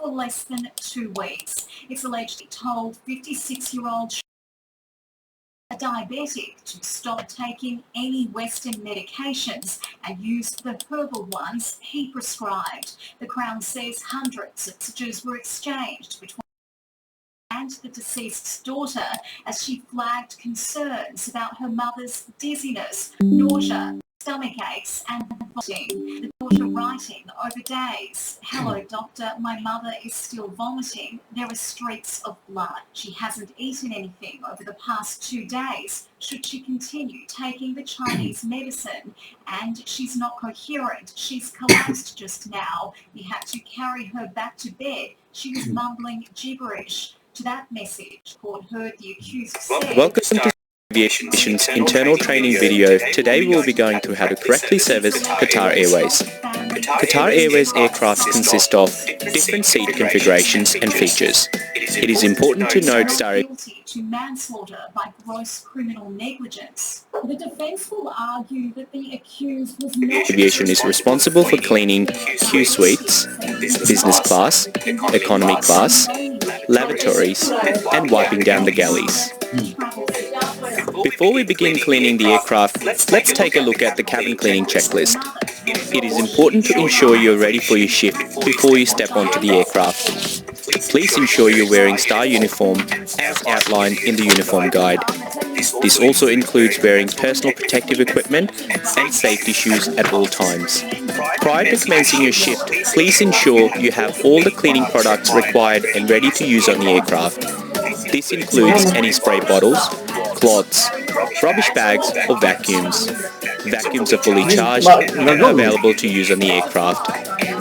for less than 2 weeks. It's allegedly told 56-year-old a diabetic to stop taking any Western medications and use the herbal ones he prescribed. The Crown says hundreds of messages were exchanged between and the deceased's daughter as she flagged concerns about her mother's dizziness, nausea, stomach aches and vomiting. The daughter writing over days, "Hello doctor, my mother is still vomiting. There are streaks of blood. She hasn't eaten anything over the past 2 days. Should she continue taking the Chinese medicine? And she's not coherent. She's collapsed just now. We had to carry her back to bed. She was mumbling gibberish." To that message, court heard the accused say, Welcome to Aviation's internal training video. Today we will be going through how to correctly service Qatar Airways. Qatar Airways aircraft consist of different seat configurations and features. It is important to note guilty to manslaughter by gross criminal negligence. The defence will argue that the accused was not... Aviation is responsible for cleaning queue suites, business class, economy class, lavatories, and wiping down the galleys. Before we begin cleaning the aircraft, let's take a look at the cabin cleaning checklist. It is important to ensure you're ready for your shift before you step onto the aircraft. Please ensure you're wearing star uniform as outlined in the uniform guide. This also includes wearing personal protective equipment and safety shoes at all times. Prior to commencing your shift, please ensure you have all the cleaning products required and ready to use on the aircraft. This includes any spray bottles, cloths, rubbish bags or vacuums. Vacuums are fully charged and available to use on the aircraft,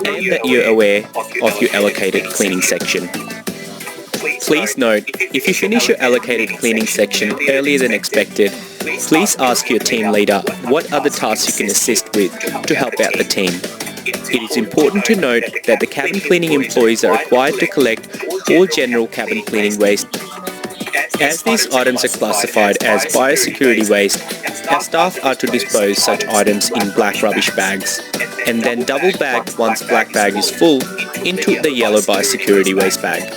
and that you're aware of your allocated cleaning section. Please note, if you finish your allocated cleaning section earlier than expected, please ask your team leader what other tasks you can assist with to help out the team. It is important to note that the cabin cleaning employees are required to collect all general cabin cleaning waste. As these items are classified as biosecurity waste, our staff are to dispose such items in black rubbish bags, and then double bag once black bag is full into the yellow biosecurity waste bag.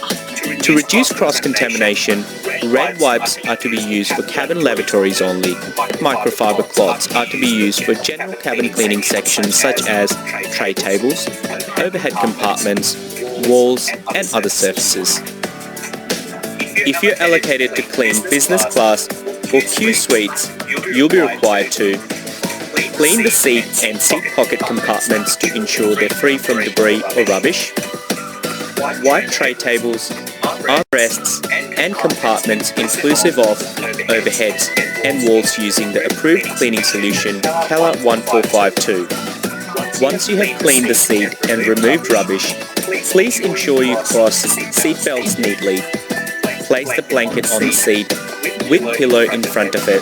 To reduce cross-contamination, red wipes are to be used for cabin lavatories only. Microfiber cloths are to be used for general cabin cleaning sections such as tray tables, overhead compartments, walls and other surfaces. If you're allocated to clean business class or queue suites, you'll be required to clean the seat and seat pocket compartments to ensure they're free from debris or rubbish, wipe tray tables, armrests and compartments inclusive of overheads and walls using the approved cleaning solution Colour 1452. Once you have cleaned the seat and removed rubbish, please ensure you cross seat belts neatly. Place the blanket on the seat with pillow in front of it.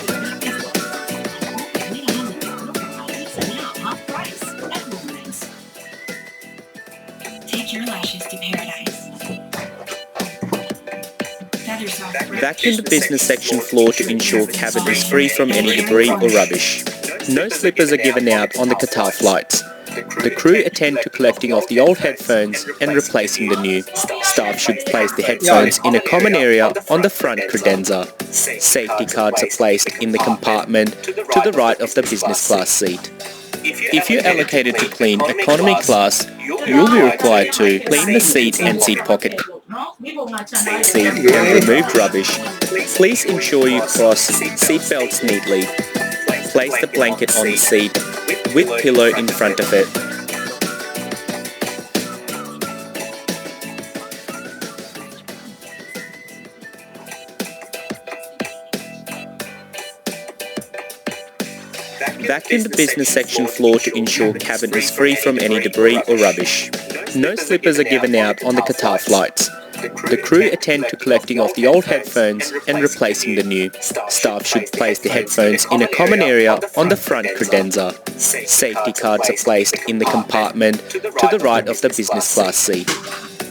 Take your lashes to paradise. Vacuum the business section floor to ensure cabin is free from any debris or rubbish. No slippers are given out on the Qatar flights. The crew attend to collecting off the old headphones and replacing the new. Staff should place the headphones in a common area on the front credenza. Safety cards are placed in the compartment to the right of the business class seat. If you're allocated to clean economy class, you'll be required to clean the seat and seat pocket seat and remove rubbish. Please ensure you cross seat belts neatly. Place the blanket on the seat with pillow in front of it. Vacuum the business section floor to ensure cabin is free from any debris or rubbish. No slippers are given out on the Qatar flights. The crew attend to collecting off the old headphones and replacing the new. Staff should place the headphones in a common area on the front credenza. Safety cards are placed in the compartment to the right of the business class seat.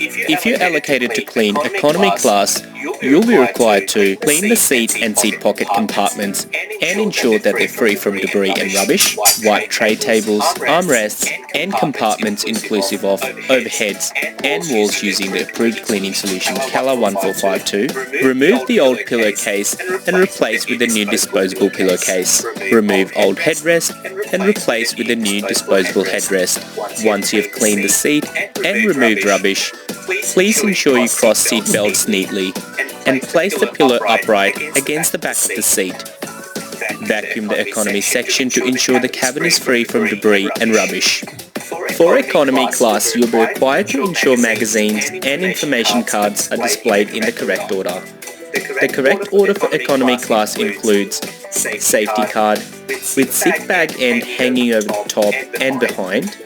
If you're allocated to clean economy class, you'll be required to clean the seat and seat pocket compartments and ensure that they're free from debris and rubbish, wipe tray tables, armrests and compartments inclusive of overheads and walls using the approved cleaning solution Keller 1452, remove the old pillowcase and replace with a new disposable pillowcase, remove old headrest and replace with a new disposable headrest. Once you've cleaned the seat and removed rubbish, please ensure you cross seat belts neatly and place the pillow upright against the back of the seat. Vacuum the economy section to ensure the cabin is free from debris and rubbish. For economy class, you'll be required to ensure magazines and information cards are displayed in the correct order. The correct order for economy class includes safety card with seat bag end hanging over the top and behind.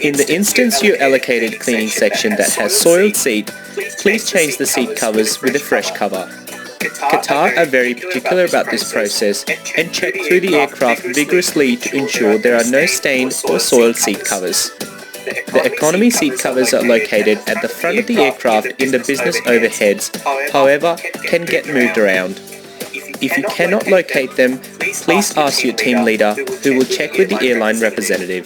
In the instance you're allocated cleaning section that has soiled seat, please change the seat covers with a fresh cover. Qatar are very particular about this process and check through the aircraft vigorously to ensure there are no stained or soiled seat covers. The economy seat covers are located at the front of the aircraft in the business overheads, however, can get moved around. If you cannot locate them, please ask your team leader who will check with the airline representative.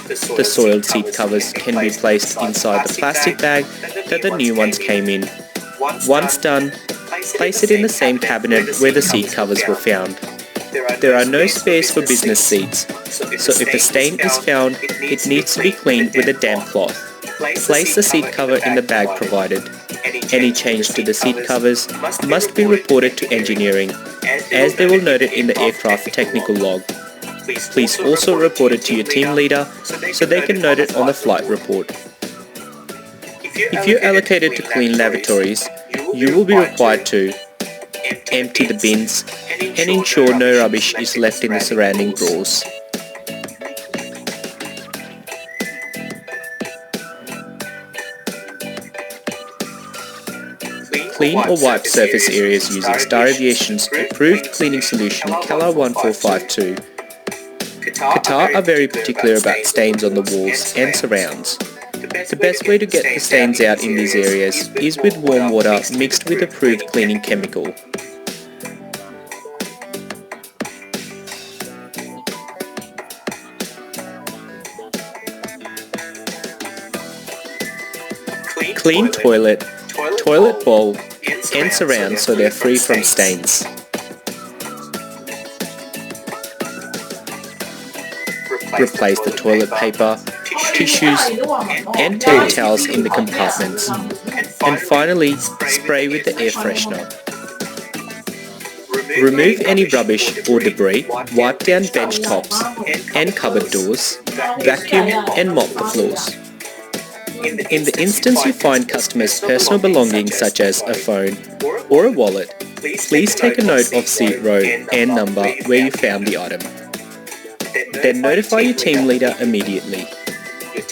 The soiled seat covers can be placed inside the plastic bag that the new ones came in. Once done, place it in the same cabinet where the seat covers were found. There are no spares for business seats, so if a stain is found, it needs to be cleaned with a damp cloth. Place the seat cover in the bag provided. Any change to the seat covers must be reported to engineering, as they will note it in the aircraft technical log. Please also report it to your team leader so they can note it on the flight report. If you're allocated to clean lavatories, you will be required to empty the bins and ensure no rubbish is left in the surrounding drawers. Clean or wipe surface areas using Star Aviation's approved cleaning solution Keller 1452. Qatar are very particular about stains on the walls and surrounds. The best way to get the stains out in these areas is with warm water mixed with approved cleaning chemical. Clean toilet, toilet bowl and surround so they're free from stains. Replace the toilet paper, tissues and table towels in the compartments. And finally, spray with the air freshener. Remove any rubbish or debris, wipe down bench tops and cupboard doors, vacuum and mop the floors. In the instance you find customers' personal belongings such as a phone or a wallet, please take a note of seat row and number where you found the item. Then notify your team leader immediately.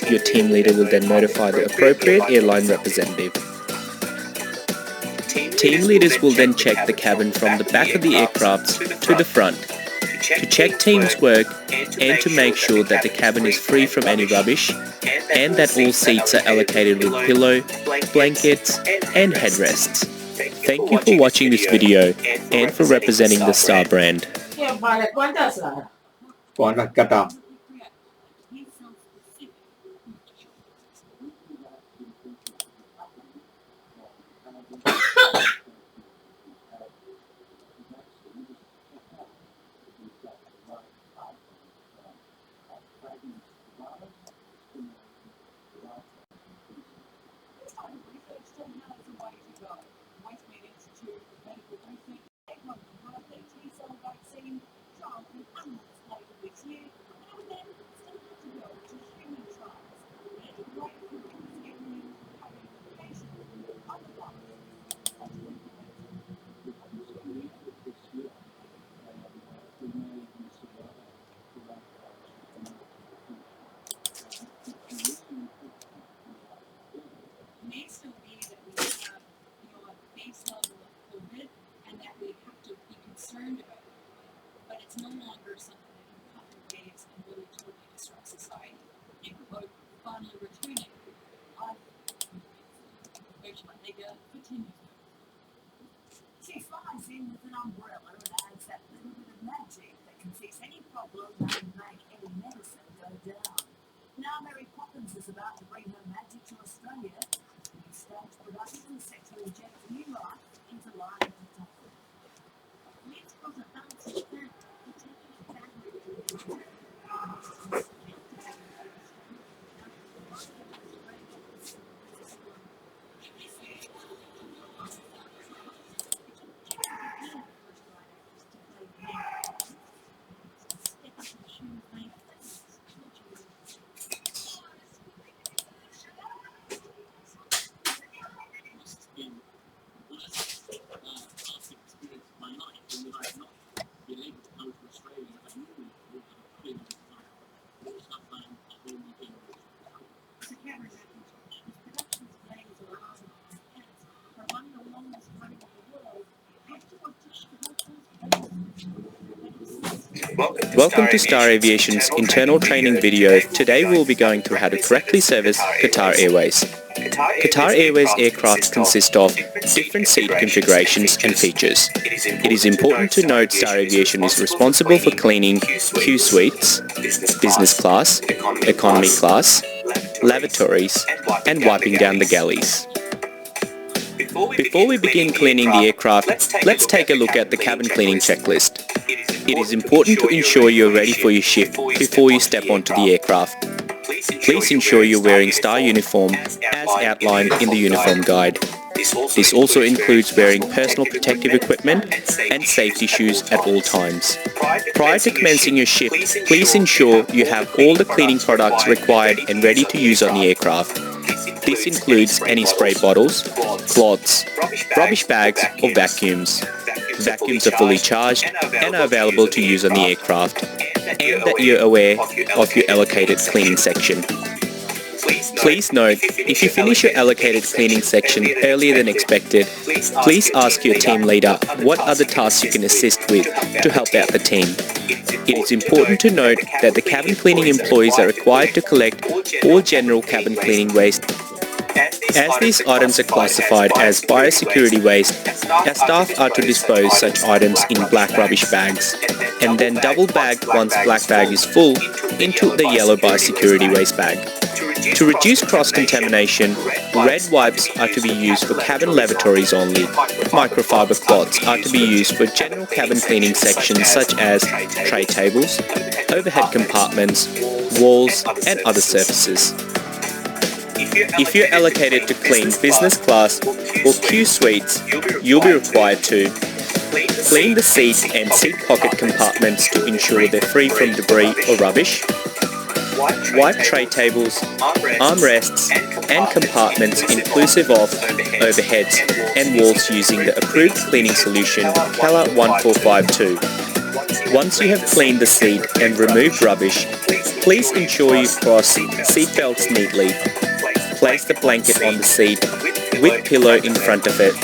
Your team leader will then notify the appropriate airline representative. Team leaders will then check the cabin from the back of the aircraft to the front to check team's work and to make sure that the cabin is free from any rubbish and that all seats are allocated with pillow, blankets and headrests. Thank you for watching this video and for representing the Star brand. Buona Qatar. She flies in with an umbrella and adds that little bit of magic that can fix any problem and make any medicine go down. Now Mary Poppins is about to bring her magic to Australia. We start production set to inject new life into live entertainment. Let's put a bouncy back to take it back. Welcome to Star Aviation's internal training video. Today we'll be going through how to correctly service Qatar Airways. Qatar Airways aircraft consist of different seat configurations and features. It is important to note Star Aviation is responsible for cleaning Q suites, business class, economy class, lavatories, and wiping down the galleys. Before we begin cleaning the aircraft, let's take a look at the cabin cleaning checklist. It is important to ensure you're ready for your shift before you step onto the aircraft. Please ensure you're wearing Star uniform as outlined in the uniform guide. This also includes wearing personal protective equipment and safety shoes at all times. Prior to commencing your shift, please ensure you have all the cleaning products required and ready to use on the aircraft. This includes any spray bottles, cloths, rubbish bags or vacuums. Vacuums are fully charged and are available to use on the aircraft, and that you're aware of your allocated cleaning section. Please note, if you finish your allocated cleaning section earlier than expected, please ask your team leader what other tasks you can assist with to help out the team. It is important to note that the cabin cleaning employees are required to collect all general cabin cleaning waste. As these items are classified as biosecurity waste, our staff are to dispose such items in black rubbish bags, and then double bag once black bag is full into the yellow biosecurity waste bag. To reduce cross-contamination, red wipes are to be used for cabin lavatories only. Microfiber cloths are to be used for general cabin cleaning sections such as tray tables, overhead compartments, walls, and other surfaces. If you're allocated to clean business class or Q suites, you'll be required to clean the seat and seat pocket compartments to ensure they're free from debris or rubbish, wipe tray tables, armrests and compartments inclusive of overheads and walls using the approved cleaning solution Cala 1452. Once you have cleaned the seat and removed rubbish, please ensure you cross seat belts neatly. Place the blanket on the seat with pillow in front of it.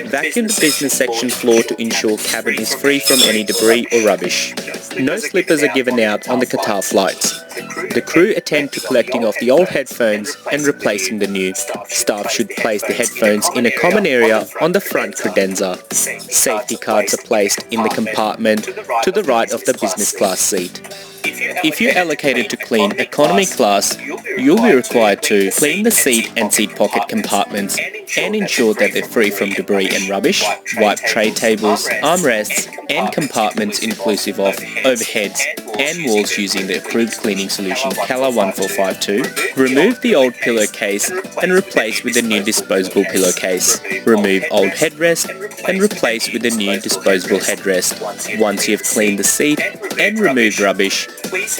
Vacuum the business section floor to ensure cabin is free from any debris or rubbish. No slippers are given out on the Qatar flights. The crew attend to collecting off the old headphones and replacing the new. Staff should place the headphones in a common area on the front credenza. Safety cards are placed in the compartment to the right of the business class seat. If you're allocated to clean economy class, you'll be required to clean the seat and seat pocket compartments and ensure that they're free from debris and rubbish, wipe tray tables, armrests and compartments inclusive of overheads and walls using the approved cleaning solution Cala 1452, remove the old pillowcase and replace with a new disposable pillowcase, remove old headrest and replace with a new disposable headrest. Once you've cleaned the seat and removed rubbish,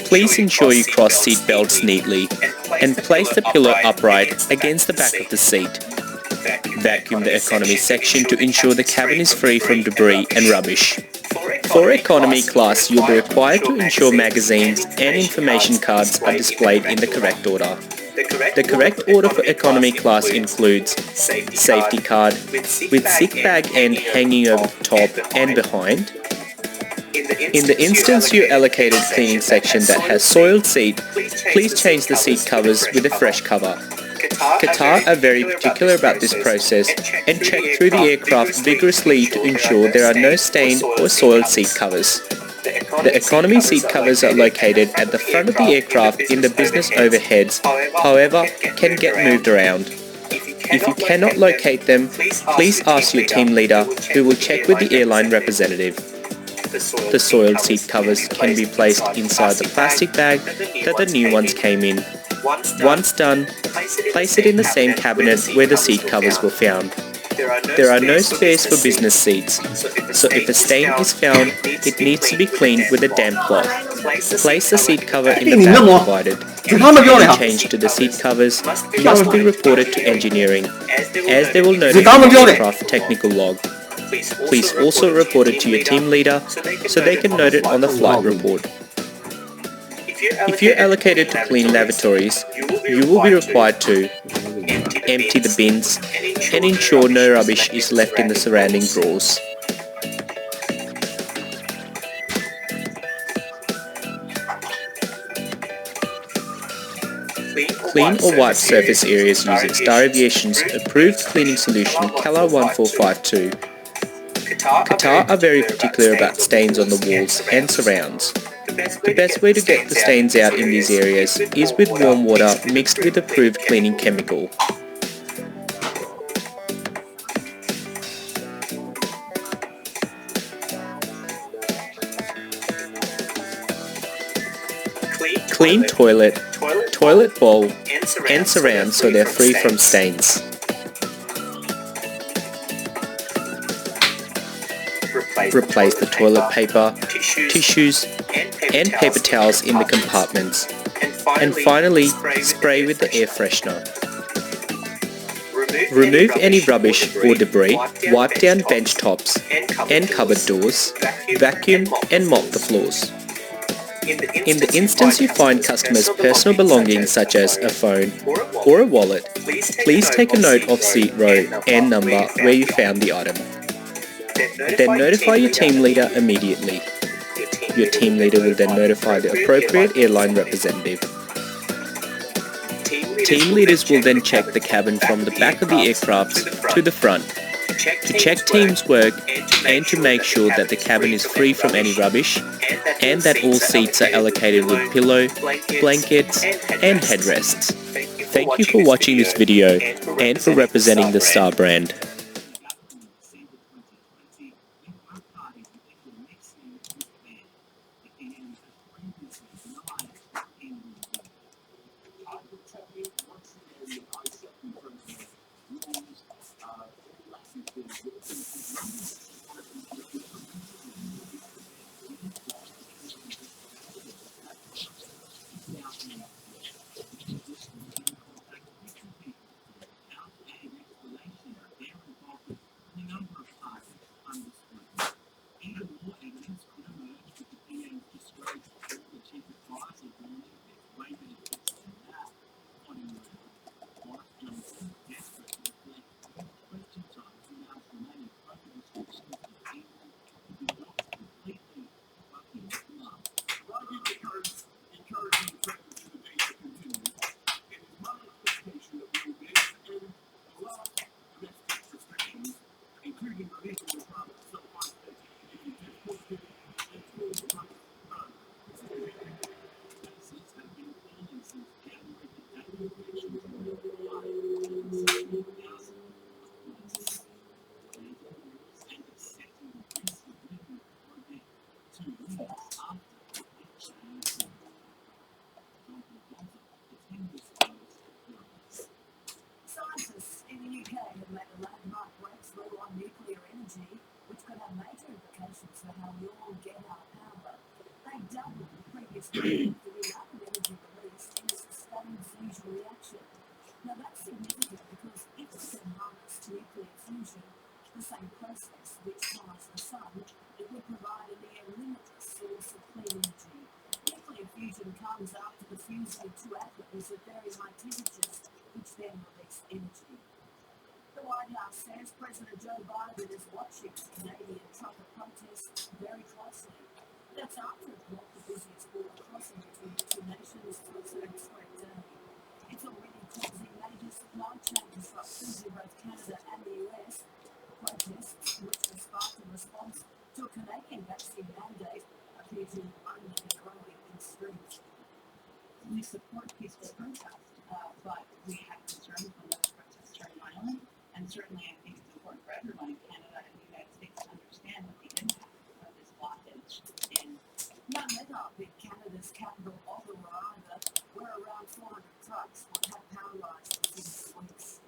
please ensure you cross seat belts neatly and place the pillow upright against the back of the seat. Vacuum the economy section to ensure the cabin is free from debris and rubbish. For economy class, you'll be required to ensure magazines and information cards are displayed in the correct order. The correct order for economy class includes safety card with sick bag end hanging over the top and behind. In the instance you allocated cleaning section that has soiled seat, please change the seat covers with a fresh cover. Qatar are very particular about this process and check through the aircraft vigorously to ensure there are no stained or soiled seat covers. The economy seat covers are located at the front of the aircraft in the business overheads, however, can get moved around. If you cannot locate them, please ask your team leader, who will check with the airline representative. The soiled seat covers can be placed inside the plastic bag that the new ones came in. Once done, place it in the same cabinet where the seat covers were found. There are no spares for business seats, so if a stain is found, it needs to be cleaned with a damp cloth. Place the seat cover in the bag provided. Any change to the seat covers must be reported to engineering, as they will notify the aircraft technical log. Please also report it to your team leader so they can note it on the flight report. If you're allocated to clean lavatories, you will be required to empty the bins and ensure no rubbish is left in the surrounding drawers. Clean or wipe surface areas using Star Aviation's approved cleaning solution CALA 1452. Qatar are very particular about stains on the walls and surrounds. The best way to get the stains out in these areas is with warm water mixed with approved cleaning chemical. Clean toilet bowl and surround so they're free from stains. Replace the toilet paper, tissues and paper towels in the compartments. And finally, spray with the air freshener. Remove any rubbish or debris, wipe down bench tops and cupboard doors, vacuum and mop the floors. In the instance you find customers' personal belongings such as a phone or a wallet, please take a note of seat row and number where you found the item. Then notify your team leader immediately. Your team leader will then notify the appropriate airline representative. Team leaders will then check the cabin from the back of the aircraft to the front to check team's work and to make sure that the cabin is free from any rubbish and that all seats are allocated with pillow, blankets and headrests. Thank you for watching this video and for representing the Star brand. Scientists in the UK have made a landmark breakthrough on nuclear energy, which could have major implications for how we all get our power. They doubled the previous record for the amount of energy released in a sustained fusion reaction. Now that's significant because if we can harness nuclear fusion, the same process which powers the sun, it would provide a near limitless source of clean energy. Nuclear Nuclear fusion comes after the fusion of two atoms at very high temperatures, which then release energy. The White House says President Joe Biden is watching Canadian trucker protests very closely. That's after it blocked the busiest border crossing between the two nations for a third straight day. It's already causing major supply chain disruptions in both Canada and the US. Protests, which were sparked in response to a Canadian vaccine mandate, appear to only be growing in strength. We support peaceful protest, but we have concerns when those protests turn violent. And certainly, I think it's important for everyone in Canada and the United States to understand what the impact of this blockage is. None let up in Canada's capital, Ottawa, either, where around 400 trucks were paralyzed within weeks.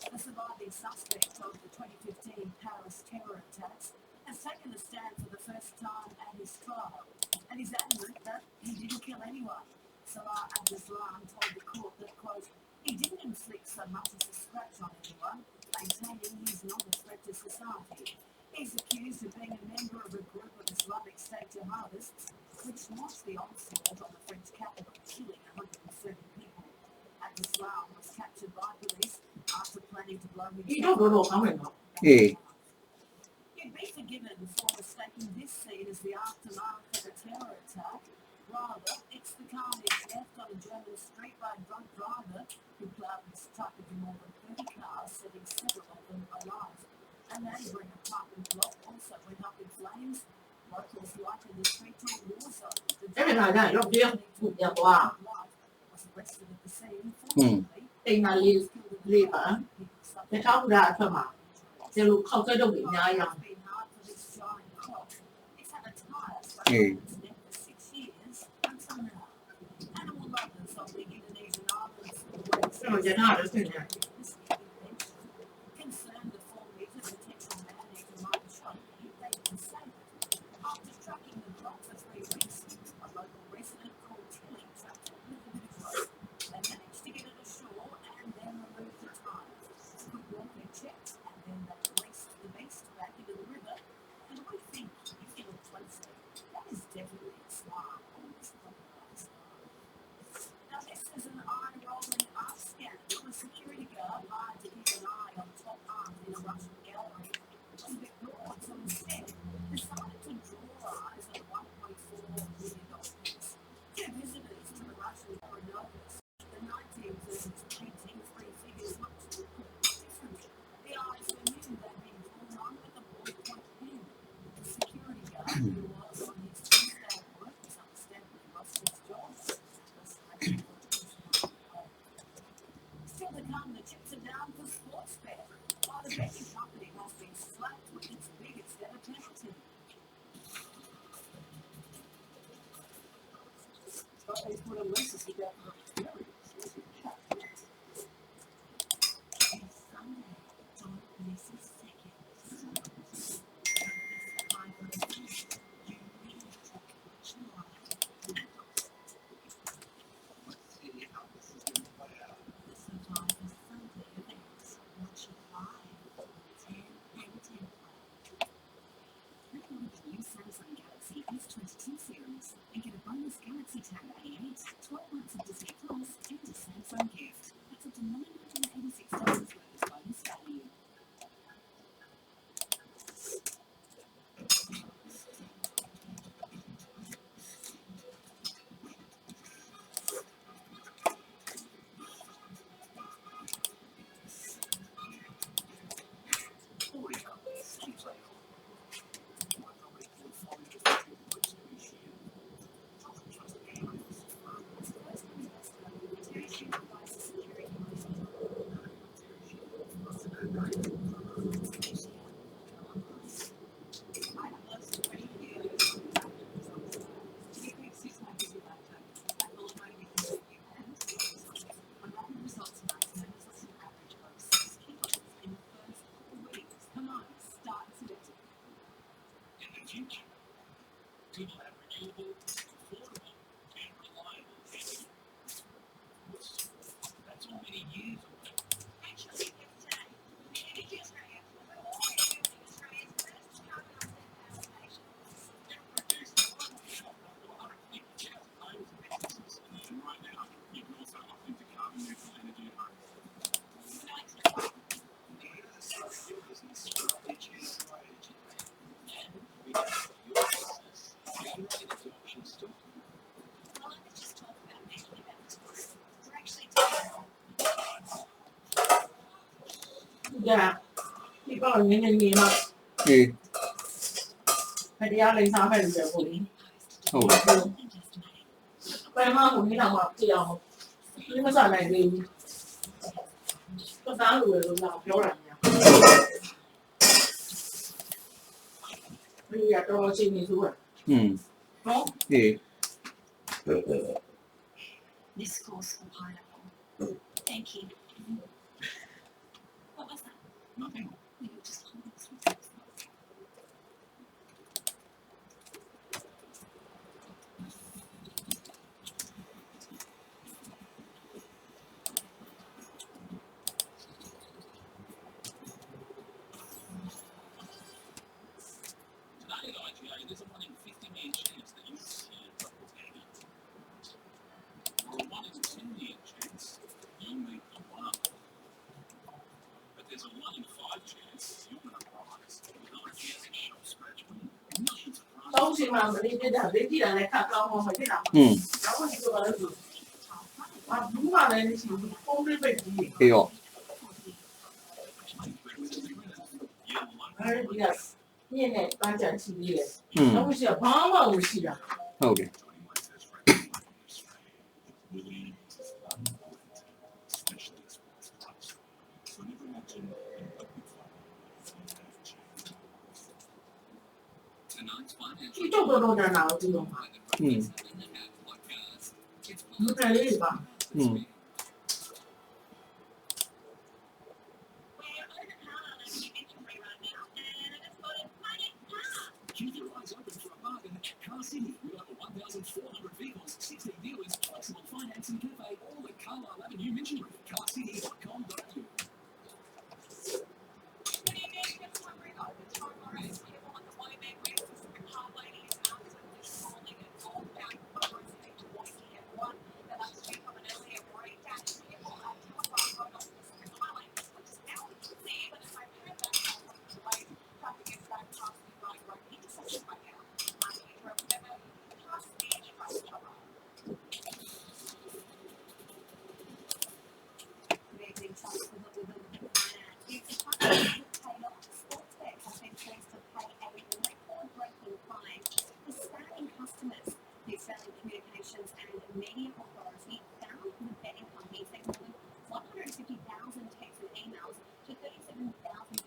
The surviving suspect of the 2015 Paris terror attacks has taken a stand for the first time at his trial, and he's adamant that he didn't kill anyone. Salah Abdeslam told the court that, quote, he didn't inflict so much as a scratch on anyone, maintaining he's not a threat to society. He's accused of being a member of a group of Islamic State jihadists, which launched the onslaught on the French capital, killing 130 people. Abdeslam was captured by police after planning to blow himself. You'd be forgiven for mistaking this scene as the aftermath of a terror attack. Rather, it's the carnage left on a German street by a drunk driver who plowed his truck into more than 30 cars, setting several of them alight. A neighbouring apartment block also went up in flames. Locals likened the street to a war zone. The driver was arrested at the scene. Fortunately, Tình là lì hả? Cái cháu ra thôi mà. Chứ lúc không có đâu bị nhai à. Nhưng mà nó được thế này. ဒီပေါ့ငင်းနေတော့ အေး ဖတရားလိမ့်စားမဲ့လူတွေကိုလေ ဟုတ် ဘယ်မှကိုနေတော့မှကြည့်အောင်ဒီမစားနိုင်သေးဘူးပစားလူတွေလို့ပြောတာများဘယ်ရတော့ချင်းနေဆိုရ อืม နော် အေး This course for pineapple. Thank you. What was that? Nothing. You were just holding sweet. Today at IGA, there's a 1 in 50 million chance that you'll see a local baby. Or a 1 in 10 million chance you'll meet the one. But there's a 1 in 5 chance you're going to rise with IGA's shop scratch win. Millions of တောင်း prizes. ချင်မှမလေးပြတာလေးကြည့်တာလည်းခက်ကောင်းမှမဖြစ်တာ อืม တော့ဒီလိုလည်းဆိုဘူးမှလည်းရှိဘူးပုံပြပိတ်ကြီး အေးရော အဲဒီကညနေပန်းချန်ချီလေးလေ อืม တော့ရှိဘာမှမရှိတာ ဟုတ်တယ် Tonight's financial ဒီတော့တော့နာတော့ဒီလိုမှာ อืม မကလေးပါ อืม Keep your eyes open for a bargain at Car City. With over 1,400 vehicles, 16 dealers, flexible financing cafe, all at Carlisle Avenue, Minchinbury. carcity.com.au. Communications and Media Authority found the betting company sent more than 150,000 texts and emails to 37,000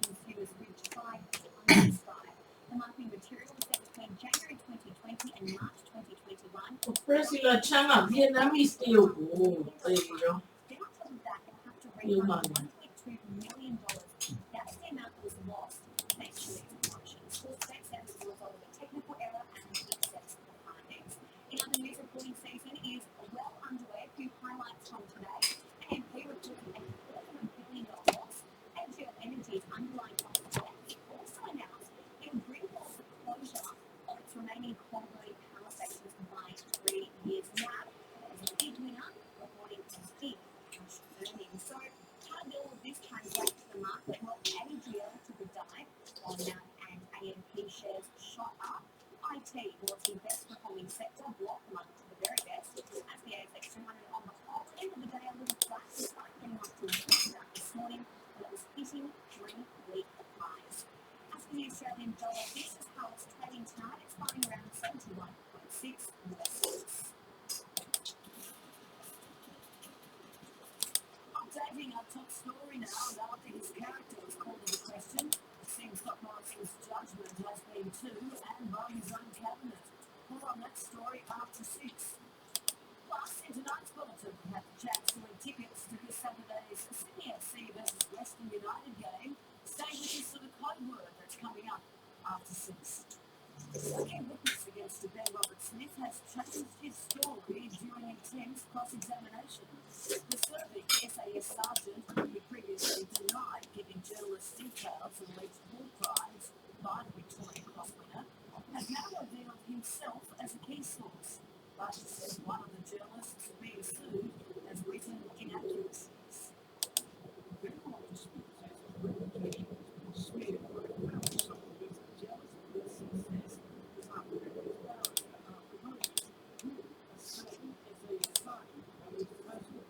consumers who tried to unsubscribe. The marketing material was sent between January 2020 and March 2021. ပရက်စီလာချမ်းကဗီယက်နမ်မစ်တရုတ်ကိုတေးရော Then on top of that, they have to You refund money. $1.2 million. That's the amount that was lost thanks to these promotions. Well, that says it's a result of a technical error and accepts the findings. In other news, reporting season is well underway. A few highlights from today. AMP reporting a $400 billion loss. AGL Energy's underlying profit also announced it will bring forward the closure of its remaining coal-burning power stations by 3 years. Now, as a big winner, reporting a big cash earnings. So, how will this translate to the market? Well, AGL took a dive on that and AMP shares shot up. IT was the best performing sector, blocked them up to the very best. As the ASX 200 on the whole end of the day, a little flat, despite getting off to a good start this morning, but it was hitting 3-week highs. As for the Australian dollar, this is how it's trading tonight. It's buying around 71.6 US cents. Updating our top story now, and after his character was called into question, it seems Scott Morrison's judgment has been too, and by his own cabinet. More on that story after 6. Plus, in tonight's bulletin, we have the Jacks who win tickets to this Saturday's Sydney FC versus Western United game. Stay with us for the code word that's coming up after 6. Second witness against Ben Roberts-Smith has changed his story during intense cross-examination. The serving SAS sergeant, who previously denied giving journalists details of alleged war crimes by the Victoria Cross winner, has now revealed himself as a key source. But he says one of the journalists being sued has written inaccuracies. Ben Roberts-Smith says his reputation was smeared by a crowd of supplements and jealous of his success. His operating his marriage after Moses, who, as Satan as a sergeant of his president,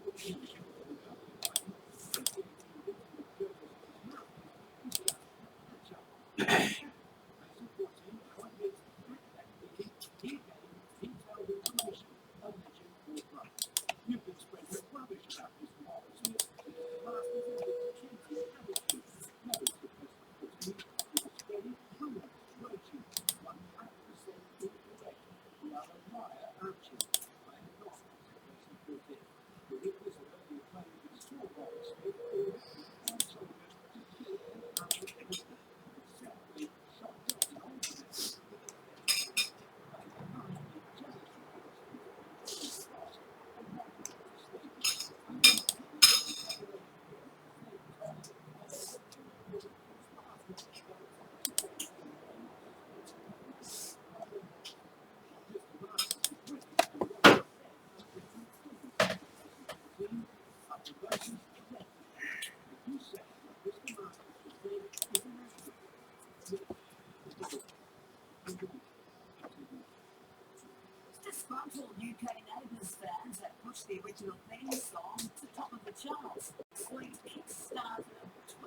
the original theme song to top of the charts. Sweet kickstarted the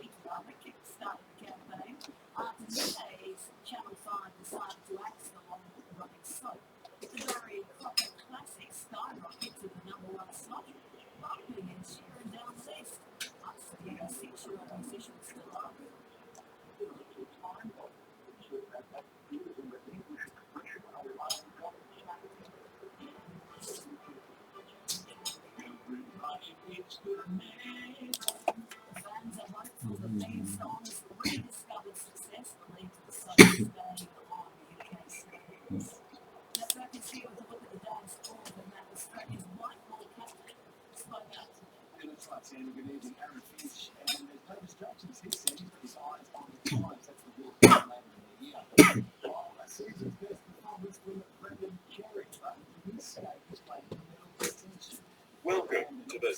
campaign. After days, Channel 5 decided to axe the long-running soap. The very Crocker classic skyrocketed to the #1 slot, rocketing Ed Sheeran down the list. Plus, the 86-year-old musician still up. Fans are hopeful the theme song's rediscovered success will lead to the song staying on the UK stage. Let's focus here with a look at the dance form, and that Australia's white ball captain spoke out today. That's right, Sandy. Good evening. Aaron Finch. And there's no distractions. He said he's got his eyes on the prize. That's the World Cup later in the year. While that season's best performance from Brendan Carey, but in this stage, he's playing the middle extension.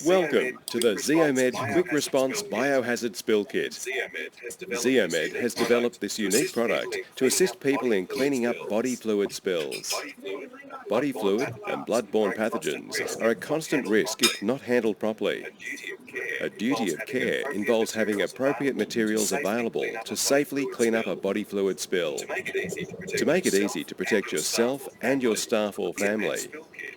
Welcome to the Zeomed Quick Response Biohazard Spill Kit. Zeomed has developed this unique product to assist people in cleaning up body fluid spills. Body fluid and blood-borne pathogens are a constant risk if not handled properly. A duty of care involves having appropriate materials available to safely clean up a body fluid spill. To make it easy to protect yourself and your staff or family,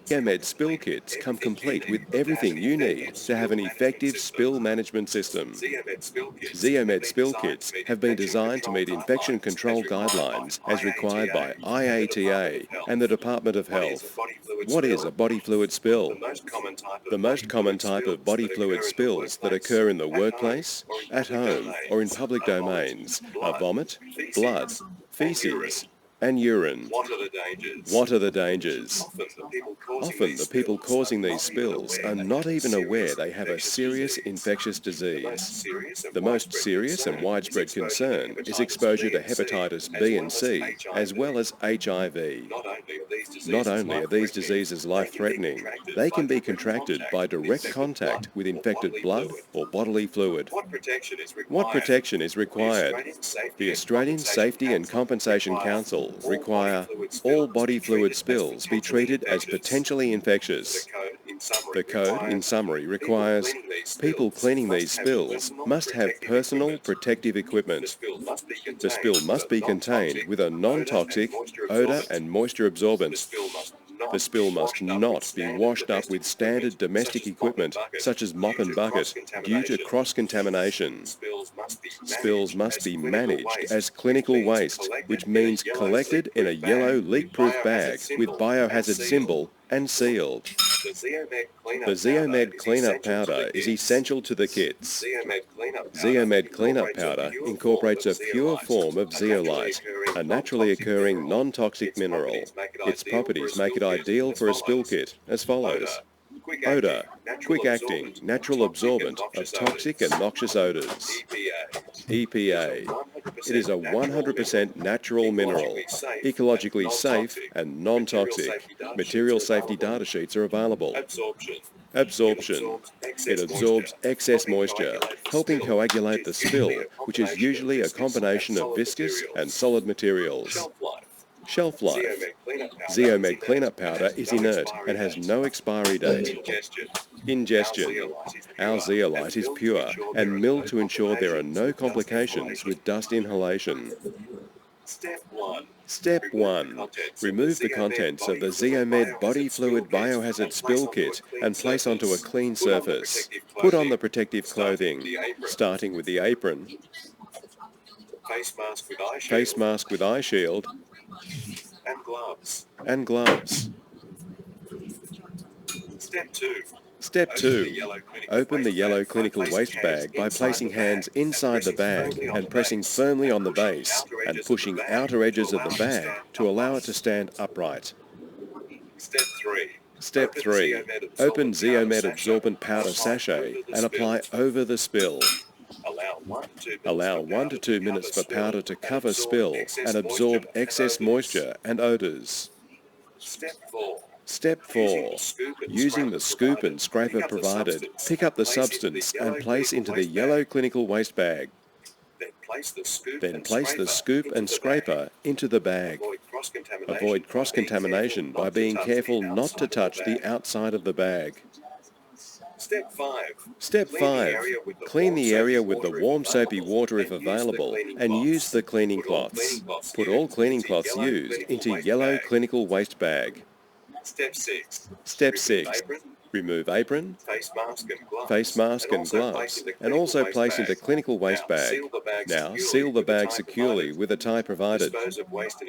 Zeomed Spill Kits come complete with everything you need to have an effective spill management system. Zeomed Spill Kits have been designed to meet infection control guidelines as required by IATA and the Department of Health. What is a body fluid spill? The most common type of body fluid spills that occur in the workplace, at home, or in public domains are vomit, blood, feces, and urine. What are the dangers? Often the people causing these spills are not even aware they have a serious infectious disease. The most serious and widespread concern is exposure to hepatitis B and C, as well as HIV. Not only are these diseases life-threatening, they can be contracted by direct contact with infected blood or bodily fluid. What protection is required? The Australian Safety and Compensation Council require all body fluid spills be treated as potentially infectious. The code, in summary, requires people cleaning these spills must have personal protective equipment. The spill must be contained with a non-toxic, odour and moisture absorbent. The spill must not be washed up with standard domestic equipment such as mop and bucket due to cross-contamination. Spills must be managed as clinical waste, which means collected in a yellow leak-proof bag with biohazard symbol and sealed. The Zeomed Cleanup Powder is essential to the kits. Zeomed Cleanup Powder incorporates a pure form of zeolite, a naturally occurring non-toxic mineral. Its properties make it ideal for a spill kit as follows. Odour, quick-acting, natural absorbent of toxic and noxious odours. EPA. It is a 100% natural mineral, ecologically safe and non-toxic. Material safety data sheets are available. Absorption. It absorbs excess moisture, helping coagulate the spill, which is usually a combination of viscous and solid materials. Shelf life. Zeomed Cleanup Powder is inert and has no expiry date. Ingestion. Our zeolite is pure and milled to ensure there are no complications with dust inhalation. Step 1. Remove the contents of the Zeomed Body Fluid Biohazard Spill Kit and place onto a clean surface. Put on the protective clothing, starting with the apron, face mask with eye shield, and gloves. Step 2. Open the yellow clinical waste bag by placing hands inside the bag and pressing firmly on the base and pushing outer edges of the bag to allow it to stand upright. Step 3. Open Zeomed Absorbent Powder Sachet and apply over the spill. Allow 1 to 2 minutes for powder to cover spill and absorb excess moisture and odours. Step 4. Using the scoop and scraper provided, pick up the substance and place into the yellow clinical waste bag. Then place the scoop and scraper into the bag. Avoid cross-contamination by being careful not to touch the outside of the bag. Step 5. Clean the area with the warm soapy water if available and use the cleaning cloths. Put all cleaning cloths used into yellow clinical waste bag. Step 6. Remove apron, face mask and gloves, and also place into clinical waste bag. Now seal the bag securely with a tie provided.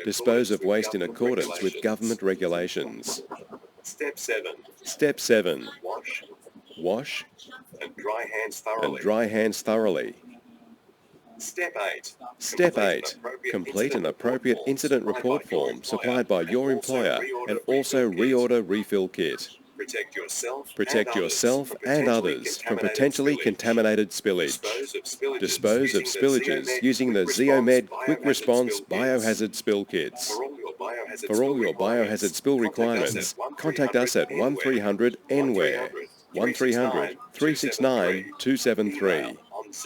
Dispose of waste in accordance with government regulations. Step 7. Wash and dry hands thoroughly. Step 8. Complete an appropriate incident report form supplied by your employer and also reorder refill kit. Protect yourself and others from potentially contaminated spillage. Dispose of spillages using the Zeomed Quick Response Biohazard Spill Kits. For all your biohazard spill requirements, contact us at 1300 NWARE, 1300 369 273.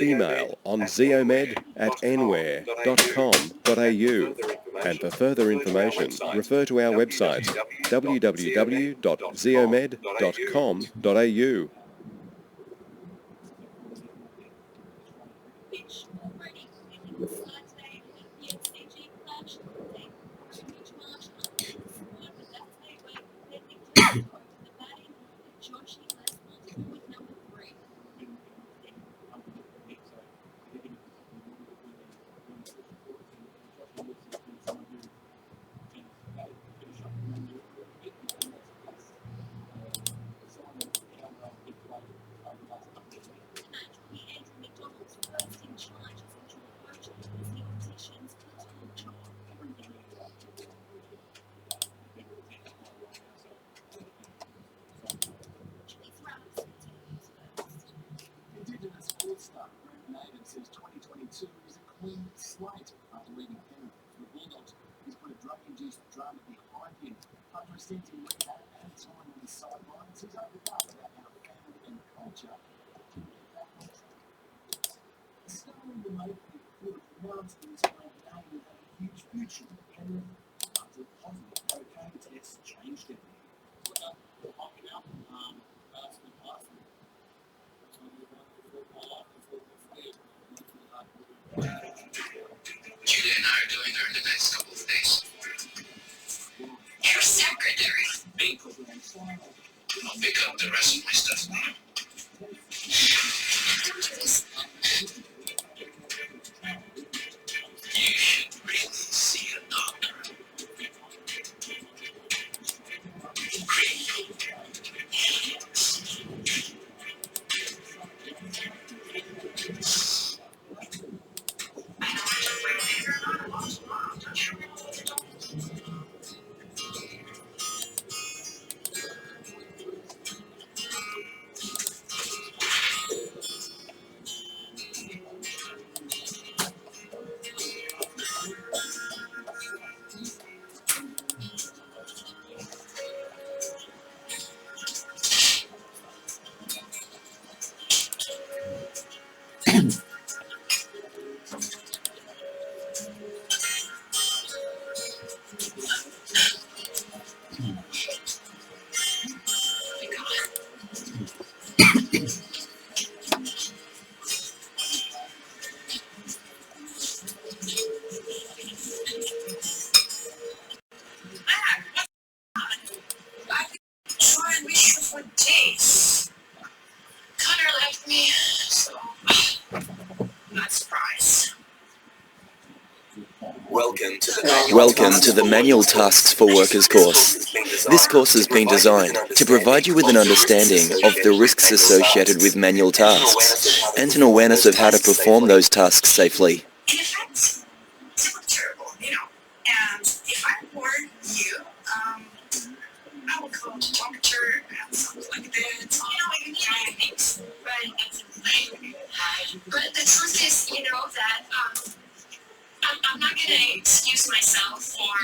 Email on zeomed@nware.com.au. And for further information, refer to our website www.zeomed.com.au. Indigenous All-Star Greg Naden says 2022 is a clean slate after leaving Penrith for the Bulldogs. He's put a drug-induced drama behind him. After extensive rehab and time on the sidelines, he's opened up about how family and culture can get back on track. Starring remotely full of loves to his Greg Naden had a huge future in Penrith after positive cocaine tests changed him. Julia and I are doing her in the next couple of days. Your secretary. Me. I'll pick up the rest of my stuff now. You should really see a doctor. Welcome to the Manual Tasks for Workers course. This course has been designed to provide you with an understanding of the risks associated with manual tasks and an awareness of how to perform those tasks safely. In effect, it looked terrible, and if I were you, I would call the doctor and something like that. You need things, right? That's insane. But the truth is, that I'm not going to excuse myself for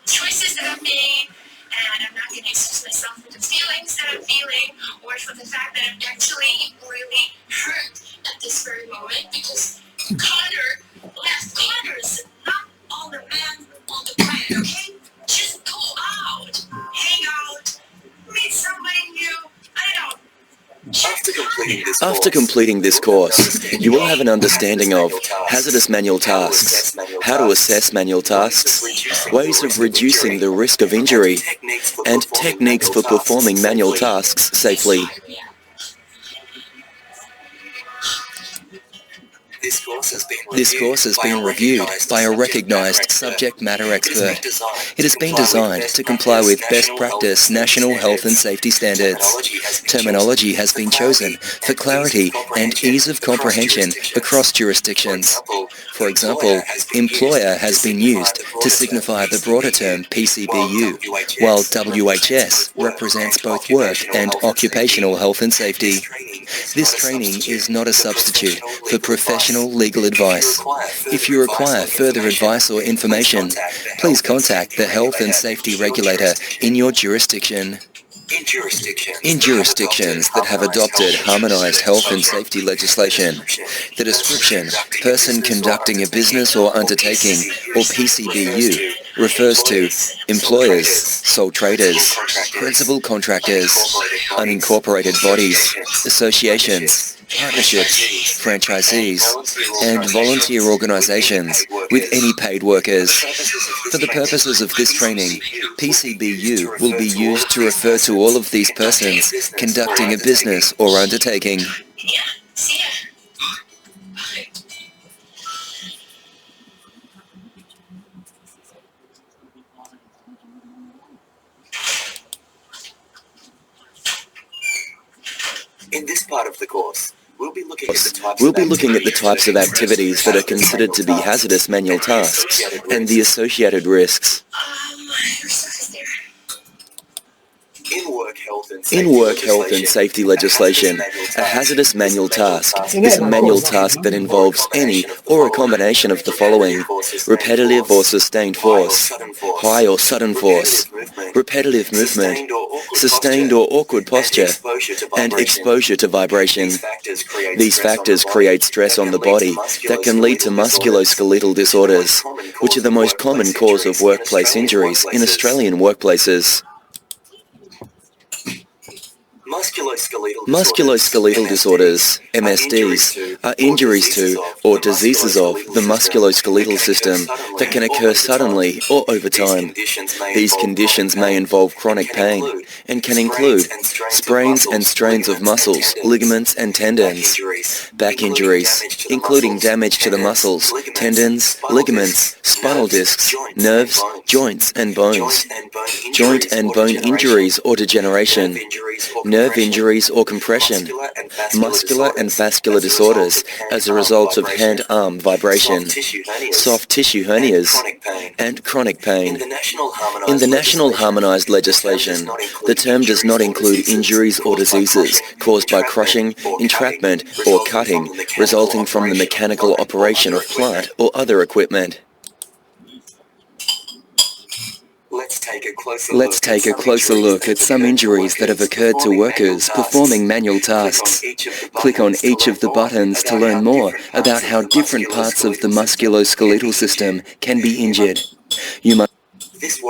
choices that I've made, and I'm not going to excuse myself for the feelings that I'm feeling, or for the fact that I'm actually really hurt at this very moment, because Connor left Connor's not all the man on the planet, okay? Just go out, hang out, meet somebody new, I don't. After After completing this course, you will have an understanding of hazardous manual tasks, how to assess manual tasks, ways of reducing the risk of injury, and techniques for performing manual tasks safely. This course has been reviewed by a recognised subject matter expert. It has been designed to comply with best practice national health and safety standards. Terminology has been chosen for clarity and ease of comprehension across jurisdictions. For example, employer has been used to signify the broader term PCBU, while WHS represents both work and occupational health and safety. This training is not a substitute for professional legal advice. If you require further advice or information, please contact the health and safety regulator in your jurisdiction. In jurisdictions that have adopted harmonised health and safety legislation, the description person conducting a business or undertaking, or PCBU, refers to employers, sole traders, principal contractors, unincorporated bodies, associations, partnerships, franchisees, and volunteer organisations with any paid workers. For the purposes of this training, PCBU will be used to refer to all of these persons conducting a business or undertaking. In this part of the course, we'll be looking at the types of activities that are considered to be hazardous manual tasks and the associated risks. In work health and safety legislation, a hazardous manual task is a manual task that involves any or a combination of the following: repetitive or sustained force, high or sudden force, repetitive movement, sustained or awkward posture, and exposure to vibration. These factors create stress on the body that can lead to musculoskeletal disorders, which are the most common cause of workplace injuries in Australian workplaces. Musculoskeletal disorders, MSDs, are injuries to or diseases of the musculoskeletal system that can occur suddenly or over time. These conditions may involve chronic pain and can include sprains and strains of muscles, ligaments and tendons, back injuries, including damage to the muscles, tendons, ligaments, spinal discs, nerves, joints and bones, joint and bone injuries or degeneration, nerve injuries or compression, muscular and vascular disorders as a result of hand-arm vibration, soft tissue hernias, and chronic pain. In the national harmonised legislation, the term does not include injuries or diseases caused by crushing, entrapment, or cutting resulting from the mechanical operation of plant or other equipment. Let's take a closer look at some injuries that have occurred to workers performing manual tasks. Click on each of the buttons to learn more about how different parts of the musculoskeletal system can be injured. This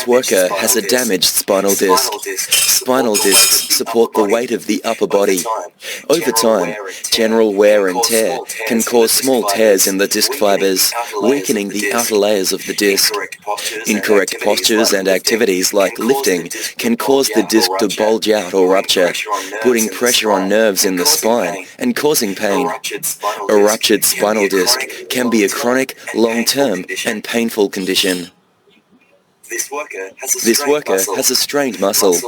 worker has a damaged spinal disc. Spinal discs support the weight of the upper body. Over time, general wear and tear can cause small tears in the disc fibers, weakening the outer layers of the disc. Incorrect postures and activities like lifting can cause the disc to bulge out or rupture, putting pressure on nerves in the spine and causing pain. A ruptured spinal disc can be a chronic, long-term and painful condition. This worker has a strained muscle.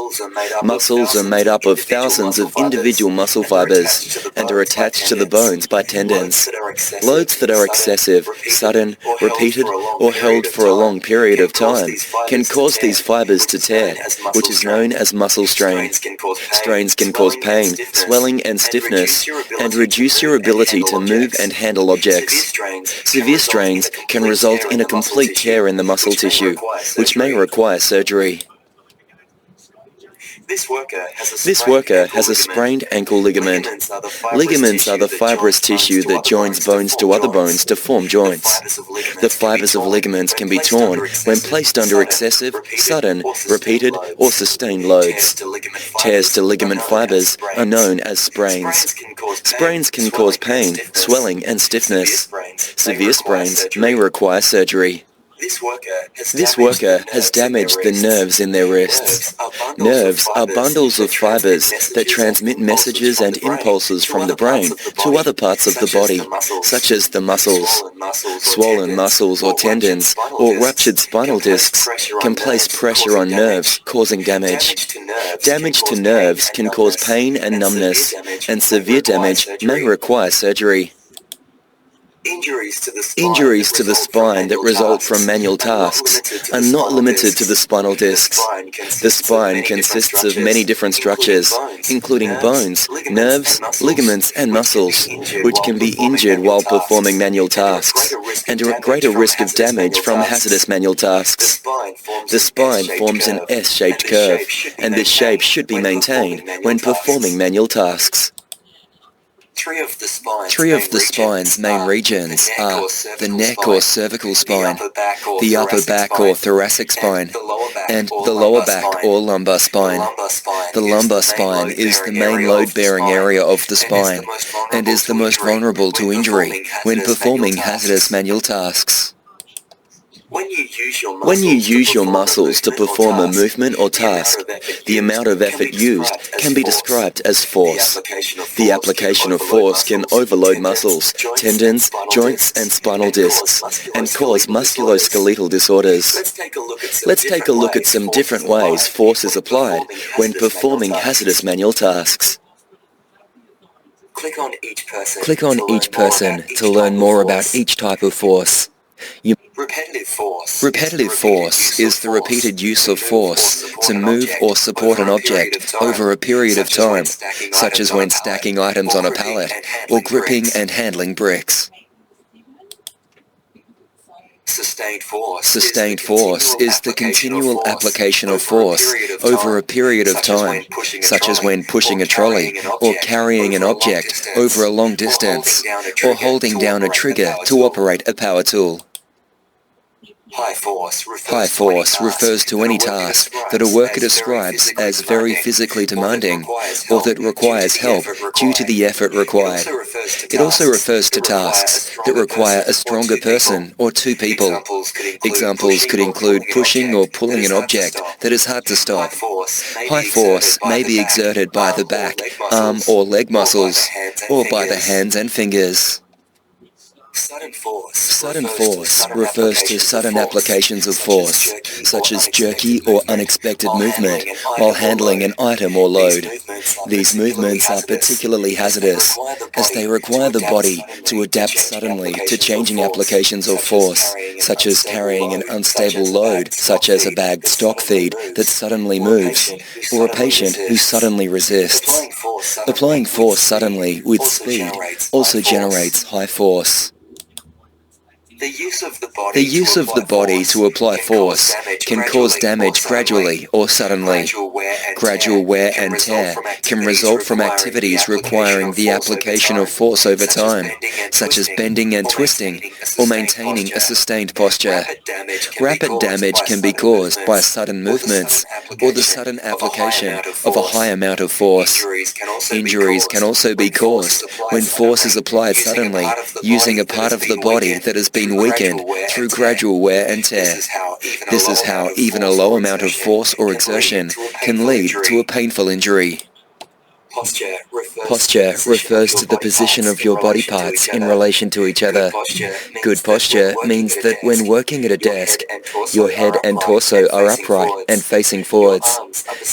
Muscles are made up of thousands of individual muscle fibers and are attached to the bones by tendons. Loads that are excessive, sudden, repeated, or held for a long period of time can cause these fibers to tear, which is known as muscle strain. Strains can cause pain, swelling and stiffness, and reduce your ability to move and handle objects. Severe strains can result in a complete tear in the muscle tissue, which may require surgery. This worker has a sprained ankle ligament. Ligaments are the fibrous tissue that joins bones to other bones to form joints. The fibers of ligaments can be torn when placed under excessive, sudden, repeated, or sustained loads. Tears to ligament fibers are known as sprains. Sprains can cause pain, swelling, and stiffness. Severe sprains may require surgery. This worker has damaged the nerves in their wrists. Nerves are bundles of fibers that transmit messages and impulses from the brain to other parts of the body, such as the muscles. Swollen muscles or tendons or ruptured spinal discs can place pressure on nerves, causing damage. Damage to nerves can cause pain and numbness, and severe damage may require surgery. Injuries to the spine that result from manual tasks are not limited to the spinal discs. The spine consists of many different structures, including bones, nerves, ligaments, and muscles, which can be injured while performing manual tasks, and are at greater risk of damage from hazardous manual tasks. The spine forms an S-shaped curve, and this shape should be maintained when performing manual tasks. Three of the spine's main regions are the neck or cervical spine, the upper back or thoracic spine, and the lower back or lumbar spine. The lumbar spine is the main load-bearing area of the spine and is the most vulnerable to injury when performing hazardous manual tasks. When you use your muscles to perform a movement or task, the amount of effort used can be described as force. The application of force can overload muscles, tendons, joints, and spinal discs, and cause musculoskeletal disorders. Let's take a look at some different ways force is applied when performing hazardous manual tasks. Click on each person to learn more about each type of force. Repetitive force is the repeated use of force to move or support an object over a period of time, such as when stacking items on a pallet or gripping and handling bricks. Sustained force is the continual application of force over a period of time, such as when pushing a trolley or carrying an object over a long distance, or holding down a trigger to operate a power tool. High force refers to any task that a worker describes as very physically demanding or that requires help due to the effort required. It also refers to tasks that require a stronger person or two people. Examples could include pushing or pulling an object that is hard to stop. High force may be exerted by the back, arm or leg muscles, or by the hands and fingers. Sudden force refers to sudden applications of force, such as jerky or unexpected movement while handling an item or load. These movements are particularly hazardous, as they require the body to adapt suddenly to changing applications of force, such as carrying an unstable load, such as a bagged stock feed that suddenly moves, or a patient who suddenly resists. Applying force suddenly with speed also generates high force. The use of the body to apply force can cause damage gradually or suddenly. Gradual wear and tear can result from activities requiring the application of force over time, such as bending and twisting, or maintaining a sustained posture. Rapid damage can be caused by sudden movements or the sudden application of a high amount of force. Injuries can also be caused when force is applied suddenly using a part of the body that has been weakened through gradual wear and tear. This is how even a low amount of force or exertion can lead to a painful injury. Posture refers to the position of your body parts in relation to each other. Good posture means that when working at a desk, your head and torso are upright and facing forwards.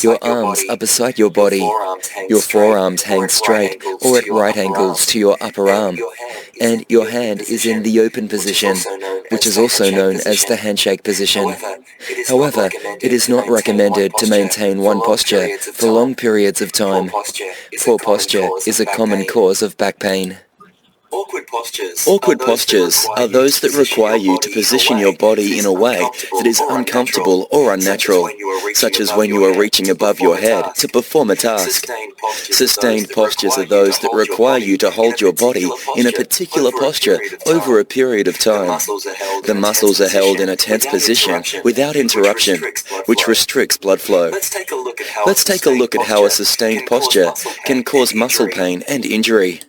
Your arms are beside your body. Your forearms hang straight or at right angles to your upper arm. And your hand is in the open position, which is also known as the handshake position. However, it is not recommended to maintain one posture for long periods of time. Poor posture is a common cause of back pain. Awkward postures are those that require you to position your body in a way that is uncomfortable or unnatural, such as when you are reaching above your head to perform a task. Sustained postures are those that require you to hold your body in a particular posture over a period of time. The muscles are held in a tense position without interruption, which restricts blood flow. Let's take a look at how a sustained posture can cause muscle pain and injury.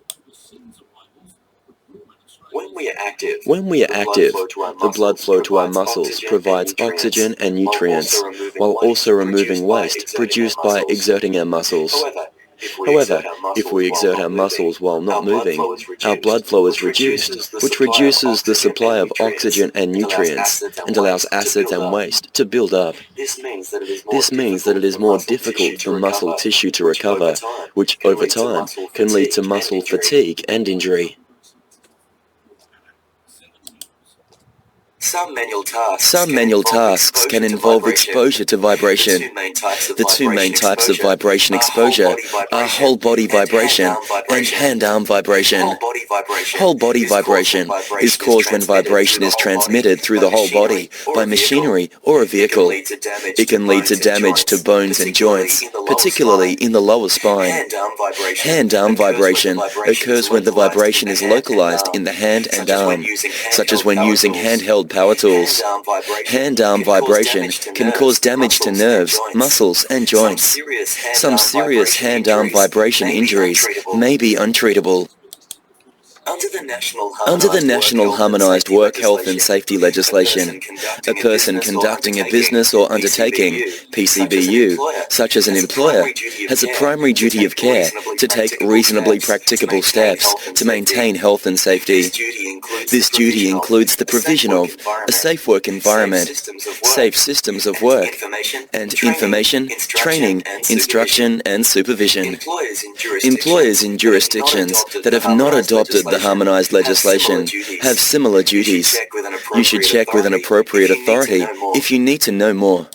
When we are active, the blood flow to our muscles provides oxygen and nutrients, while also removing waste produced by exerting our muscles. However, if we exert our muscles while not moving, our blood flow is reduced, which reduces the supply of oxygen and nutrients and allows acids and waste to build up. This means that it is more difficult for muscle tissue to recover, which over time can lead to muscle fatigue and injury. Some manual tasks can involve exposure to vibration. The two main types of vibration exposure are whole body vibration and hand-arm vibration. Whole body vibration is caused when vibration is transmitted through the whole body by machinery or a vehicle. It can lead to damage to bones and joints, particularly in the lower spine. Hand-arm vibration occurs when the vibration is localized in the hand and arm, such as when using handheld power tools. Hand-arm vibration can cause damage to nerves, muscles, and joints. Some serious hand-arm vibration injuries may be untreatable. Under the National Harmonized Work Health and Safety legislation, a person conducting a business or undertaking, PCBU, such as an employer, has a primary duty of care to take reasonably practicable steps to maintain health and safety. This duty includes the provision of a safe work environment, safe systems of work, and information, training, instruction, and supervision. Employers in jurisdictions that have not adopted the harmonized legislation have similar duties. You should check with an appropriate authority if you need to know more.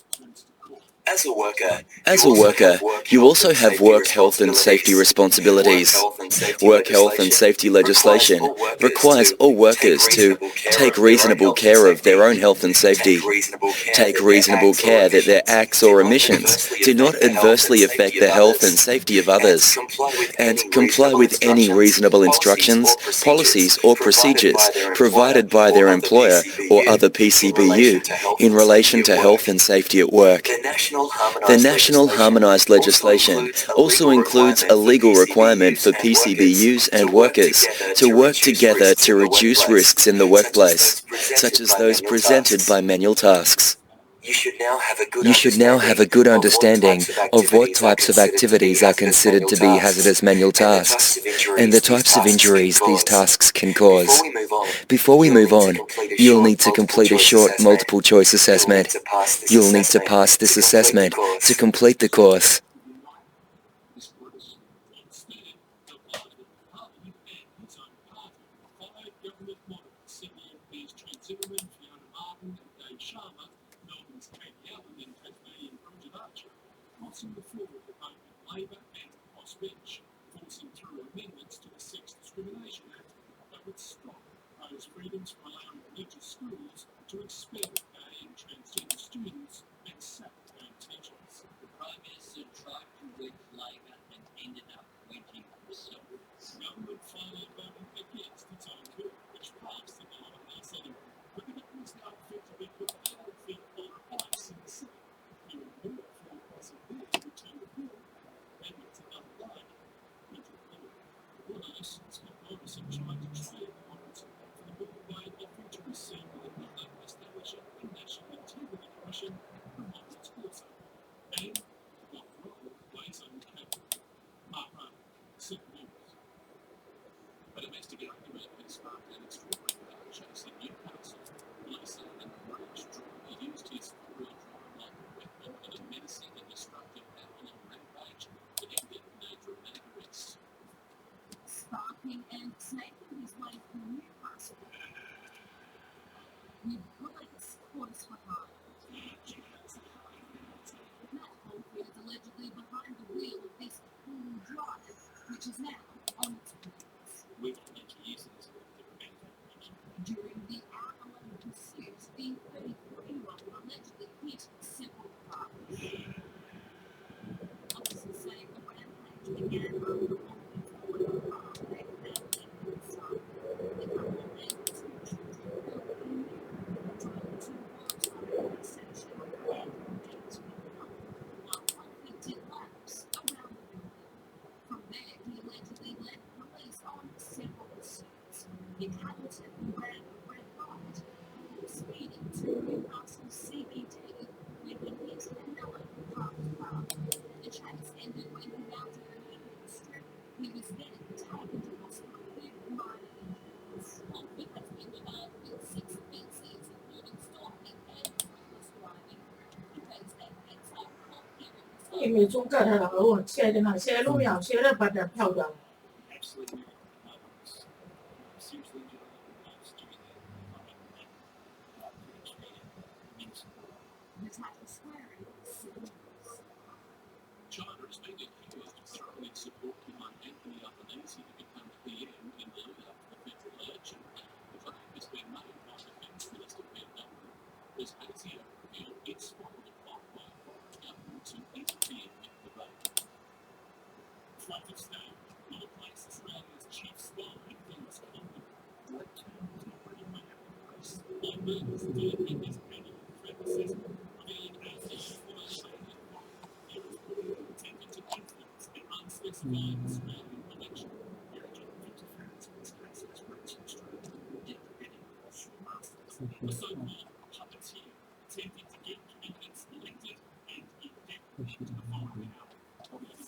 As a worker, you also have work health and safety responsibilities. Work health and safety legislation requires all workers to take reasonable care of their own health and safety, take reasonable care that their acts or omissions do not adversely affect the health and safety of others, and comply with any reasonable instructions, policies or procedures provided by their employer or other PCBU in relation to health and safety at work. The National Harmonized legislation also includes a legal requirement for PCBUs and workers to work together to reduce risks in the workplace, such as those presented by manual tasks. You should now have a good understanding of what types of activities are considered to be hazardous manual tasks and the types of injuries these tasks can cause. Before we move on, you'll need to complete a short multiple choice assessment. You'll need to pass this assessment to complete the course. Crossing the floor of the Labor and crossbench, forcing through amendments to the Sex Discrimination Act that would stop those freedoms for allowing religious schools to expel gay and transgender students and sack their teachers. The Prime Minister tried to win Labor and ended up winning himself. Government finally voted against its own bill, which passed in the United States anyway, but the government's now effectively put the whole thing on ice in the Senate. Hearing more from the possibility to return the bill, maybe it's another line into the bill. Worse, Scott Morrison tried to trade the models for the bill by offering to receive another establishing a National Integrity Commission from London's also. And what role plays on the cabinet? Mark Ryan, 7 News. A domestic argument has sparked an extraordinary crowd chasing Newcastle. Police say that the British driver used his four-wheel drive like a weapon in a menacing and destructive hour-long rampage that ended in a dramatic arrest. Sparking and snaking his way through Newcastle. With police close behind. Matt Holfield is allegedly behind the wheel of this four-wheel drive, which is now on its wheels. We've got 20 years in this 你没中个他的额我切的那切路秒切的把它漂亮。 absolutely essentially China has been accused of threatening support behind Anthony Albanese to become PM in the lead up to the federal election. The claim has been made by Defence Minister Ben Duncan as ASIO revealed its followed a plot by a foreign government to interfere with the vote. Front of state, will replace Australia's chief spy, Phyllis Coleman. What terms already made up the press? On Wednesday, in his panel threat assessment, revealing ASIO former Australian foreign attempted to influence the unspecified Australian election. The agent interference with access rights in Australia, yet any offshore masters. The so-called puppeteer attempting to get candidates elected and indebted to the foreign power. The government's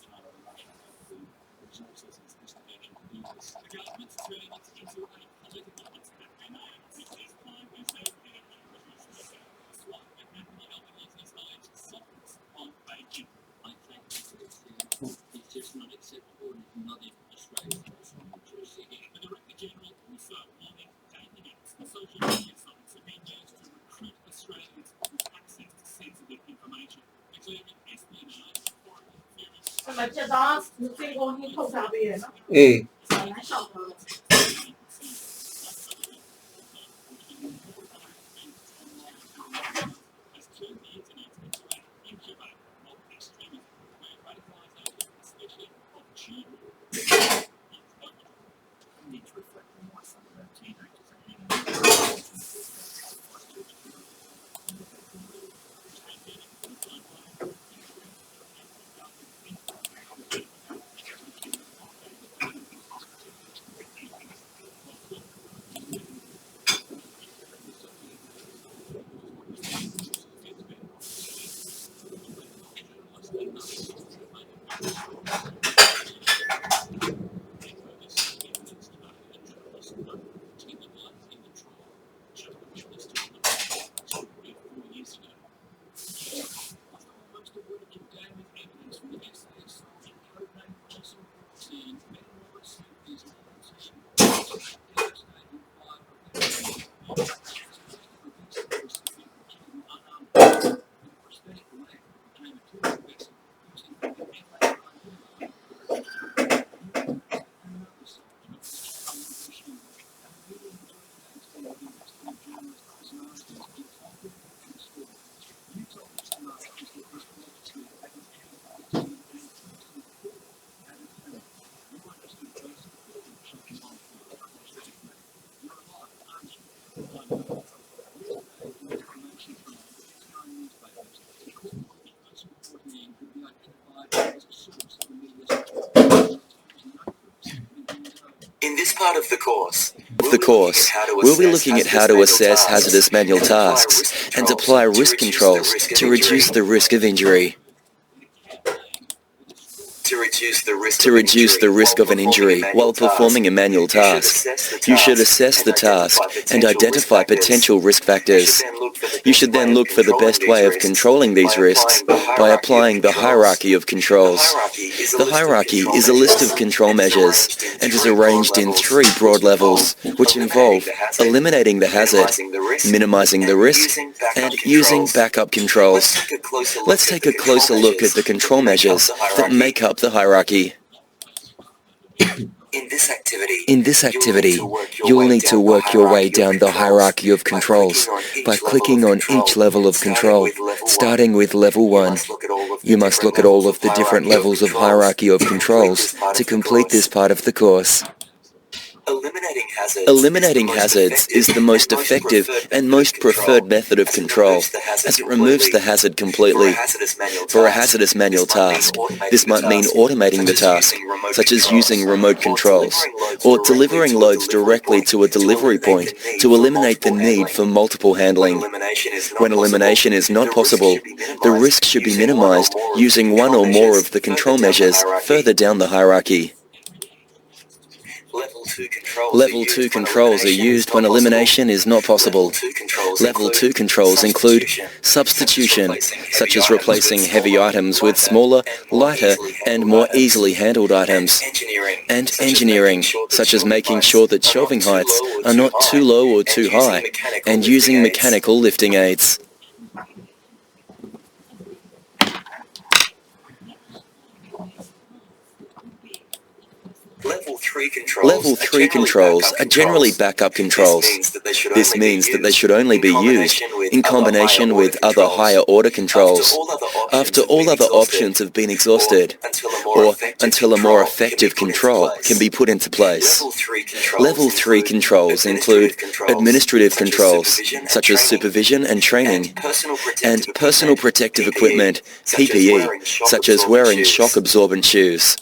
turning it into a political attack, which is prime minister Swap and Anthony Albanese's age softens on Beijing. I think it's just not acceptable and it's not in Australia. The Director General also warning dating apps and social media sites have been used to recruit Australians with access to sensitive information, declaring espionage, foreign interference. 那么这张你这个你偷啥别人呢？哎，很难晓得了。 Has turned the internet into an incubator of extremism, where radicalisation, especially of children, needs reflecting what some of our teenagers are heading In this part of the course, we'll be looking at how to assess hazardous manual tasks and apply risk controls to reduce the risk of injury. To reduce the risk of an injury while performing a manual task, you should assess the task and identify potential risk factors. You should then look for the best way of controlling these risks by applying the hierarchy of controls. The hierarchy is a list of control measures and is arranged in 3 broad levels, which involve eliminating the hazard, minimizing the risk, and using backup controls. Let's take a closer look at the control measures that make up the hierarchy. In this activity, you will need to work your way down the hierarchy of controls by clicking on each level of control, starting with level 1. You must look at all of the different levels of hierarchy of controls to complete this part of the course. Eliminating hazards is the most effective and most preferred method of control, as it removes the hazard completely. For a hazardous manual task, this might mean automating the task, such as using remote controls, or delivering loads directly to a delivery point to eliminate the need for multiple handling. When elimination is not possible, the risk should be minimized using one or more of the control measures further down the hierarchy. Level 2 controls are used when elimination is not possible. Level 2 controls include substitution, such as replacing heavy items with smaller, lighter, and more easily handled items, and engineering, such as making sure that shelving heights are not too low or too high, and using mechanical lifting aids. Level 3 controls are generally backup controls. This means that they should only be used in combination with other higher order controls after all other options have been exhausted, or until a more effective control can be put into place. Level 3 controls include administrative controls, such as supervision and training, and personal protective equipment, PPE, such as wearing shock-absorbent shoes.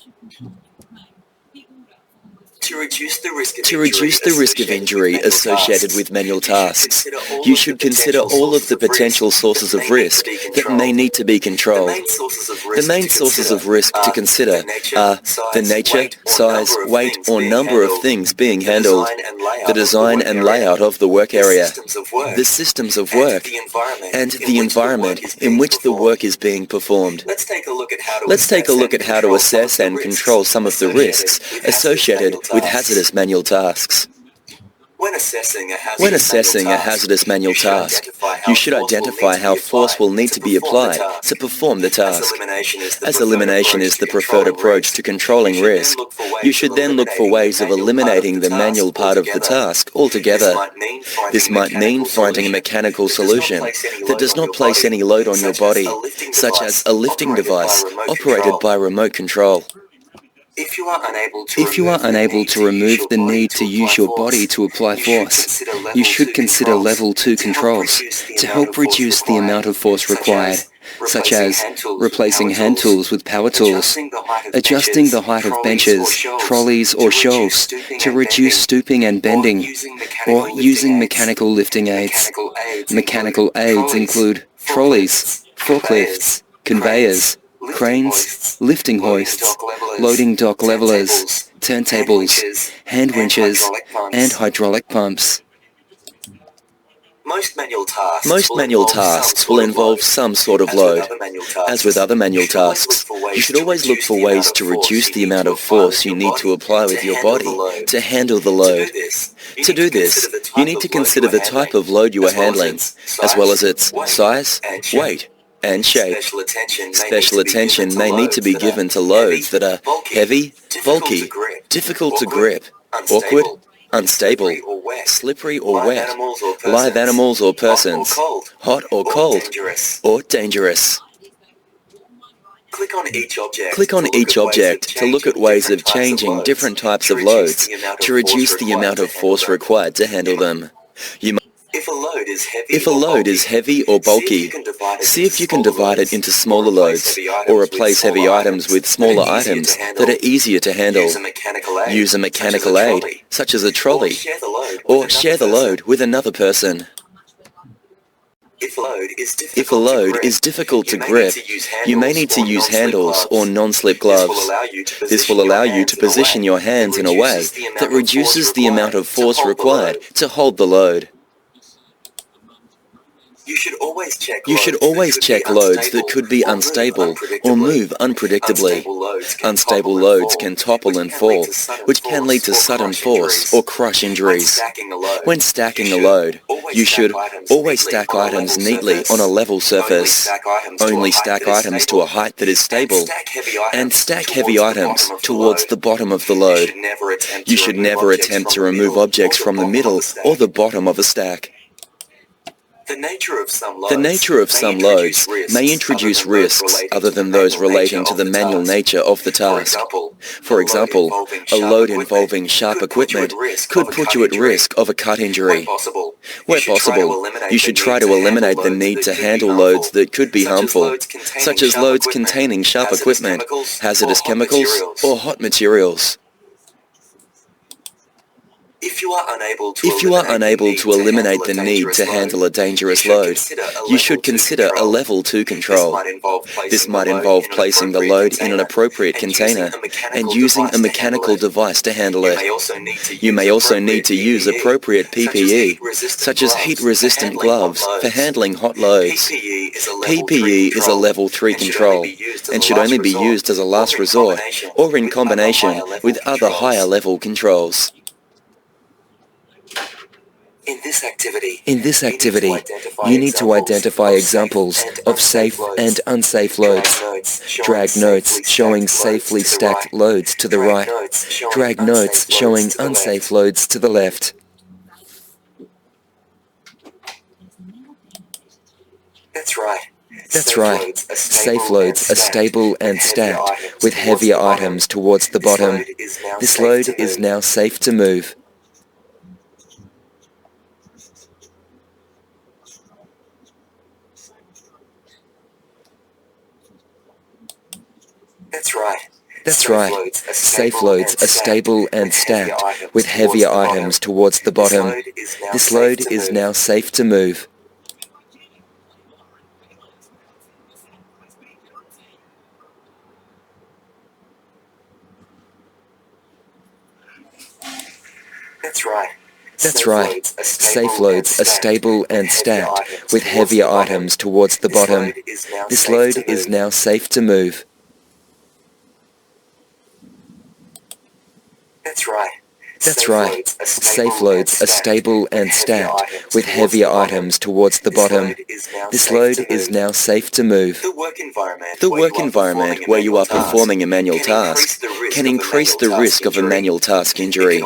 To reduce the risk of injury associated with manual tasks, you should consider all of the potential sources of risk that may need to be controlled. The main sources of risk to consider are the nature, size, weight, or number of things being handled, the design and layout of the work area, the systems of work, and the environment in which the work is being performed. Let's take a look at how to assess and control some of the risks associated with hazardous manual tasks. When assessing a hazardous manual task, you should identify how force will need to be applied to perform the task. As elimination is the preferred approach to controlling risk, you should then look for ways of eliminating the manual part of the task altogether. This might mean finding a mechanical solution that does not place any load on your body, such as a lifting device operated by remote control. If you are unable to remove the need to use your body to apply force, you should consider Level 2 controls to help reduce the amount of force required, such as replacing hand tools with power tools, adjusting the height of benches, trolleys or shelves to reduce stooping and bending, or using mechanical lifting aids. Mechanical aids include trolleys, forklifts, conveyors, cranes, lifting hoists, loading dock levelers, turntables, hand winches, and hydraulic pumps. Most manual tasks will involve some sort of load. As with other manual tasks, you should always look for ways to reduce the amount of force you need to apply with your body to handle the load. To do this, you need to consider the type of load you are handling, as well as its size, weight, and shape. Special attention may need to be given to loads that are heavy, bulky, difficult to grip, awkward, unstable, slippery or wet, live animals or persons, hot or cold, or dangerous. Click on each object to look at ways of changing different types of loads to reduce the amount of force required to handle them. If a load is heavy or bulky, see if you can divide it into smaller loads, or replace heavy items with smaller items that are easier to handle. Use a mechanical aid, such as a trolley, or share the load with another person. If a load is difficult to grip, you may need to use handles or non-slip gloves. This will allow you to position your hands in a way that reduces the amount of force required to hold the load. You should always check loads that could be unstable or move unpredictably. Unstable loads can topple and fall, which can lead to sudden force or crush injuries. When stacking a load, you should always stack items neatly on a level surface. Only stack items to a height that is stable, and stack heavy items towards the bottom of the load. You should never attempt to remove objects from the middle or the bottom of a stack. The nature of some loads may introduce risks other than those relating to the manual nature of the task. For example, a load involving sharp equipment could put you at risk of a cut injury. Where possible, you should try to eliminate the need to handle loads that could be harmful, such as loads containing sharp equipment, hazardous chemicals, or hot materials. If you are unable to eliminate the need to handle a dangerous load, you should consider a level 2 control. This might involve placing the load in an appropriate container and using a mechanical device to handle it. You may also need to use appropriate PPE, such as heat-resistant gloves, for handling hot loads. PPE is a level 3 control and should only be used as a last resort or in combination with other higher level controls. In this activity, you need to identify examples of safe and unsafe loads. Drag notes showing safely stacked loads to the right. Drag notes showing unsafe loads to the left. That's right. Safe loads are stable and stacked with heavier items towards the bottom. This load is now safe to move. That's right. Safe loads are stable and stacked with heavier items towards the bottom. This load is now safe to move. That's right. Safe loads are stable and stacked with heavier items towards the bottom. This load is now safe to move. That's right. Safe loads are stable and stacked with heavier items towards the bottom. This load is now safe to move. The work environment where you are performing a manual task can increase the risk of a manual task injury.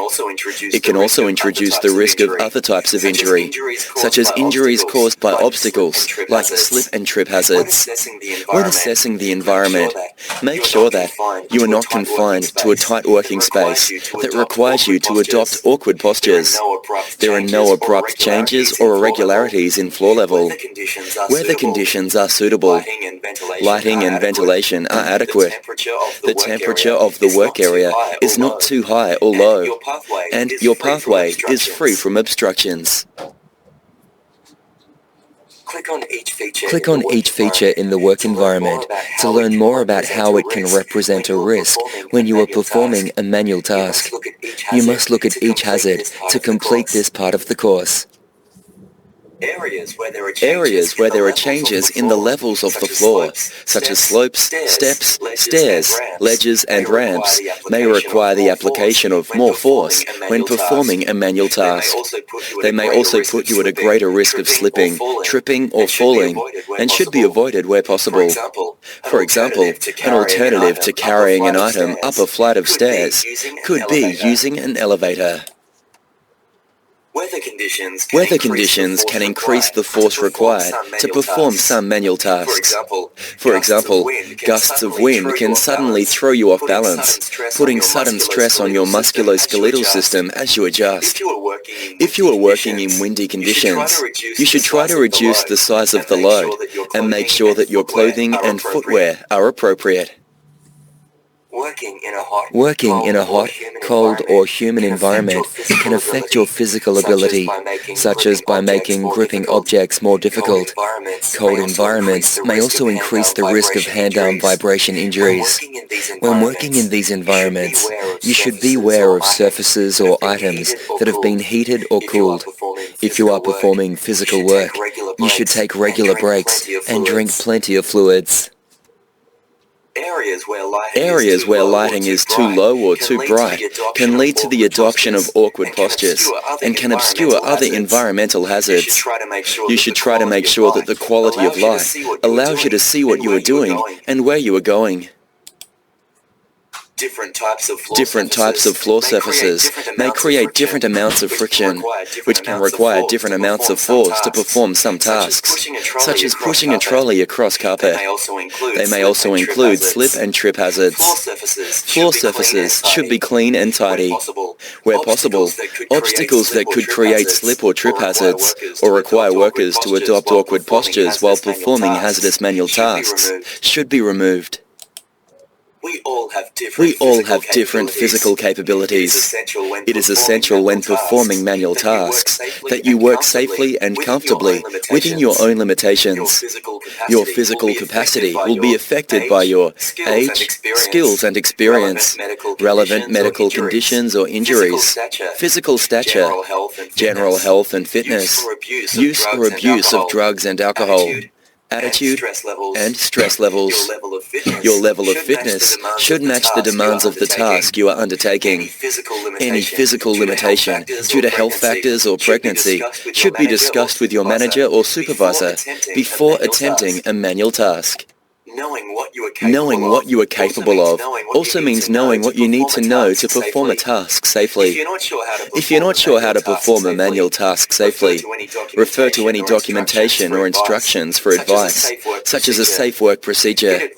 It can also introduce the risk of other types of injury, such as injuries caused by obstacles like slip and trip hazards. When assessing the environment, make sure that you are not confined to a tight working space that requires you to adopt awkward postures. There are no abrupt changes or irregularities in floor level. Where the conditions are suitable, lighting and ventilation are adequate. The temperature of the work area is not too high or low, and your pathway is free from obstructions. Click on each feature in the work environment to learn more about how it can represent a risk when you are performing a manual task. You must look at each hazard to complete this part of the course. Areas where there are changes in the levels of the floor, such as slopes, steps, stairs, ledges and ramps, may require the application of more force when performing a manual task. They may also put you at a greater risk of slipping, tripping or falling, and should be avoided where possible. For example, an alternative to carrying an item up a flight of stairs could be using an elevator. Weather conditions can increase the force required to perform some manual tasks. For example, gusts of wind can suddenly throw you off balance, putting sudden stress on your musculoskeletal system as you adjust. If you are working in windy conditions, you should try to reduce the size of the load and make sure that your clothing and footwear are appropriate. Working in a hot, cold or humid environment can affect your physical ability, such as by making gripping objects more difficult. Cold environments may also increase the risk of hand-arm vibration injuries. When working in these environments, you should be aware of surfaces or items that have been heated or cooled. If you are performing physical work, you should take regular breaks and drink plenty of fluids. Areas where lighting is too low or too bright can lead to the adoption of awkward postures and can obscure other environmental hazards. You should try to make sure that the quality of light allows you to see what you are doing and where you are going. Different types of floor surfaces may create different amounts of friction, which can require different amounts of force to perform some tasks, such as pushing a trolley across carpet. They may also include slip and trip hazards. Floor surfaces should be clean and tidy. Where possible, obstacles that could create slip or trip hazards or require workers to adopt awkward postures while performing hazardous manual tasks should be removed. We all have different physical capabilities. It is essential when performing manual tasks that you work safely and comfortably within your own limitations. Your physical capacity will be affected by your age, skills and experience, relevant medical conditions or injuries, physical stature, general health and fitness, use or abuse of drugs and alcohol, attitude and stress levels. Your level of fitness should match the demands of the task you are undertaking. Any physical limitation due to health factors or pregnancy should be discussed with your manager or supervisor before attempting a manual task. Knowing what you are capable of also means knowing what you need to know to perform a task safely. If you're not sure how to perform a manual task safely, refer to any documentation or instructions for advice, such as a safe work procedure.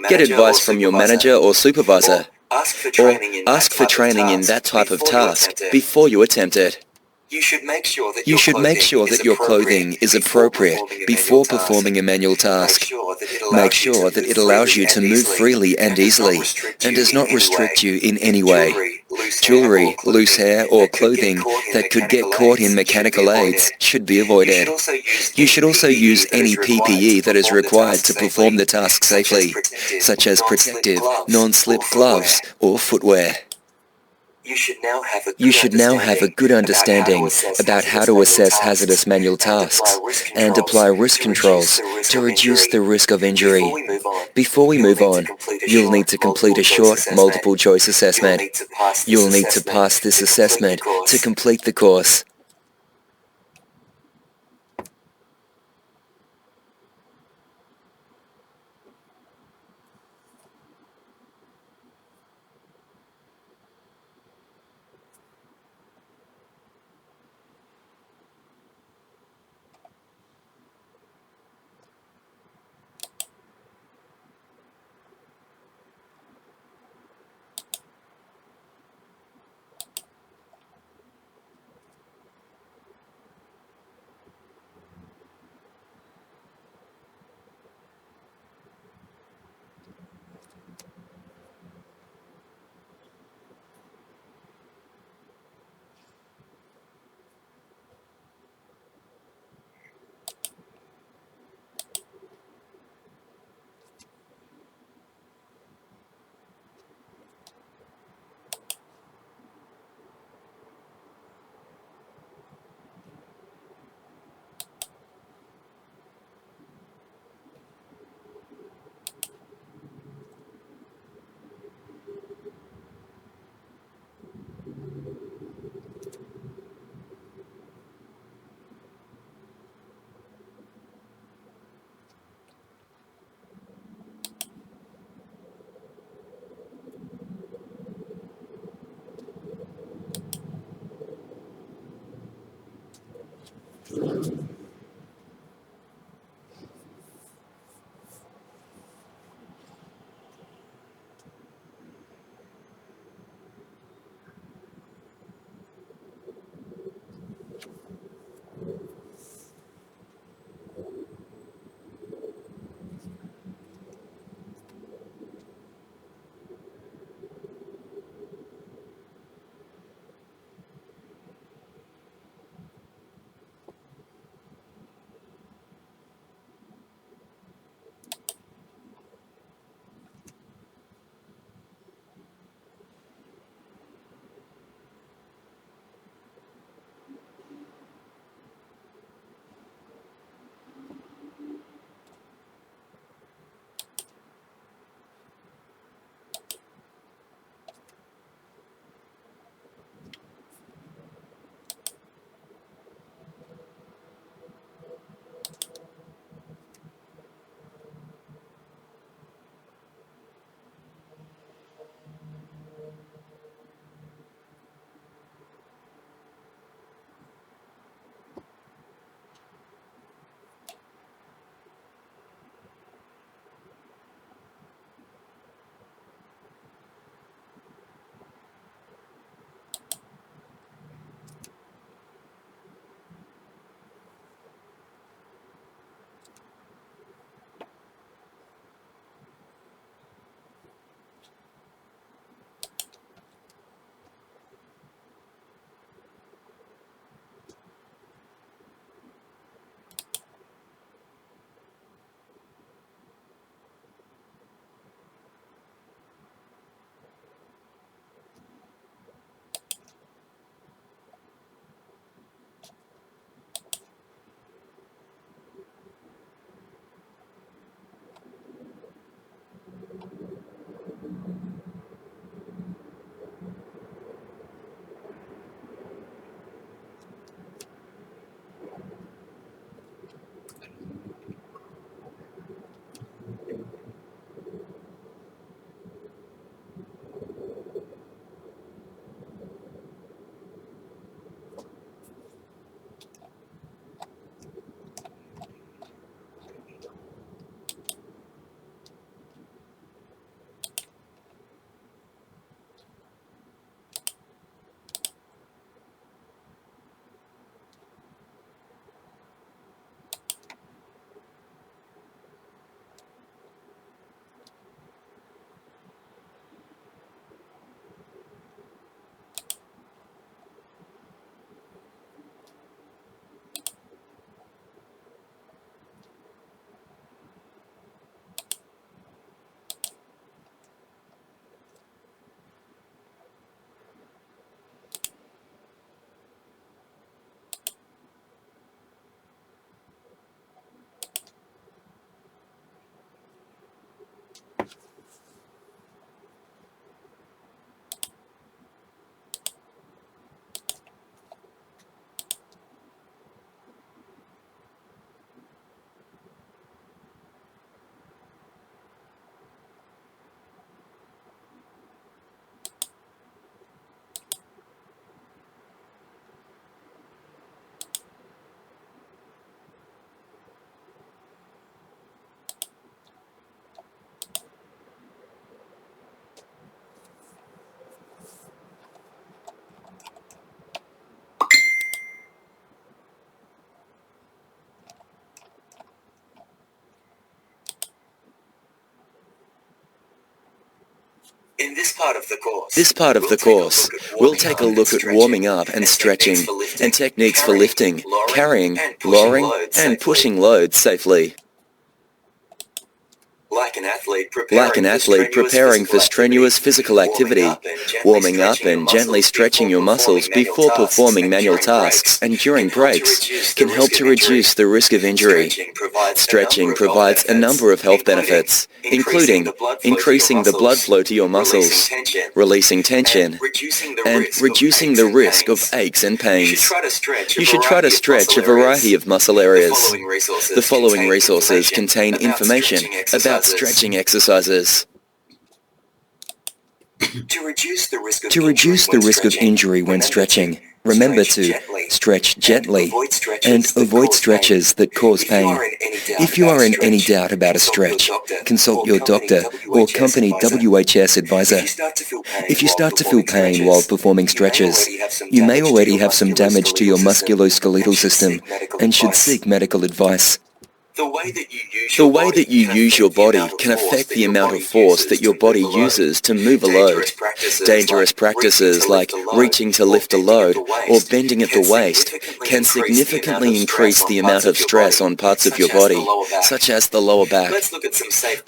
Get advice from your manager or supervisor, or ask for training in that type of task before you attempt it. You should make sure that your clothing is appropriate before performing a manual task. Make sure that it allows you to move freely and easily and does not restrict you in any way. Jewelry, loose hair or clothing that could get caught in mechanical aids should be avoided. You should also use any PPE that is required to perform the task safely, such as protective, non-slip gloves or footwear. You should now have a good understanding about how to assess hazardous manual tasks and apply risk controls to reduce the risk of injury. Before we move on, you'll need to complete a short multiple choice assessment. You'll need to pass this assessment to complete the course. In this part of the course, we'll take a look at warming up and stretching, and techniques for lifting, carrying, lowering, and pushing loads safely. Like an athlete preparing for strenuous physical activity, warming up and gently stretching your muscles before performing manual tasks and during breaks can help to reduce the risk of injury. Stretching provides a number of health benefits, including increasing the blood flow to your muscles, releasing tension, and reducing the risk of aches and pains. You should try to stretch a variety of muscle areas. The following resources contain information about stretching exercises. To reduce the risk of injury when stretching, remember to stretch gently and avoid stretches that cause pain. If you are in any doubt about a stretch, consult your doctor or company WHS advisor. If you start to feel pain while performing stretches, you may already have some damage to your musculoskeletal system and should seek medical advice. The way that you use your body can affect the amount of force that your body uses to move a load. Dangerous practices like reaching to lift a load or bending at the waist can significantly increase the amount of stress on parts of your body, such as the lower back.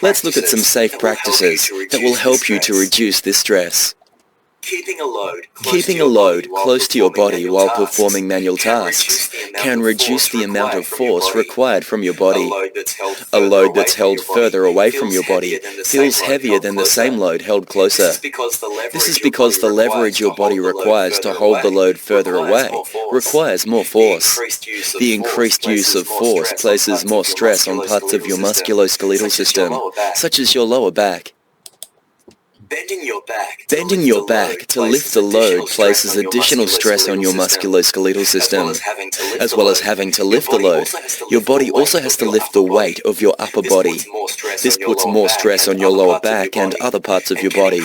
Let's look at some safe practices that will help you to reduce this stress. Keeping a load close to your body while performing manual tasks can reduce the amount of force required from your body. A load that's held further away from your body feels heavier than the same load held closer. This is because the leverage your body requires to hold the load further away requires more force. The increased use of force places more stress on parts of your musculoskeletal system, such as your lower back. Bending your back to lift a load places additional stress on your musculoskeletal system. As well as having to lift the load, your body also has to lift the weight of your upper body. This puts more stress on your lower back and other parts of your body,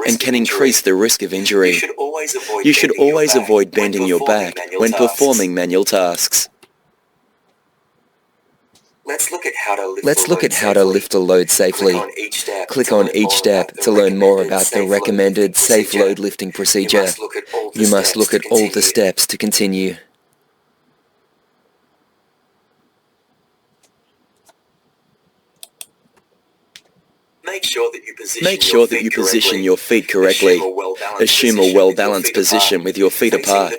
and can increase the risk of injury. You should always avoid bending your back when performing manual tasks. Let's look at how to lift a load safely. Click on each step to learn more about the recommended safe load lifting procedure. You must look at all the steps to continue. Make sure that you position your feet correctly. Assume a well-balanced position with your feet apart,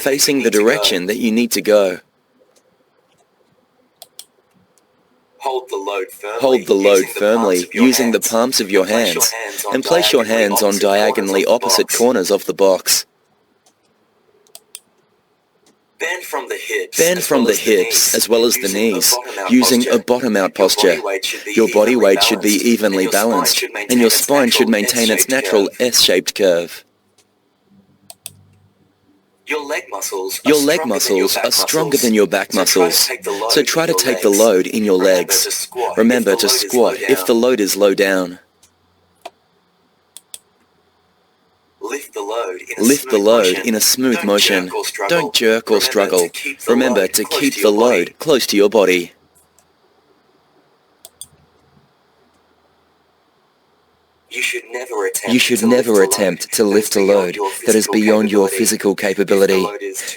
facing the direction that you need to go. Hold the load firmly using the palms of your hands and place your hands on diagonally opposite corners of the box. Bend from the hips as well as the knees using a bottom-out posture. Your body weight should be evenly balanced and your spine should maintain its natural S-shaped curve. Your leg muscles are stronger than your back muscles, so try to take the load in your legs. Remember to squat if the load is low down. Lift the load in a smooth motion. Don't jerk or struggle. Remember to keep the load close to your body. You should never attempt to lift a load that is beyond your physical capability.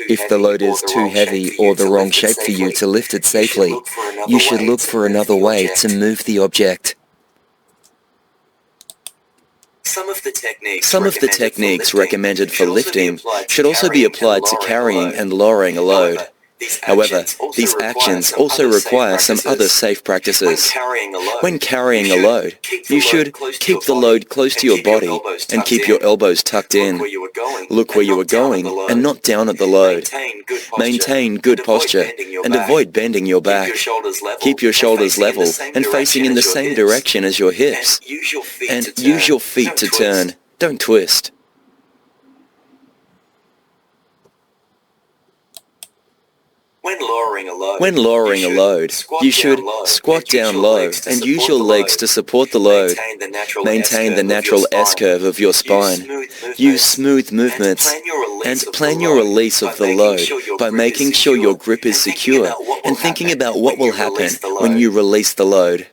If the load is too heavy or the wrong shape for you to lift it safely, you should look for another way to move the object. Some of the techniques recommended for lifting should also be applied to carrying and lowering a load. However, these actions also require some other safe practices. When carrying a load, you should keep the load close to your body and keep your elbows tucked in. Look where you are going and not down at the load. Maintain good posture and avoid bending your back. Keep your shoulders level and facing in the same direction as your hips. And use your feet to turn. Don't twist. When lowering a load, you should squat down low and use your legs to support the load. Maintain the natural S-curve of your spine. Use smooth movements and plan your release of the load by making sure your grip is secure and thinking about what will happen when you release the load.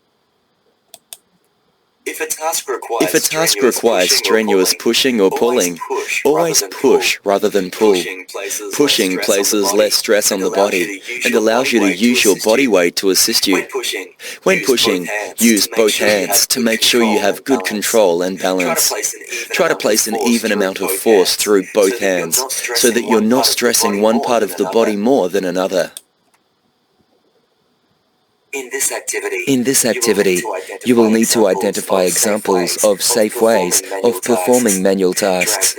If a task requires strenuous pushing or pulling, always push rather than pull. Pushing places less stress on the body and allows you to use your body weight to assist you. When pushing, use both hands to make sure you have good control and balance. Try to place an even amount of force through both hands so that you're not stressing one part of the body more than another. In this activity, you will need to identify examples of safe ways of performing manual tasks.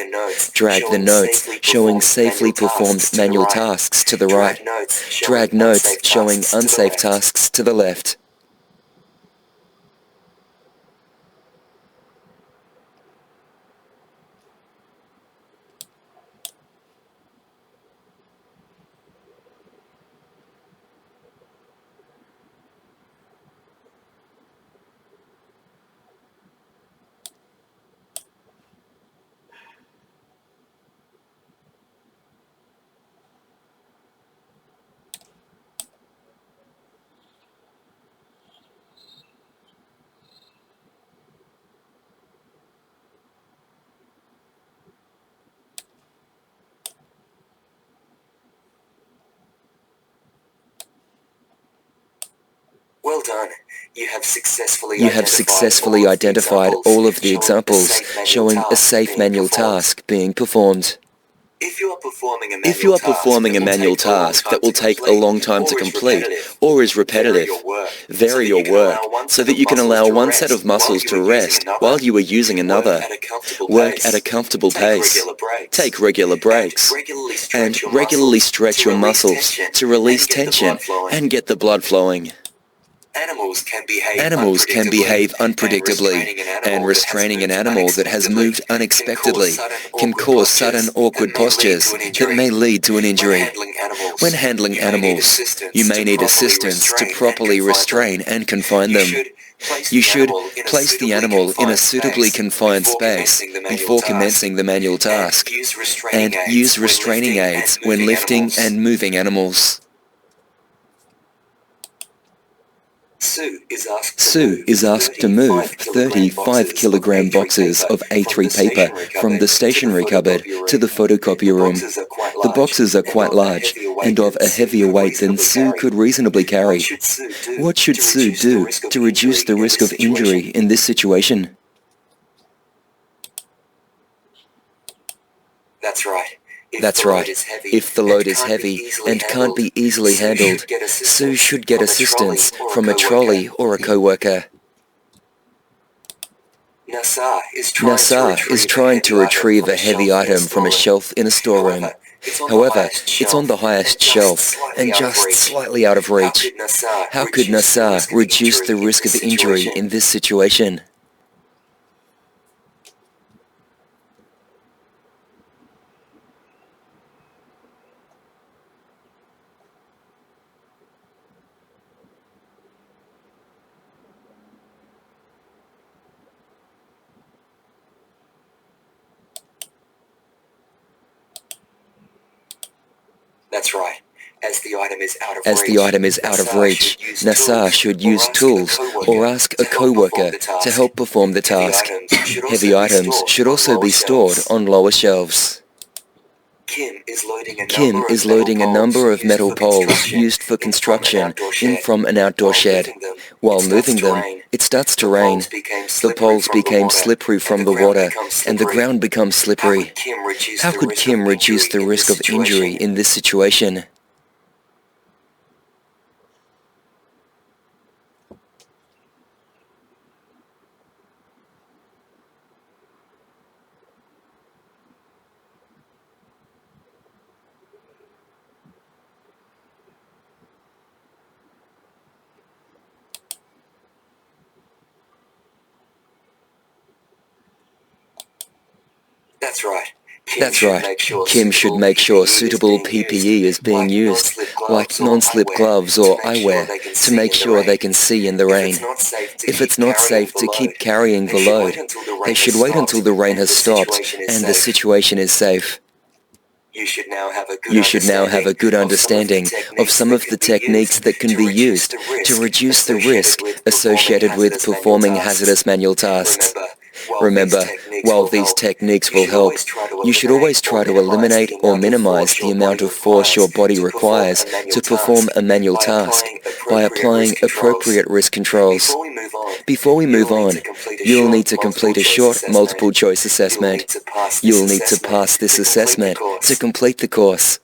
Drag the notes showing safely performed manual tasks to the right. Drag notes showing unsafe tasks to the left. Well done. You have successfully identified all of the examples showing a safe manual task being performed. If you are performing a manual task that will take a long time to complete or is repetitive, vary your work so that you can allow one set of muscles to rest while you are using another. Work at a comfortable pace. Take regular breaks. And regularly stretch your muscles to release tension and get the blood flowing. Animals can behave unpredictably, and restraining an animal that has moved unexpectedly can cause sudden awkward postures that may lead to an injury. When handling animals, you may need assistance to properly restrain and confine them. You should place the animal in a suitably confined space before commencing the manual task, and use restraining aids when lifting and moving animals. Sue is asked to move 35-kilogram boxes of A3 paper from the stationery cupboard to the photocopier room. The boxes are quite large and of a heavier weight than Sue could reasonably carry. What should Sue do to reduce the risk of injury in this situation? That's right. If the load is heavy and can't be easily handled, Sue should get assistance from a trolley or a co-worker. Nassar is trying to retrieve a heavy item from a shelf in a storeroom. However, it's on the highest shelf and just slightly out of reach. How could Nassar reduce the risk of injury in this situation? That's right. As the item is out of reach, Nassar should use tools or ask a co-worker to help perform the task. Heavy items should also be stored on lower shelves. Kim is loading a number of metal poles used for construction in from an outdoor shed. While moving them, it starts to rain. The poles became slippery from the water, and the ground becomes slippery. How could Kim reduce the risk of injury in this situation? That's right. Kim should make sure suitable PPE is being used, like non-slip gloves or eyewear, to make sure they can see in the rain. If it's not safe to keep carrying the load, they should wait until the rain has stopped and the situation is safe. You should now have a good understanding of some of the techniques that can be used to reduce the risk associated with performing hazardous manual tasks. Remember, while these techniques will help, you should always try to eliminate or minimize the amount of force your body requires to perform a manual task by applying appropriate risk controls. Before we move on, you'll need to complete a short multiple choice assessment. You'll need to pass this assessment to complete the course.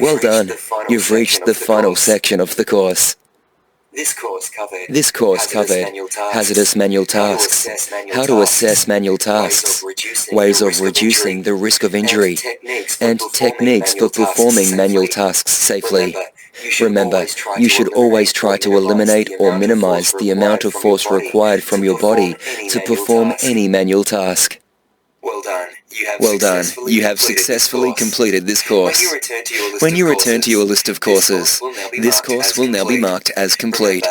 Well done. You've reached the final section of the course. This course covered hazardous manual tasks, how to assess manual tasks, ways of reducing the risk of injury, and techniques for performing manual tasks safely. Remember, you should always try to eliminate or minimize the amount of force required from your body to perform any manual task. Well done. You have successfully completed this course. When you return to your list of courses, this course will now be marked as complete.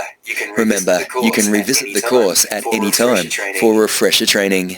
Remember, you can revisit the course at any time for refresher training.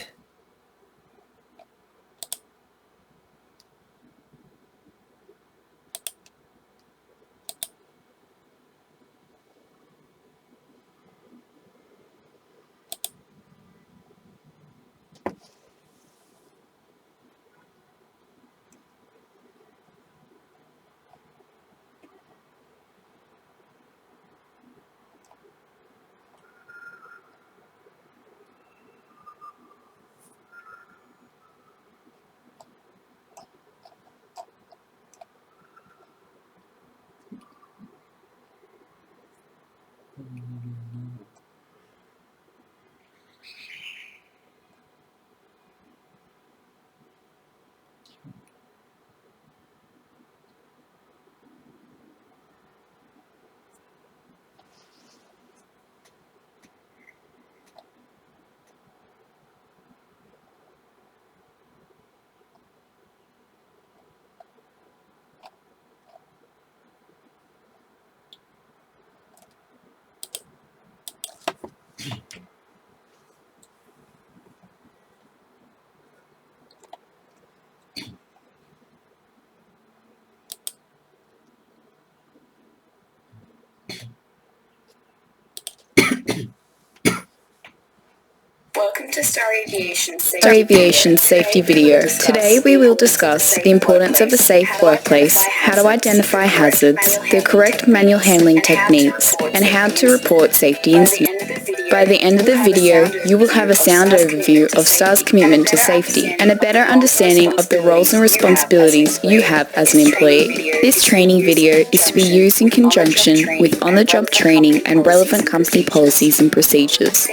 to Star Aviation's Our aviation safety video. Today we will discuss the importance of a safe workplace, how to identify hazards, the correct manual handling techniques, and how to report safety incidents. By the end of the video, you will have a sound overview of STAR's commitment to safety and a better understanding of the roles and responsibilities you have as an employee. This training video is to be used in conjunction with on-the-job training and relevant company policies and procedures.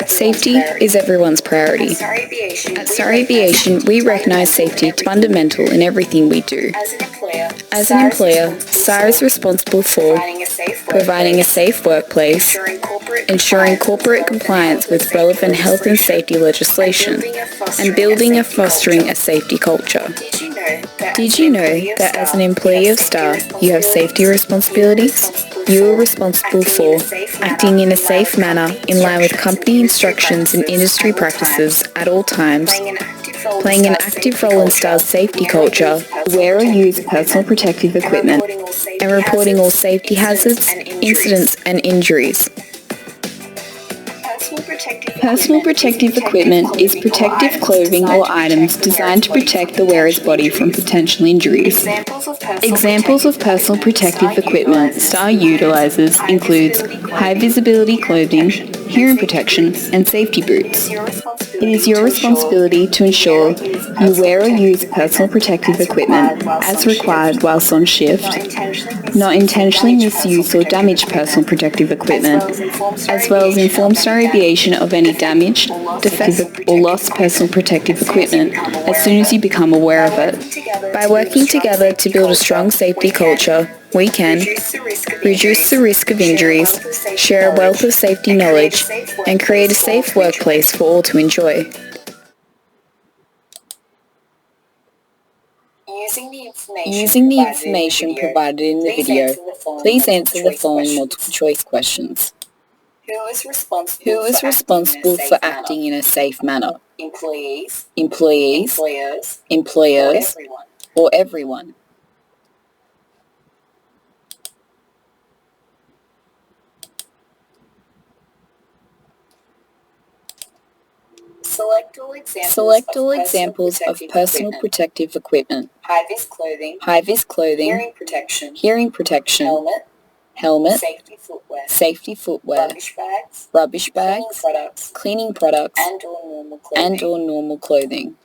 Safety is everyone's priority. At Star Aviation, we recognise safety as fundamental in everything we do. As an employer, Star is responsible for providing a safe workplace, ensuring corporate compliance with relevant health and safety legislation, and building and fostering a safety culture. Did you know that as an employee of Star, you have safety responsibilities? You are responsible for acting in a safe manner in line with company instructions and industry practices at all times, playing an active role in Star's safety culture, wear or use personal protective equipment, and reporting all safety hazards, incidents, and injuries. Personal protective equipment is protective clothing or items designed to protect the wearer's body from potential injuries. Examples of personal protective equipment STAR utilizes includes high visibility clothing, hearing protection, and safety boots. It is your responsibility to ensure you wear or use personal protective equipment as required whilst on shift, not intentionally misuse or damage personal protective equipment, as well as inform Star Aviation of any damaged, defective, or lost personal protective equipment as soon as you become aware of it. By working together to build a strong safety culture, we can reduce the risk of injuries, share a wealth of safety knowledge, and create a safe workplace for all to enjoy. Using the information provided in the video, please answer the following multiple choice questions. Who is responsible for acting in a safe manner? Employees, employers, or everyone? Select all examples of personal protective equipment. High-vis clothing, hearing protection, helmet, safety footwear, rubbish bags, cleaning products, and or normal clothing.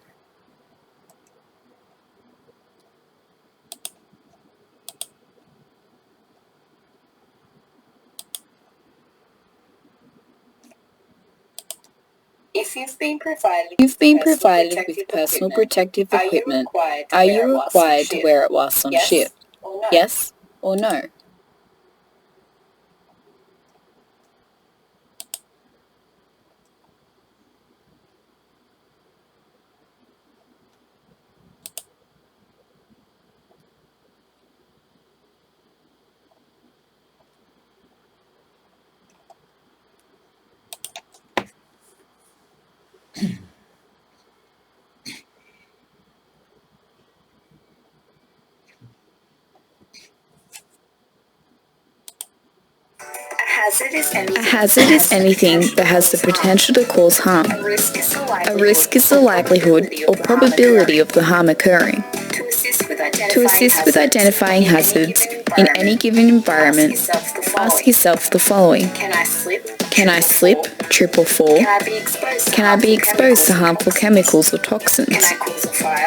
If you've been provided with personal protective equipment, are you required to wear it whilst on shift? Yes or no? A hazard is anything that has the potential to cause harm. A risk is the likelihood or probability of the harm occurring. To assist with identifying hazards in any given environment, ask yourself the following. Can I slip, trip or fall? Can I be exposed to harmful chemicals or toxins?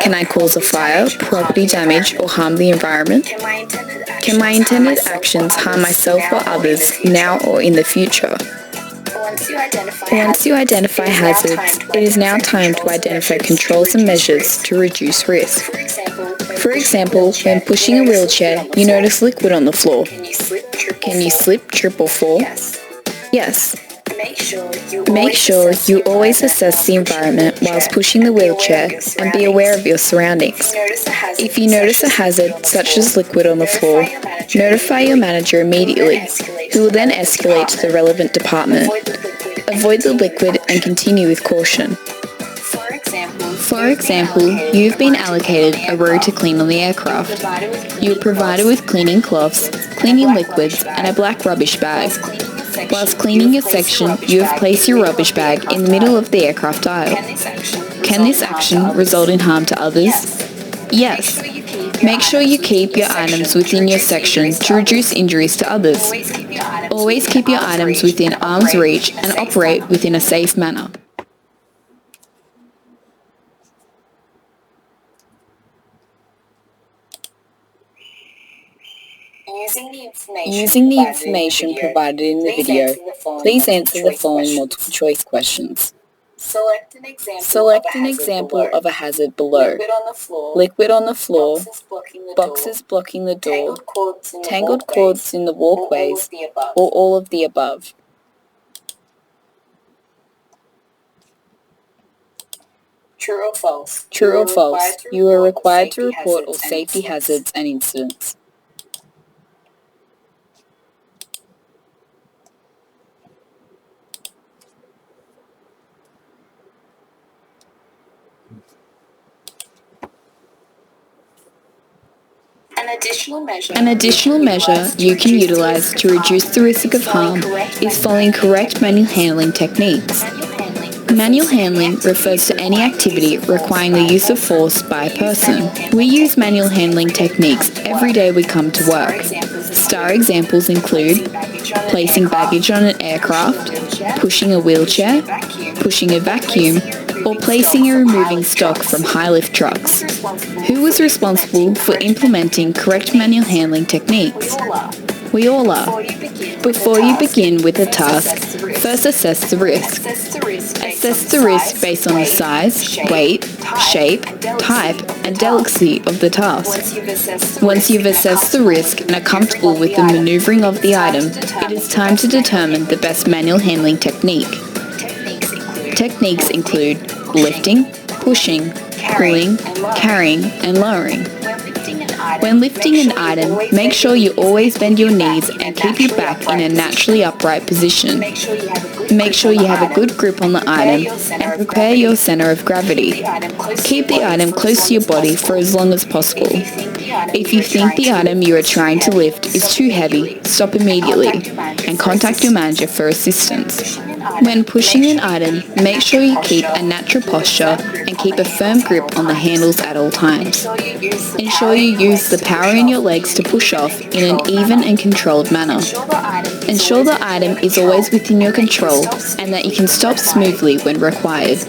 Can I cause a fire, property damage or harm the environment? Can my intended actions harm myself or others now or in the future? Once you identify hazards, it is now time to identify controls and measures to reduce risk. For example, when pushing a wheelchair, you notice liquid on the floor. Can you slip, trip or fall? Yes. Make sure you always assess the environment whilst pushing the wheelchair and be aware of your surroundings. If you notice a hazard, such as liquid on the floor, notify your manager immediately, who will then escalate to the relevant department. Avoid the liquid and continue with caution. For example, you've been allocated a row to clean on the aircraft. You are provided with cleaning cloths, cleaning liquids, and a black rubbish bag. Whilst cleaning your section, you have placed your rubbish bag in the middle of the aircraft aisle. Can this action result in harm to others? Yes. Make sure you keep your items within your section to reduce injuries to others. Always keep your items within arm's reach and operate within a safe manner. Using the information provided in the video, please answer the following multiple choice questions. Select an example of a hazard below. Liquid on the floor, boxes blocking the door, tangled cords in the walkways, or all of the above. True or false? True or false? You are required to report all safety hazards and incidents. An additional measure you can utilize to reduce the risk of harm is following correct manual handling techniques. Manual handling refers to any activity requiring the use of force by a person. We use manual handling techniques every day we come to work. Star examples include placing baggage on an aircraft, pushing a wheelchair, pushing a vacuum, or placing and removing stock from high-lift trucks. Who was responsible for implementing correct manual handling techniques? We all are. Before you begin with a task, first assess the risk. Assess the risk based on the size, weight, shape, type, and delicacy of the task. Once you've assessed the risk and are comfortable with the maneuvering of the item, it is time to determine the best manual handling technique. Techniques include lifting, pushing, pulling, carrying, and lowering. When lifting an item, make sure you always bend your knees and keep your back in a naturally upright position. Make sure you have a good grip on the item and prepare your center of gravity. Keep the item close to your body for as long as possible. If you think the item you are trying to lift is too heavy, stop immediately and contact your manager for assistance. When pushing an item, make sure you keep a natural posture and keep a firm grip on the handles at all times. Ensure you use the power in your legs to push off in an even and controlled manner. Ensure the item is always within your control and that you can stop smoothly when required.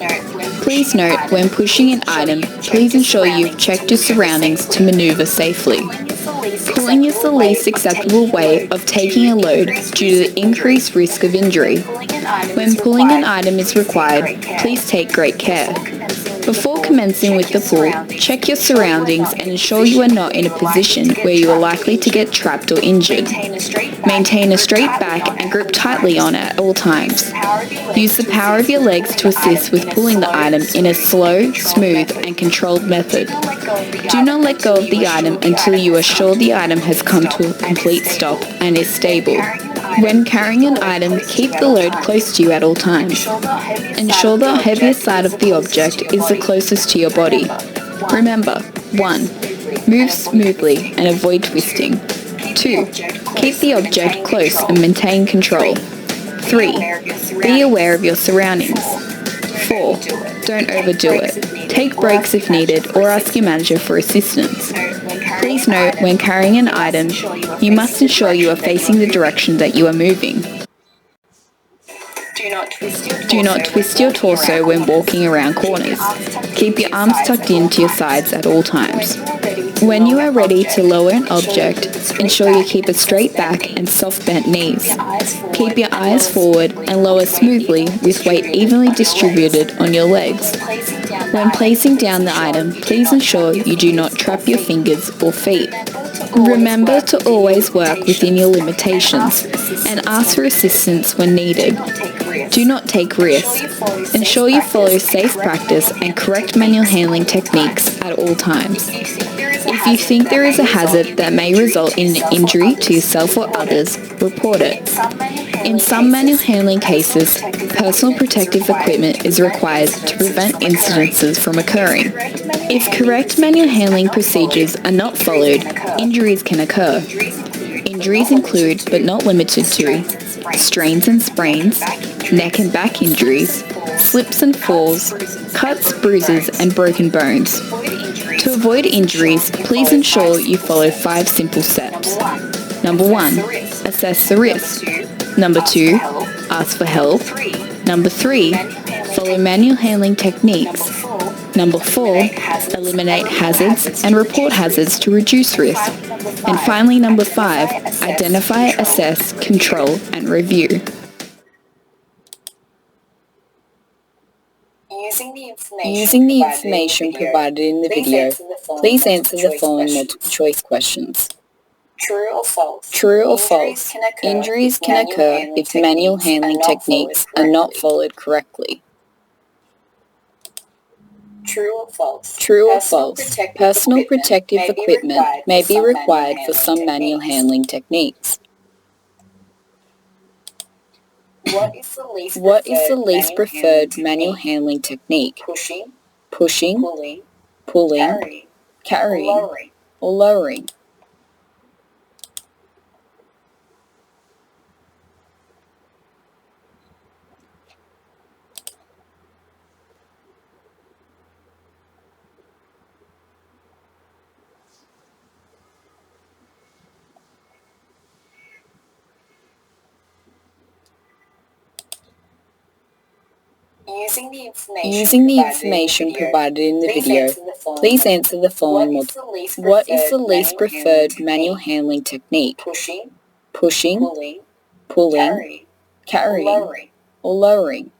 Please note, when pushing an item, please ensure you've checked your surroundings to maneuver safely. Pulling is the least acceptable way of taking a load due to the increased risk of injury. When pulling an item is required, please take great care. Before commencing with the pull, check your surroundings and ensure you are not in a position where you are likely to get trapped or injured. Maintain a straight back and grip tightly on at all times. Use the power of your legs to assist with pulling the item in a slow, smooth, and controlled method. Do not let go of the item until you are sure the item has come to a complete stop and is stable. When carrying an item, keep the load close to you at all times. Ensure the heaviest side of the object is the closest to your body. Remember, 1. Move smoothly and avoid twisting. 2. Keep the object close and maintain control. 3. Be aware of your surroundings. 4. Don't overdo it. Take breaks if needed or ask your manager for assistance. Please note, when carrying an item, you must ensure you are facing the direction that you are moving. Do not twist your torso when walking around corners. Keep your arms tucked into your sides at all times. When you are ready to lower an object, ensure you keep a straight back and soft bent knees. Keep your eyes forward and lower smoothly with weight evenly distributed on your legs. When placing down the item, please ensure you do not trap your fingers or feet. Remember to always work within your limitations and ask for assistance when needed. Do not take risks. Ensure you follow safe practice and correct manual handling techniques at all times. If you think there is a hazard that may result in an injury to yourself or others, report it. In some manual handling cases, personal protective equipment is required to prevent incidences from occurring. If correct manual handling procedures are not followed, injuries can occur. Injuries include, but not limited to, strains and sprains, neck and back injuries, slips and falls, cuts, bruises and broken bones. To avoid injuries, please ensure you follow 5 simple steps. Number 1, assess the risk. Number 2, ask for help. Number 3, follow manual handling techniques. Number 4, eliminate hazards and report hazards to reduce risk. And finally, number 5, identify, assess, control and review. Using the information provided in the video, please answer the following multiple choice questions. True or false? Injuries can occur if manual handling techniques are not followed correctly. True or false? Personal protective equipment may be required for some manual handling techniques. What is the least preferred manual handling technique? Pushing, pulling, carrying, or lowering? Using the information provided in the video, please answer the following multiple. What is the least preferred manual handling technique? Pushing, pulling, carrying, or lowering?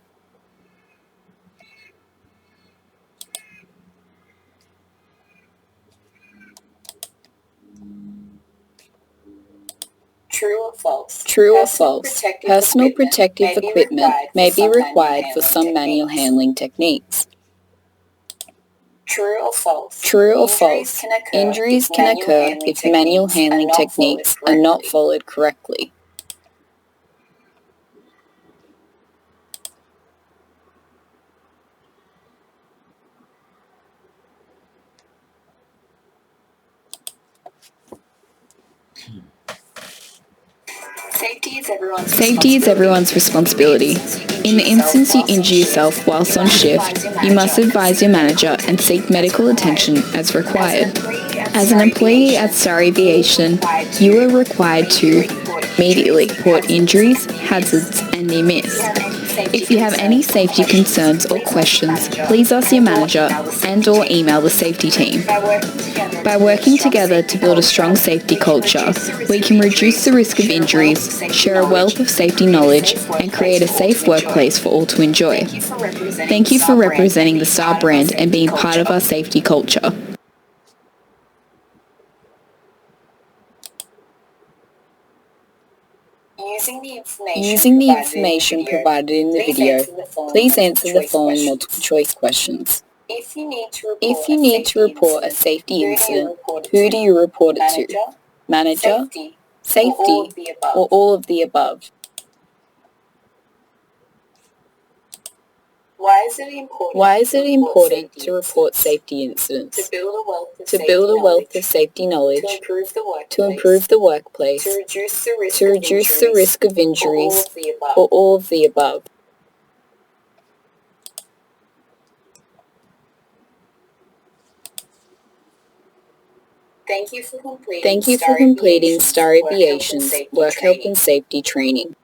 True or false? Personal protective equipment may be required for some manual handling techniques. True or false? Injuries can occur if manual handling techniques are not followed correctly. Safety is everyone's responsibility. In the instance you injure yourself whilst on shift, you must advise your manager and seek medical attention as required. As an employee at Star Aviation, you are required to immediately report injuries, hazards and near miss. If you have any safety concerns or questions, please ask your manager and/or email the safety team. By working together to build a strong safety culture, we can reduce the risk of injuries, share a wealth of safety knowledge, and create a safe workplace for all to enjoy. Thank you for representing the Star brand and being part of our safety culture. Using the information provided in the video, please answer the following multiple choice questions. If you need to report a safety incident, who do you report it to? Manager, safety, or all of the above? Why is it important to report safety incidents? To build a wealth of safety knowledge, to improve the workplace, to reduce the risk of injuries, or all of the above? Thank you for completing Star Aviation's Work Health and Safety training.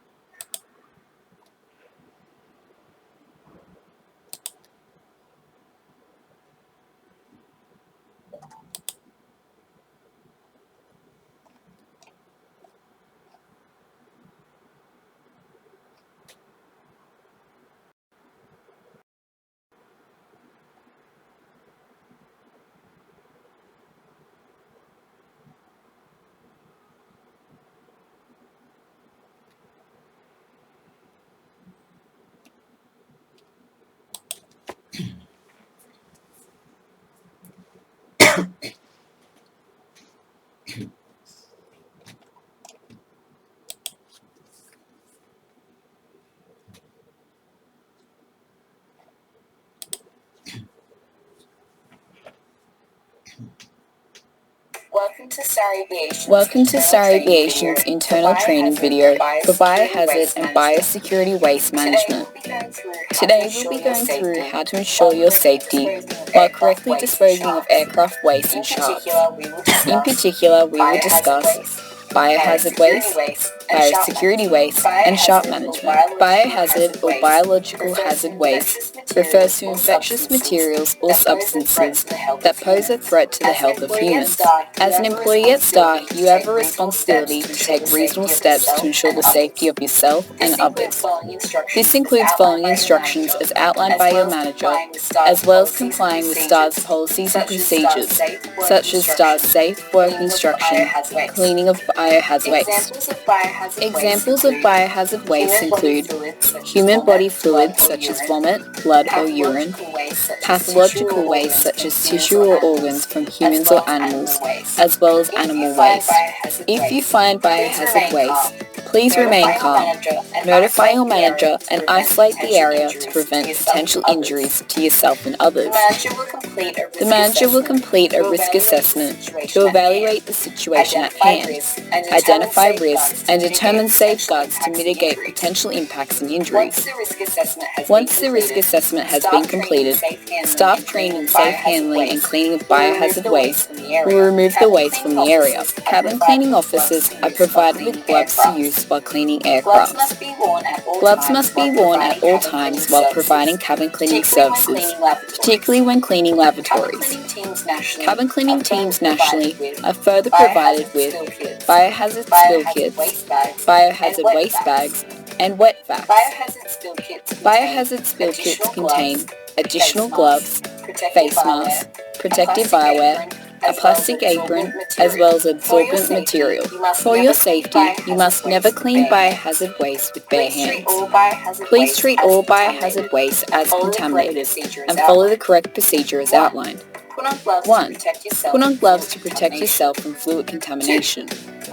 Welcome to Star Aviation's internal training video for biohazard and biosecurity waste management. Today we'll be going through how to ensure your safety while correctly disposing of aircraft waste and sharps. In particular, we will discuss biohazard waste, biosecurity waste, and sharp management. Biohazard or biological hazard waste refers to infectious materials or substances that pose a threat to the health of humans. As an employee at STAR, you have a responsibility to take reasonable steps to ensure the safety of yourself and others. This includes following instructions as outlined by your manager, as well as complying with STAR's policies and procedures, such as STAR's safe work instruction, cleaning of biohazard waste. Examples of biohazard waste include human body fluids such as vomit, blood or urine, pathological waste such as tissue or organs from humans or animals, as well as animal waste. If you find biohazard waste, please remain calm. Notify your manager and isolate the area to prevent potential injuries to yourself and others. The manager will complete a risk assessment to evaluate the situation at hand, identify risks, and determine safeguards to mitigate potential impacts and injuries. Once the risk assessment has been completed, staff trained in safe handling and cleaning of biohazard waste will remove the waste from the area. Cabin cleaning officers are provided with gloves to use while cleaning aircraft. Gloves must be worn at all times while providing cabin cleaning services, particularly when cleaning lavatories. Cabin cleaning teams nationally are further provided with biohazard spill kits, biohazard waste bags, and wet vacs. Biohazard spill kits contain additional gloves, face masks, protective eyewear, a plastic apron, as well as absorbent material. For your safety, you must never clean biohazard waste with bare hands. Please treat all biohazard waste as contaminated and follow the correct procedure as outlined. 1. Put on gloves to protect yourself from fluid contamination. 2.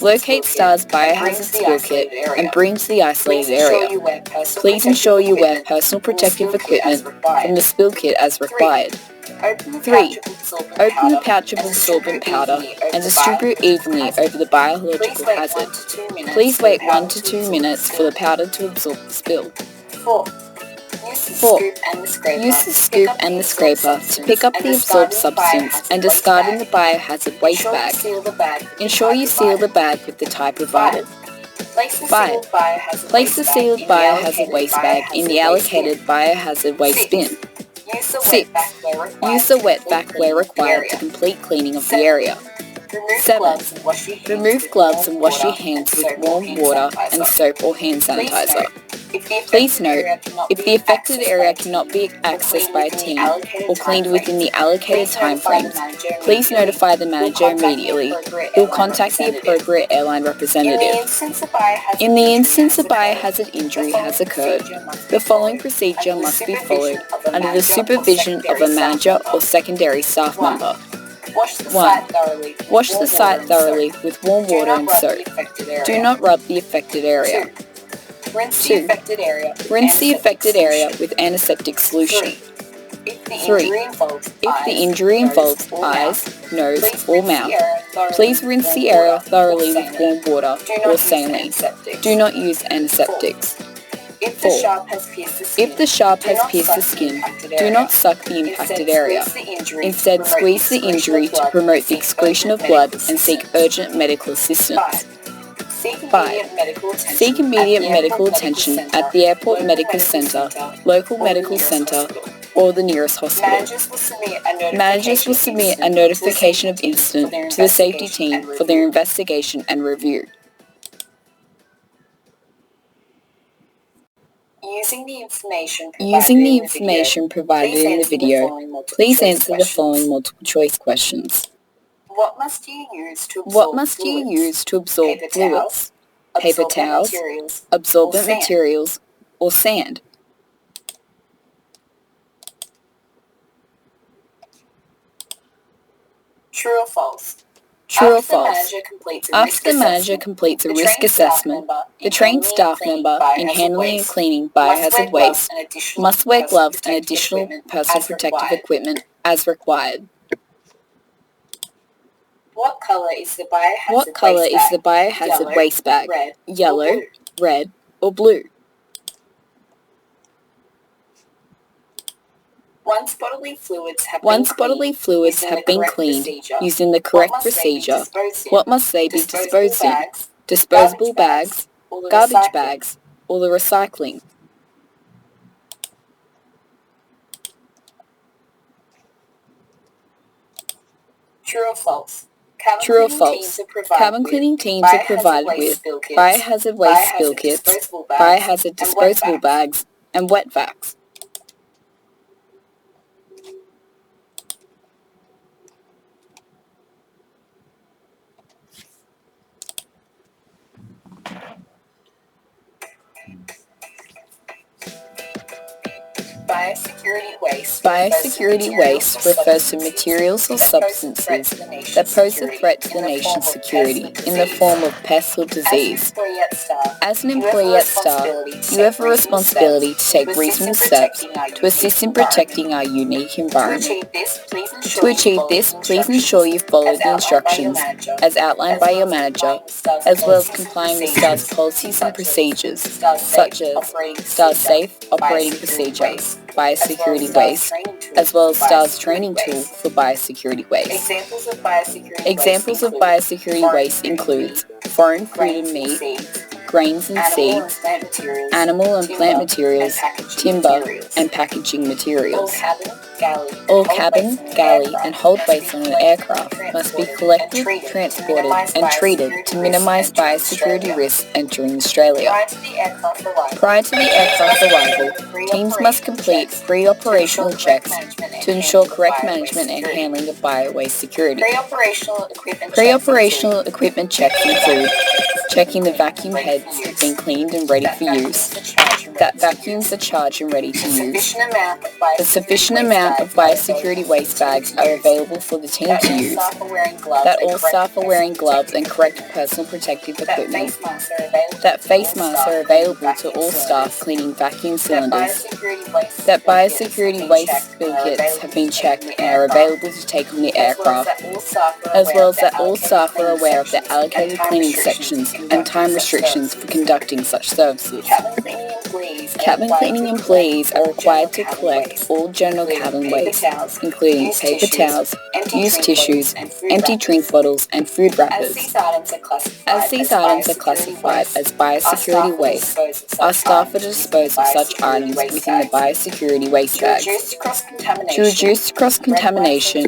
Locate STAR's biohazard spill kit and bring to the isolated area. Please ensure you wear personal protective equipment from the spill kit as required. 3. Open the pouch of absorbent powder and distribute evenly over the biological hazard. Please wait 1 to 2 minutes for the powder to absorb the spill. 4. Use the scoop and the scraper to pick up the absorbed substance and discard in the biohazard waste bag. Ensure you seal the bag with the tie provided. 5. Place the sealed biohazard waste bag in the allocated biohazard waste bin. 6. Use the wet vac where required to complete cleaning of the area. 7. Remove gloves and wash your hands with warm water and soap or hand sanitizer. Please note, if the affected area cannot be accessed by a team or cleaned within the allocated timeframes, please notify the manager immediately, who will contact the appropriate airline representative. In the instance a biohazard injury has occurred, the following procedure must be followed under the supervision of a manager or secondary staff member. 1. Wash the site thoroughly with warm water and soap. Do not rub the affected area. 2. Rinse the affected area with antiseptic solution. 3. If the injury involves eyes, nose, or mouth, please rinse the area thoroughly with warm water or saline. Do not use antiseptics. 4. If the sharp has pierced the skin, do not suck the impacted area. Instead, squeeze the injury to promote the excretion of blood and seek urgent medical assistance. 5. Seek immediate medical attention at the Airport Medical Centre, local medical centre, or the nearest hospital. Managers will submit a notification of incident to the safety team for their investigation and review. Using the information provided in the video, please answer the following multiple choice questions. What must you use to absorb fluids? Paper towels, absorbent materials, or sand? True or false? True or false? After the manager completes a risk assessment, the trained staff member in handling and cleaning biohazard waste must wear gloves and additional personal protective equipment as required. What color is the biohazard waste bag? Yellow, red, or blue? Once bodily fluids have been cleaned using the correct procedure, what must they be disposed in? Disposable bags, garbage bags, or the recycling? True or false? Cabin cleaning teams are provided with biohazard waste spill kits, biohazard disposable bags, and wet vacs. Biosecurity waste refers to materials or substances that pose a threat to the nation's security in the form of pests or disease. As an employee at Star, you have a responsibility to take reasonable steps to assist in protecting our unique environment. To achieve this, please ensure you follow the instructions as outlined by your manager, as well as complying with Star's policies and procedures, such as Star's Safe Operating Procedure, Biosecurity Waste, as well as Star's training tool for biosecurity waste. Examples of biosecurity waste include foreign food and meat, grains and seeds, animal and plant materials, timber, and packaging materials. All cabin, galley, and hold waste on an aircraft must be collected, transported, and treated to minimise biosecurity risks entering Australia. Prior to the aircraft arrival, teams must complete pre-operational checks to ensure correct management and handling of bio-waste security. Pre-operational equipment checks include checking the vacuum heads have been cleaned and ready for use, that vacuums are charged and ready to use, the sufficient amount of biosecurity waste bags are available for the team to use, that all staff are wearing gloves and correct personal protective equipment, that face masks are available to all staff cleaning vacuum cylinders, that biosecurity waste spill kits have been checked and are available to take on the aircraft, as well as that all staff are aware of the allocated cleaning sections and time restrictions for conducting such services. Cabin cleaning employees are required to collect all general cabin waste, including paper towels, used tissues, empty drink bottles, and food wrappers. As these items are classified as biosecurity waste, our staff are to dispose of such items within the biosecurity waste bags. To reduce cross-contamination,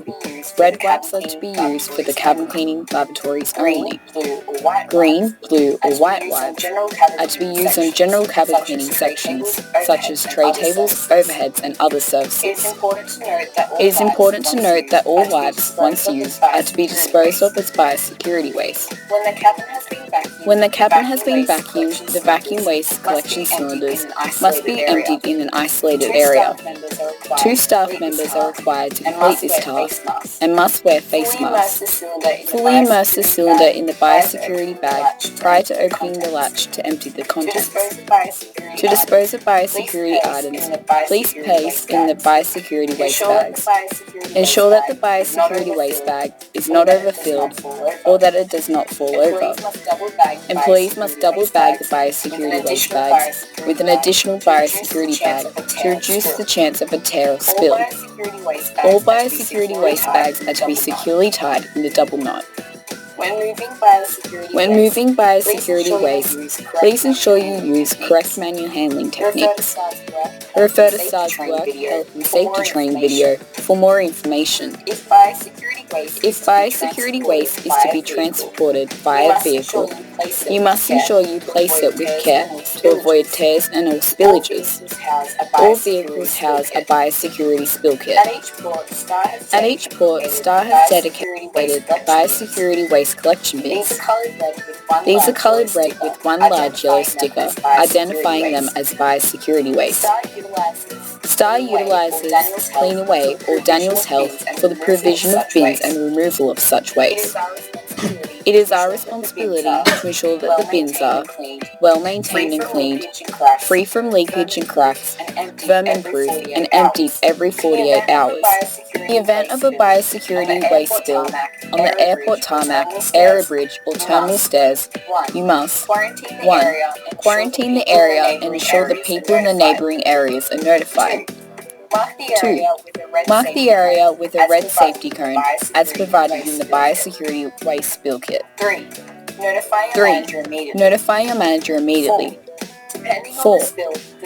red wipes are to be used for the cabin cleaning lavatories only. Green, blue, or white wipes are to be used on general cabin cleaning sections, such as tray tables, overheads, and other surfaces. It is important to note that all wipes, once used, are to be disposed of as biosecurity waste. When the cabin has been vacuumed, the vacuum waste collection cylinders must be emptied in an isolated area. 2 staff members are required to complete this task and must wear face masks. Fully immerse the cylinder in the biosecurity bag prior to opening the latch to empty the contents. To dispose of biosecurity items, please place in the biosecurity waste bags. Ensure that the biosecurity waste bag is not overfilled or that it does not fall over. Employees must double bag the biosecurity waste bags with an additional biosecurity bag to reduce the chance of a tear or spill. All biosecurity waste bags are to be securely tied in a double knot. When moving biosecurity waste, please ensure you use correct manual handling techniques. Refer to Star's work, health and safety training video for more information. If biosecurity waste is to be transported via vehicle, you must ensure you place it with care to avoid tears and or spillages. All vehicles house a biosecurity spill kit. At each port, Star has dedicated biosecurity waste collection bins. These are coloured red with one large yellow sticker, identifying them as biosecurity waste. Star utilises Cleanaway or Daniels Health for the provision of bins and removal of such waste. It is our responsibility to ensure that the bins are well maintained and cleaned, free from leakage and cracks, vermin-proof and emptied every 48 hours. In the event of a biosecurity waste spill on the airport tarmac, area bridge or terminal stairs, you must 1. Quarantine the area and ensure the people in the neighbouring areas are notified. 2. Mark the area with a red safety cone as provided in the biosecurity waste spill kit. 3. Notify your manager immediately. 4.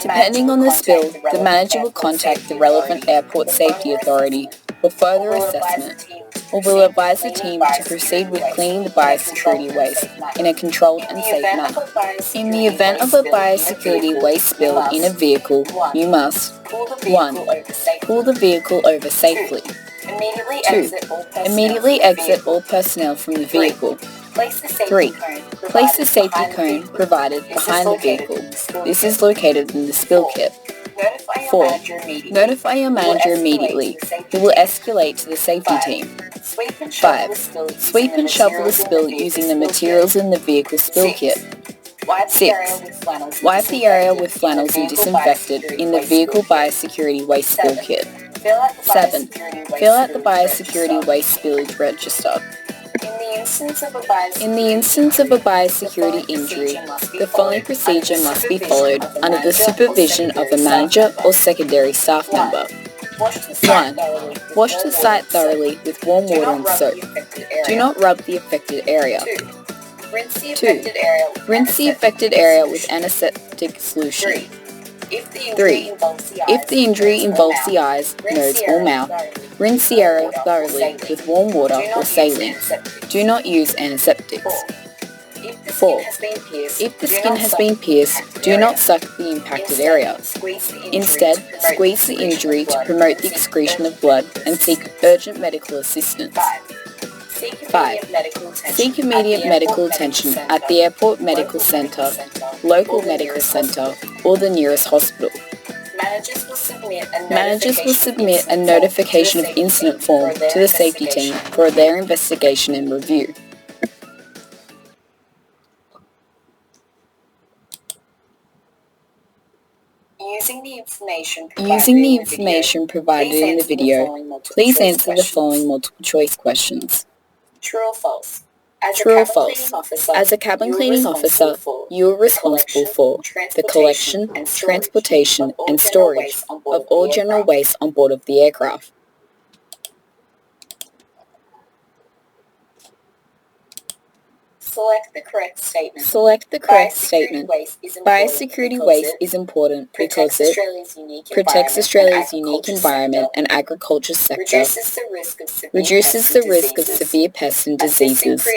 Depending on the spill, the manager will contact the relevant airport safety authority for further assessment, or will advise the team to proceed with cleaning the biosecurity waste in a controlled and safe manner. In the event of a biosecurity waste spill in a vehicle, you must 1. Pull the vehicle over safely. 2. Immediately exit all personnel from the vehicle. 3. Place the safety cone provided behind the vehicle. This is located in the spill kit. 4. Notify your manager immediately, who will escalate to the safety team. 5. Sweep and shovel the spill using the materials in the vehicle spill kit. 6. Wipe the area with flannels and disinfectant in the vehicle biosecurity waste spill kit. 7. Fill out the biosecurity waste spillage register. In the instance of a biosecurity injury, the following procedure must be followed under the supervision of a manager or secondary staff member. 1. Wash the site thoroughly with warm water and soap. Do not rub the affected area. 2. Rinse the affected area with antiseptic solution. 3. If the injury involves the eyes, nose or mouth, rinse the area thoroughly with warm water or saline. Do not use antiseptics. 4. If the skin has been pierced, do not suck the impacted area. Instead, squeeze the injury to promote the excretion of blood and seek urgent medical assistance. 5. Seek immediate medical attention at the airport medical centre, local medical centre, or the nearest hospital. Managers will submit a notification of incident form to the safety team for their investigation and review. Using the information provided in the video, please answer the following multiple choice questions. True or false? As a cabin cleaning officer, you are responsible for the collection, transportation and storage of all general waste on board of the aircraft. Select the correct statement. Biosecurity waste is important because it protects Australia's unique environment and agriculture sector, reduces the risk of severe pests and diseases,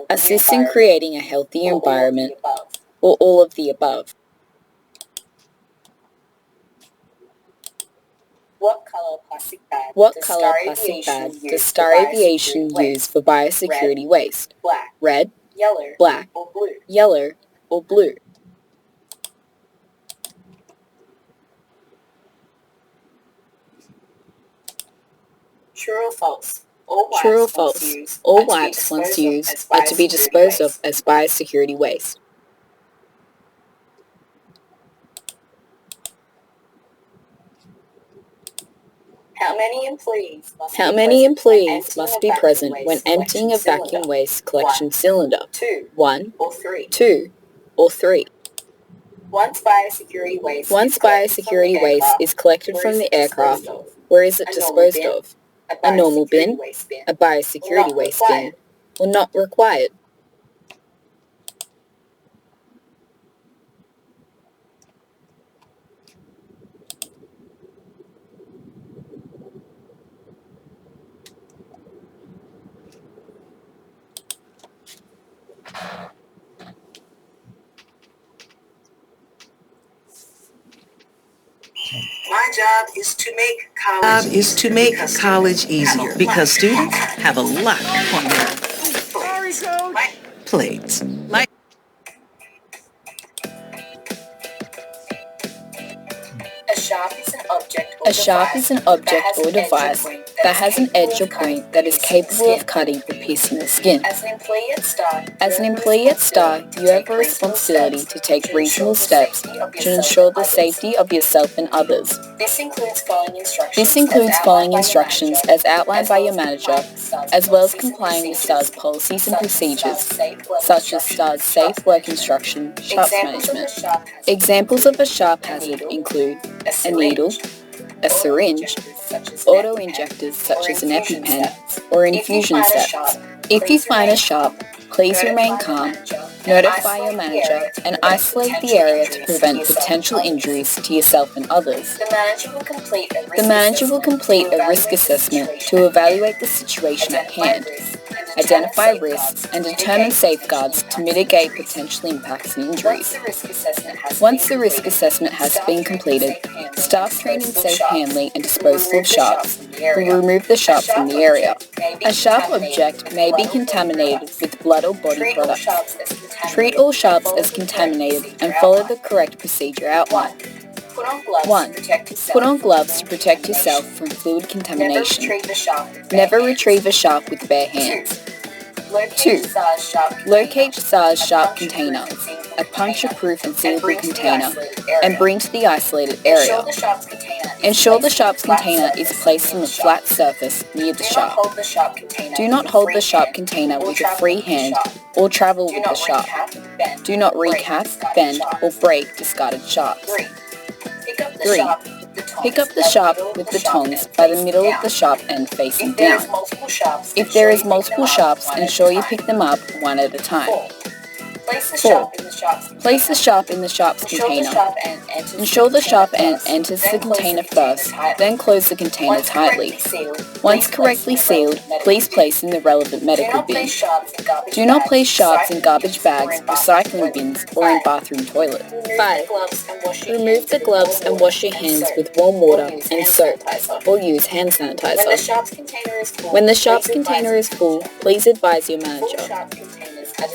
assists in creating a healthy environment, or all of the above. What colour plastic bag does Star Aviation use for biosecurity waste? Red, black, yellow, or blue? True or false? All wipes once used are to be disposed of as biosecurity waste. How many employees must be present when emptying a vacuum waste collection cylinder? 1, 2, or 3? Once biosecurity waste is collected from the aircraft, where is it disposed of? A normal bin, a biosecurity waste bin, or not required? My job is to make college easier because students have a lot on their plates. A sharp is an object A sharp is an object or device that has an edge or point that is capable of cutting or piercing the skin. As an employee at Star, you have a responsibility to take reasonable steps to ensure the safety of yourself and others. This includes following instructions as outlined by your manager, as well as complying with Star's policies and procedures, such as Star's safe work instruction, sharps management. Examples of a sharp hazard include a needle, a syringe, auto-injectors such as an EpiPen, or infusion sets. If you find a sharp, please remain calm, notify your manager, and isolate the area to prevent potential injuries to yourself and others. The manager will complete a risk assessment to evaluate the situation at hand, identify risks, and determine safeguards to mitigate potential impacts and injuries. Once the risk assessment has been completed, staff trained in safe handling and disposal of sharps will remove the sharp from the area. A sharp object may be contaminated with blood or body products. Treat all sharps as contaminated and follow the correct procedure outlined. 1. Put on gloves to protect yourself from fluid contamination. Never retrieve a sharp with bare hands. 2. Locate SARS sharp container, a puncture-proof and sealable container, and bring to the isolated area. Ensure the sharps container is placed on a flat surface near the sharp. Do not hold the sharp container with a free hand or travel with the sharp. Do not recap, bend, or break discarded sharps. 3. Pick up the sharp with the tongs by the middle of the sharp end facing down. If there is multiple sharps, ensure you pick them up one at a time. 4. Place the sharp in the sharps container. Ensure the sharp end enters the container first, then close the container tightly. Once correctly sealed, please place in the relevant medical bin. Do not place sharps in garbage bags, recycling bins, or in bathroom toilets. 5. Remove the gloves and wash your hands with warm water and soap, or use hand sanitizer. When the sharps container is full, please advise your manager.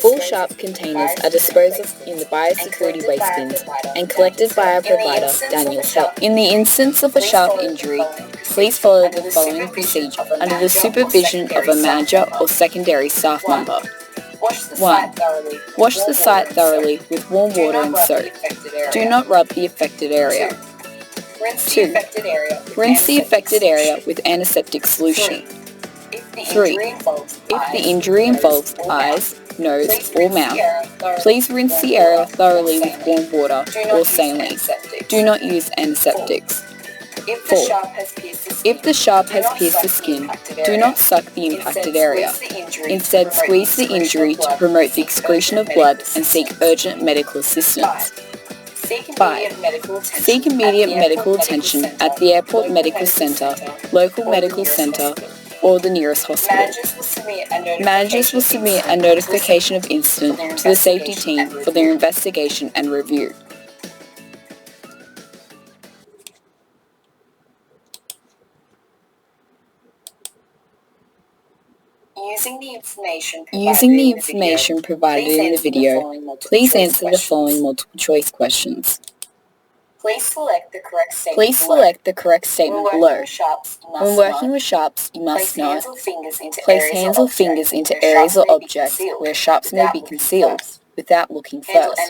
Full sharp containers are disposed of in the biosecurity waste bins and collected by our provider, Daniels Health. In the instance of a sharp injury, please follow the following procedure under the supervision of a manager or secondary staff member. 1. Wash the site thoroughly with warm water and soap. Do not rub the affected area. 2. Rinse the affected area with antiseptic solution. 3. If the injury involves eyes, nose, or mouth, please rinse the area thoroughly with warm water or saline. Do not use antiseptics. 4. If the sharp has pierced the skin, do not suck the impacted area. Instead, squeeze the injury to promote the excretion of blood and seek urgent medical assistance. 5. Seek immediate medical attention at the Airport Medical Centre, local medical centre, or the nearest hospital. Managers will submit a notification of incident to the safety team for their investigation and review. Using the information provided in the video, please answer the following multiple choice questions. Please select the correct statement below. When working with sharps, you must not place hands or fingers into areas or objects where sharps may be concealed without looking first.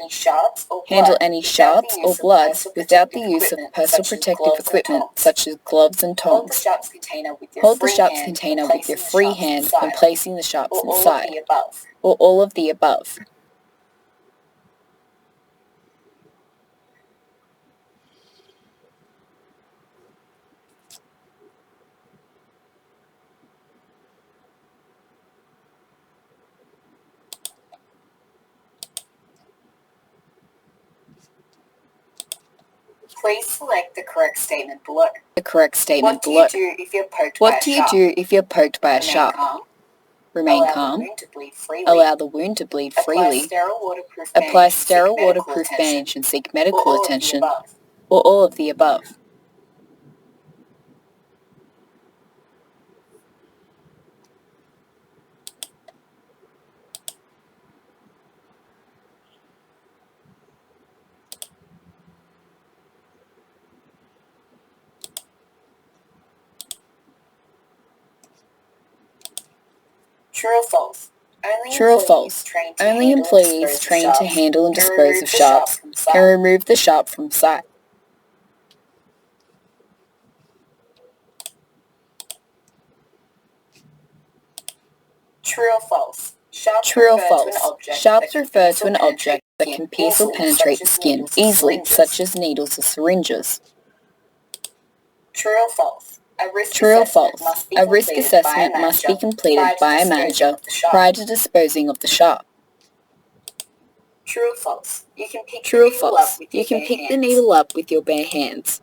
Handle any sharps or blood without the use of personal protective equipment such as gloves and tongs. Hold the sharps container with your free hand when placing the sharps inside, or all of the above. Please select the correct statement below. What do you do if you're poked by a sharp? Remain calm. Allow the wound to bleed freely. Apply sterile waterproof bandage and seek medical attention. Or all of the above. True or false? Only employees trained to handle and dispose of sharps can remove the sharp from sight. True or false? Sharps refer to an object that can pierce or penetrate the skin easily, such as needles or syringes. True or false? A risk assessment must be completed by a manager prior to disposing of the sharp. True or false? You can pick the needle up with your bare hands.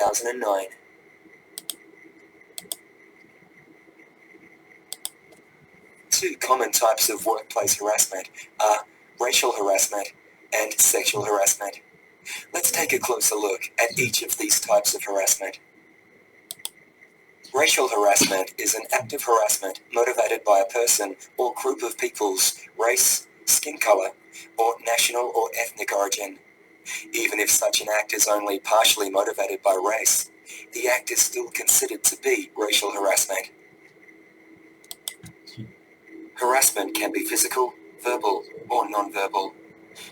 2009. Two common types of workplace harassment are racial harassment and sexual harassment. Let's take a closer look at each of these types of harassment. Racial harassment is an act of harassment motivated by a person or group of people's race, skin color, or national or ethnic origin. Even if such an act is only partially motivated by race, the act is still considered to be racial harassment. Harassment can be physical, verbal, or non-verbal.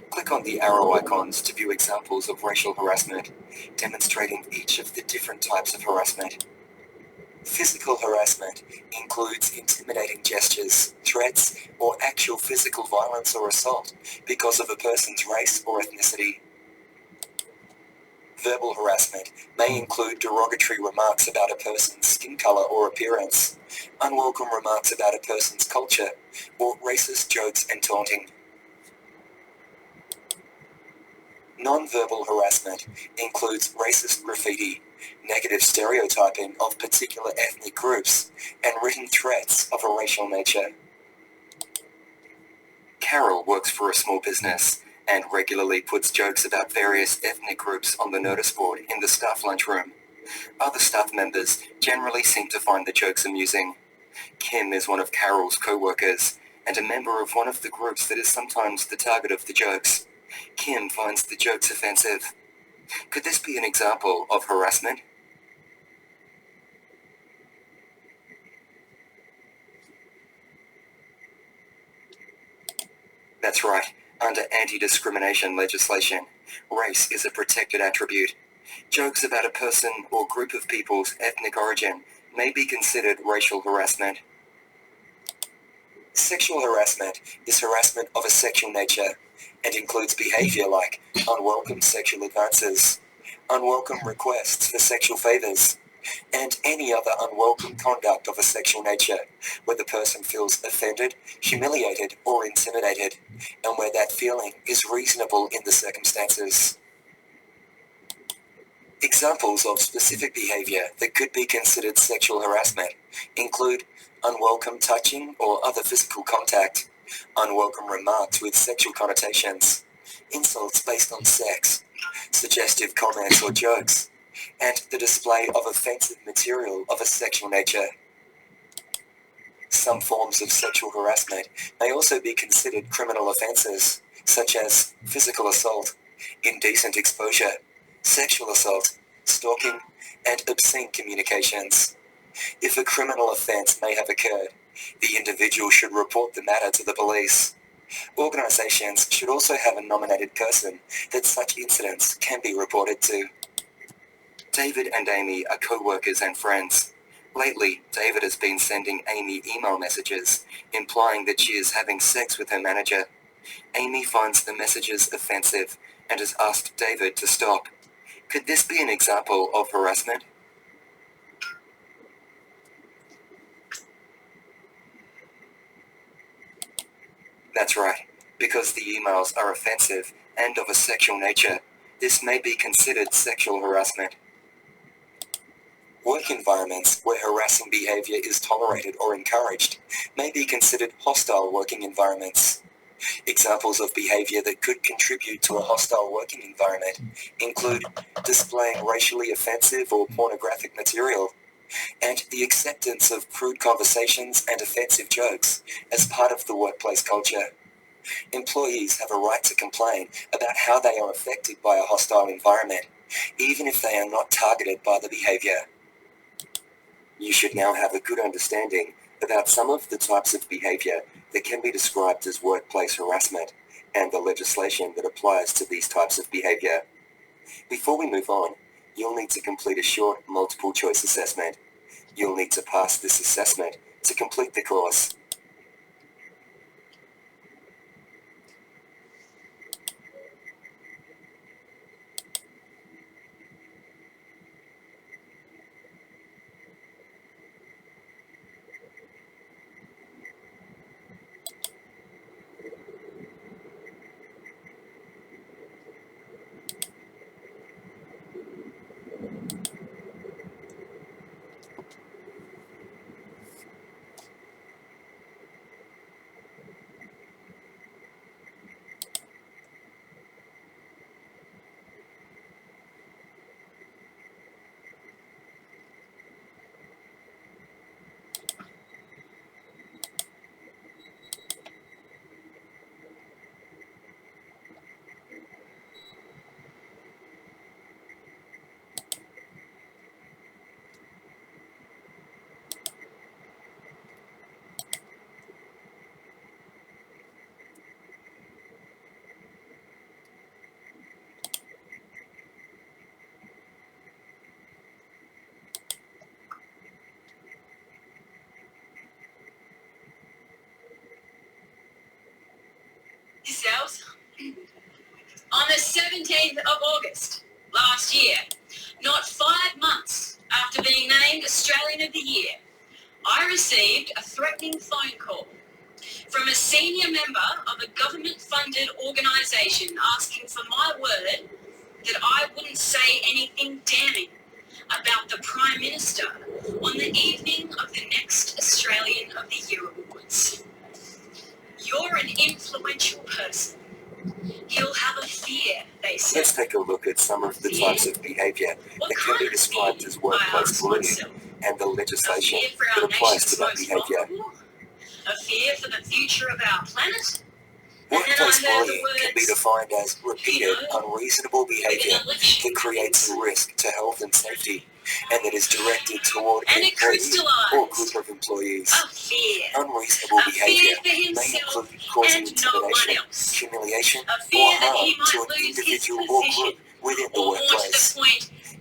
Click on the arrow icons to view examples of racial harassment, demonstrating each of the different types of harassment. Physical harassment includes intimidating gestures, threats, or actual physical violence or assault because of a person's race or ethnicity. Verbal harassment may include derogatory remarks about a person's skin color or appearance, unwelcome remarks about a person's culture, or racist jokes and taunting. Non-verbal harassment includes racist graffiti, negative stereotyping of particular ethnic groups, and written threats of a racial nature. Carol works for a small business and regularly puts jokes about various ethnic groups on the notice board in the staff lunchroom. Other staff members generally seem to find the jokes amusing. Kim is one of Carol's co-workers and a member of one of the groups that is sometimes the target of the jokes. Kim finds the jokes offensive. Could this be an example of harassment? That's right. Under anti-discrimination legislation, race is a protected attribute. Jokes about a person or group of people's ethnic origin may be considered racial harassment. Sexual harassment is harassment of a sexual nature and includes behavior like unwelcome sexual advances, unwelcome requests for sexual favors, and any other unwelcome conduct of a sexual nature where the person feels offended, humiliated, or intimidated, and where that feeling is reasonable in the circumstances. Examples of specific behavior that could be considered sexual harassment include unwelcome touching or other physical contact, unwelcome remarks with sexual connotations, insults based on sex, suggestive comments or jokes, and the display of offensive material of a sexual nature. Some forms of sexual harassment may also be considered criminal offenses, such as physical assault, indecent exposure, sexual assault, stalking, and obscene communications. If a criminal offence may have occurred, the individual should report the matter to the police. Organisations should also have a nominated person that such incidents can be reported to. David and Amy are co-workers and friends. Lately, David has been sending Amy email messages, implying that she is having sex with her manager. Amy finds the messages offensive and has asked David to stop. Could this be an example of harassment? That's right. Because the emails are offensive and of a sexual nature, this may be considered sexual harassment. Work environments where harassing behavior is tolerated or encouraged may be considered hostile working environments. Examples of behavior that could contribute to a hostile working environment include displaying racially offensive or pornographic material, and the acceptance of crude conversations and offensive jokes as part of the workplace culture. Employees have a right to complain about how they are affected by a hostile environment, even if they are not targeted by the behavior. You should now have a good understanding about some of the types of behavior that can be described as workplace harassment and the legislation that applies to these types of behavior. Before we move on, you'll need to complete a short multiple choice assessment. You'll need to pass this assessment to complete the course. 15th of August last year, not 5 months after being named Australian of the Year, I received a threatening phone call from a senior member of a government-funded organisation asking for my word that I wouldn't say anything damning about the Prime Minister on the evening of the next Australian of the Year Awards. You're an influential person. You'll have a fear, they said. Let's take a look at some of the types of behaviour that can be described as workplace bullying and the legislation that applies to that behaviour. A fear for the future of our planet? Workplace bullying can be defined as repeated, unreasonable behaviour that creates a risk to health and safety and that is directed toward an employee or group of employees. Unreasonable behaviour may include causing intimidation, humiliation, or harm to an individual or group within the workplace.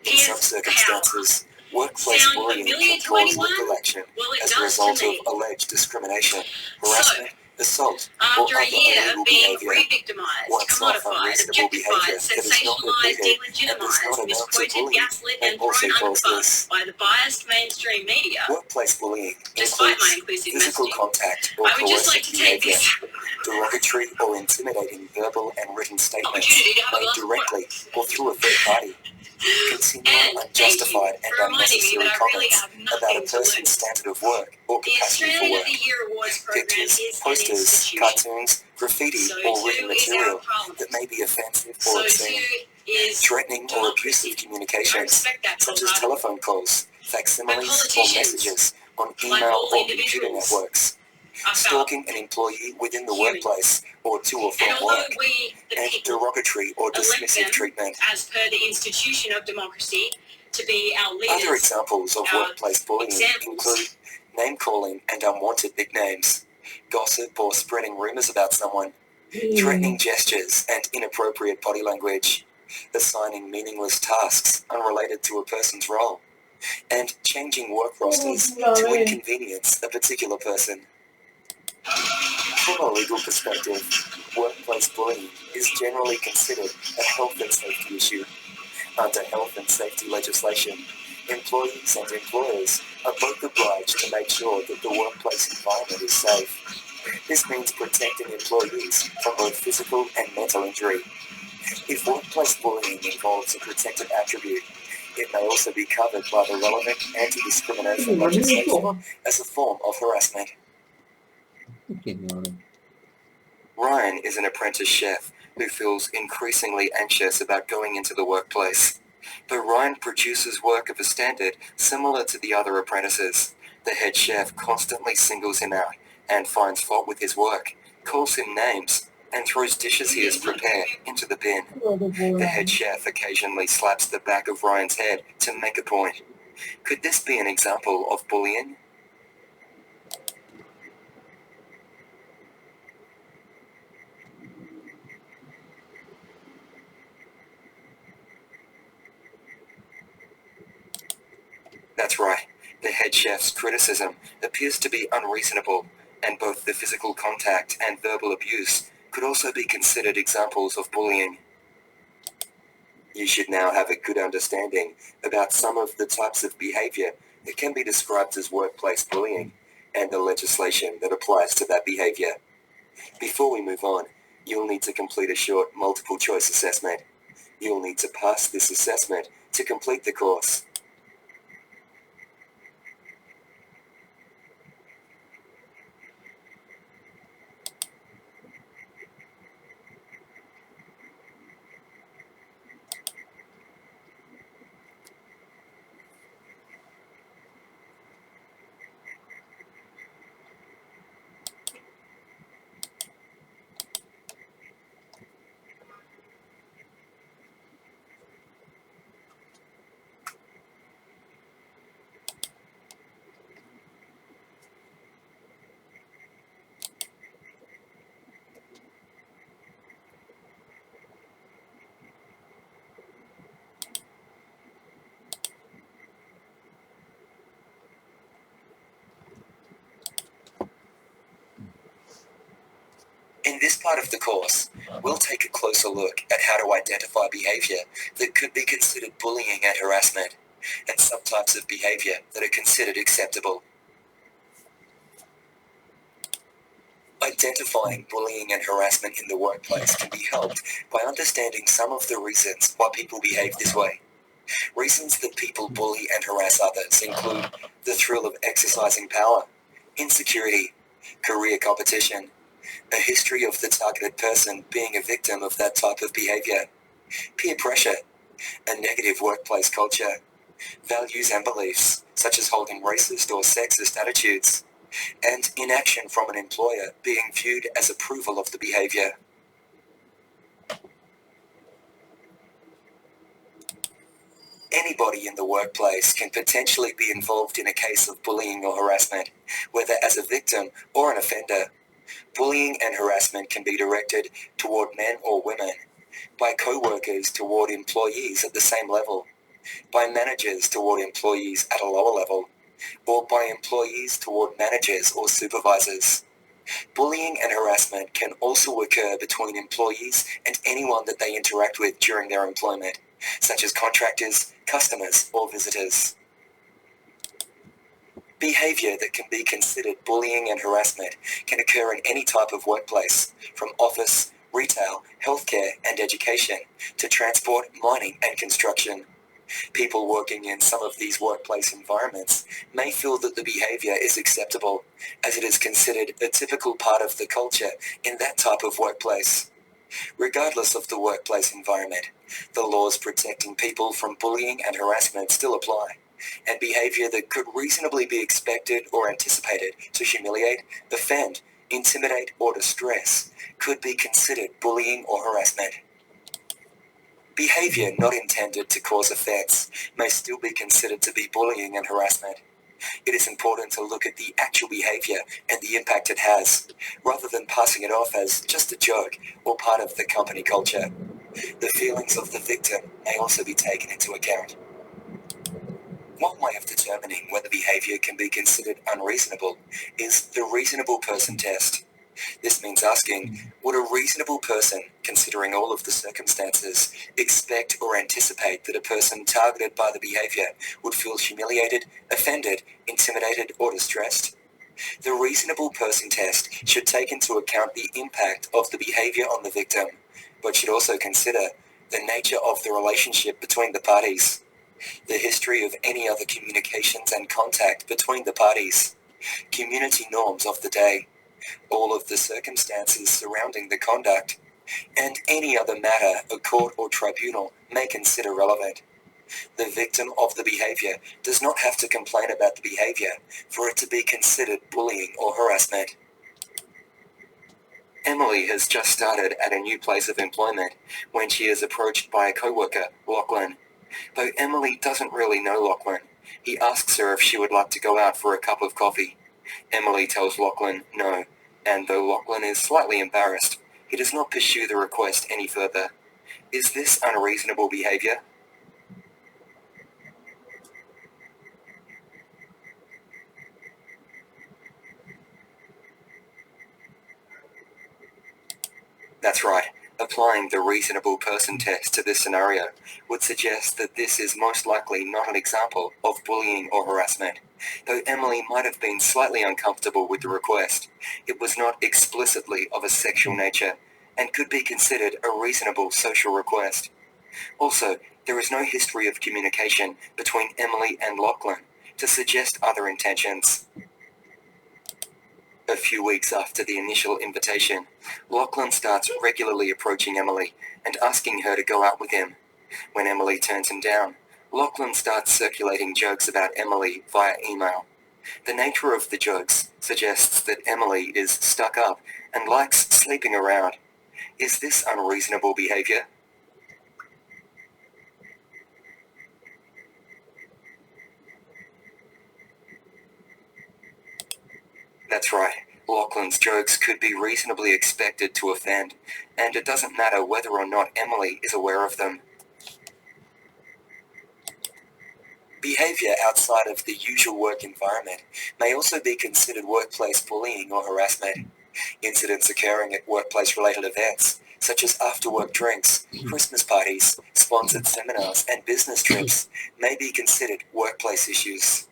In some circumstances, workplace bullying can cause legal action as a result of alleged discrimination, harassment, assault, or After other a year illegal of being behaviour. re-victimised, Once-off commodified, unreasonable behaviour objectified, that is not sensationalised, repeated and does delegitimised, not amount to misquoted, bullying gaslit may and also thrown cause under this. by the biased mainstream media, Workplace bullying despite my includes inclusive physical messaging. contact or I would just like coercive to take behaviour, this derogatory or intimidating verbal and written statements opportunity to have a made glass of water. directly or through a third party, continual And unjustified thank you for and reminding me unnecessary that I really comments have about nothing a to person's lose. standard of work or The capacity for Australian of work. the Year Awards program Pictures, is an posters, institution. cartoons, graffiti, So or too written is our material parliament. that may be offensive So or too obscene, is threatening or democracy. abusive I communications, respect that such as wholeheartedly. telephone calls, facsimiles, or politicians, messages on like email all or computer individuals, networks, are stalking an employee within the human. workplace or to or And from although work, we, the and people, derogatory or elect dismissive them treatment. as per the institution of democracy to be our leaders, Other examples of our workplace bullying examples. include name-calling and unwanted nicknames, gossip or spreading rumours about someone, threatening gestures and inappropriate body language, assigning meaningless tasks unrelated to a person's role, and changing work rosters to inconvenience a particular person. From a legal perspective, workplace bullying is generally considered a health and safety issue. Under health and safety legislation, employees and employers are both obliged to make sure that the workplace environment is safe. This means protecting employees from both physical and mental injury. If workplace bullying involves a protected attribute, it may also be covered by the relevant anti-discrimination legislation as a form of harassment. Ryan is an apprentice chef who feels increasingly anxious about going into the workplace. But Ryan produces work of a standard similar to the other apprentices. The head chef constantly singles him out and finds fault with his work, calls him names, and throws dishes he has prepared into the bin. The head chef occasionally slaps the back of Ryan's head to make a point. Could this be an example of bullying? That's right. The head chef's criticism appears to be unreasonable, and both the physical contact and verbal abuse could also be considered examples of bullying. You should now have a good understanding about some of the types of behaviour that can be described as workplace bullying and the legislation that applies to that behaviour. Before we move on, you'll need to complete a short multiple choice assessment. You'll need to pass this assessment to complete the course. In this part of the course, we'll take a closer look at how to identify behavior that could be considered bullying and harassment, and some types of behavior that are considered acceptable. Identifying bullying and harassment in the workplace can be helped by understanding some of the reasons why people behave this way. Reasons that people bully and harass others include the thrill of exercising power, insecurity, career competition, a history of the targeted person being a victim of that type of behavior, peer pressure, a negative workplace culture, values and beliefs, such as holding racist or sexist attitudes, and inaction from an employer being viewed as approval of the behavior. Anybody in the workplace can potentially be involved in a case of bullying or harassment, whether as a victim or an offender. Bullying and harassment can be directed toward men or women, by co-workers toward employees at the same level, by managers toward employees at a lower level, or by employees toward managers or supervisors. Bullying and harassment can also occur between employees and anyone that they interact with during their employment, such as contractors, customers, or visitors. Behavior that can be considered bullying and harassment can occur in any type of workplace, from office, retail, healthcare, and education, to transport, mining, and construction. People working in some of these workplace environments may feel that the behavior is acceptable, as it is considered a typical part of the culture in that type of workplace. Regardless of the workplace environment, the laws protecting people from bullying and harassment still apply, and behavior that could reasonably be expected or anticipated to humiliate, offend, intimidate, or distress could be considered bullying or harassment. Behavior not intended to cause offense may still be considered to be bullying and harassment. It is important to look at the actual behavior and the impact it has, rather than passing it off as just a joke or part of the company culture. The feelings of the victim may also be taken into account. One way of determining whether behavior can be considered unreasonable is the reasonable person test. This means asking, would a reasonable person, considering all of the circumstances, expect or anticipate that a person targeted by the behavior would feel humiliated, offended, intimidated, or distressed? The reasonable person test should take into account the impact of the behavior on the victim, but should also consider the nature of the relationship between the parties, the history of any other communications and contact between the parties, community norms of the day, all of the circumstances surrounding the conduct, and any other matter a court or tribunal may consider relevant. The victim of the behavior does not have to complain about the behavior for it to be considered bullying or harassment. Emily has just started at a new place of employment when she is approached by a co-worker, Lachlan. Though Emily doesn't really know Lachlan, he asks her if she would like to go out for a cup of coffee. Emily tells Lachlan no, and though Lachlan is slightly embarrassed, he does not pursue the request any further. Is this unreasonable behavior? That's right. Applying the reasonable person test to this scenario would suggest that this is most likely not an example of bullying or harassment. Though Emily might have been slightly uncomfortable with the request, it was not explicitly of a sexual nature and could be considered a reasonable social request. Also, there is no history of communication between Emily and Lachlan to suggest other intentions. A few weeks after the initial invitation, Lachlan starts regularly approaching Emily and asking her to go out with him. When Emily turns him down, Lachlan starts circulating jokes about Emily via email. The nature of the jokes suggests that Emily is stuck up and likes sleeping around. Is this unreasonable behavior? That's right. Lachlan's jokes could be reasonably expected to offend, and it doesn't matter whether or not Emily is aware of them. Behavior outside of the usual work environment may also be considered workplace bullying or harassment. Incidents occurring at workplace-related events, such as after-work drinks, Christmas parties, sponsored seminars, and business trips, may be considered workplace issues.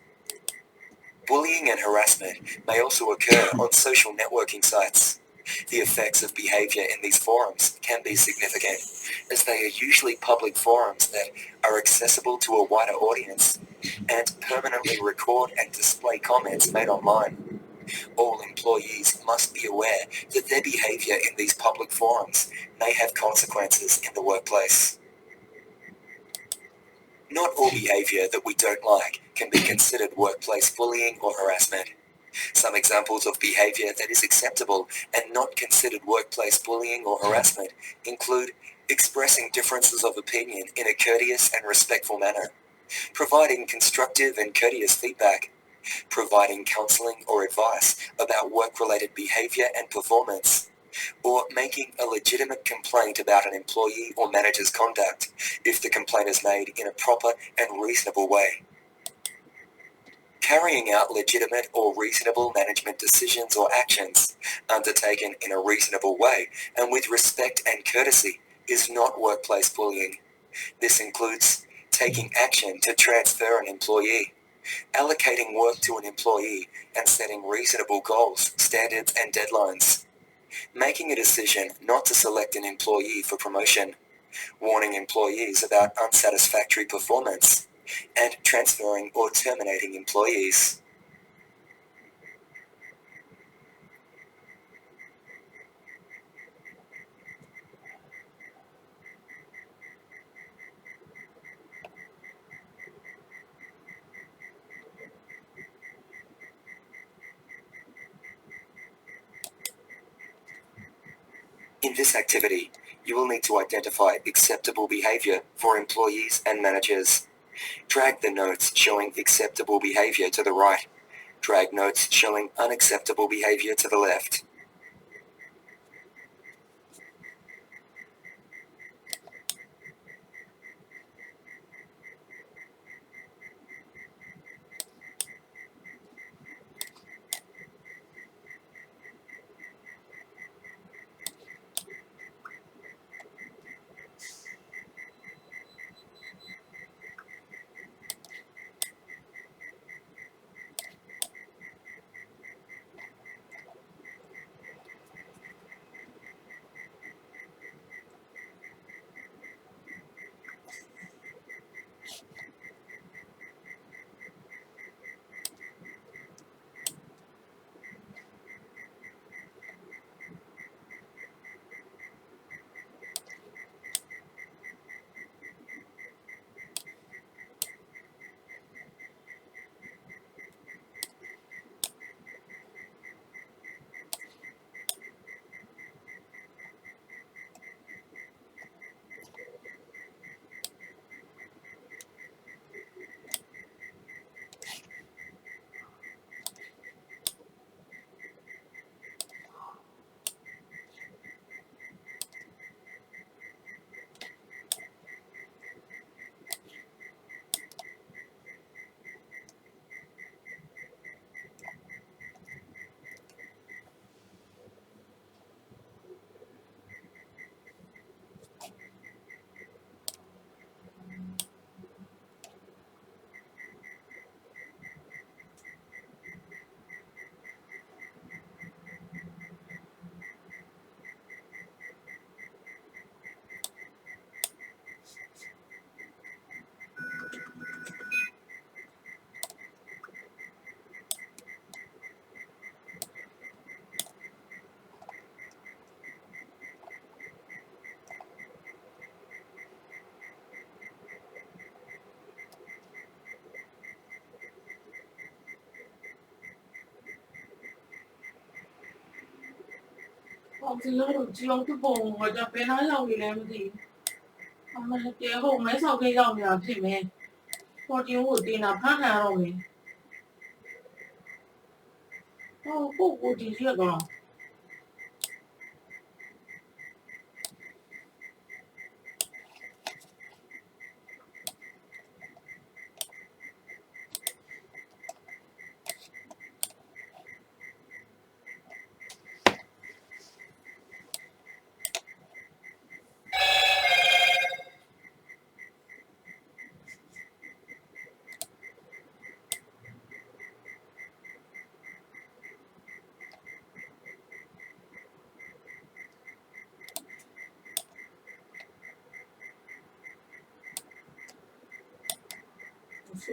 Bullying and harassment may also occur on social networking sites. The effects of behaviour in these forums can be significant, as they are usually public forums that are accessible to a wider audience and permanently record and display comments made online. All employees must be aware that their behaviour in these public forums may have consequences in the workplace. Not all behaviour that we don't like can be considered workplace bullying or harassment. Some examples of behaviour that is acceptable and not considered workplace bullying or harassment include expressing differences of opinion in a courteous and respectful manner, providing constructive and courteous feedback, providing counselling or advice about work-related behaviour and performance, or making a legitimate complaint about an employee or manager's conduct if the complaint is made in a proper and reasonable way. Carrying out legitimate or reasonable management decisions or actions undertaken in a reasonable way and with respect and courtesy is not workplace bullying. This includes taking action to transfer an employee, allocating work to an employee and setting reasonable goals, standards and deadlines, making a decision not to select an employee for promotion, warning employees about unsatisfactory performance, and transferring or terminating employees. In this activity, you will need to identify acceptable behaviour for employees and managers. Drag the notes showing acceptable behaviour to the right. Drag notes showing unacceptable behaviour to the left. Ông xin lỗi đồng chí ông cứ bùng mà cho bé nói lâu thì làm gì ông mà cái hôm mấy sau khi lòng nhà thì mẹ có tiếng của tiền là phát ra rồi cô chỉ chuyện rồi So,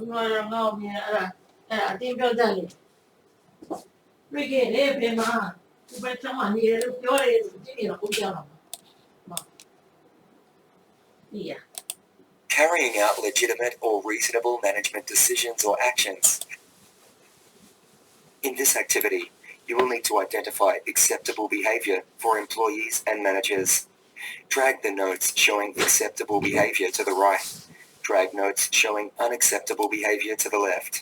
Nó là ngao mi à tinပြောတတ်လေတွေ့ခဲ့တယ်ဘယ်မှာဒီဘက်ချမ်းနေတယ်လို့ပြောတယ်ကြည့်နေတော့ကိုကြောက်တော့မှာဒီရ Carrying out legitimate or reasonable management decisions or actions. In this activity, you will need to identify acceptable behavior for employees and managers. Drag the notes showing acceptable behavior to the right. Drag notes showing unacceptable behavior to the left.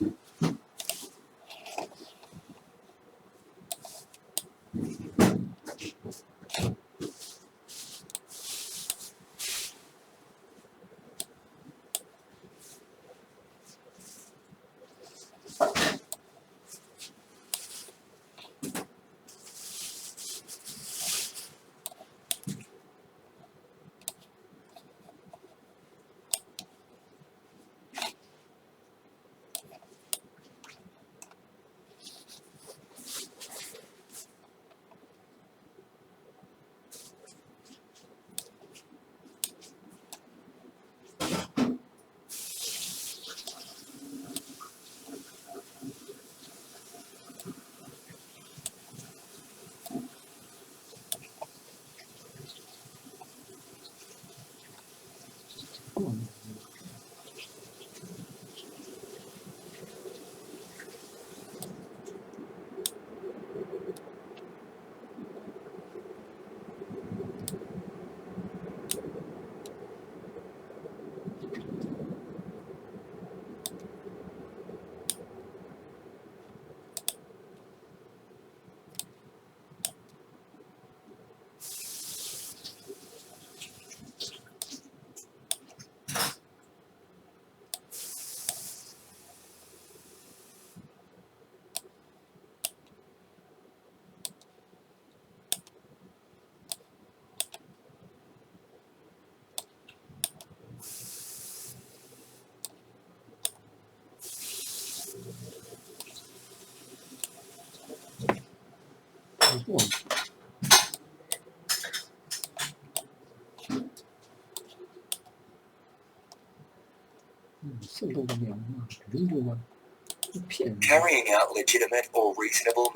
Carrying out legitimate or reasonable.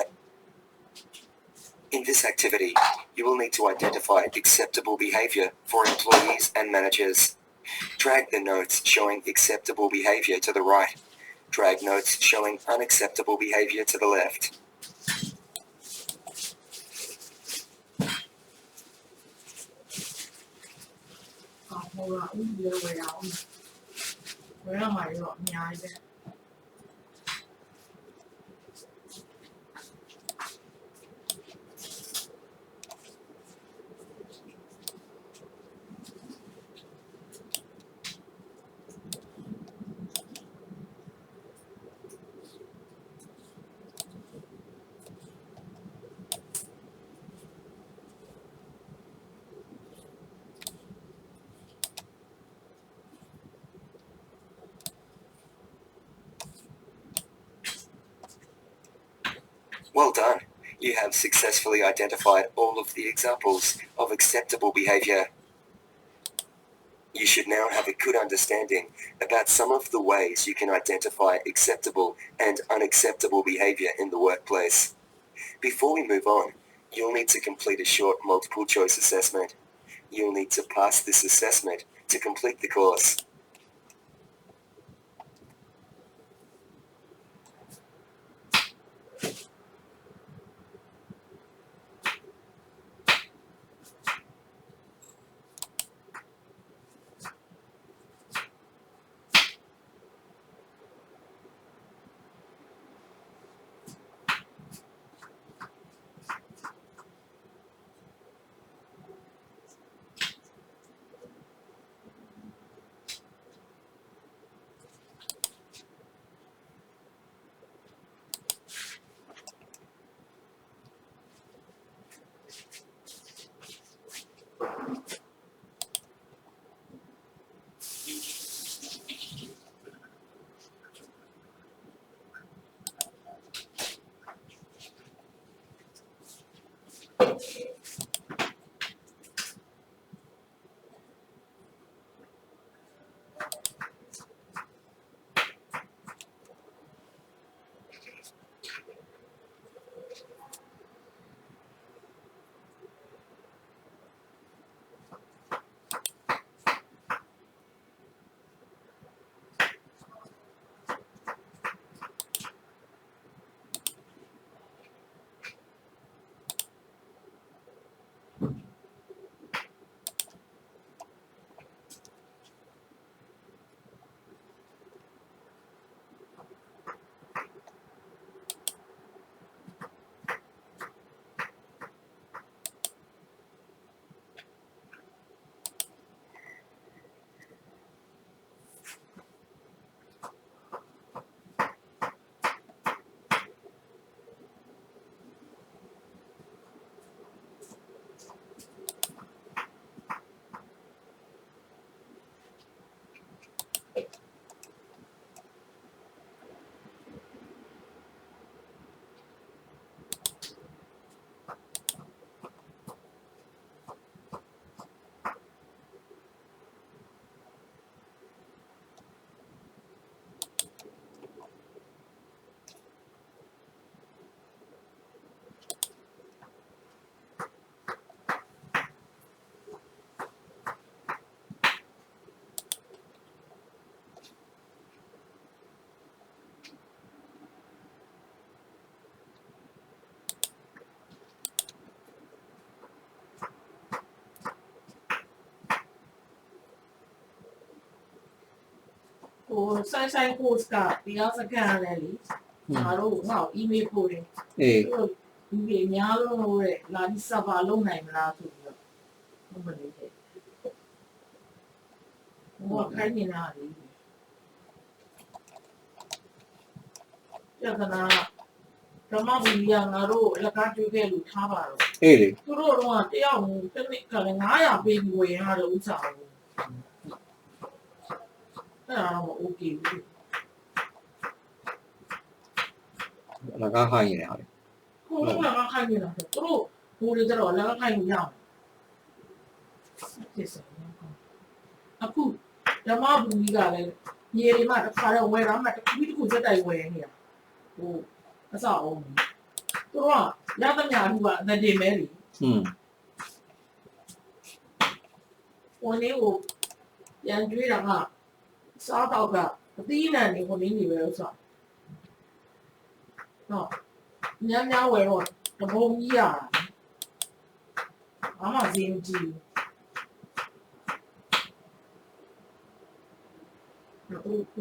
In this activity, you will need to identify acceptable behavior for employees and managers. Drag the notes showing acceptable behavior to the right. Drag notes showing unacceptable behavior to the left. Well done. You have successfully identified all of the examples of acceptable behavior. You should now have a good understanding about some of the ways you can identify acceptable and unacceptable behavior in the workplace. Before we move on, you'll need to complete a short multiple choice assessment. You'll need to pass this assessment to complete the course. ဆိုင်ကိုစ်ကတရားစခန်းရတယ်လေငါတို့ငါ့ email ပို့တယ်ဒီများလုံးလို့တဲ့လာဒီ server လုံးနိုင်မလားဆိုပြီးတော့ဟုတ်ပါလေဟိုခိုင်းနေတာလေကျန်တာဓမ္မဘူရီကငါတို့လက်ကားကျွေးခဲ့လို့ထားပါတော့အေးလေ သူတို့တော့တယောက်တစ်နှစ်ကလည်း900ပေးပြီးဝယ်ရတဲ့ဥစ္စာကိုအဲ့ဒါတော့โอเคဘူး လကားခိုင်းနေရတယ် ကိုယ်ကလည်းခိုင်းနေတာသူတို့ဘူရီကျတော့လည်းခိုင်းလို့ရအောင်အခုဓမ္မဘူရီကလည်းမြေတွေမှာတစ်ခါတော့ဝယ်တာမှတစ်ခုစက်တိုင်ဝယ်နေတာဟိုအဆောက်အုံးသူတို့ကရသမျှလူကအသက်တင်မဲလေဝန်လေးကိုပြန်ကျွေးတာကစားတော့ကအသီးနှံတွေဝန်လေးတွေပဲဥစ္စာတော့များဝယ်တော့တဘုံကြီးရတာဘာမှဈေးမကြည့်ဘူး ဟ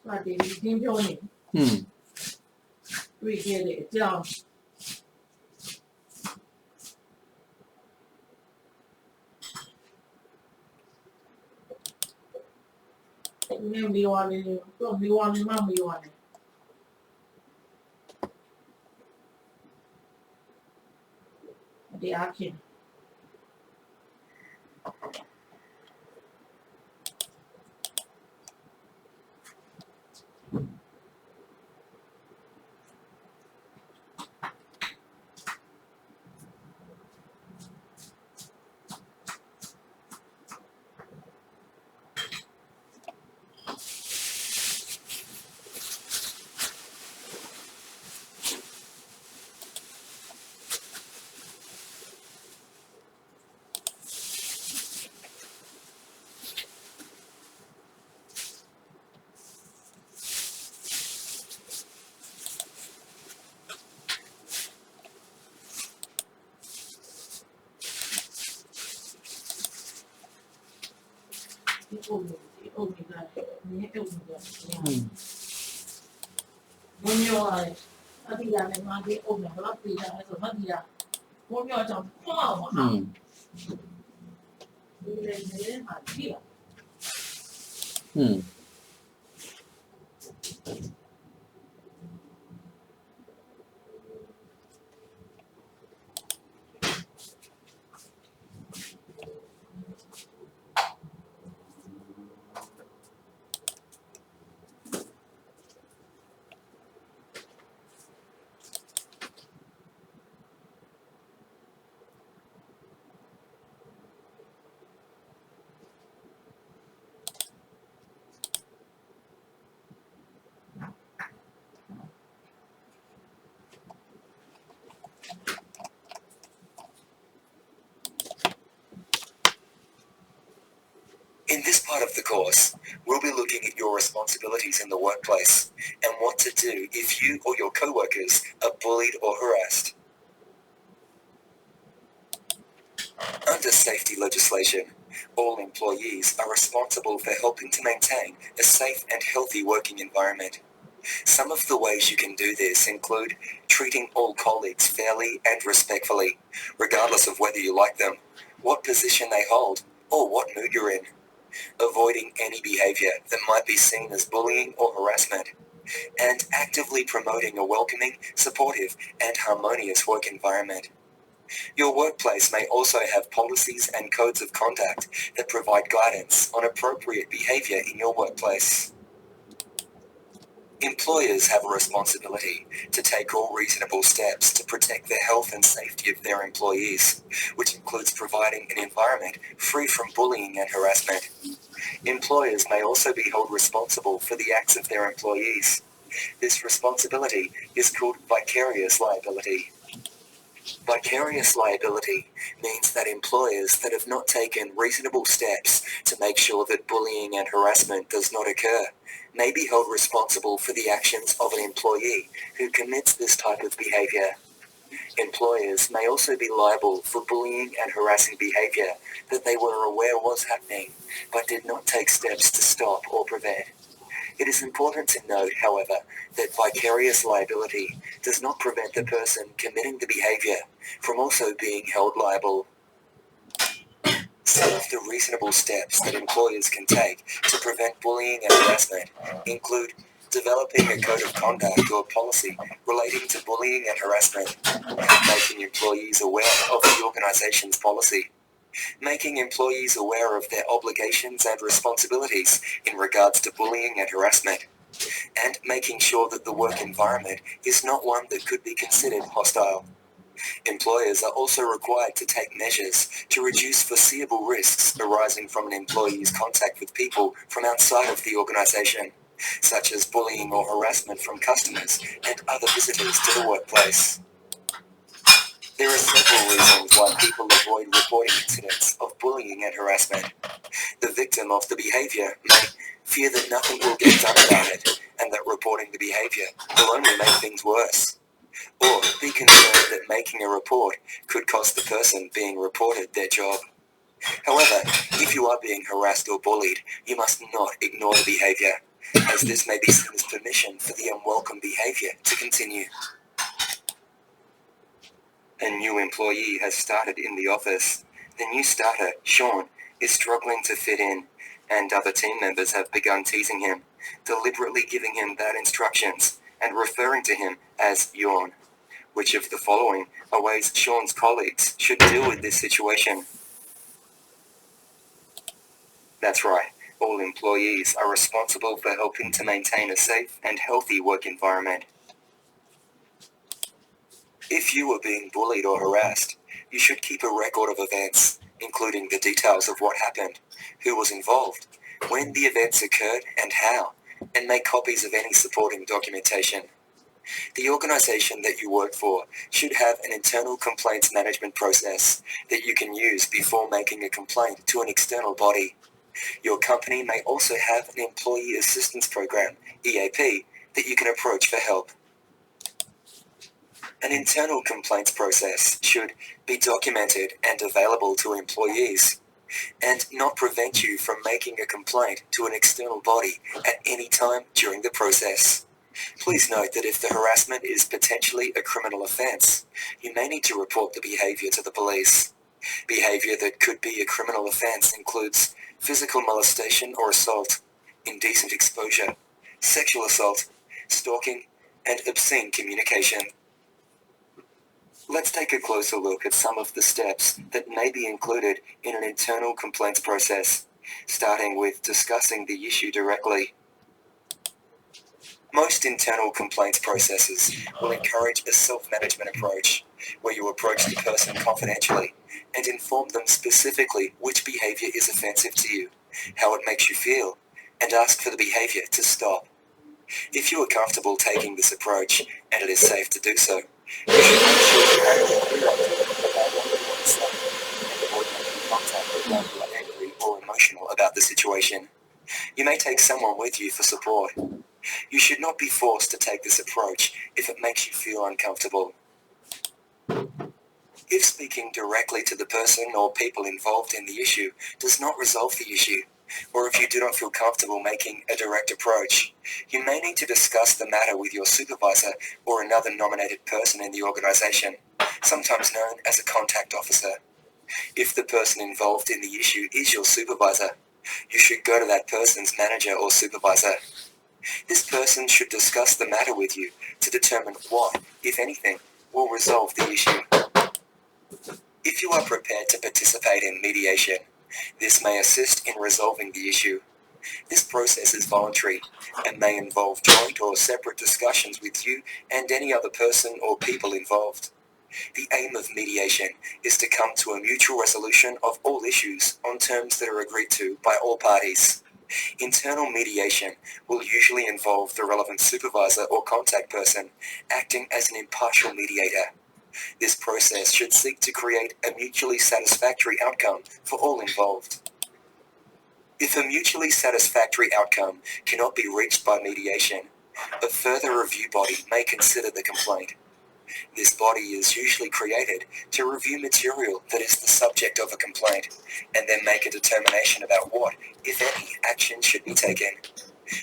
那得听标你，对接的这样。你没完的，都没完的，嘛没完的。得阿听。In this part of the course, we'll be looking at your responsibilities in the workplace and what to do if you or your co-workers are bullied or harassed. Under safety legislation, all employees are responsible for helping to maintain a safe and healthy working environment. Some of the ways you can do this include treating all colleagues fairly and respectfully, regardless of whether you like them, what position they hold, or what mood you're in. Avoiding any behavior that might be seen as bullying or harassment, and actively promoting a welcoming, supportive, and harmonious work environment. Your workplace may also have policies and codes of conduct that provide guidance on appropriate behavior in your workplace. Employers have a responsibility to take all reasonable steps to protect the health and safety of their employees, which includes providing an environment free from bullying and harassment. Employers may also be held responsible for the acts of their employees. This responsibility is called vicarious liability. Vicarious liability means that employers that have not taken reasonable steps to make sure that bullying and harassment does not occur may be held responsible for the actions of an employee who commits this type of behavior. Employers may also be liable for bullying and harassing behavior that they were aware was happening but did not take steps to stop or prevent. It is important to note, however, that vicarious liability does not prevent the person committing the behavior from also being held liable. Some of the reasonable steps that employers can take to prevent bullying and harassment include developing a code of conduct or policy relating to bullying and harassment, making employees aware of the organization's policy, making employees aware of their obligations and responsibilities in regards to bullying and harassment, and making sure that the work environment is not one that could be considered hostile. Employers are also required to take measures to reduce foreseeable risks arising from an employee's contact with people from outside of the organization, such as bullying or harassment from customers and other visitors to the workplace. There are several reasons why people avoid reporting incidents of bullying and harassment. The victim of the behavior may fear that nothing will get done about it and that reporting the behavior will only make things worse. Or be concerned that making a report could cost the person being reported their job. However, if you are being harassed or bullied, you must not ignore the behavior, as this may be seen as permission for the unwelcome behavior to continue. A new employee has started in the office. The new starter, Sean, is struggling to fit in, and other team members have begun teasing him, deliberately giving him bad instructions and referring to him as Yawn. Which of the following are ways Sean's colleagues should deal with this situation? That's right, all employees are responsible for helping to maintain a safe and healthy work environment. If you are being bullied or harassed, you should keep a record of events, including the details of what happened, who was involved, when the events occurred and how, and make copies of any supporting documentation. The organization that you work for should have an internal complaints management process that you can use before making a complaint to an external body. Your company may also have an employee assistance program, EAP, that you can approach for help. An internal complaints process should be documented and available to employees, and not prevent you from making a complaint to an external body at any time during the process. Please note that if the harassment is potentially a criminal offence, you may need to report the behaviour to the police. Behaviour that could be a criminal offence includes physical molestation or assault, indecent exposure, sexual assault, stalking, and obscene communication. Let's take a closer look at some of the steps that may be included in an internal complaints process, starting with discussing the issue directly. Most internal complaints processes will encourage a self-management approach, where you approach the person confidentially and inform them specifically which behaviour is offensive to you, how it makes you feel, and ask for the behaviour to stop. If you are comfortable taking this approach, and it is safe to do so, you should make sure you have a clear idea about what you want to say and avoid making contact with those who are angry or emotional about the situation. You may take someone with you for support. You should not be forced to take this approach if it makes you feel uncomfortable. If speaking directly to the person or people involved in the issue does not resolve the issue, or if you do not feel comfortable making a direct approach, you may need to discuss the matter with your supervisor or another nominated person in the organization, sometimes known as a contact officer. If the person involved in the issue is your supervisor, you should go to that person's manager or supervisor. This person should discuss the matter with you to determine what, if anything, will resolve the issue. If you are prepared to participate in mediation, this may assist in resolving the issue. This process is voluntary and may involve joint or separate discussions with you and any other person or people involved. The aim of mediation is to come to a mutual resolution of all issues on terms that are agreed to by all parties. Internal mediation will usually involve the relevant supervisor or contact person acting as an impartial mediator. This process should seek to create a mutually satisfactory outcome for all involved. If a mutually satisfactory outcome cannot be reached by mediation, a further review body may consider the complaint. This body is usually created to review material that is the subject of a complaint, and then make a determination about what, if any, action should be taken.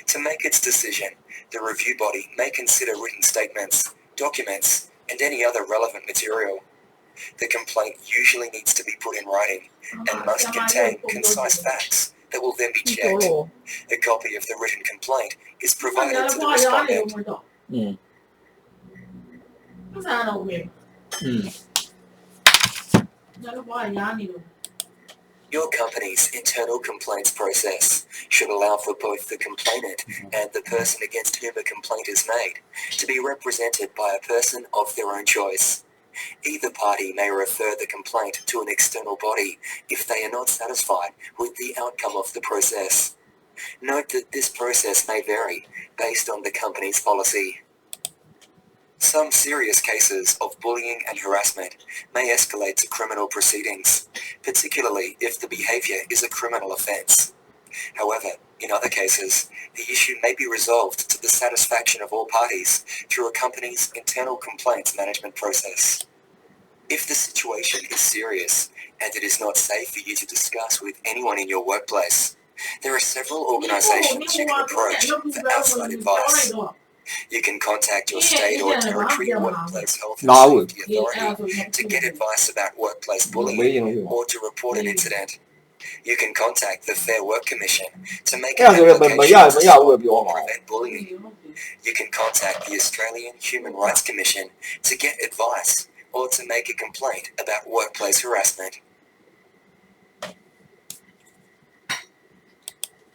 To make its decision, the review body may consider written statements, documents, and any other relevant material. The complaint usually needs to be put in writing and must contain concise facts that will then be checked. A copy of the written complaint is provided to the respondent. 嗯。 Your company's internal complaints process should allow for both the complainant and the person against whom a complaint is made to be represented by a person of their own choice. Either party may refer the complaint to an external body if they are not satisfied with the outcome of the process. Note that this process may vary based on the company's policy. Some serious cases of bullying and harassment may escalate to criminal proceedings, particularly if the behavior is a criminal offense. However, in other cases, the issue may be resolved to the satisfaction of all parties through a company's internal complaints management process. If the situation is serious and it is not safe for you to discuss with anyone in your workplace, there are several organizations you can approach for outside advice. You can contact your state or territory workplace health and safety authority to get advice about workplace bullying or to report an incident. You can contact the Fair Work Commission to make an application to stop or prevent bullying. You can contact the Australian Human Rights Commission to get advice or to make a complaint about workplace harassment.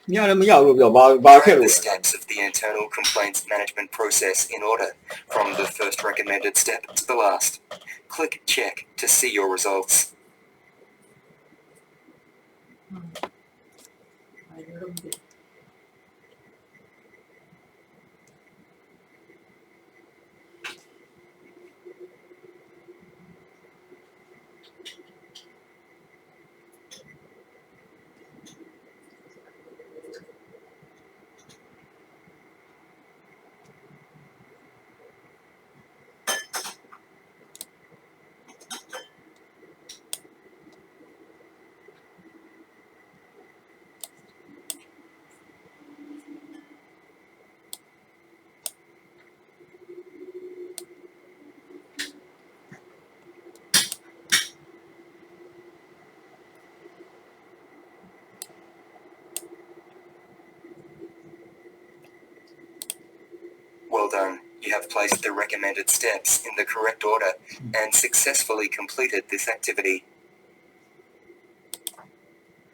你要那么要入表把 Track the steps of the internal complaints management process in order, from the first recommended step to the last. Click Check to see your results. Well done. You have placed the recommended steps in the correct order and successfully completed this activity.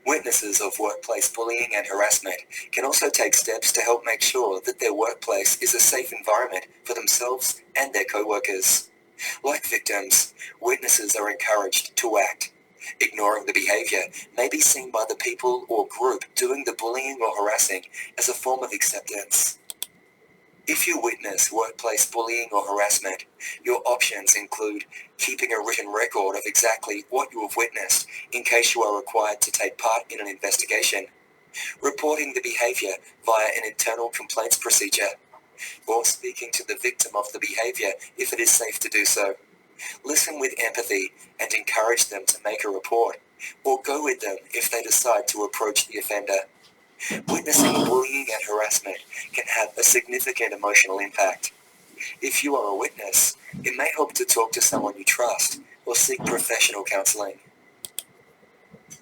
Witnesses of workplace bullying and harassment can also take steps to help make sure that their workplace is a safe environment for themselves and their co-workers. Like victims, witnesses are encouraged to act. Ignoring the behavior may be seen by the people or group doing the bullying or harassing as a form of acceptance. If you witness workplace bullying or harassment, your options include keeping a written record of exactly what you have witnessed in case you are required to take part in an investigation, reporting the behavior via an internal complaints procedure, or speaking to the victim of the behavior if it is safe to do so. Listen with empathy and encourage them to make a report, or go with them if they decide to approach the offender. Witnessing bullying and harassment can have a significant emotional impact. If you are a witness, it may help to talk to someone you trust or seek professional counseling.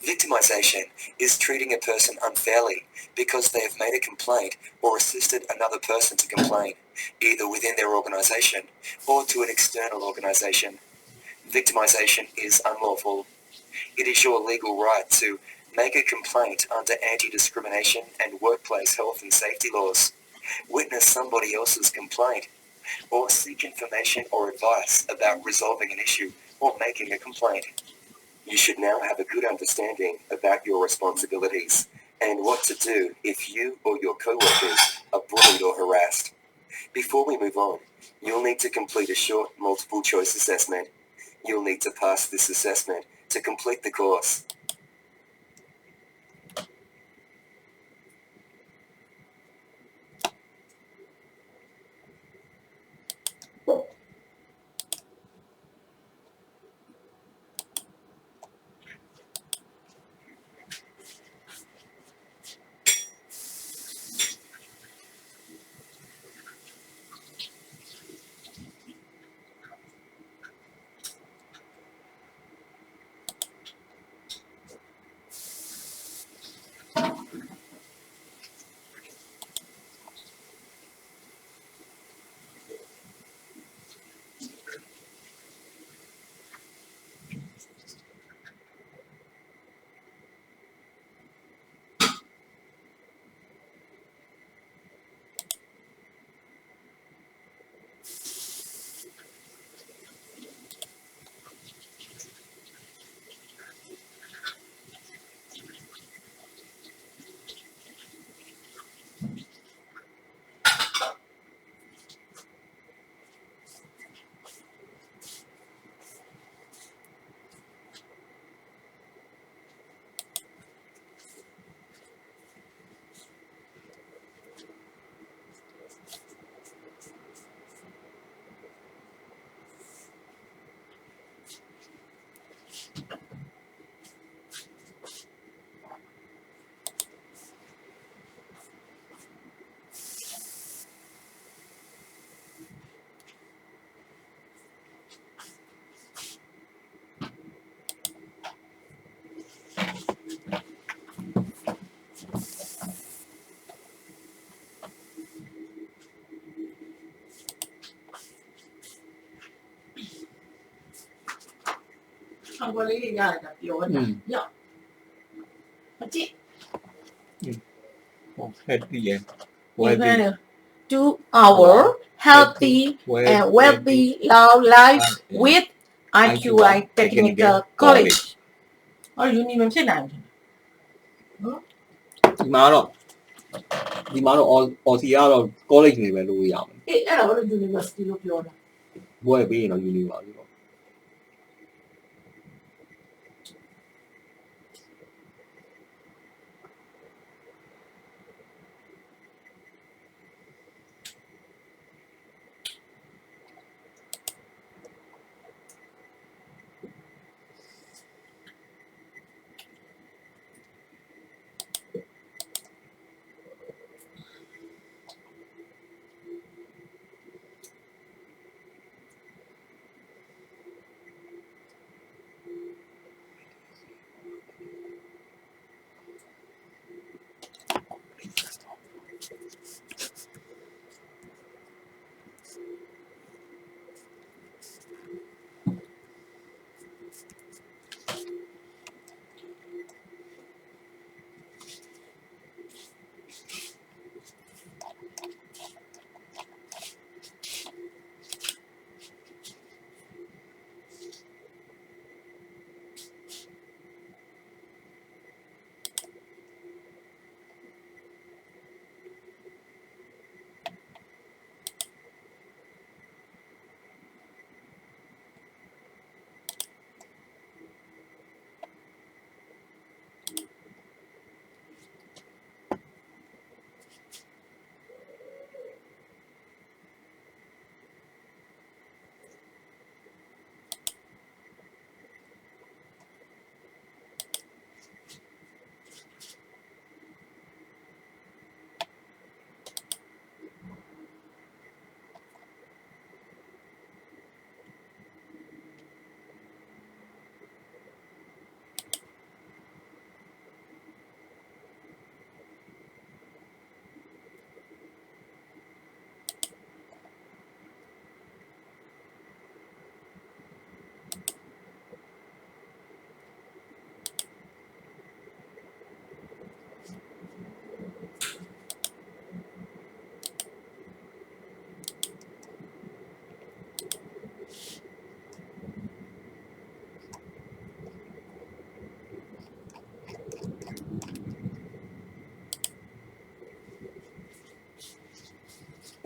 Victimization is treating a person unfairly because they have made a complaint or assisted another person to complain, either within their organization or to an external organization. Victimization is unlawful. It is your legal right to make a complaint under anti-discrimination and workplace health and safety laws, witness somebody else's complaint, or seek information or advice about resolving an issue or making a complaint. You should now have a good understanding about your responsibilities and what to do if you or your co-workers are bullied or harassed. Before we move on, you'll need to complete a short multiple choice assessment. You'll need to pass this assessment to complete the course. sample လေးတွေရတယ်ဒါပြောတာရမကြည့် healthy and to our healthy and wealthy long life with IQI Technical College အော် uni မဖြစ်နိုင်ဘူးနော် ဒီမှာတော့ Aussie ကတော့ college နေပဲလို့ရမယ် အေးအဲ့ဒါဘာလို့ university လို့ပြောတာ ဘွဲပြီးရင်တော့ uni ပါပြီပေါ့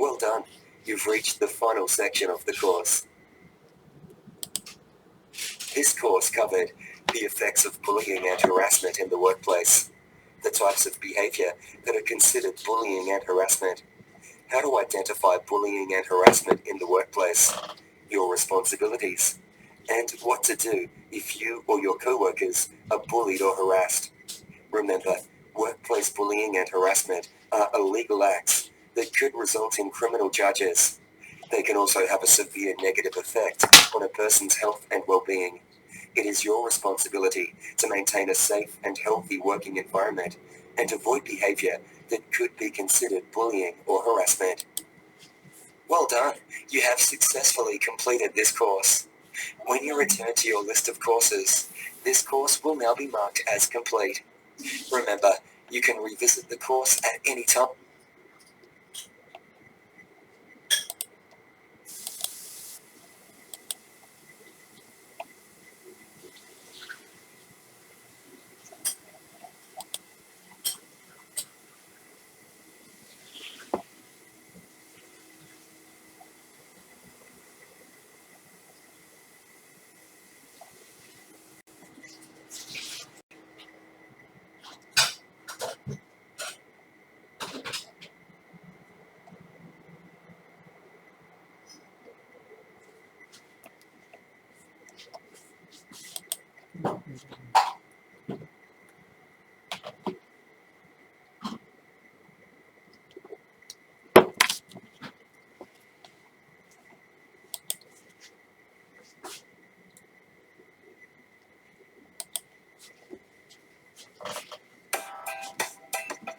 Well done. You've reached the final section of the course. This course covered the effects of bullying and harassment in the workplace, the types of behavior that are considered bullying and harassment, how to identify bullying and harassment in the workplace, your responsibilities, and what to do if you or your co-workers are bullied or harassed. Remember, workplace bullying and harassment are illegal acts that could result in criminal charges. They can also have a severe negative effect on a person's health and well-being. It is your responsibility to maintain a safe and healthy working environment and avoid behavior that could be considered bullying or harassment. Well done. You have successfully completed this course. When you return to your list of courses, this course will now be marked as complete. Remember, you can revisit the course at any time.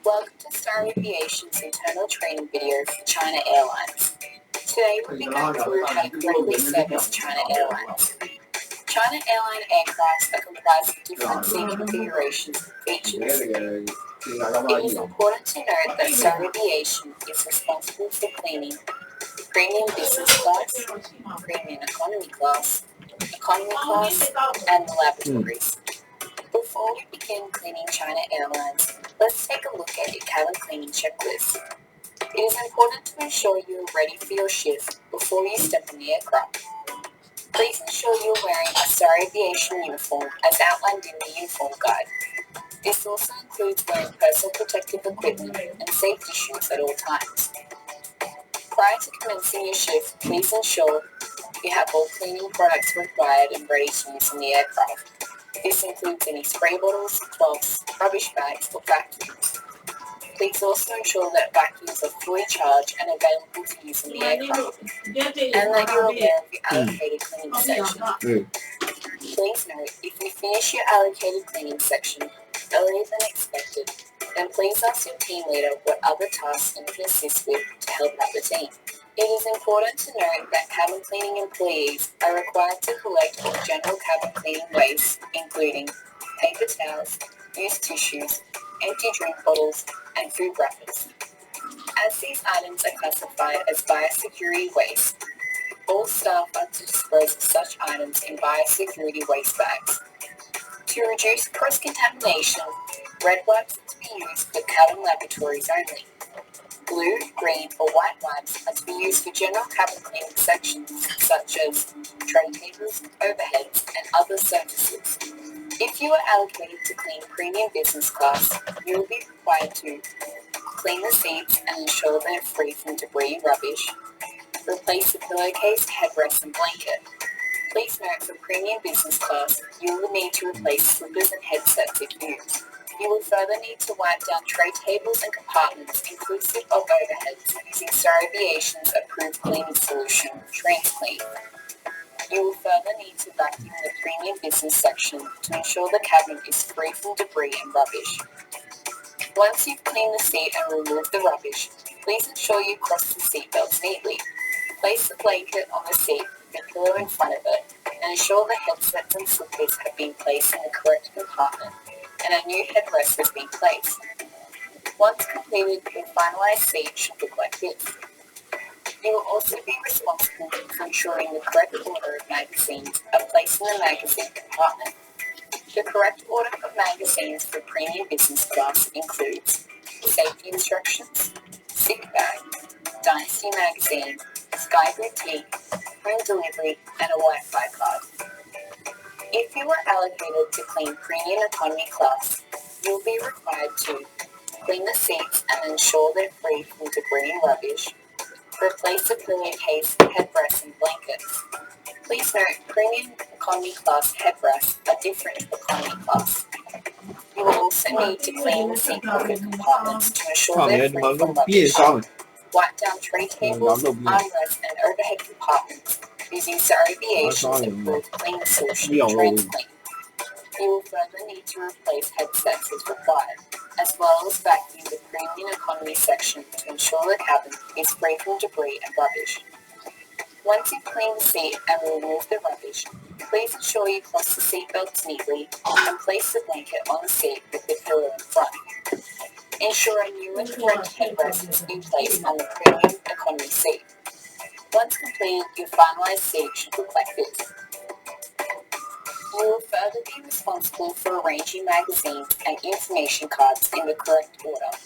Welcome to Star Aviation's internal training video for China Airlines. Today we'll be going through how to correctly service China Airlines. China Airline aircraft are comprised of different seating configurations and features. It is important to note that Star Aviation is responsible for cleaning premium business class, premium economy class, and the laboratories. Before we begin cleaning China Airlines, let's take a look at your cabin cleaning checklist. It is important to ensure you are ready for your shift before you step in the aircraft. Please ensure you are wearing a Star Aviation uniform as outlined in the uniform guide. This also includes wearing personal protective equipment and safety shoes at all times. Prior to commencing your shift, please ensure you have all cleaning products required and ready to use in the aircraft. This includes any spray bottles, cloths, rubbish bags, or vacuums. Please also ensure that vacuums are fully charged and available to use in the aircraft, and that you are aware of your allocated cleaning section. Please note, if you finish your allocated cleaning section earlier than expected, then please ask your team leader what other tasks you can assist with to help out the team. It is important to note that cabin cleaning employees are required to collect all general cabin cleaning waste, including paper towels, used tissues, empty drink bottles, and food wrappers. As these items are classified as biosecurity waste, all staff are to dispose of such items in biosecurity waste bags. To reduce cross-contamination, red wipes are to be used for cabin laboratories only. Blue, green, or white wipes are to be used for general cabin cleaning sections such as tray tables, overheads, and other surfaces. If you are allocated to clean premium business class, you will be required to clean the seats and ensure they are free from debris and rubbish, replace the pillowcase, headrest, and blanket. Please note for premium business class, you will need to replace slippers and headsets if used. You will further need to wipe down tray tables and compartments inclusive of overheads using Star Aviation's approved cleaning solution, TransClean. You will further need to vacuum the premium business section to ensure the cabin is free from debris and rubbish. Once you've cleaned the seat and removed the rubbish, please ensure you cross the seat belts neatly. Place the blanket on the seat with the pillow in front of it, and ensure the headsets and slippers have been placed in the correct compartment and a new headrest has been placed. Once completed, your finalized seat should look like this. You will also be responsible for ensuring the correct order of magazines are placed in the magazine compartment. The correct order of magazines for premium business class includes safety instructions, sick bag, Dynasty magazine, Sky Boutique, home delivery, and a Wi-Fi card. If you are allocated to clean premium economy class, you will be required to clean the seats and ensure they're free from debris and rubbish, replace the pillowcase, headrests, and blankets. Please note, premium economy class headrests are different to economy class. You will also need to clean the seat pocket compartments to ensure they're free from rubbish. Wipe down tray tables, armrests, and overhead compartments using Star Aviation's approved cleaning solution, TransClean. You will further need to replace headsets as required, as well as vacuum the premium economy section to ensure the cabin is free from debris and rubbish. Once you've cleaned the seat and removed the rubbish, please ensure you cross the seat belts neatly and place the blanket on the seat with the pillow in front. Ensure a new and correct headrest is in place on the premium economy seat. Once completed, your finalized seat should look like this. You will further be responsible for arranging magazines and information cards in the correct order.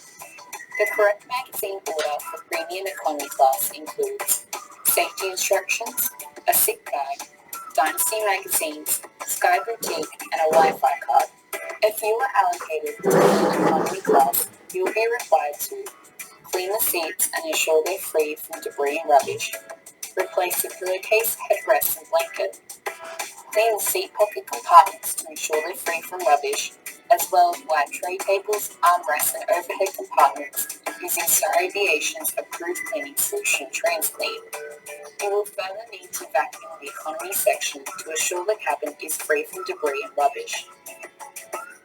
The correct magazine order for premium economy class includes safety instructions, a sick bag, Dynasty magazines, Sky Boutique, and a Wi-Fi card. If you are allocated to premium economy class, you will be required to clean the seats and ensure they're free from debris and rubbish, replace the pillowcase, headrest, and blanket, clean the seat pocket compartments to ensure they're free from rubbish, as well as wipe tray tables, armrests, and overhead compartments using Star Aviation's approved cleaning solution, TransClean. You will further need to vacuum the economy section to ensure the cabin is free from debris and rubbish.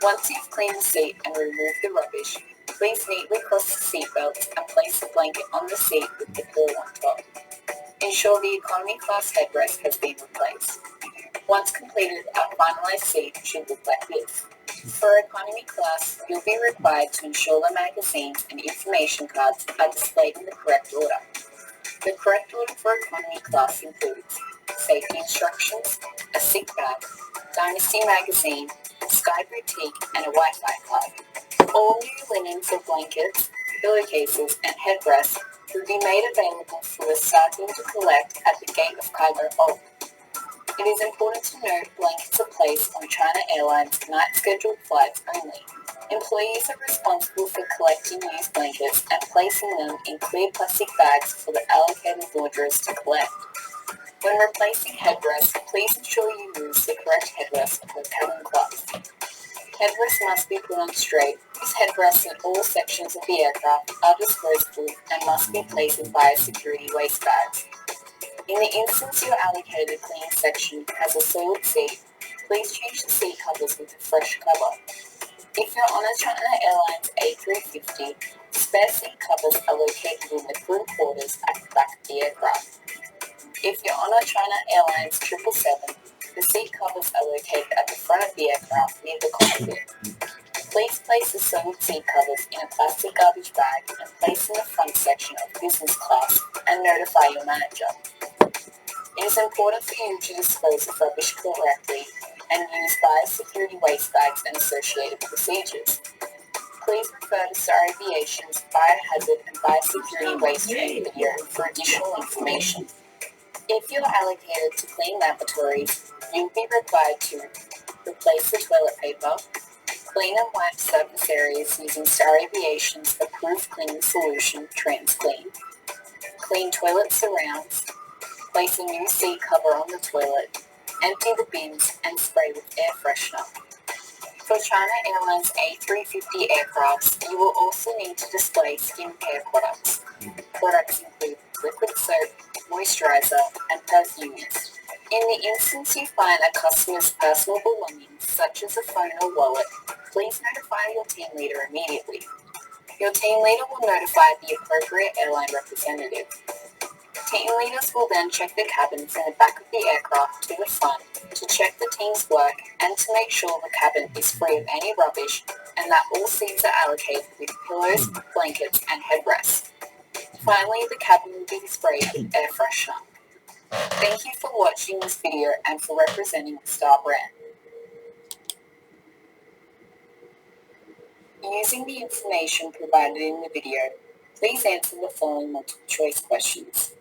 Once you've cleaned the seat and removed the rubbish, please neatly cross the seat belts and place the blanket on the seat with the pillow on top. Ensure the economy class headrest has been replaced. Once completed, our finalized seat should look like this. For economy class, you'll be required to ensure the magazines and information cards are displayed in the correct order. The correct order for economy class includes safety instructions, a sick bag, Dynasty magazine, Sky Boutique, and a Wi-Fi card. All new linen for blankets, pillowcases, and headrests will be made available for the staff team to collect at the gate of cargo hold. It is important to note blankets are placed on China Airlines night scheduled flights only. Employees are responsible for collecting used blankets and placing them in clear plastic bags for the allocated launderers to collect. When replacing headrests, please ensure you use the correct headrest for cabin class. Headrests must be put on straight. These headrests in all sections of the aircraft are disposable and must be placed in biosecurity waste bags. In the instance your allocated cleaning section has a soiled seat, please change the seat covers with a fresh cover. If you're on a China Airlines A350, spare seat covers are located in the crew quarters at the back of the aircraft. If you're on a China Airlines 777, the seat covers are located at the front of the aircraft near the cockpit. Please place the soiled seat covers in a plastic garbage bag and place in the front section of business class and notify your manager. It is important for you to dispose of rubbish correctly and use biosecurity waste bags and associated procedures. Please refer to Star Aviation's biohazard and biosecurity waste training video for additional information. If you are allocated to clean lavatories, you will be required to replace the toilet paper, clean and wipe surface areas using Star Aviation's approved cleaning solution, TransClean, clean toilet surrounds, place a new seat cover on the toilet, empty the bins and spray with air freshener. For China Airlines A350 aircrafts, you will also need to display skincare products. Products include liquid soap, moisturizer, and perfumes. In the instance you find a customer's personal belongings, such as a phone or wallet, please notify your team leader immediately. Your team leader will notify the appropriate airline representative. Team leaders will then check the cabins in the back of the aircraft to the front to check the team's work and to make sure the cabin is free of any rubbish and that all seats are allocated with pillows, blankets, and headrests. Finally, the cabin will be sprayed with air freshener. Thank you for watching this video and for representing the Star brand. Using the information provided in the video, please answer the following multiple choice questions.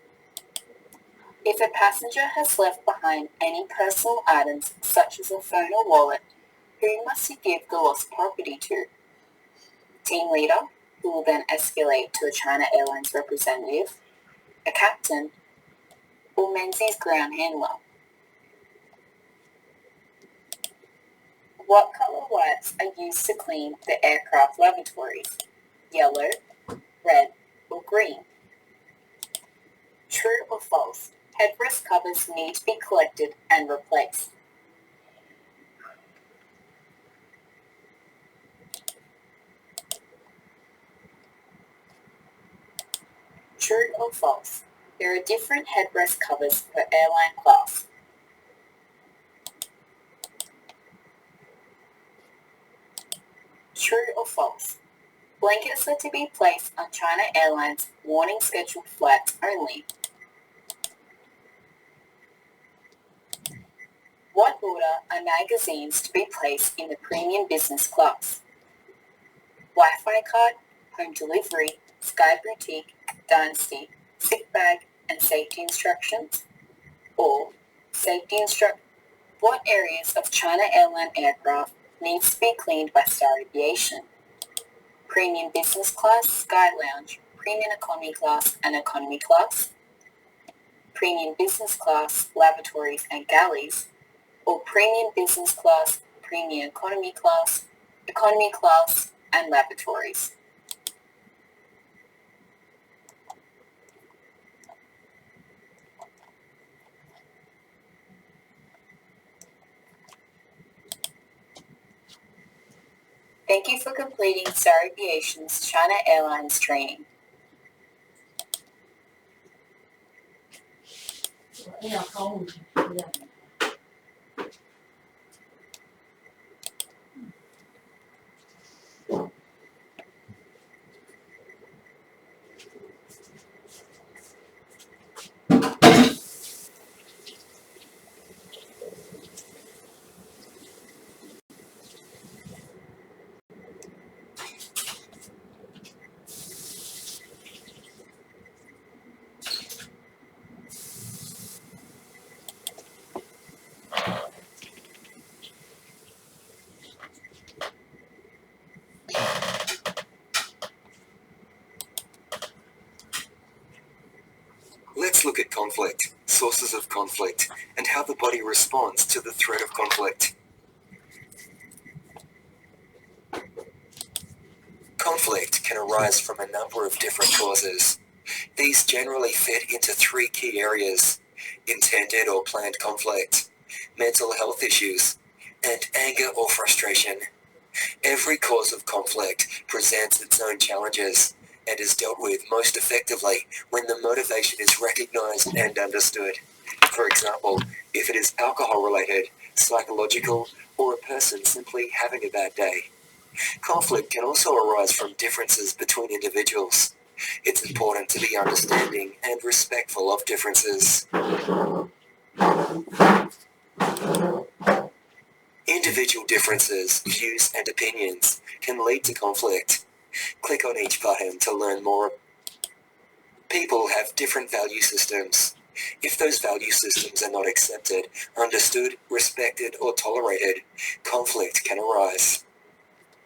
If a passenger has left behind any personal items such as a phone or wallet, who must he give the lost property to? Team leader, who will then escalate to a China Airlines representative, a captain, or Menzies ground handler. What color wipes are used to clean the aircraft lavatories? Yellow, red, or green? True or false? Headrest covers need to be collected and replaced. True or false? There are different headrest covers per airline class. True or false? Blankets are to be placed on China Airlines morning scheduled flights only. What order are magazines to be placed in the premium business class? Wi-Fi card, home delivery, Sky Boutique, Dynasty, sick bag, and safety instructions? Or what areas of China Airline aircraft needs to be cleaned by Star Aviation? Premium business class, Sky Lounge, premium economy class, and economy class? Premium business class, lavatories and galleys? Or premium business class, premium economy class, and lavatories? Thank you for completing Star Aviation's China Airlines training. Yeah, conflict, sources of conflict, and how the body responds to the threat of conflict. Conflict can arise from a number of different causes. These generally fit into three key areas: intended or planned conflict, mental health issues, and anger or frustration. Every cause of conflict presents its own challenges and is dealt with most effectively when the motivation is recognized and understood. For example, if it is alcohol-related, psychological, or a person simply having a bad day. Conflict can also arise from differences between individuals. It's important to be understanding and respectful of differences. Individual differences, views, and opinions can lead to conflict. Click on each button to learn more. People have different value systems. If those value systems are not accepted, understood, respected, or tolerated, conflict can arise.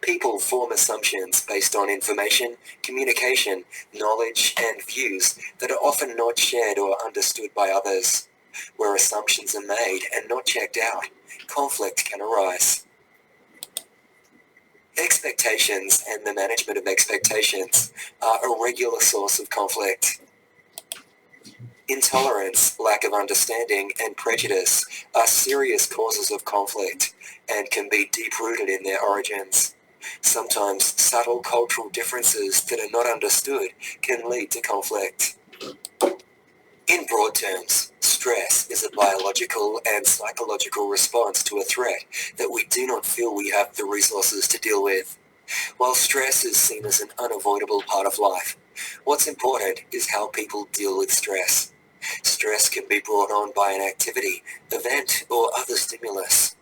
People form assumptions based on information, communication, knowledge, and views that are often not shared or understood by others. Where assumptions are made and not checked out, conflict can arise. Expectations and the management of expectations are a regular source of conflict. Intolerance, lack of understanding, and prejudice are serious causes of conflict and can be deep-rooted in their origins. Sometimes subtle cultural differences that are not understood can lead to conflict. In broad terms, stress is a biological and psychological response to a threat that we do not feel we have the resources to deal with. While stress is seen as an unavoidable part of life, what's important is how people deal with stress. Stress can be brought on by an activity, event, or other stimulus.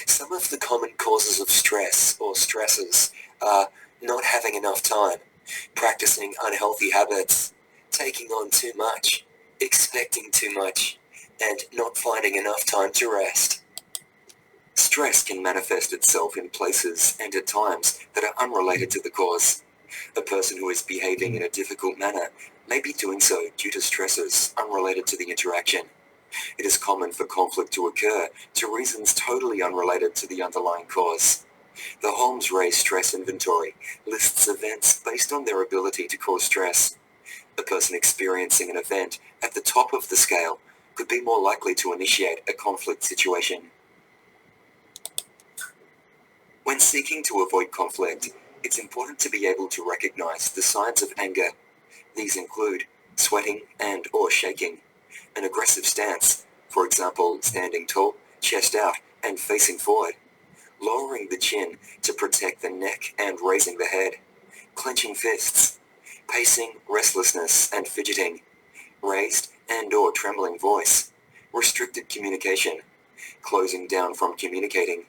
Some of the common causes of stress or stresses are not having enough time, practicing unhealthy habits, taking on too much, expecting too much, and not finding enough time to rest. Stress can manifest itself in places and at times that are unrelated to the cause. A person who is behaving in a difficult manner may be doing so due to stresses unrelated to the interaction. It is common for conflict to occur to reasons totally unrelated to the underlying cause. The Holmes-Ray Stress Inventory lists events based on their ability to cause stress. A person experiencing an event at the top of the scale could be more likely to initiate a conflict situation. When seeking to avoid conflict, it's important to be able to recognize the signs of anger. These include sweating and or shaking, an aggressive stance, for example, standing tall, chest out, and facing forward, lowering the chin to protect the neck and raising the head, clenching fists, pacing, restlessness, and fidgeting, raised and or trembling voice, restricted communication, closing down from communicating,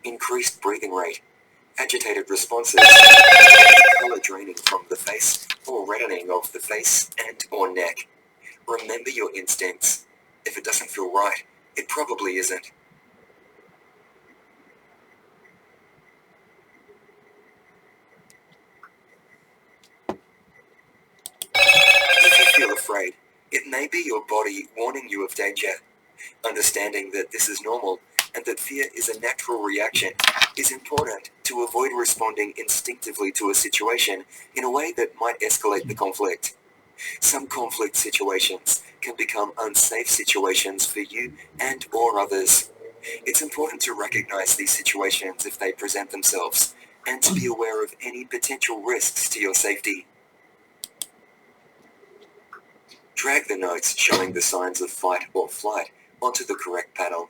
increased breathing rate, agitated responses, color draining from the face or reddening of the face and or neck. Remember your instincts. If it doesn't feel right, it probably isn't. If you feel afraid, it may be your body warning you of danger. Understanding that this is normal and that fear is a natural reaction is important to avoid responding instinctively to a situation in a way that might escalate the conflict. Some conflict situations can become unsafe situations for you and or others. It's important to recognize these situations if they present themselves and to be aware of any potential risks to your safety. Drag the notes showing the signs of fight or flight onto the correct panel.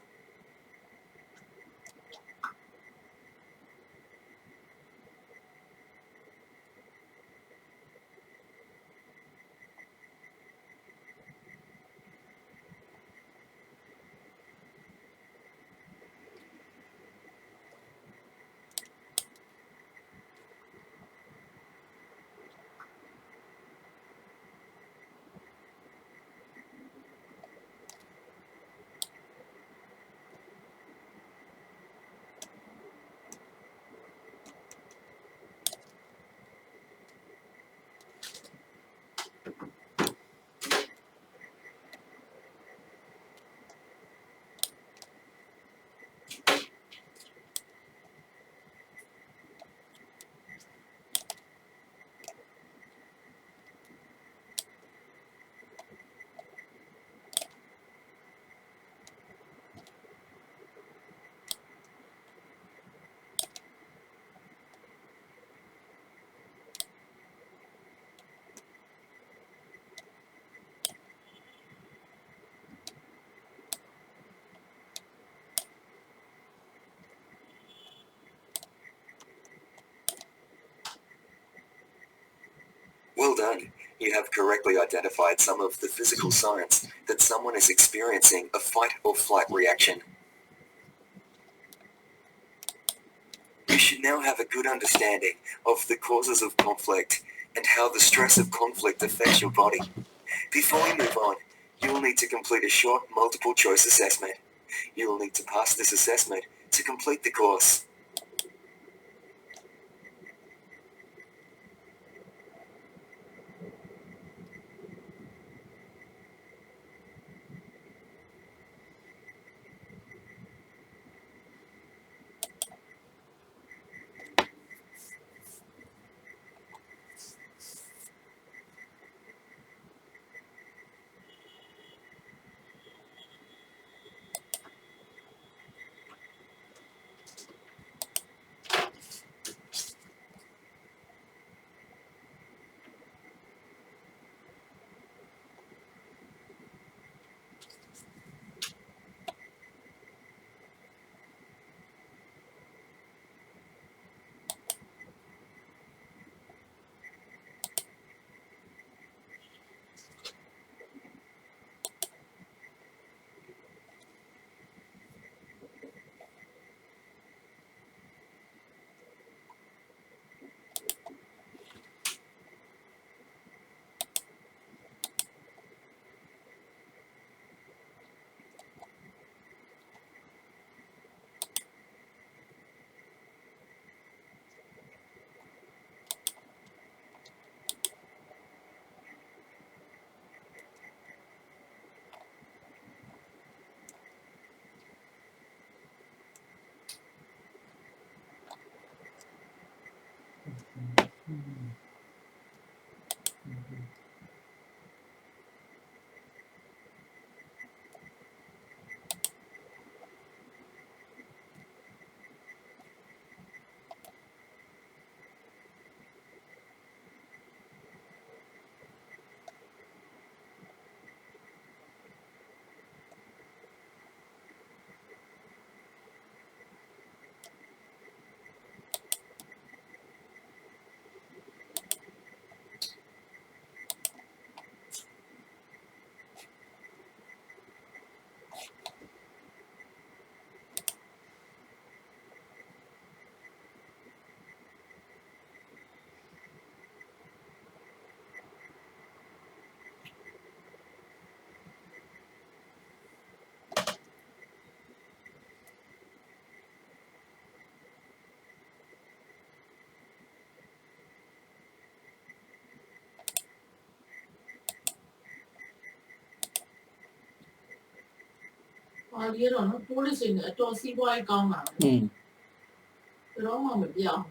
Well done. You have correctly identified some of the physical signs that someone is experiencing a fight or flight reaction. You should now have a good understanding of the causes of conflict and how the stress of conflict affects your body. Before we move on, you will need to complete a short multiple choice assessment. You will need to pass this assessment to complete the course.ဒီကတော့နော်ပိုးလေးစိန်နဲ့အတော်စီးပွားရေးကောင်းတာပဲဘယ်တော့မှမပြောင်း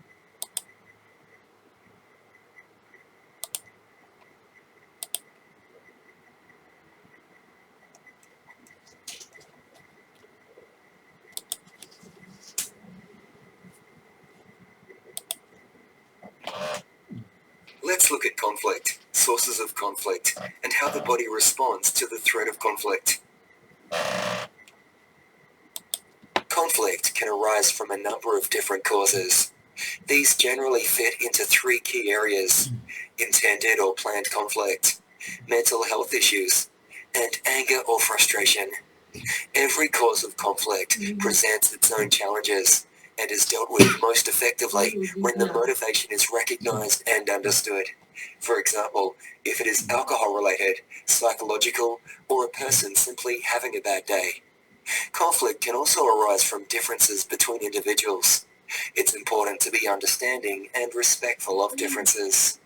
Let's look at conflict, sources of conflict, and how the body responds to the threat of conflict. Conflict can arise from a number of different causes. These generally fit into three key areas: intended or planned conflict, mental health issues, and anger or frustration. Every cause of conflict presents its own challenges and is dealt with most effectively when the motivation is recognized and understood. For example, if it is alcohol-related, psychological, or a person simply having a bad day. Conflict can also arise from differences between individuals. It's important to be understanding and respectful of differences.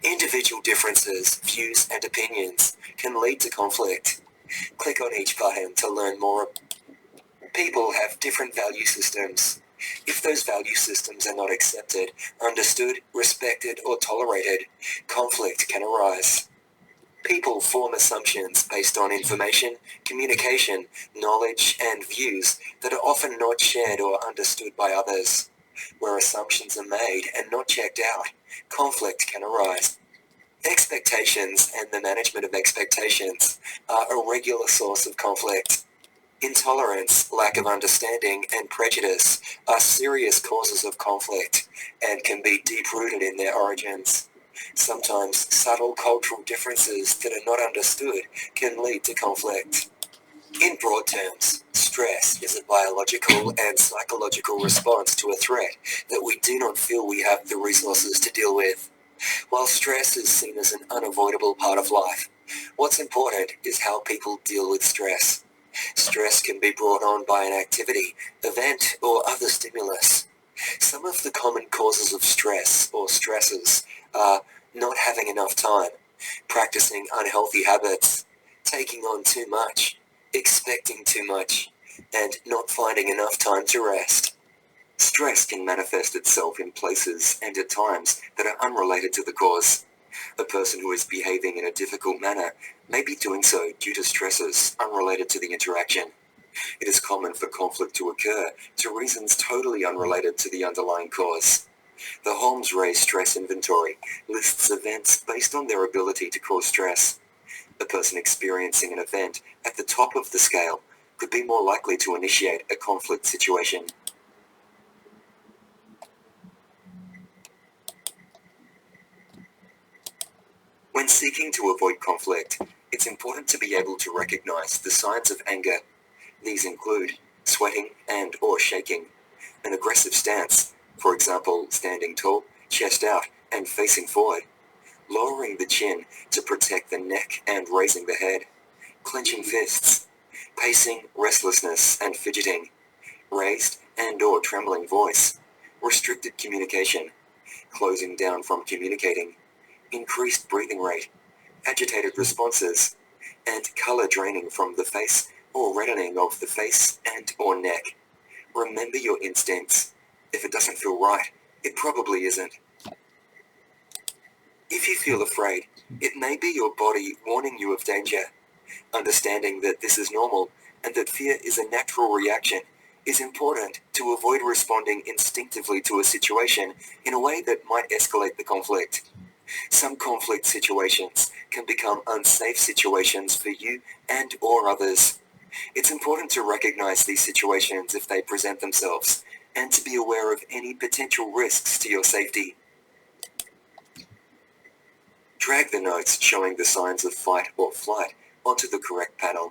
Individual differences, views, and opinions can lead to conflict. Click on each button to learn more. People have different value systems. If those value systems are not accepted, understood, respected, or tolerated, conflict can arise. People form assumptions based on information, communication, knowledge, and views that are often not shared or understood by others. Where assumptions are made and not checked out, conflict can arise. Expectations and the management of expectations are a regular source of conflict. Intolerance, lack of understanding, and prejudice are serious causes of conflict and can be deep-rooted in their origins. Sometimes subtle cultural differences that are not understood can lead to conflict. In broad terms, stress is a biological and psychological response to a threat that we do not feel we have the resources to deal with. While stress is seen as an unavoidable part of life, what's important is how people deal with stress. Stress can be brought on by an activity, event, or other stimulus. Some of the common causes of stress or stresses are not having enough time, practicing unhealthy habits, taking on too much, expecting too much, and not finding enough time to rest. Stress can manifest itself in places and at times that are unrelated to the cause. A person who is behaving in a difficult manner may be doing so due to stresses unrelated to the interaction. It is common for conflict to occur to reasons totally unrelated to the underlying cause. The Holmes-Ray stress inventory lists events based on their ability to cause stress. A person experiencing an event at the top of the scale could be more likely to initiate a conflict situation. When seeking to avoid conflict, it's important to be able to recognize the signs of anger. These include sweating and or shaking, an aggressive stance, for example, standing tall, chest out, and facing forward, lowering the chin to protect the neck and raising the head, clenching fists, pacing, restlessness, and fidgeting, raised and or trembling voice, restricted communication, closing down from communicating, increased breathing rate, agitated responses, and color draining from the face or reddening of the face and or neck. Remember your instincts. If it doesn't feel right, it probably isn't. If you feel afraid, it may be your body warning you of danger. Understanding that this is normal and that fear is a natural reaction is important to avoid responding instinctively to a situation in a way that might escalate the conflict. Some conflict situations can become unsafe situations for you and or others. It's important to recognize these situations if they present themselves and to be aware of any potential risks to your safety. Drag the notes showing the signs of fight or flight onto the correct panel.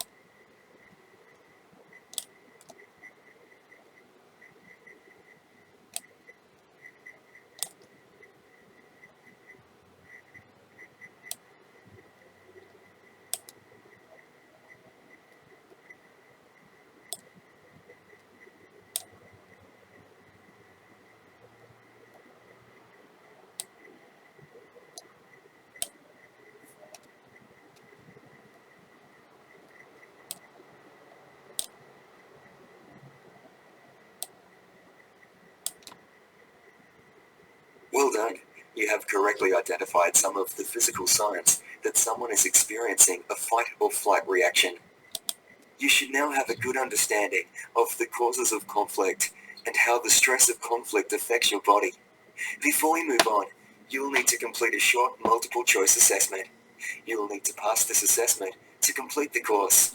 Well done. You have correctly identified some of the physical signs that someone is experiencing a fight or flight reaction. You should now have a good understanding of the causes of conflict and how the stress of conflict affects your body. Before we move on, you will need to complete a short multiple choice assessment. You will need to pass this assessment to complete the course.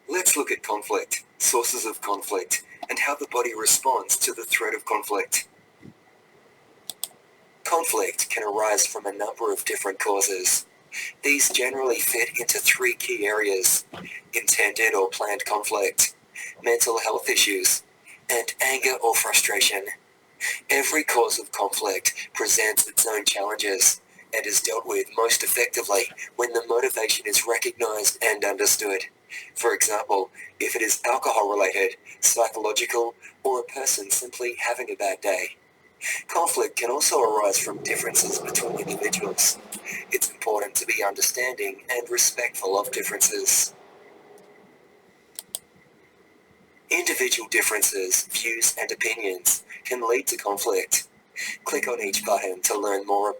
Let's look at conflict, sources of conflict, and how the body responds to the threat of conflict. Conflict can arise from a number of different causes. These generally fit into three key areas: intended or planned conflict, mental health issues, and anger or frustration. Every cause of conflict presents its own challenges and is dealt with most effectively when the motivation is recognized and understood. For example, if it is alcohol-related, psychological, or a person simply having a bad day. Conflict can also arise from differences between individuals. It's important to be understanding and respectful of differences. Individual differences, views, and opinions can lead to conflict. Click on each button to learn more.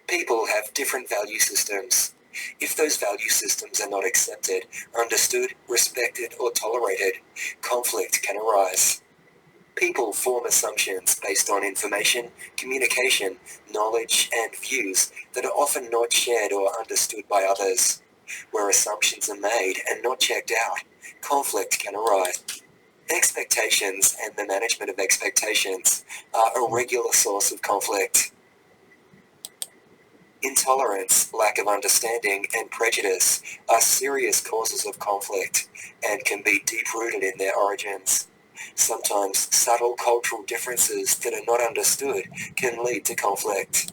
People have different value systems. If those value systems are not accepted, understood, respected, or tolerated, conflict can arise. People form assumptions based on information, communication, knowledge, and views that are often not shared or understood by others. Where assumptions are made and not checked out, conflict can arise. Expectations and the management of expectations are a regular source of conflict. Intolerance, lack of understanding, and prejudice are serious causes of conflict and can be deep-rooted in their origins. Sometimes subtle cultural differences that are not understood can lead to conflict.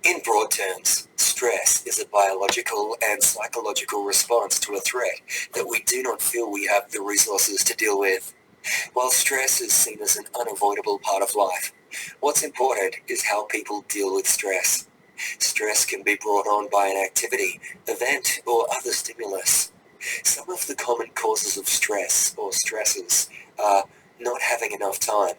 In broad terms, stress is a biological and psychological response to a threat that we do not feel we have the resources to deal with. While stress is seen as an unavoidable part of life, what's important is how people deal with stress. Stress can be brought on by an activity, event, or other stimulus. Some of the common causes of stress or stresses are not having enough time,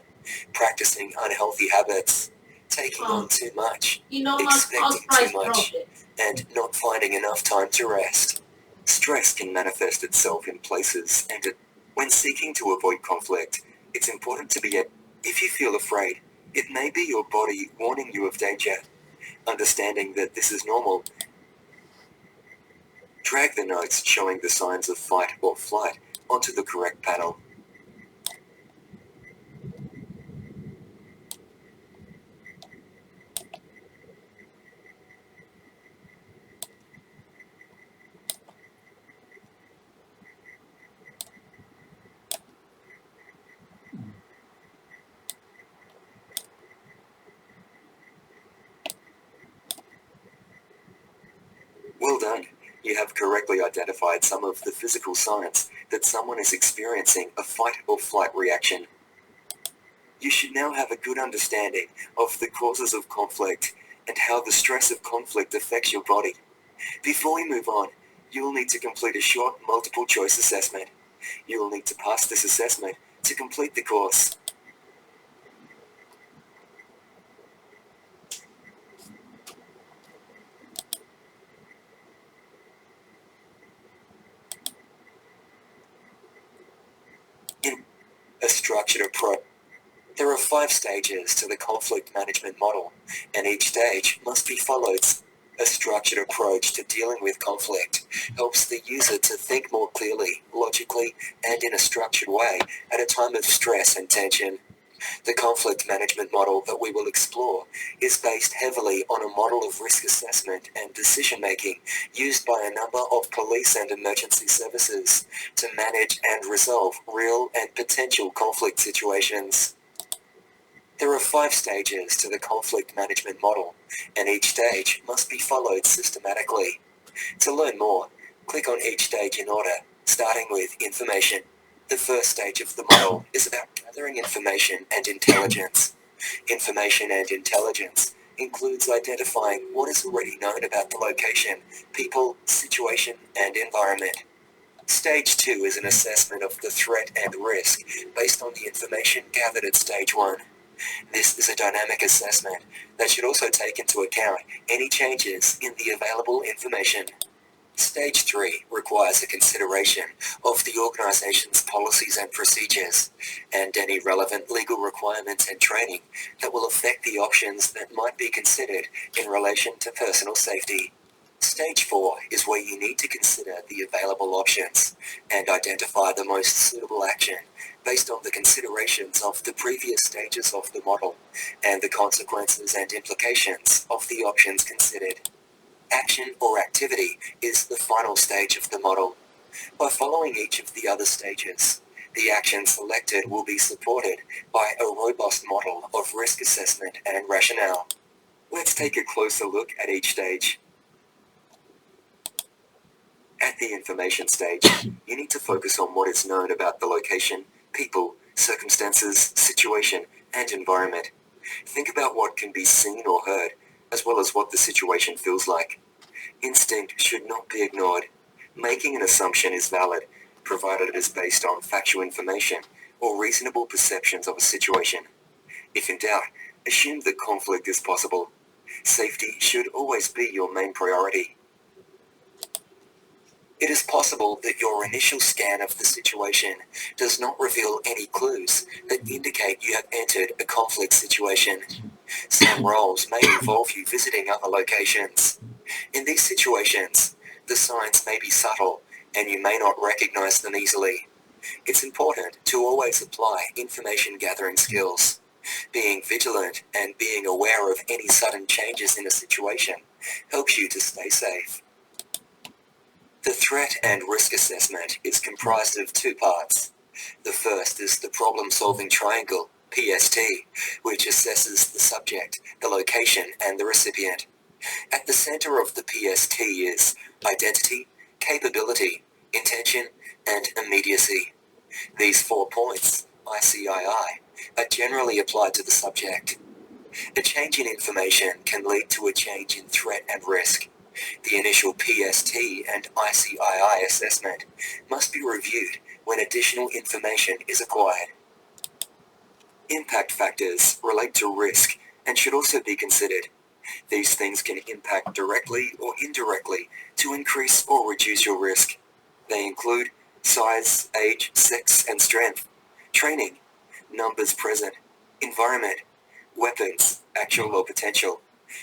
practicing unhealthy habits, taking on too much, expecting too much, and not finding enough time to rest. Stress can manifest itself in places and when seeking to avoid conflict, it's important to be if you feel afraid, it may be your body warning you of danger. Understanding that this is normal, drag the notes showing the signs of fight or flight onto the correct panel. Well done. You have correctly identified some of the physical signs that someone is experiencing a fight or flight reaction. You should now have a good understanding of the causes of conflict and how the stress of conflict affects your body. Before we move on, you will need to complete a short multiple choice assessment. You will need to pass this assessment to complete the course. In a structured approach, there are 5 stages to the conflict management model, and each stage must be followed. A structured approach to dealing with conflict helps the user to think more clearly, logically, and in a structured way at a time of stress and tension. The conflict management model that we will explore is based heavily on a model of risk assessment and decision-making used by a number of police and emergency services to manage and resolve real and potential conflict situations. There are 5 stages to the conflict management model, and each stage must be followed systematically. To learn more, click on each stage in order, starting with information. The first stage of the model is about gathering information and intelligence. Information and intelligence includes identifying what is already known about the location, people, situation, and environment. Stage 2 is an assessment of the threat and risk based on the information gathered at Stage 1. This is a dynamic assessment that should also take into account any changes in the available information. Stage 3 requires a consideration of the organization's policies and procedures and any relevant legal requirements and training that will affect the options that might be considered in relation to personal safety. Stage 4 is where you need to consider the available options and identify the most suitable action based on the considerations of the previous stages of the model and the consequences and implications of the options considered. Action or activity is the final stage of the model. By following each of the other stages, the action selected will be supported by a robust model of risk assessment and rationale. Let's take a closer look at each stage. At the information stage, you need to focus on what is known about the location, people, circumstances, situation, and environment. Think about what can be seen or heard, as well as what the situation feels like. Instinct should not be ignored. Making an assumption is valid, provided it is based on factual information or reasonable perceptions of a situation. If in doubt, assume that conflict is possible. Safety should always be your main priority. It is possible that your initial scan of the situation does not reveal any clues that indicate you have entered a conflict situation. Some roles may involve you visiting other locations. In these situations, the signs may be subtle and you may not recognize them easily. It's important to always apply information gathering skills. Being vigilant and being aware of any sudden changes in a situation helps you to stay safe. The threat and risk assessment is comprised of two parts. The first is the problem-solving triangle, PST, which assesses the subject, the location, and the recipient. At the center of the PST is identity, capability, intention, and immediacy. These 4 points, ICII, are generally applied to the subject. A change in information can lead to a change in threat and risk. The initial PST and ICII assessment must be reviewed when additional information is acquired. Impact factors relate to risk and should also be considered. These things can impact directly or indirectly to increase or reduce your risk. They include size, age, sex, and strength, training, numbers present, environment, weapons, actual or potential,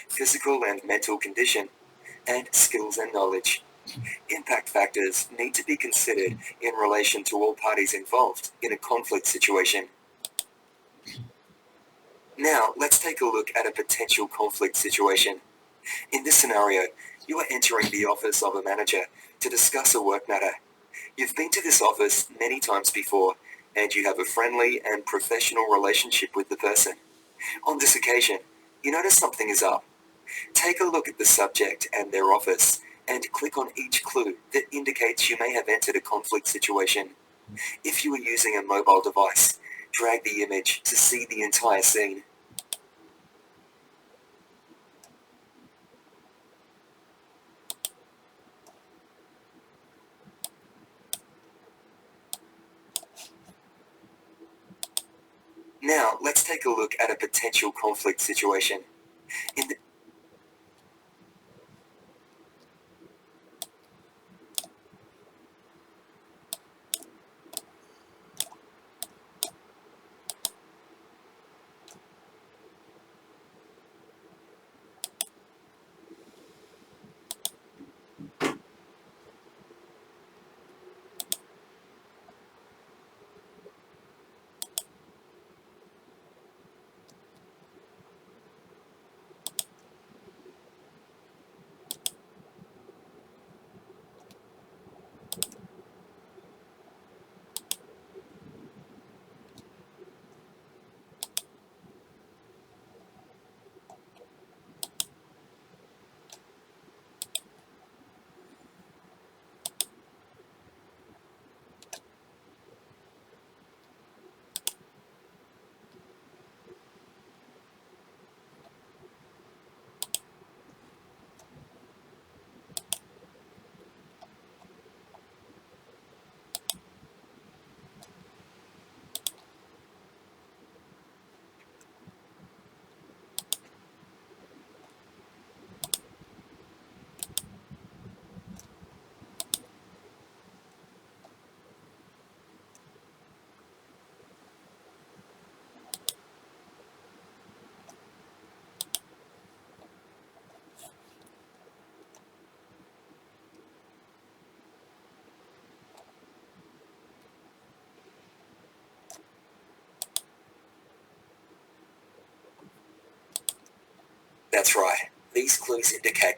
physical and mental condition, and skills and knowledge. Impact factors need to be considered in relation to all parties involved in a conflict situation. Now, let's take a look at a potential conflict situation. In this scenario, you are entering the office of a manager to discuss a work matter. You've been to this office many times before, and you have a friendly and professional relationship with the person. On this occasion, you notice something is up. Take a look at the subject and their office, and click on each clue that indicates you may have entered a conflict situation. If you are using a mobile device, drag the image to see the entire scene. Now, let's take a look at a potential conflict situation. That's right. These clues indicate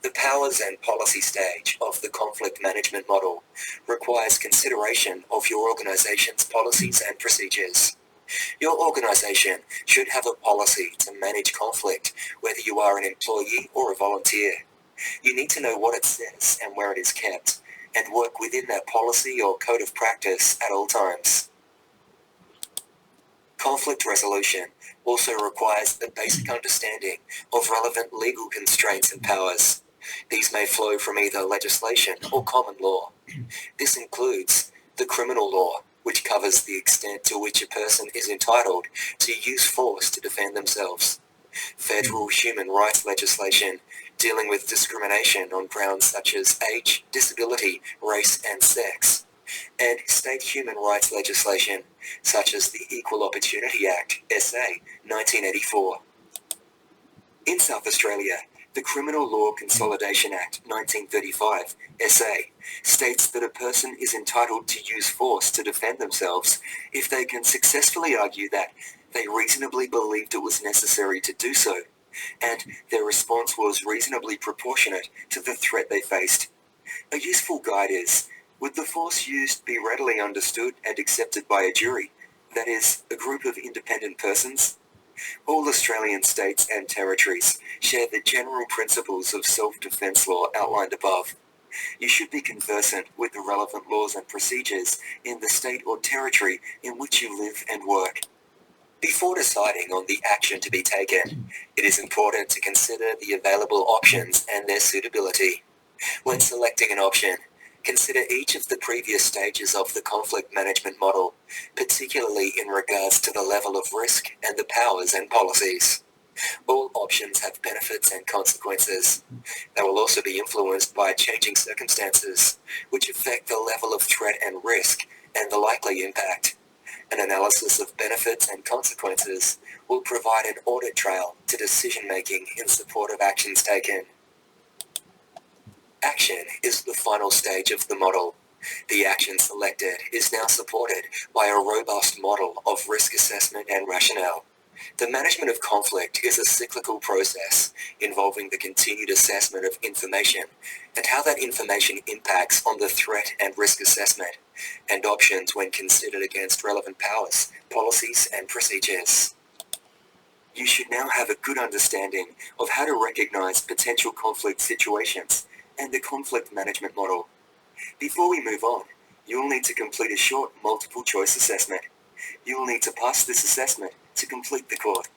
the powers and policy stage of the conflict management model requires consideration of your organization's policies and procedures. Your organization should have a policy to manage conflict, whether you are an employee or a volunteer. You need to know what it says and where it is kept, and work within that policy or code of practice at all times. Conflict resolution also requires a basic understanding of relevant legal constraints and powers. These may flow from either legislation or common law. This includes the criminal law, which covers the extent to which a person is entitled to use force to defend themselves. Federal human rights legislation dealing with discrimination on grounds such as age, disability, race and sex, and state human rights legislation such as the Equal Opportunity Act, SA, 1984. In South Australia, the Criminal Law Consolidation Act, 1935, SA, states that a person is entitled to use force to defend themselves if they can successfully argue that they reasonably believed it was necessary to do so, and their response was reasonably proportionate to the threat they faced. A useful guide is, would the force used be readily understood and accepted by a jury, that is, a group of independent persons? All Australian states and territories share the general principles of self-defence law outlined above. You should be conversant with the relevant laws and procedures in the state or territory in which you live and work. Before deciding on the action to be taken, it is important to consider the available options and their suitability. When selecting an option, consider each of the previous stages of the conflict management model, particularly in regards to the level of risk and the powers and policies. All options have benefits and consequences. They will also be influenced by changing circumstances, which affect the level of threat and risk and the likely impact. An analysis of benefits and consequences will provide an audit trail to decision-making in support of actions taken. Action is the final stage of the model. The action selected is now supported by a robust model of risk assessment and rationale. The management of conflict is a cyclical process involving the continued assessment of information and how that information impacts on the threat and risk assessment, and options when considered against relevant powers, policies and procedures. You should now have a good understanding of how to recognize potential conflict situations and the conflict management model. Before we move on, you will need to complete a short multiple choice assessment. You will need to pass this assessment to complete the course.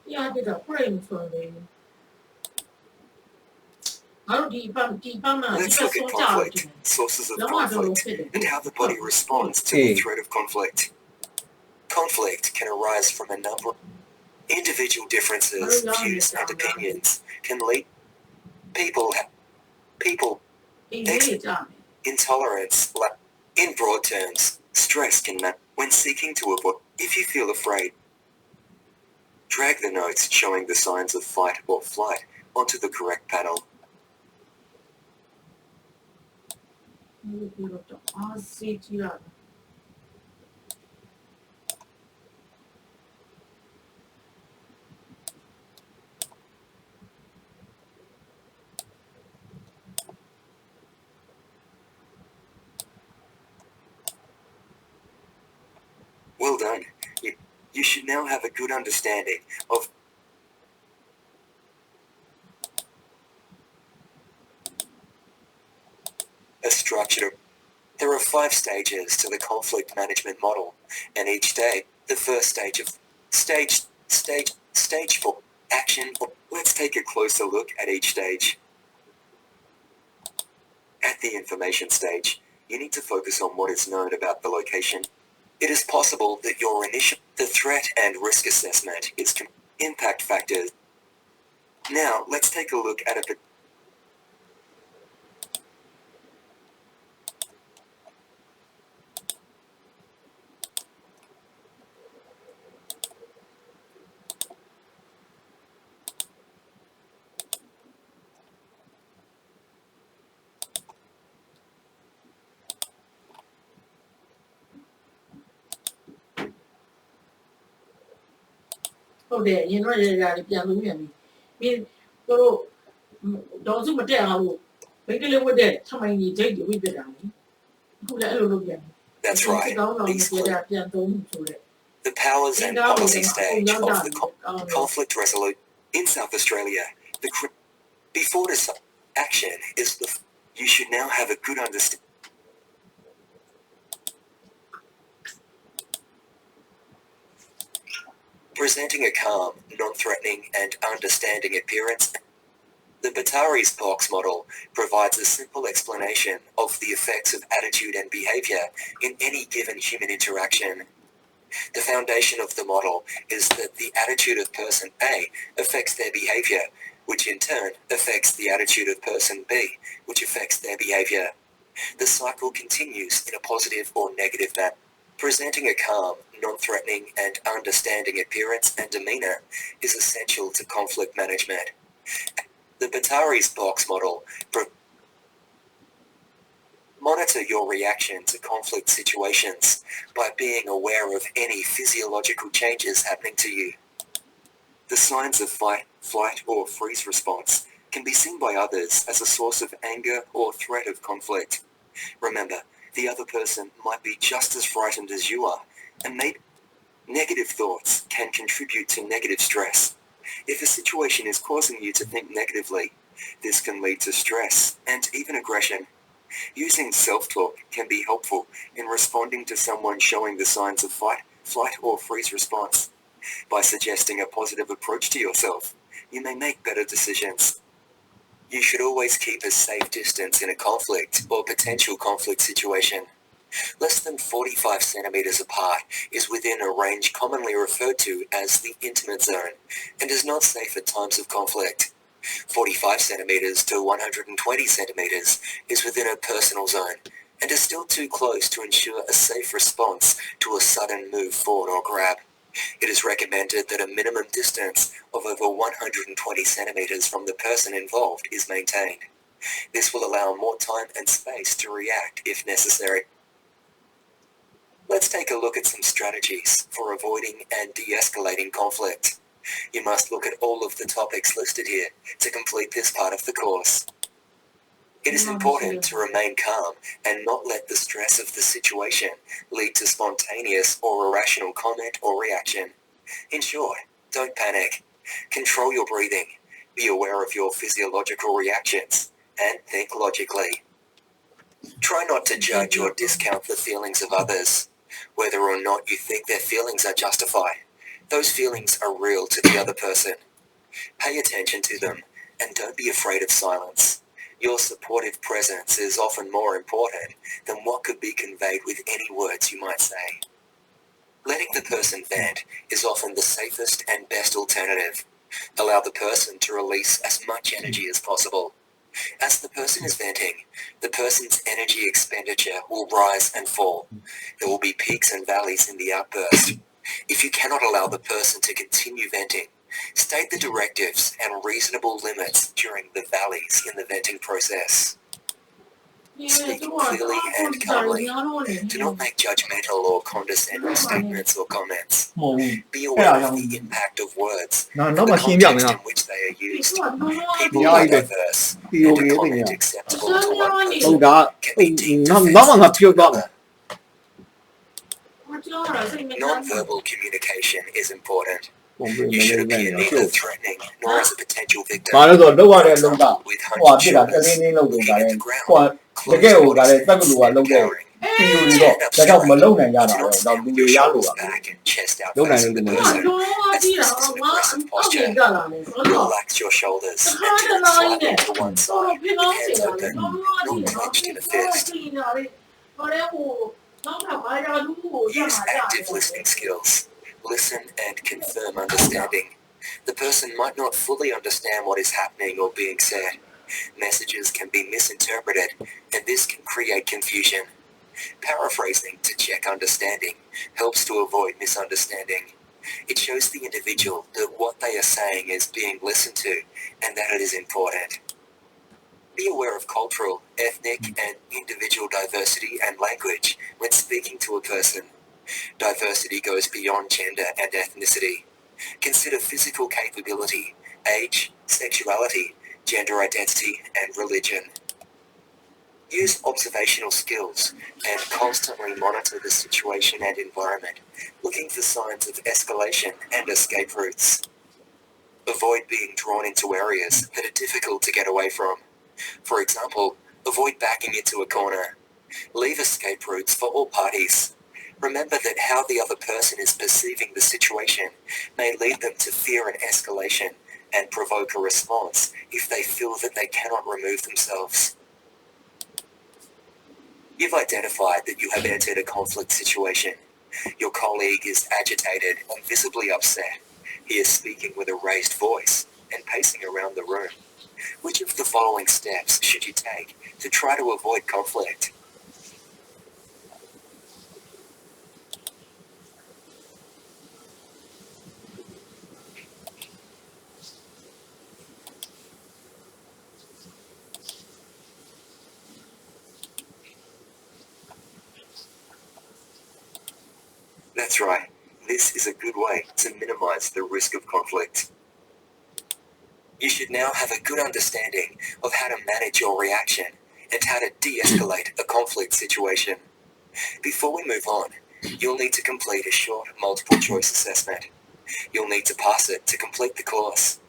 Yeah, I did a frame for me. Let's look at conflict, sources of conflict, and how the body responds to the threat of conflict. Conflict can arise from a number of individual differences, views, and opinions can lead people, intolerance. In broad terms, stress can when seeking to avoid. If you feel afraid, drag the notes showing the signs of fight or flight onto the correct panel. Well done. You should now have a good understanding of a structure. There are 5 stages to the conflict management model, and each day, the first stage of stage 4 action. Let's take a closer look at each stage. At the information stage, you need to focus on what is known about the location. It is possible that the threat and risk assessment is impact factors. Now, let's take a look at a Okay, you know they are the mean go don't do tell make a with that somebody need to take the with the That's right. The powers and policy stage of the conflict resolution in South Australia. Before this action is you should now have a good understanding. Presenting a calm, non-threatening and understanding appearance. The Batari's box model provides a simple explanation of the effects of attitude and behavior in any given human interaction. The foundation of the model is that the attitude of person A affects their behavior, which in turn affects the attitude of person B, which affects their behavior. The cycle continues in a positive or negative manner. Presenting a calm, non-threatening and understanding appearance and demeanor is essential to conflict management. The Batari's box model monitor your reaction to conflict situations by being aware of any physiological changes happening to you. The signs of fight, flight or freeze response can be seen by others as a source of anger or threat of conflict. Remember, the other person might be just as frightened as you are, and maybe negative thoughts can contribute to negative stress. If a situation is causing you to think negatively, this can lead to stress and even aggression. Using self-talk can be helpful in responding to someone showing the signs of fight, flight or freeze response. By suggesting a positive approach to yourself, you may make better decisions. You should always keep a safe distance in a conflict or potential conflict situation. Less than 45 centimeters apart is within a range commonly referred to as the intimate zone and is not safe at times of conflict. 45 centimeters to 120 centimeters is within a personal zone and is still too close to ensure a safe response to a sudden move forward or grab. It is recommended that a minimum distance of over 120 centimeters from the person involved is maintained. This will allow more time and space to react if necessary. Let's take a look at some strategies for avoiding and de-escalating conflict. You must look at all of the topics listed here to complete this part of the course. It is important to remain calm and not let the stress of the situation lead to spontaneous or irrational comment or reaction. In short, don't panic. Control your breathing. Be aware of your physiological reactions and think logically. Try not to judge or discount the feelings of others. Whether or not you think their feelings are justified, those feelings are real to the other person. Pay attention to them and don't be afraid of silence. Your supportive presence is often more important than what could be conveyed with any words you might say. Letting the person vent is often the safest and best alternative. Allow the person to release as much energy as possible. As the person is venting, the person's energy expenditure will rise and fall. There will be peaks and valleys in the outburst. If you cannot allow the person to continue venting, State the directives and reasonable limits during the valleys in the venting process. Speak clearly and calmly. Do not make judgmental or condescending statements or comments. မဟုတ်ဘူး Be အဲ့ aware ဒါ of ကြောင့် the impact of words, နောက် the မှရှင်းပြမယ် context လား in which they are used. မ People ရ are ဘူးလေ diverse, ပြီး and တော့ a ရေးတင် comment ရ acceptable to one ဟုတ် person ဒါ can be deemed နောက်မှငါ offensive ပြော to သွားမယ် another. Non-verbal communication is important. ပုံပြ You နေ should နေ appear နေ neither threatening nor as a potential victim. ဘာလို့ဆိုတော့လောက်ရတဲ့လုံက With ဟိုဟာပြ hunched စ်တာက shoulders, လေးလေးလောက်ကိုဒါ looking လေ at the ground, ဟိုတကယ်ကိုဒါလေတက်ကလူကလုံတဲ့ cowering. ဒီလိုတွေတော့ဒါကြောင့်မလုံနိုင်ကြတာ Do တော့ not တော့ stand လူ with တွေ your ရလို့ shoulders ပါ back and chest out လုံနိုင် facing လို့ the ဒီလို person. That's just an aggressive posture. Relax your shoulders and turn slightly to one side, with hands open, not clenched in a fist. Use active listening skills. Listen and confirm understanding. The person might not fully understand what is happening or being said. Messages can be misinterpreted, and this can create confusion. Paraphrasing to check understanding helps to avoid misunderstanding. It shows the individual that what they are saying is being listened to and that it is important. Be aware of cultural, ethnic, and individual diversity and language when speaking to a person. Diversity goes beyond gender and ethnicity. Consider physical capability, age, sexuality, gender identity, and religion. Use observational skills and constantly monitor the situation and environment, looking for signs of escalation and escape routes. Avoid being drawn into areas that are difficult to get away from. For example, avoid backing into a corner. Leave escape routes for all parties. Remember that how the other person is perceiving the situation may lead them to fear an escalation and provoke a response if they feel that they cannot remove themselves. You've identified that you have entered a conflict situation. Your colleague is agitated and visibly upset. He is speaking with a raised voice and pacing around the room. Which of the following steps should you take to try to avoid conflict? That's right. This is a good way to minimize the risk of conflict. You should now have a good understanding of how to manage your reaction and how to de-escalate a conflict situation. Before we move on, you'll need to complete a short multiple choice assessment. You'll need to pass it to complete the course.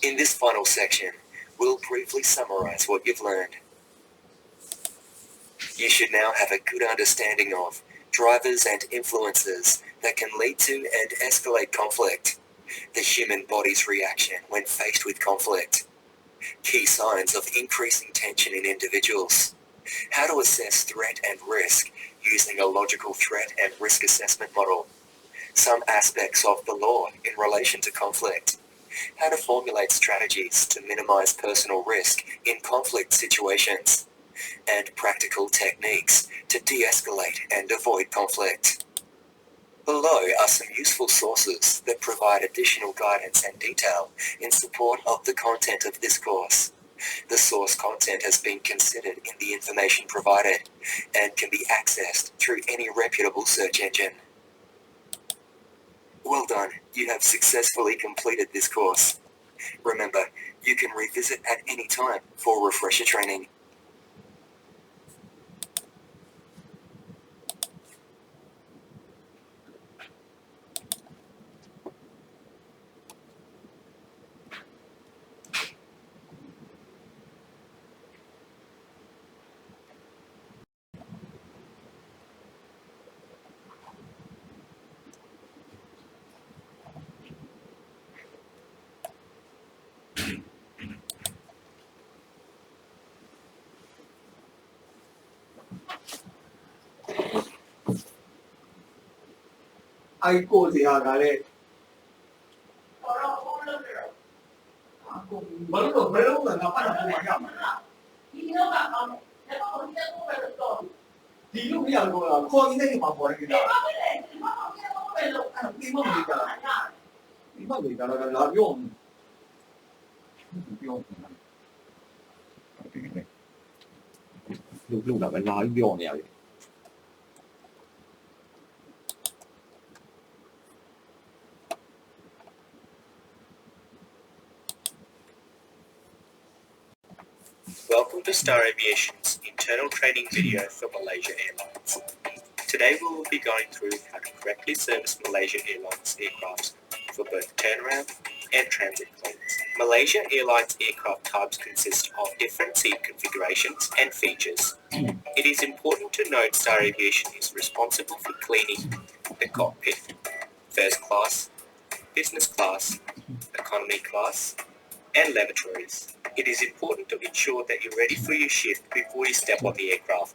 In this final section, we'll briefly summarize what you've learned. You should now have a good understanding of drivers and influences that can lead to and escalate conflict, the human body's reaction when faced with conflict, key signs of increasing tension in individuals, how to assess threat and risk using a logical threat and risk assessment model, some aspects of the law in relation to conflict, how to formulate strategies to minimize personal risk in conflict situations, and practical techniques to de-escalate and avoid conflict. Below are some useful sources that provide additional guidance and detail in support of the content of this course. The source content has been considered in the information provided and can be accessed through any reputable search engine. Well done, you have successfully completed this course. Remember, you can revisit at any time for refresher training. ai cô thì hà gà lên vẫn được mấy lúc là nó bắt đầu không nhầm thì lúc bây giờ rồi cô như thế thì mà bỏ được cái đó đi mất gì cả là dùng lúc nào phải nói vô này Welcome to Star Aviation's internal training video for Malaysia Airlines. Today we will be going through how to correctly service Malaysia Airlines aircraft for both turnaround and transit cleans. Malaysia Airlines aircraft types consist of different seat configurations and features. It is important to note Star Aviation is responsible for cleaning the cockpit, first class, business class, economy class, and lavatories. It is important to ensure that you're ready for your shift before you step on the aircraft.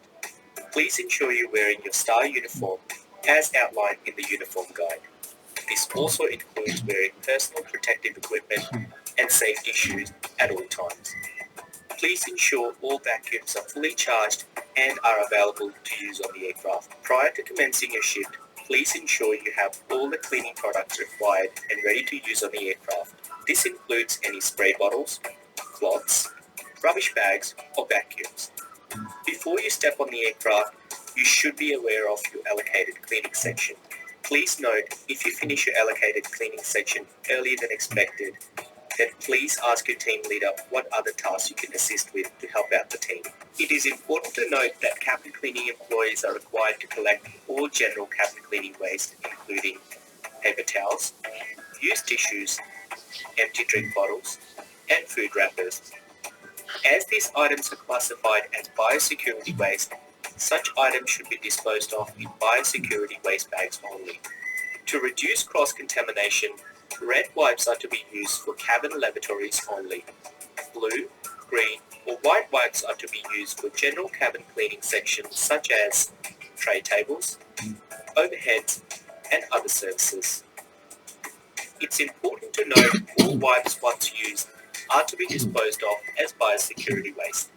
Please ensure you're wearing your Star uniform as outlined in the uniform guide. This also includes wearing personal protective equipment and safety shoes at all times. Please ensure all vacuums are fully charged and are available to use on the aircraft. Prior to commencing your shift, please ensure you have all the cleaning products required and ready to use on the aircraft. This includes any spray bottles, cloths, rubbish bags or vacuums. Before you step on the aircraft, you should be aware of your allocated cleaning section. Please note, if you finish your allocated cleaning section earlier than expected, then please ask your team leader what other tasks you can assist with to help out the team. It is important to note that cabin cleaning employees are required to collect all general cabin cleaning waste, including paper towels, used tissues, empty drink bottles, and food wrappers. As these items are classified as biosecurity waste, such items should be disposed of in biosecurity waste bags only. To reduce cross-contamination, red wipes are to be used for cabin lavatories only. Blue, green, or white wipes are to be used for general cabin cleaning sections such as tray tables, overheads, and other services. It's important to note all wipes once used are to be disposed of as biosecurity waste.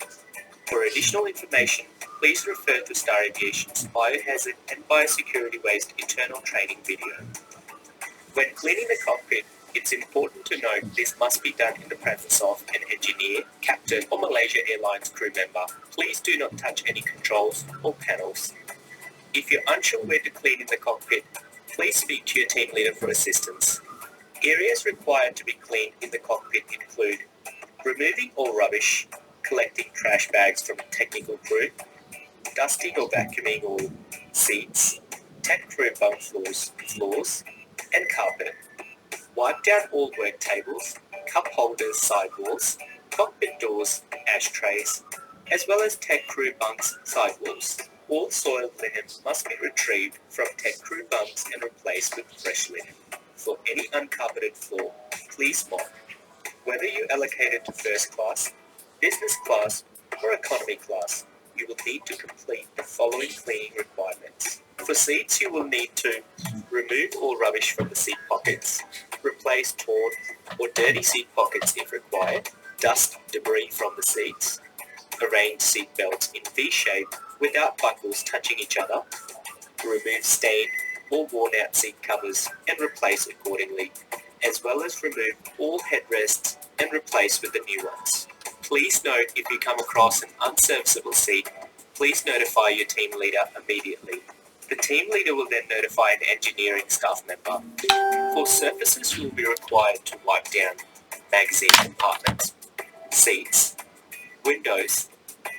For additional information, please refer to Star Aviation's Biohazard and Biosecurity Waste internal training video. When cleaning the cockpit, it's important to note this must be done in the presence of an engineer, captain, or Malaysia Airlines crew member. Please do not touch any controls or panels. If you're unsure where to clean in the cockpit, please speak to your team leader for assistance. Areas required to be cleaned in the cockpit include removing all rubbish, collecting trash bags from technical crew, dusting or vacuuming all seats, tech crew bunk floors, and carpet. Wipe down all work tables, cup holders, sidewalls, cockpit doors, ashtrays, as well as tech crew bunks, sidewalls. All soiled linen must be retrieved from tech crew bunks and replaced with fresh linen. For any uncarpeted floor, please mop. Whether you're allocated to first class, business class, or economy class, you will need to complete the following cleaning requirements. For seats, you will need to remove all rubbish from the seat pockets, replace torn or dirty seat pockets if required, dust debris from the seats, arrange seat belts in V shape without buckles touching each other, remove stained or worn out seat covers and replace accordingly, as well as remove all headrests and replace with the new ones. Please note if you come across an unserviceable seat, please notify your team leader immediately. The team leader will then notify an engineering staff member. For surfaces, you will be required to wipe down magazine compartments, seats, windows,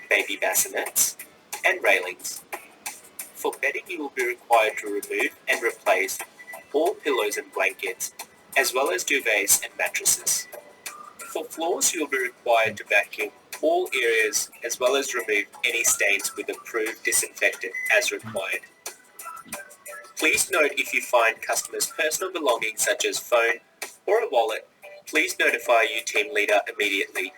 baby bassinets, and railings. For bedding, you will be required to remove and replace all pillows and blankets, as well as duvets and mattresses. For floors, you will be required to vacuum all areas as well as remove any stains with approved disinfectant as required. Please note if you find customers' personal belongings such as phone or a wallet, please notify your team leader immediately.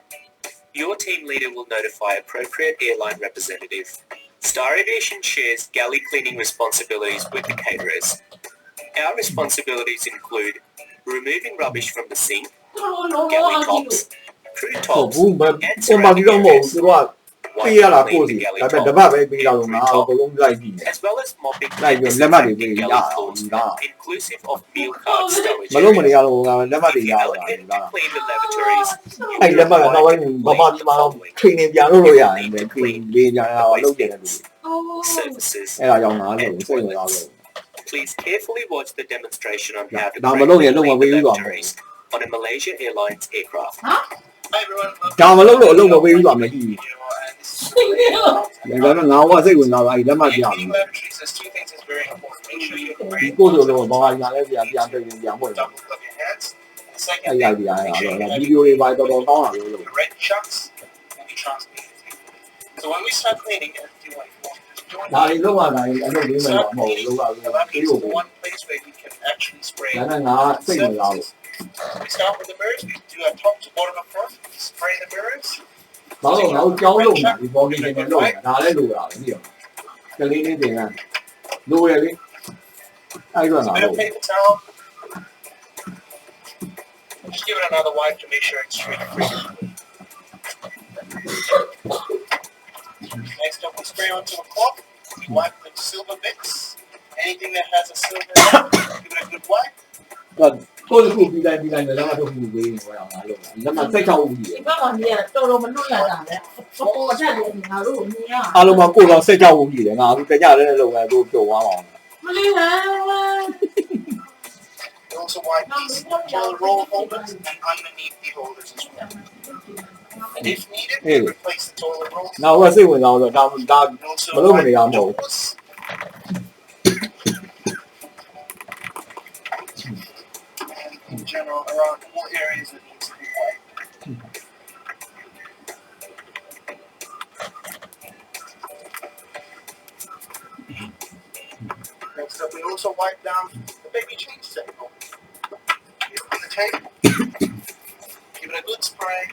Your team leader will notify appropriate airline representative. Star Aviation shares galley cleaning responsibilities with the caterers. Our responsibilities include removing rubbish from the sink, galley tops, crew tops, and surrounding areas, wiping and cleaning the galley tops, as well as mopping and disinfecting galley floors, inclusive of meal card storage areas. If you're allocated to clean the lavatories, you'll be required to clean the following. You'll need to clean the waste bins, surfaces, and toilets. Please carefully watch the demonstration on how to correctly clean the lavatories on a Malaysia Airlines aircraft. Hi everyone, cleaning lavatories, there's two things that's very important. Make sure you have double glove your hands. The second thing, make sure you have the red chucks and you transplant. So when we start cleaning, everything like start cleaning, that means one place where we can actually spray surfaces. We start with the mirrors, we do a top to bottom up front, spray the mirrors. Paper towel. Just give it another wipe to make sure it's free. Next up, we spray onto a cloth. We wipe the silver bits. Anything that has a silver, give it a good wipe. 嗰啲褲邊你兩個都褲俾我又買咯，而家咪即刻好易。而家我哋做到乜都嚟㗎咧，我真係連下都好易啊。阿老媽過到即刻好易啊，佢今日咧路嘅都做玩我。乜你咧？ Also wipe these toilet roll holders and underneath the holders as well. And if needed, replace the toilet rolls. 嗱，我先換我就但我都未有冇。In general, around all areas that needs to be wiped. Next up, we also wipe down the baby change table. Get on the table, give it a good spray.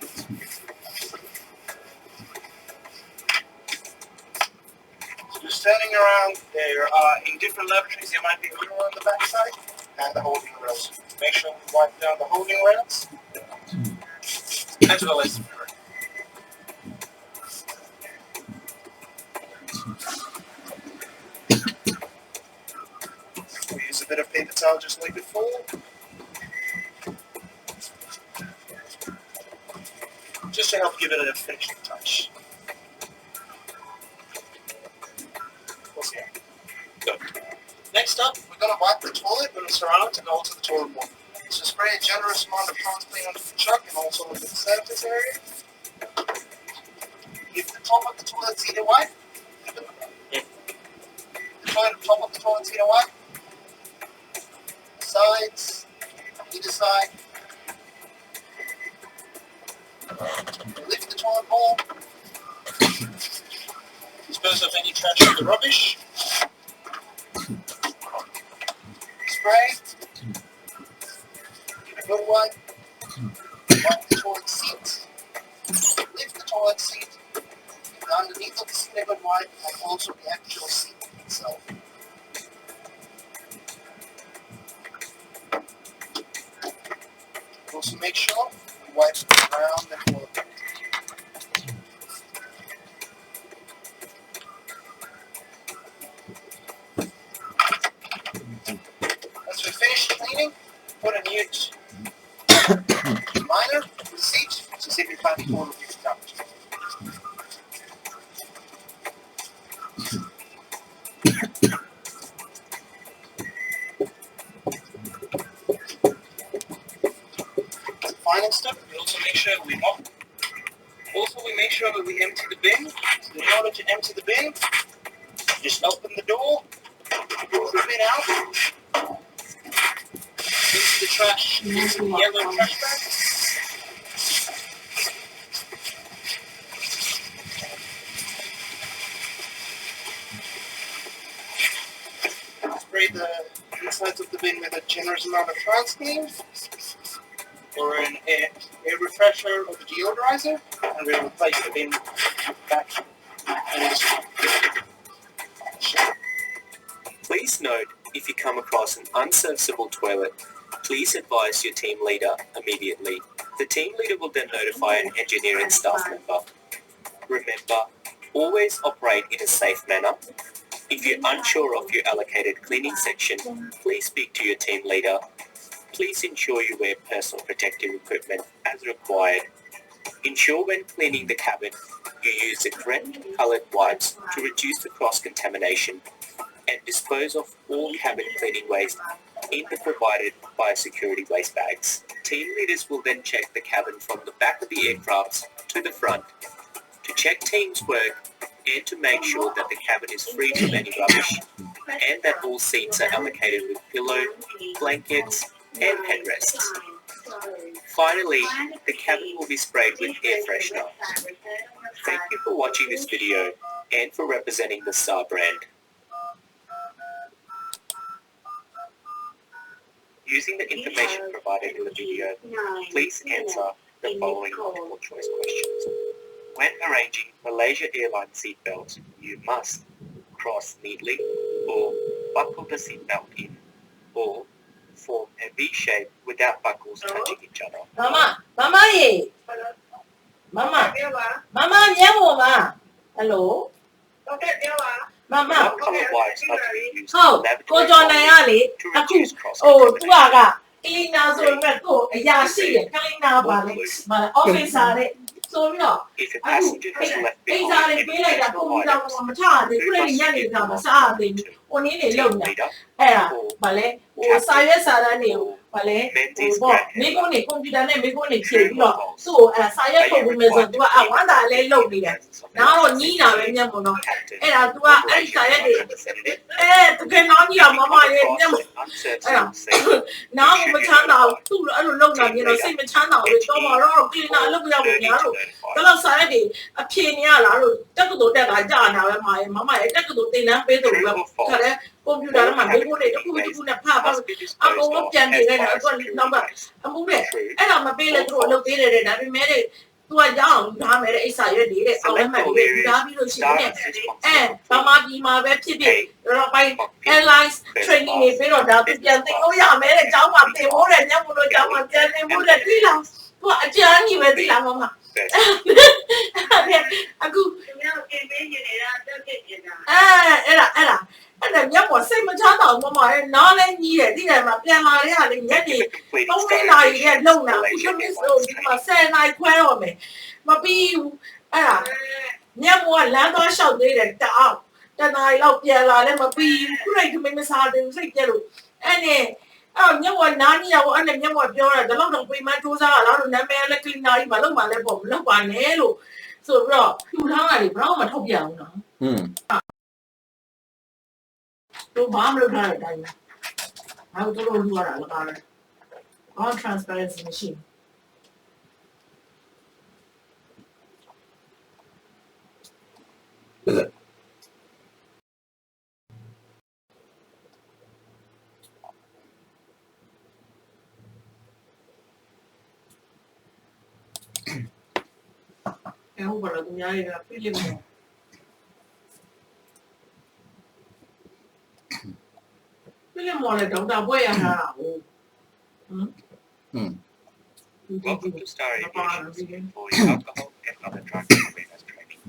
So just standing around, there are in different lavatories, there might be a mirror on the back side and the holding rails. Make sure we wipe down the holding rails as well as the mirror. We use a bit of paper towel just like before. Just to help give it a finishing touch. Good. Next up, we're going to wipe the toilet when it's around and also the toilet bowl. So spray a generous amount of Pond's Clean onto the chuck and also onto the surface area. If the top of the toilet's either white, top of the toilet's either white, sides, either side, Lift the toilet bowl. Dispose of any trash in the rubbish. Spray. Give a good wipe. Wipe the toilet seat. Lift the toilet seat. Underneath of the seat a good wipe, and also the actual seat itself. Also make sure you wipe around the toilet. Once we finish cleaning, put a new liner for the seat to see if you find the toilet is damaged. Final step, we also make sure we mop. Also, we make sure that we empty the bin. So in order to empty the bin, just open the door, pull the bin out, into the trash, into the yellow trash bag. Spray the insides of the bin with a generous amount of TransClean or an air refresher or the deodorizer, and we'll replace the bin back in this one. Please note, if you come across an unserviceable toilet, please advise your team leader immediately. The team leader will then notify an engineering staff member. Remember, always operate in a safe manner. If you're unsure of your allocated cleaning section, please speak to your team leader. Please ensure you wear personal protective equipment as required. Ensure when cleaning the cabin, you use the correct coloured wipes to reduce the cross-contamination, and dispose of all cabin cleaning waste in the provided biosecurity waste bags. Team leaders will then check the cabin from the back of the aircraft to the front to check teams' work and to make sure that the cabin is free from any rubbish and that all seats are allocated with pillow, blankets and headrests. Finally, the cabin will be sprayed with air freshener. Thank you for watching this video and for representing the Star brand. Using the information provided in the video, please answer the following multiple choice questions. When arranging Malaysia Airlines seatbelts, you must cross neatly or buckle the seatbelt in or form a V shape without buckles touching each other. Mama, hello. Mama. What-colour wipes are to be used Oh, in lavatory go John toilets to reduce Oh, cross-contamination? cleaner ဆိုပေမဲ့ကိုအရာရှိတယ် cleaner ပါလေ officer တဲ့ဆိုပြီးတော့ If a passenger has left အိမ် behind စာတွေ any ပေးလိုက်တာ personal ပုံစံ items, မချသေးဘူးလေညနေကမစားသေးဘူးဟိုနည်းနေလုံနေအဲ့ဒါဗာလဲဟိုစာရွက်စာတမ်းတွေကိုဗာလဲဟိုပေါ့မိကုန်းနေကွန်ပျူတာနဲ့မိကုန်းနေဖြည့်ပြီးတော့သူ့ကိုအဲ့စာရွက်ထုတ်ပြီးမယ်ဆို तू ကဝမ်းသာလေးလုံနေတယ်နောက်တော့ညီးတာပဲမျက်မှောင်တော့အဲ့ဒါ तू ကအဲ့ဒီစာရွက်တွေတကယ်နောက်ညီအောင်မမရဲ့မျက်မှောင်အဲ့ဒါနောက်မချမ်းသာဘူးသူ့အဲ့လိုလုံတာပြီးတော့စိတ်မချမ်းသာဘူးတော့မှာတော့ cleaner လုပ်ပြရဖို့ညာလို့တော့စာရွက်တွေအဖြေနေရလားလို့တက်ကတူတက်တာကြာတာပဲမမရဲ့တက်ကတူတင်တန်းပေးတယ်လို့ခါတဲ့ကွန်ပျူတာထဲမှာမိကုန်းတွေတစ်ခုနဲ့ဖတ်အကုန်လုံးပြန်နေတယ်အဲ့တော့နောက်ကအမှုနဲ့အဲ့ဒါမပေးလဲသူတို့အလုပ်သေးတယ်တဲ့ဒါပေမဲ့တဲ့သူကရအောင်ထားမယ်တဲ့အိစာရွက်တွေတဲ့အောင်လည်းမှတ်ပြီးထားပြီးလို့ရှိရင်ဗမာပြည်မှာပဲဖြစ်ဖြစ်တော့ပိုင်း airlines training တွေပြီးတော့ဒါပြန်သိလို့ရမယ်တဲ့ကျောင်းမှာသင်ဖို့တဲ့ညမလို့ကျောင်းမှာပြန်သင်ဖို့တဲ့ဒီလားသူကအကျန်းကြီးပဲဒီလားမမအခုအဲ့ဒါညမစိတ်မချမ်းသာဘူးမမရဲ့နားလည်းကြီးတယ်ဒီထဲမှာပြန်လာတဲ့ဟာလေညနေ3နာရီရဲ့လုံတာအခုမစ်ဆိုဒီမှာ10နာရီခွဲတော့မယ်မပြီးဘူးအဲ့ဒါညမကလမ်းသွားလျှောက်သေးတယ်တအောင်တနာရီလောက်ပြန်လာလည်းမပြီးဘူးခုလိုက်ခမင်းမစားသေးဘူးစိတ်ပြက်လို့အဲ့နဲ့အဲ့ညမကနားနေရဘူးအဲ့နဲ့ညမကပြောတာဒီလောက်တော့ပြင်မစူးစမ်းရလားလို့နာမည်လည်းကလင်နာကြီးမလုပ်ပါနဲ့ပေါ့မလုပ်ပါနဲ့လို့ဆိုပြီးတော့ဖြူထားတာလေဘယ်တော့မှထုတ်ပြအောင်နော်တို့ဘာမှမလုပ်ထားတဲ့အတိုင်းငါတို့လူရတာလည်းကားတယ် all transparency မရှိ အဲဟုတ်ပါလားသူများတွေကဖိလစ်မော်လည်းဒေါက်တာပွဲရထားတာဟုတ် Welcome to Star Aviation for your alcohol and other drug awareness training.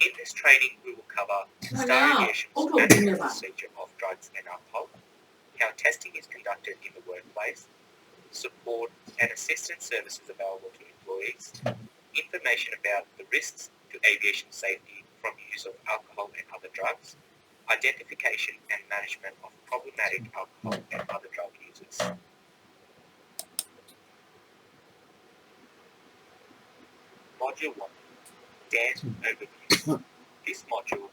In this training, we will cover Star Aviation's management procedure of drugs and alcohol, how testing is conducted in the workplace, support and assistance services available to employees, information about the risks to aviation safety from use of alcohol and other drugs, identification and management of problematic alcohol and other drug users. Module 1. Dance Overview. This module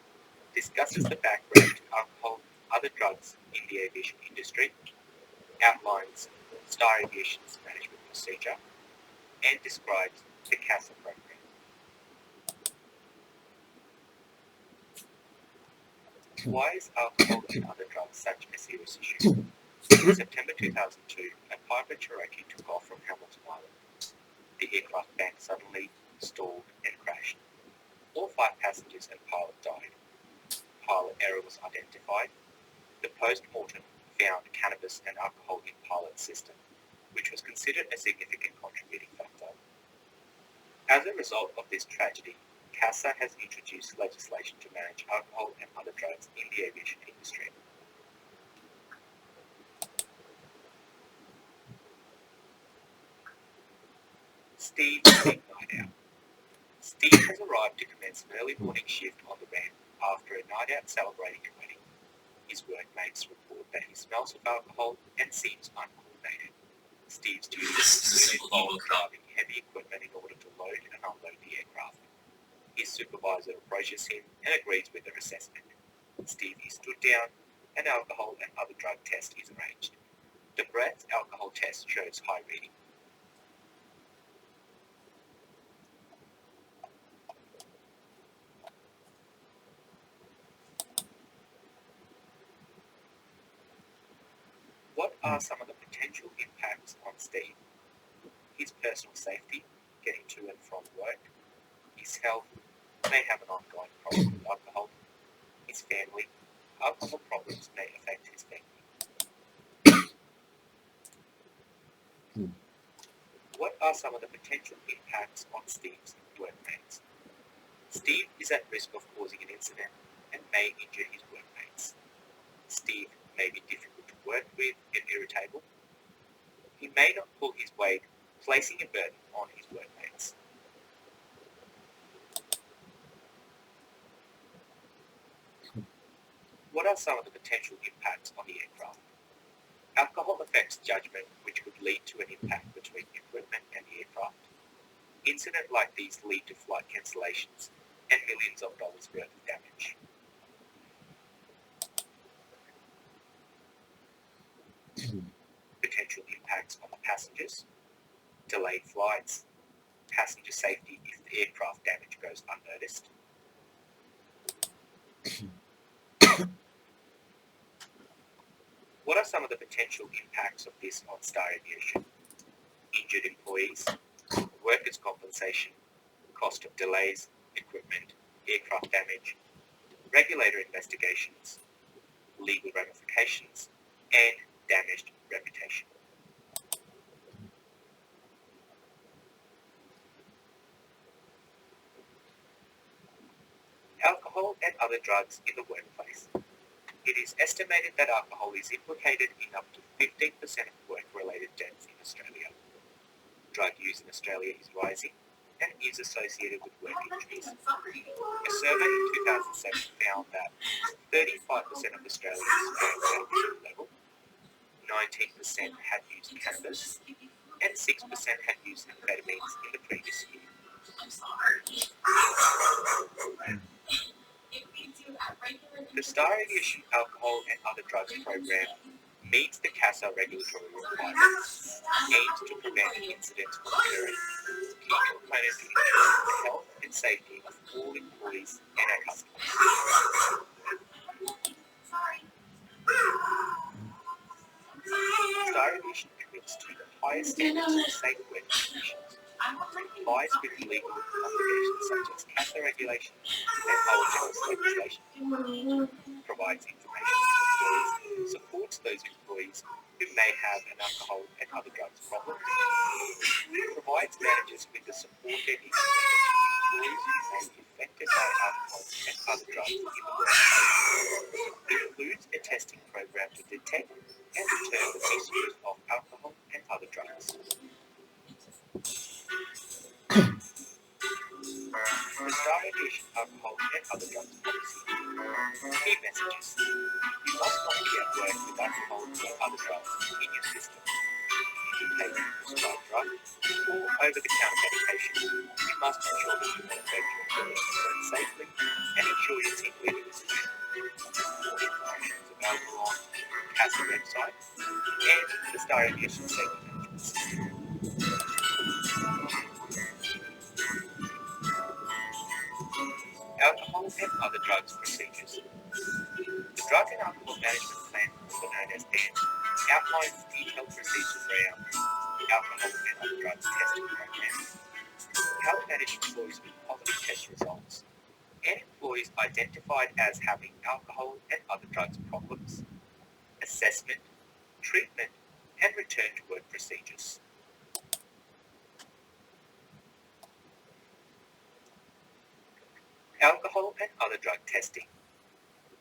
discusses the background to alcohol and other drugs in the aviation industry, outlines Star Aviation's management procedure, and describes the CASA program. Why is alcohol and other drugs such a serious issue? In September 2002, a private Cherokee took off from Hamilton Island. The aircraft bank suddenly stalled and crashed. All 5 passengers and pilot died. Pilot error was identified. The post-mortem found cannabis and alcohol in pilot's system, which was considered a significant contributing factor. As a result of this tragedy, CASA has introduced legislation to manage alcohol and other drugs in the aviation industry. Steve's big night out. Steve has arrived to commence an early morning shift on the ramp after a night out celebrating a wedding. His workmates report that he smells of alcohol and seems uncoordinated. Steve's duties involve driving heavy equipment in order to load and unload the aircraft. His supervisor approaches him and agrees with their assessment. Steve is stood down, an alcohol and other drug test is arranged. The breath alcohol test shows high reading. What are some of the potential impacts on Steve? His personal safety, getting to and from work, his health, may have an ongoing problem with alcohol, his family, alcohol problems may affect his family. What are some of the potential impacts on Steve's workmates? Steve is at risk of causing an incident and may injure his workmates. Steve may be difficult to work with and irritable. He may not pull his weight, placing a burden on his workmates. What are some of the potential impacts on the aircraft? Alcohol affects judgment, which could lead to an impact between equipment and the aircraft. Incidents like these lead to flight cancellations and millions of dollars worth of damage. Potential impacts on the passengers, delayed flights, passenger safety if the aircraft damage goes unnoticed. What are some of the potential impacts of this on Star Aviation? Injured employees, workers' compensation, cost of delays, equipment, aircraft damage, regulator investigations, legal ramifications, and damaged reputation. Alcohol and other drugs in the workplace. It is estimated that alcohol is implicated in up to 15% of work-related deaths in Australia. Drug use in Australia is rising and is associated with work injuries. A survey in 2007 found that 35% of Australians smoked at a minimum level, 19% had used cannabis, and 6% had used amphetamines in the previous year. The Star Aviation Alcohol and Other Drugs program meets the CASA regulatory requirements. aims to prevent incidents from occurring. Key components to ensure the health and safety of all employees and our customers. Star Aviation commits to the highest standards of safe work conditions, complies with legal obligations such as CASA regulations and OHS legislation, provides information to employees, supports those employees who may have an alcohol and other drugs problem, provides managers with the support they need to manage employees who may be affected by alcohol and other drugs in the workplace. It includes a testing program to detect and deter the misuse of alcohol and other drugs. The Star Aviation alcohol and other drugs policy. Key messages. You must not be at work with alcohol or other drugs in your system. If you take a prescribed drug or over-the-counter medication, you must ensure that you manufacture your product safely and ensure your team leader is trained. More information is available on CASA website and the Star Aviation Safety Management System. Alcohol and other drugs procedures. The Drug and Alcohol Management Plan, also known as DAN, outlines detailed procedures around the alcohol and other drugs testing program, how to manage employees with positive test results, and employees identified as having alcohol and other drugs problems, assessment, treatment, and return to work procedures. Alcohol and other drug testing.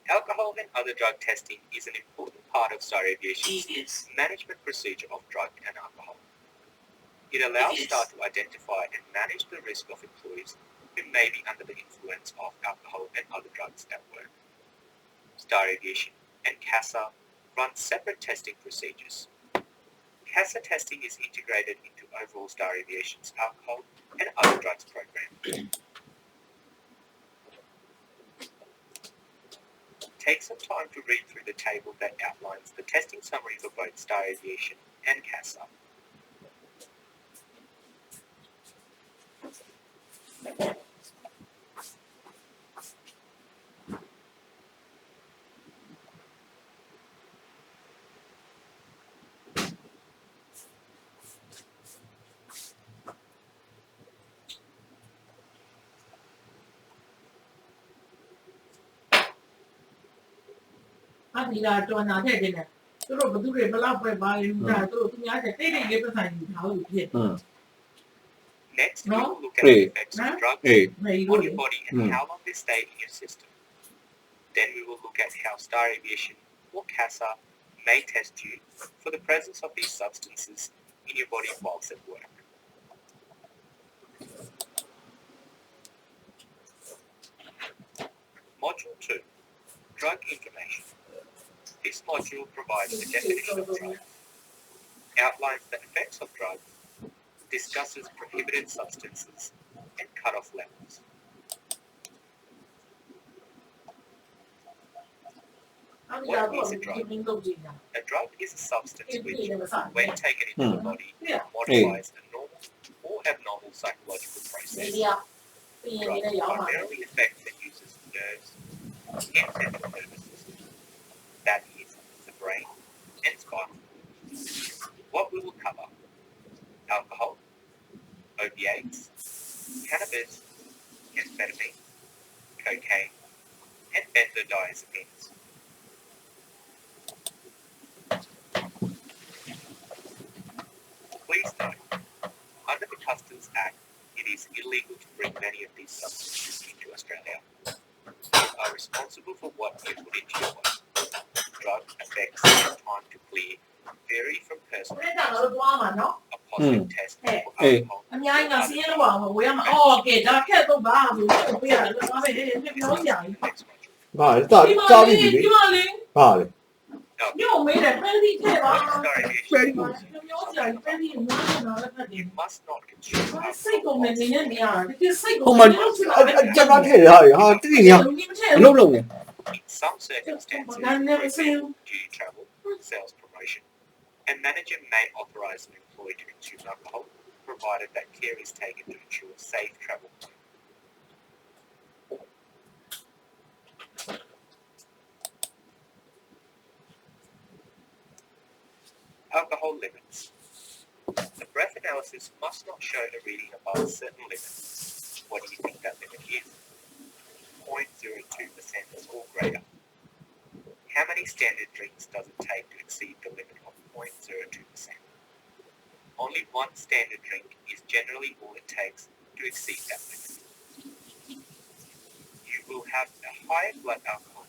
Alcohol and other drug testing is an important part of Star Aviation's management procedure of drug and alcohol. It allows Star to identify and manage the risk of employees who may be under the influence of alcohol and other drugs at work. Star Aviation and CASA run separate testing procedures. CASA testing is integrated into overall Star Aviation's alcohol and other drugs program. Take some time to read through the table that outlines the testing summary for both Star Aviation and CASA. I think that to another day. So, but do they allow by that? So, to me, I say they get the sign how you get. Next, we will look at the effects of drugs on your body and how long they stay in your system. Then we will look at how Star Aviation or CASA may test you for the presence of these substances in your body whilst at work. Module 2. Drug information. This module provides the definition of drug, outlines the effects of drugs, discusses prohibited substances, and cutoff levels. What is a drug? A drug is a substance which, when taken into the body, modifies a normal or abnormal psychological process. Drugs primarily affect the user's nerves and central nervous system, that is, the brain and spine. What we will cover: alcohol, opiates, cannabis, amphetamine, cocaine, and benzodiazepines. Please note, under the Customs Act, it is illegal to bring many of these substances into Australia. You are responsible for what you put into your body. Drug effects and time to clear vary from person to person. A positive test for alcohol. You must not consume alcohol. In some circumstances, duty travel, sales promotion, a manager may authorize an employee employed to consume alcohol, provided that care is taken to ensure safe travel. Alcohol limits. The breath analysis must not show a reading above a certain limit. What do you think that limit is? 0.02% or greater. How many standard drinks does it take to exceed the limit of 0.02%? Only one standard drink is generally all it takes to exceed that limit. You will have a higher blood alcohol.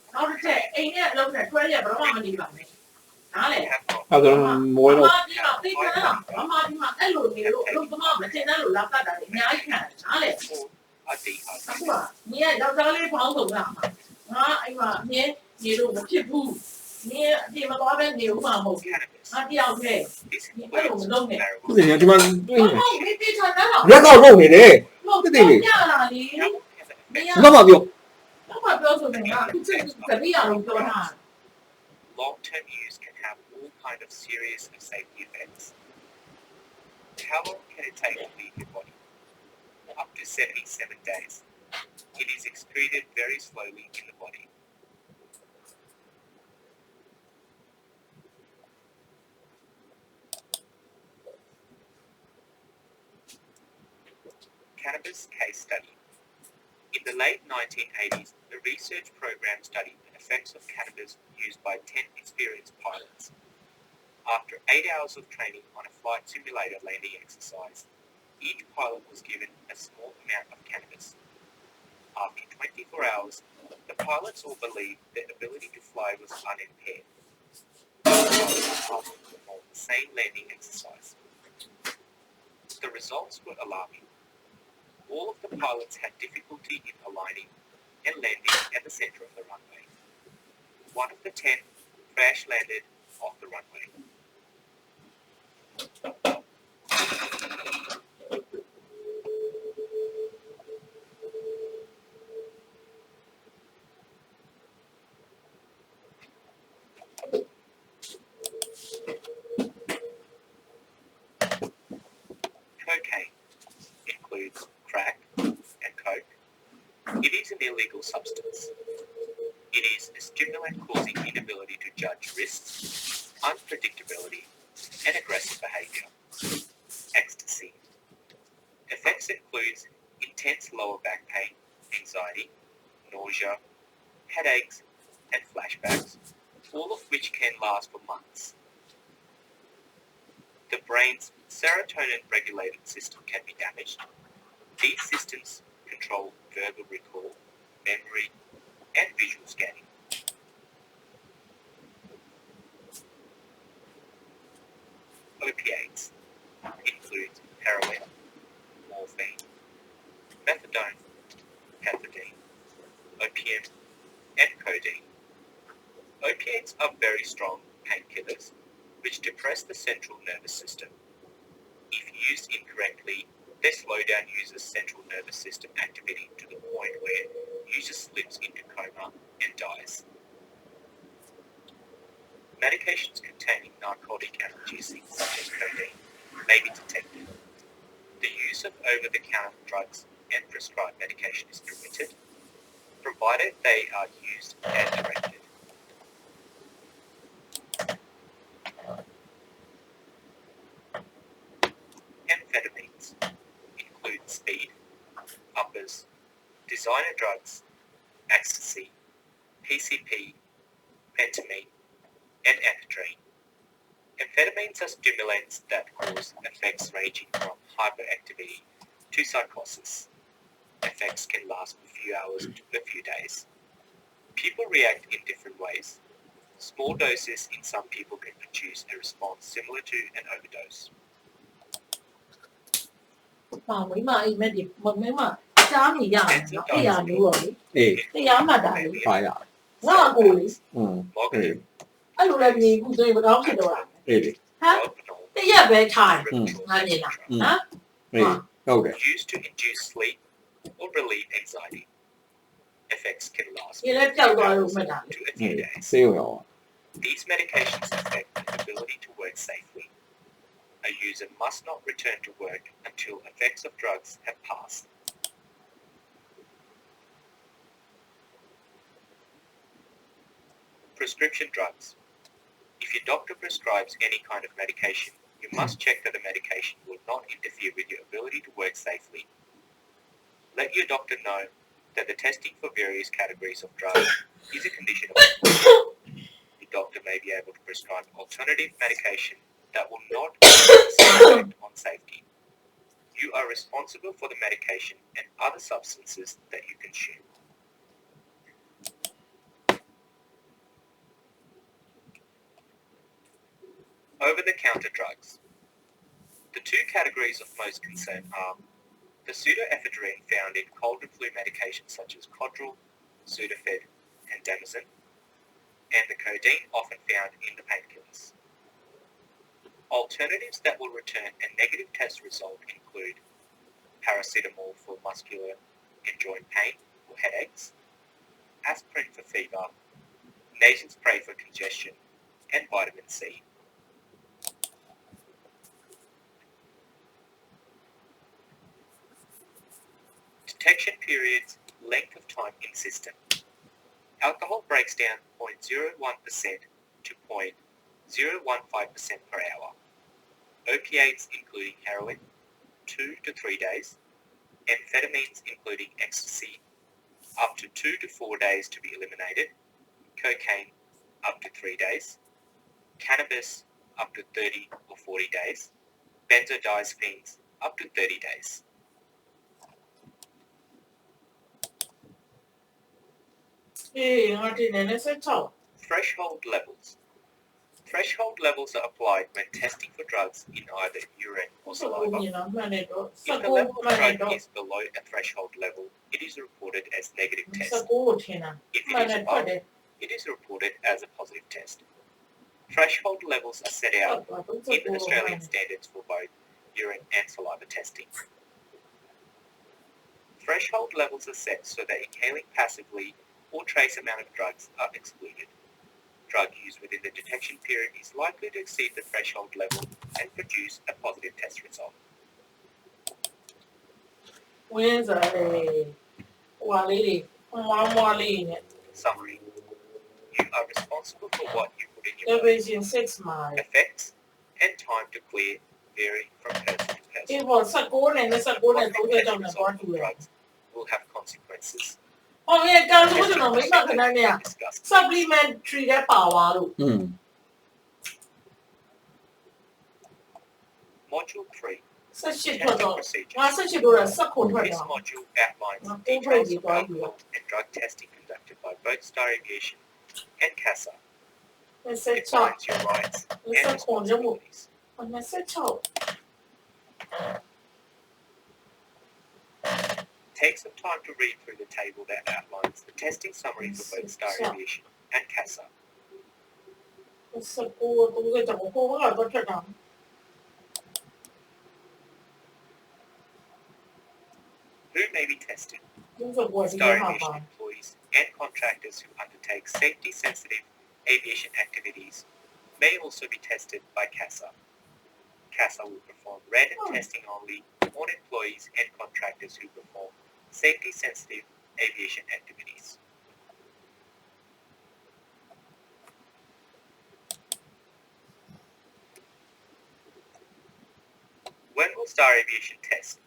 Long-term use can have all kinds of serious safety effects. How long can it take to leave your body? Up to 77 days. It is excreted very slowly in the body. Cannabis case study. In the late 1980s, the research program studied the effects of cannabis used by 10 experienced pilots. After 8 hours of training on a flight simulator landing exercise, each pilot was given a small amount of cannabis. After 24 hours, the pilots all believed their ability to fly was unimpaired. After performing the same landing exercise. The results were alarming. All of the pilots had difficulty in aligning and landing at the center of the runway. One of the 10 crash landed off the runway. Cocaine includes crack and coke. It is an illegal substance. It is a stimulant causing inability to judge risks, unpredictability, and aggressive behavior. Ecstasy. Effects includes intense lower back pain, anxiety, nausea, headaches, and flashbacks, all of which can last for months. The brain's serotonin-regulated system can be damaged. These systems control verbal recall, memory, and visual scanning. Opiates include heroin, morphine, methadone, pethidine, opium, and codeine. Opiates are very strong painkillers which depress the central nervous system. If used incorrectly, they slow down users' central nervous system activity to the point where user slips into coma and dies. Medications containing narcotic analgesics such as codeine may be detected. The use of over-the-counter drugs and prescribed medication is permitted, provided they are used as directed. Amphetamines include speed, uppers, designer drugs, ecstasy, PCP, pentamine, and ephedrine. Amphetamines are stimulants that cause effects ranging from hyperactivity to psychosis. Effects can last for a few hours to a few days. People react in different ways. Small doses in some people can produce a response similar to an overdose. မိမအိမ်မက်ဒီမိမကြားနေရတယ်နော်အဲ့ရမျိုးတော့လေတရားမှတ်တာလေဟာရငါကိုလေအဲ့လိုလည်းမြင်ဘူးဆိုရင်ဘယ်တော့ဖြစ်တော့တာအေးလေဟမ်တရက်ပဲထိုင်ငါမြင်တာဟမ်ဟုတ်ကဲ့ Used to induce sleep or relieve anxiety. Effects can last for 2 to a few days. These medications affect the ability to work safely. A user must not return to work until effects of drugs have passed. Prescription drugs. If your doctor prescribes any kind of medication, you must check that the medication will not interfere with your ability to work safely. Let your doctor know that the testing for various categories of drugs is a condition of employment. Your doctor may be able to prescribe alternative medication that will not have the same effect on safety. You are responsible for the medication and other substances that you consume. Over-the-counter drugs. The two categories of most concern are the pseudoephedrine found in cold and flu medications such as Codral, Sudafed, and Damazin, and the codeine often found in the painkillers. Alternatives that will return a negative test result include paracetamol for muscular and joint pain or headaches, aspirin for fever, nasal spray for congestion, and vitamin C. Detection periods, length of time in system. Alcohol breaks down 0.01% to 0.015% per hour. Opiates including heroin, 2 to 3 days. Amphetamines including ecstasy, up to 2 to 4 days to be eliminated. Cocaine, up to 3 days. Cannabis, up to 30 or 40 days. Benzodiazepines, up to 30 days. Threshold levels. Threshold levels are applied when testing for drugs in either urine or saliva. If the level of drug is below a threshold level, it is reported as negative test. If it is above, it is reported as a positive test. Threshold levels are set out in Australian standards for both urine and saliva testing. Threshold levels are set so that inhaling passively or trace amount of drugs are excluded. Drug used within the detection period is likely to exceed the threshold level and produce a positive test result. Summary. You are responsible for what you put in your body. Effects and time to clear vary from person to person. Positive test result for drugs will have consequences. Supplementary power. Module 3. Testing procedures. procedure. This module outlines details of alcohol and drug testing conducted by both Star Aviation and CASA. It defines your rights and responsibilities. Take some time to read through the table that outlines the testing summary for both Star Aviation and CASA. Who may be tested? Star Aviation employees and contractors who undertake safety-sensitive aviation activities may also be tested by CASA. CASA will perform random testing only on employees and contractors who perform safety-sensitive aviation activities. When will Star Aviation test?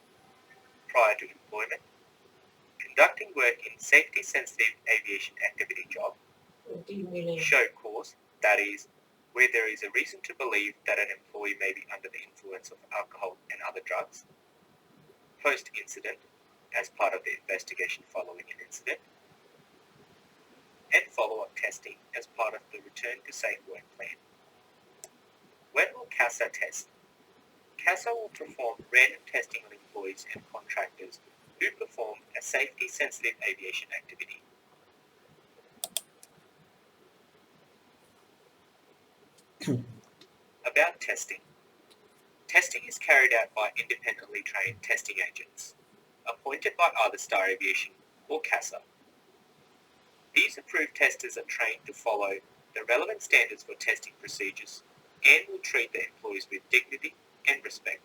Prior to employment, conducting work in safety-sensitive aviation activity job, show cause, that is, where there is a reason to believe that an employee may be under the influence of alcohol and other drugs, post-incident, as part of the investigation following an incident, and follow-up testing as part of the Return to Safe Work plan. When will CASA test? CASA will perform random testing on employees and contractors who perform a safety-sensitive aviation activity. About testing. Testing is carried out by independently trained testing agents, appointed by either Star Aviation or CASA. These approved testers are trained to follow the relevant standards for testing procedures and will treat their employees with dignity and respect.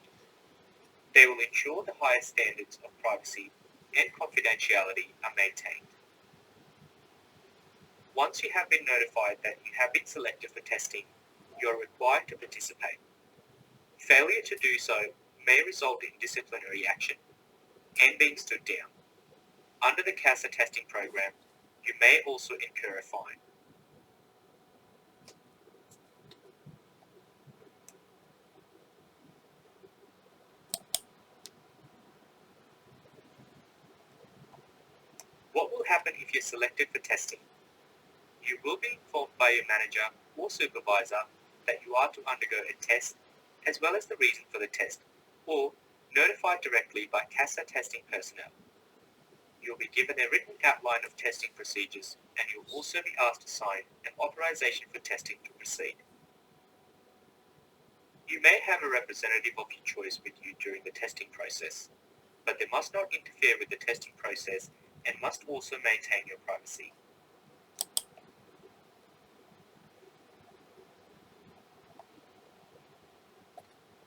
They will ensure the highest standards of privacy and confidentiality are maintained. Once you have been notified that you have been selected for testing, you are required to participate. Failure to do so may result in disciplinary action and being stood down. Under the CASA testing program, you may also incur a fine. What will happen if you're selected for testing? You will be informed by your manager or supervisor that you are to undergo a test as well as the reason for the test, or notified directly by CASA testing personnel. You'll be given a written outline of testing procedures, and you'll also be asked to sign an authorization for testing to proceed. You may have a representative of your choice with you during the testing process, but they must not interfere with the testing process and must also maintain your privacy.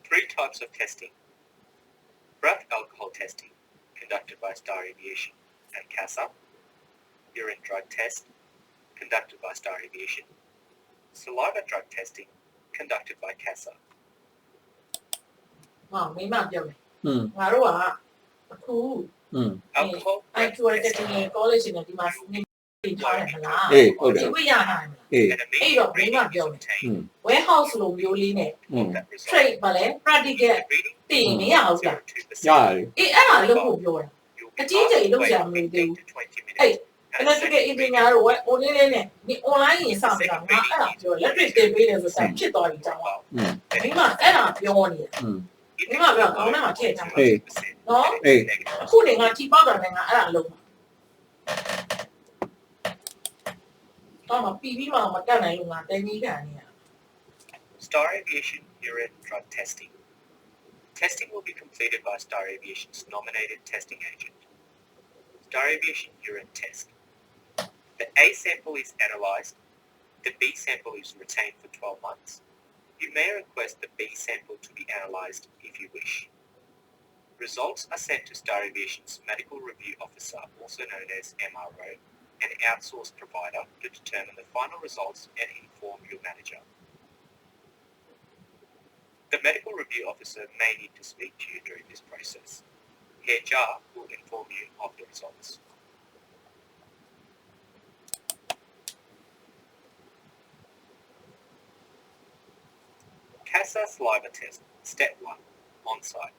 Three types of testing. Breath alcohol testing, conducted by Star Aviation and CASA. Urine drug test, conducted by Star Aviation. Saliva drug testing, conducted by CASA. မိမပြောမယ်ငါတို့ကအခု Alcohol အဲ့ကျိုးတဲ့တင် college နဲ့ဒီမှာနေထားတယ်မလား ဟုတ်တယ် ဒီဝိရထားတယ်အဲ့တော့မိမပြောမယ် warehouse လိုမျိုးလေးနဲ့ trade ပါလဲ practical တင်နေရအောင်လား ရတယ် အေးအဲ့ဒါလို့ကိုပြောတာအကြီးကြီးလောက်ရမလို့သေးဘူးအဲ့ electrical engineer တို့ဟိုလေးလေးနဲ့ဒီ online ရင်စမှာငါအဲ့ဒါပြောလက်တွေ့တင်ပေးတယ်ဆိုဆိုင်ဖြစ်သွားပြီကြောင်းပါမိမအဲ့ဒါပြောနေတယ်မိမပြောခေါင်းထဲမှာထည့်ထားတယ်နော်အခုနေငါထီပေါက်တာနဲ့ငါအဲ့ဒါလုံးတော့မပြီးမှမတက်နိုင်လို့ငါတင်းကြီးခံနေရ Star Aviation urine drug testing. Testing will be completed by Star Aviation's nominated testing agent. Star Aviation urine test. The A sample is analysed. The B sample is retained for 12 months. You may request the B sample to be analysed if you wish. Results are sent to Star Aviation's medical review officer, also known as MRO, an outsourced provider to determine the final results and inform your manager. The medical review officer may need to speak to you during this process. HR will inform you of the results. CASA saliva test, step 1, on-site.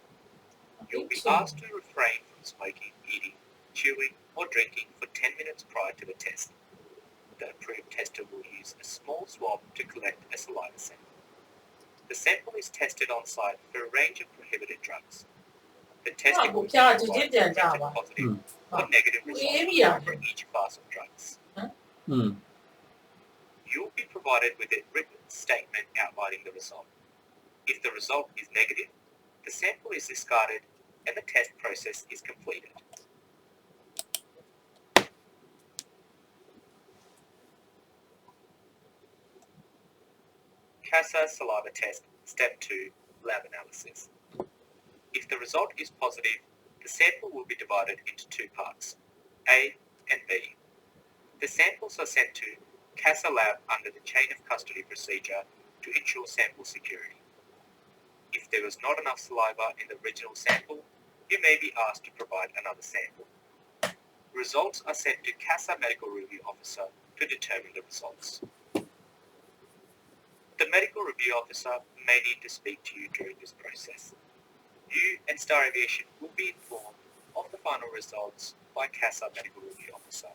You'll be asked to refrain from smoking, eating, chewing or drinking for 10 minutes prior to the test. The approved tester will use a small swab to collect a saliva sample. The sample is tested on site for a range of prohibited drugs. The testing will provide positive or negative results for each class of drugs. You will be provided with a written statement outlining the result. If the result is negative, the sample is discarded and the test process is completed. CASA saliva test, step 2, lab analysis. If the result is positive, the sample will be divided into two parts, A and B. The samples are sent to CASA lab under the chain of custody procedure to ensure sample security. If there was not enough saliva in the original sample, you may be asked to provide another sample. Results are sent to CASA medical review officer to determine the results. The medical review officer may need to speak to you during this process. You and Star Aviation will be informed of the final results by CASA medical review officer.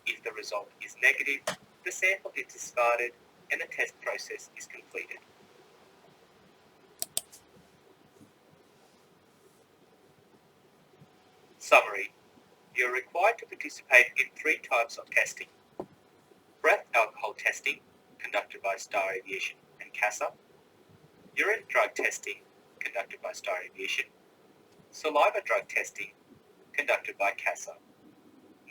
If the result is negative, the sample is discarded and the test process is completed. Summary. You're required to participate in 3 types of testing. Breath alcohol testing, conducted by Star Aviation and CASA. Urine drug testing, conducted by Star Aviation. Saliva drug testing, conducted by CASA.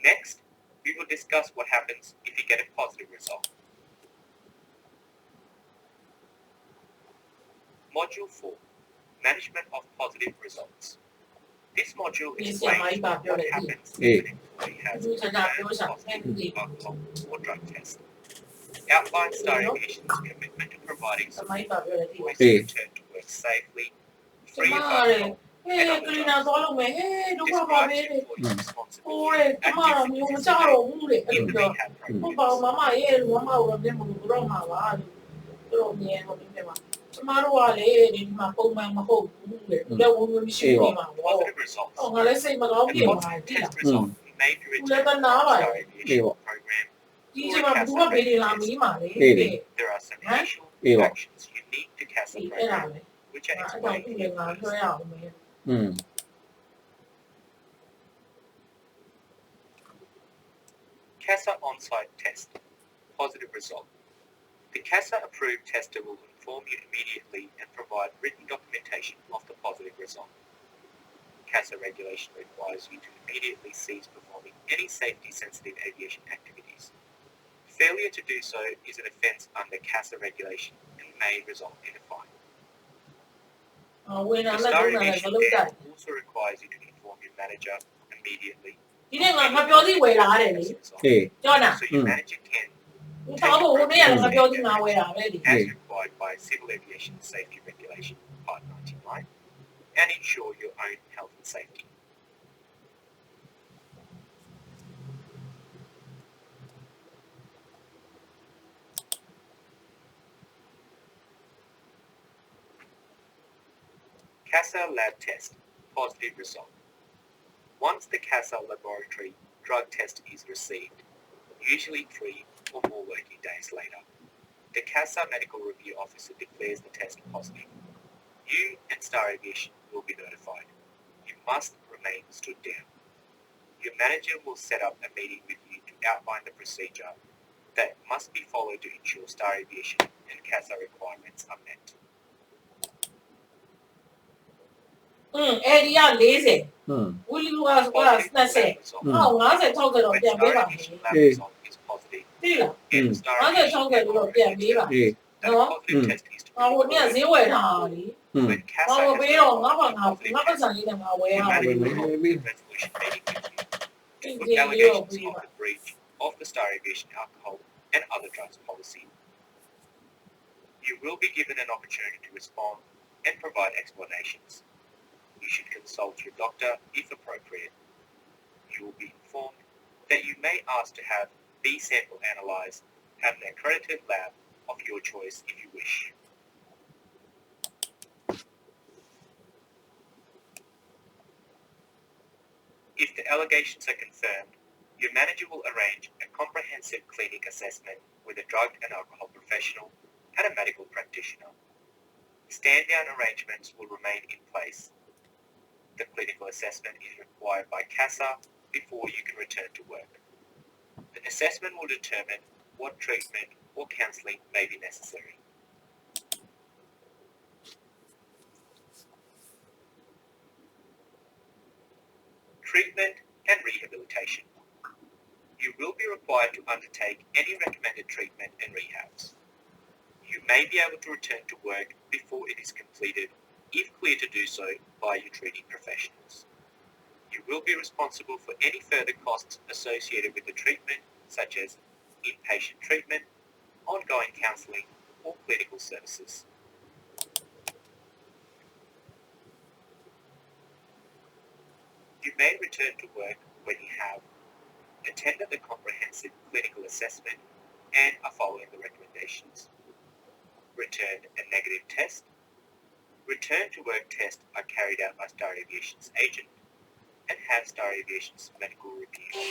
Next, we will discuss what happens if you get a positive result. Module 4, Management of positive results. This module Yes, explains yeah, what happens if an employee has a positive alcohol or drug test. Outlines Star Aviation's commitment to providing support for employees to return to work safely, free of alcohol and other drugs. Describes employee responsibility and activity in the rehab programs. ကျမတို့ကလေဒီမှာပုံမှန်မဟုတ်ဘူးလေ။လက်ဝင်မရှိနေမှာပေါ့။ Positive results. ငါလည်းစိတ်မကောင်းဖြစ်သွားတယ် Test result may be returned to the Star Aviation program. ဒီချိန်မှာဘူးကဘေးတွေလာမီးမှာလေ There are some initial actions unique to CASA အဲ့ဒါ program, လေ which are အဲ့ဒါ explained ကို in လည်း the ငါပြောရအောင်မယ် CASA on-site test. Positive result. The CASA approved tester will inform you immediately and provide written documentation of the positive result. CASA regulation requires you to immediately cease performing any safety-sensitive aviation activities. Failure to do so is an offence under CASA regulation and may result in a fine. The Star Aviation Act also requires you to inform your manager immediately. ဒီနေ့ငါပြောသေးဝယ်လာတယ်လေကြောနာ So your manager can ဘာလို့ဟိုနေ့ကငါပြောသေးငါဝယ်တာပဲလေ as required by Civil Aviation Safety Regulation Part 99 and ensure your own health and safety. CASA lab test. Positive result. Once the CASA laboratory drug test is received, usually 3 or more working days later, the CASA medical review officer declares the test positive. You and Star Aviation will be notified. You must remain stood down. Your manager will set up a meeting with you to outline the procedure that must be followed to ensure Star Aviation and CASA requirements are met. အဲ့ဒီက40ဝီလီက20ဟော50 60တော့ပြန်ပေးပါမယ်တိလား50 60တော့ပြန်ပေးပါနော်ဟိုနေ့ဈေးဝယ်ထားတာလေဟောပေးတော့ငါပတ်စံလေးနဲ့ငါဝယ်ရမယ် For allegations of the breach of the Star Aviation alcohol and other drugs policy. You will be given an opportunity to respond and provide explanations. You should consult your doctor if appropriate. You will be informed that you may ask to have B sample analysed at an accredited lab of your choice if you wish. If the allegations are confirmed, your manager will arrange a comprehensive clinic assessment with a drug and alcohol professional and a medical practitioner. Stand-down arrangements will remain in place. The clinical assessment is required by CASA before you can return to work. The assessment will determine what treatment or counselling may be necessary. Treatment and rehabilitation. You will be required to undertake any recommended treatment and rehabs. You may be able to return to work before it is completed if cleared to do so by your treating professionals. You will be responsible for any further costs associated with the treatment, such as inpatient treatment, ongoing counselling, or clinical services. You may return to work when you have attended the comprehensive clinical assessment and are following the recommendations. Returned a negative test. Return to work tests are carried out by Star Aviation's agent and have Star Aviation's medical review. Do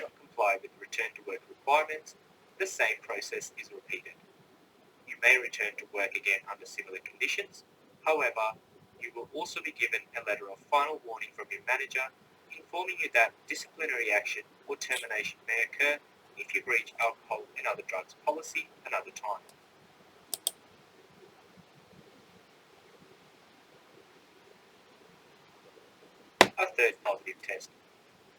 not comply with the return to work requirements, the same process is repeated. You may return to work again under similar conditions. However, you will also be given a letter of final warning from your manager informing you that disciplinary action or termination may occur if you breach alcohol and other drugs policy another time. a third positive test.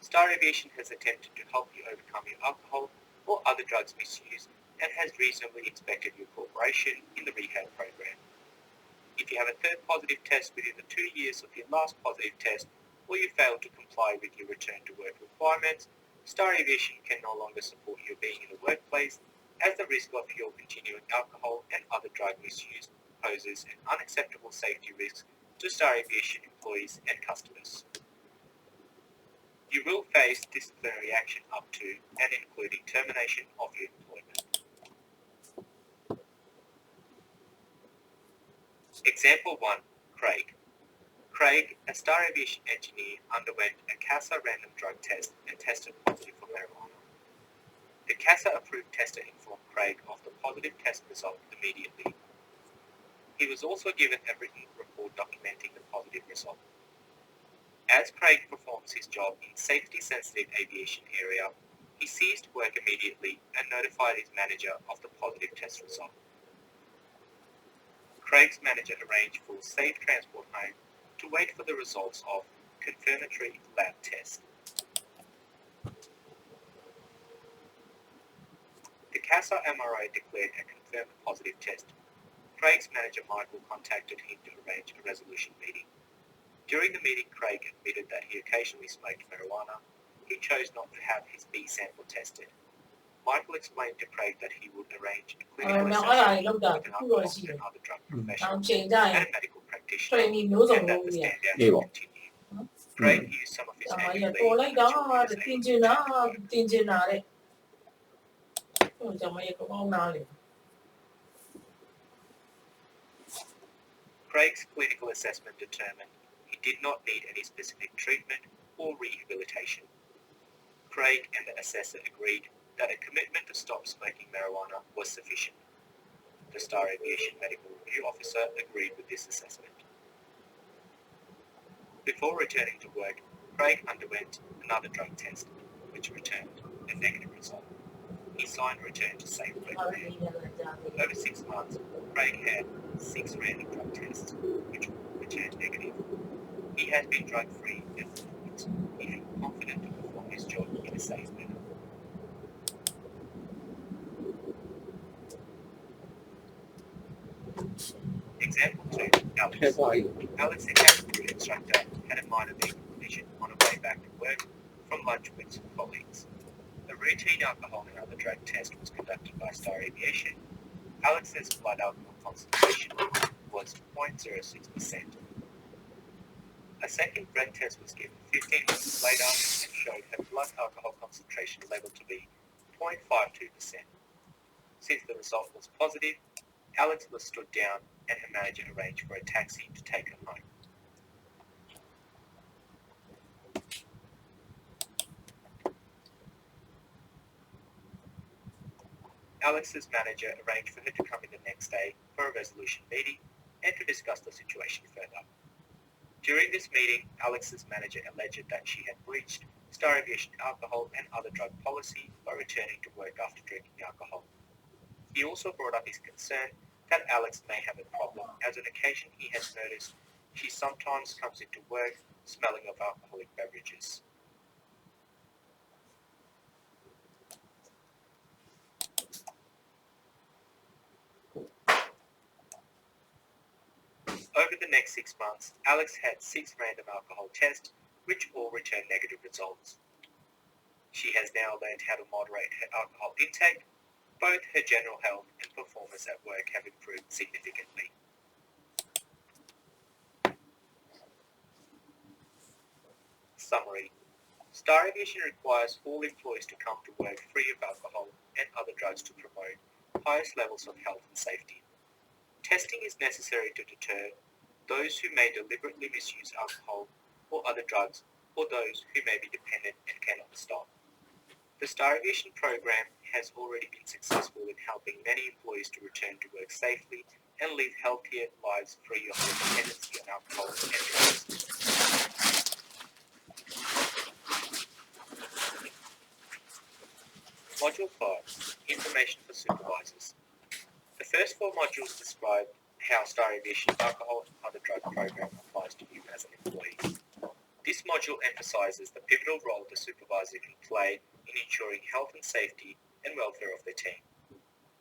Star Aviation has attempted to help you overcome your alcohol or other drugs misuse and has reasonably inspected your corporation in the rehab program. If you have a third positive test within the 2 years of your last positive test, or you fail to comply with your return to work requirements, Star Aviation can no longer support your being in the workplace, as the risk of your continuing alcohol and other drug misuse poses an unacceptable safety risk to Star Aviation employees and customers. You will face disciplinary action up to and including termination of your employment. Example 1. Craig. Craig, a Star Aviation engineer, underwent a CASA random drug test and tested positive for marijuana. The CASA approved tester informed Craig of the positive test result immediately. He was also given a written report documenting the positive result. As Craig performs his job in safety-sensitive aviation area, he ceased work immediately and notified his manager of the positive test result. Craig's manager arranged for safe transport home to wait for the results of confirmatory lab test. The CASA MRO declared a confirmed positive test. Craig's manager Michael contacted him to arrange a resolution meeting. During the meeting, Craig admitted that he occasionally smoked marijuana. He chose not to have his B sample tested. Michael explained to Craig that he would arrange a clinical assessment with an alcohol and other drug professional and a medical practitioner, and that the stand-down should continue. Craig used some of his annual leave to Craig's clinical assessment determined he did not need any specific treatment or rehabilitation. Craig and the assessor agreed that a commitment to stop smoking marijuana was sufficient. The Star Aviation Medical Review Officer agreed with this assessment. Before returning to work, Craig underwent another drug test, which returned a negative result. He signed return to safe work there. Over 6 months, Craig had 6 random drug tests, which returned negative. He has been drug-free and he felt confident to perform his job in a safe manner. Example 2. Alex. Alex, a cabin instructor, had a minor vehicle collision on her way back to work from lunch with some colleagues. A routine alcohol and other drug test was conducted by Star Aviation. Alex's blood alcohol concentration was 0.06%. A second breath test was given 15 minutes later and showed her blood alcohol concentration level to be 0.52%. Since the result was positive, Alex was stood down and her manager arranged for a taxi to take her home. Alex's manager arranged for her to come in the next day for a resolution meeting and to discuss the situation further. During this meeting, Alex's manager alleged that she had breached Star Aviation alcohol and other drug policy by returning to work after drinking alcohol. He also brought up his concern that Alex may have a problem, as on occasion he has noticed she sometimes comes into work smelling of alcoholic beverages. Over the next 6 months, Alex had 6 random alcohol tests, which all returned negative results. She has now learned how to moderate her alcohol intake. Both her general health and performance at work have improved significantly. Summary. Star Aviation requires all employees to come to work free of alcohol and other drugs to promote highest levels of health and safety. Testing is necessary to deter those who may deliberately misuse alcohol or other drugs, or those who may be dependent and cannot stop. The Star Aviation program has already been successful in helping many employees to return to work safely and live healthier lives free of their dependency on alcohol and drugs. Module 5. Information for Supervisors. The first 4 modules describe how Star Aviation's alcohol and other drug program applies to you as an employee. This module emphasizes the pivotal role the supervisor can play in ensuring health and safety and welfare of their team.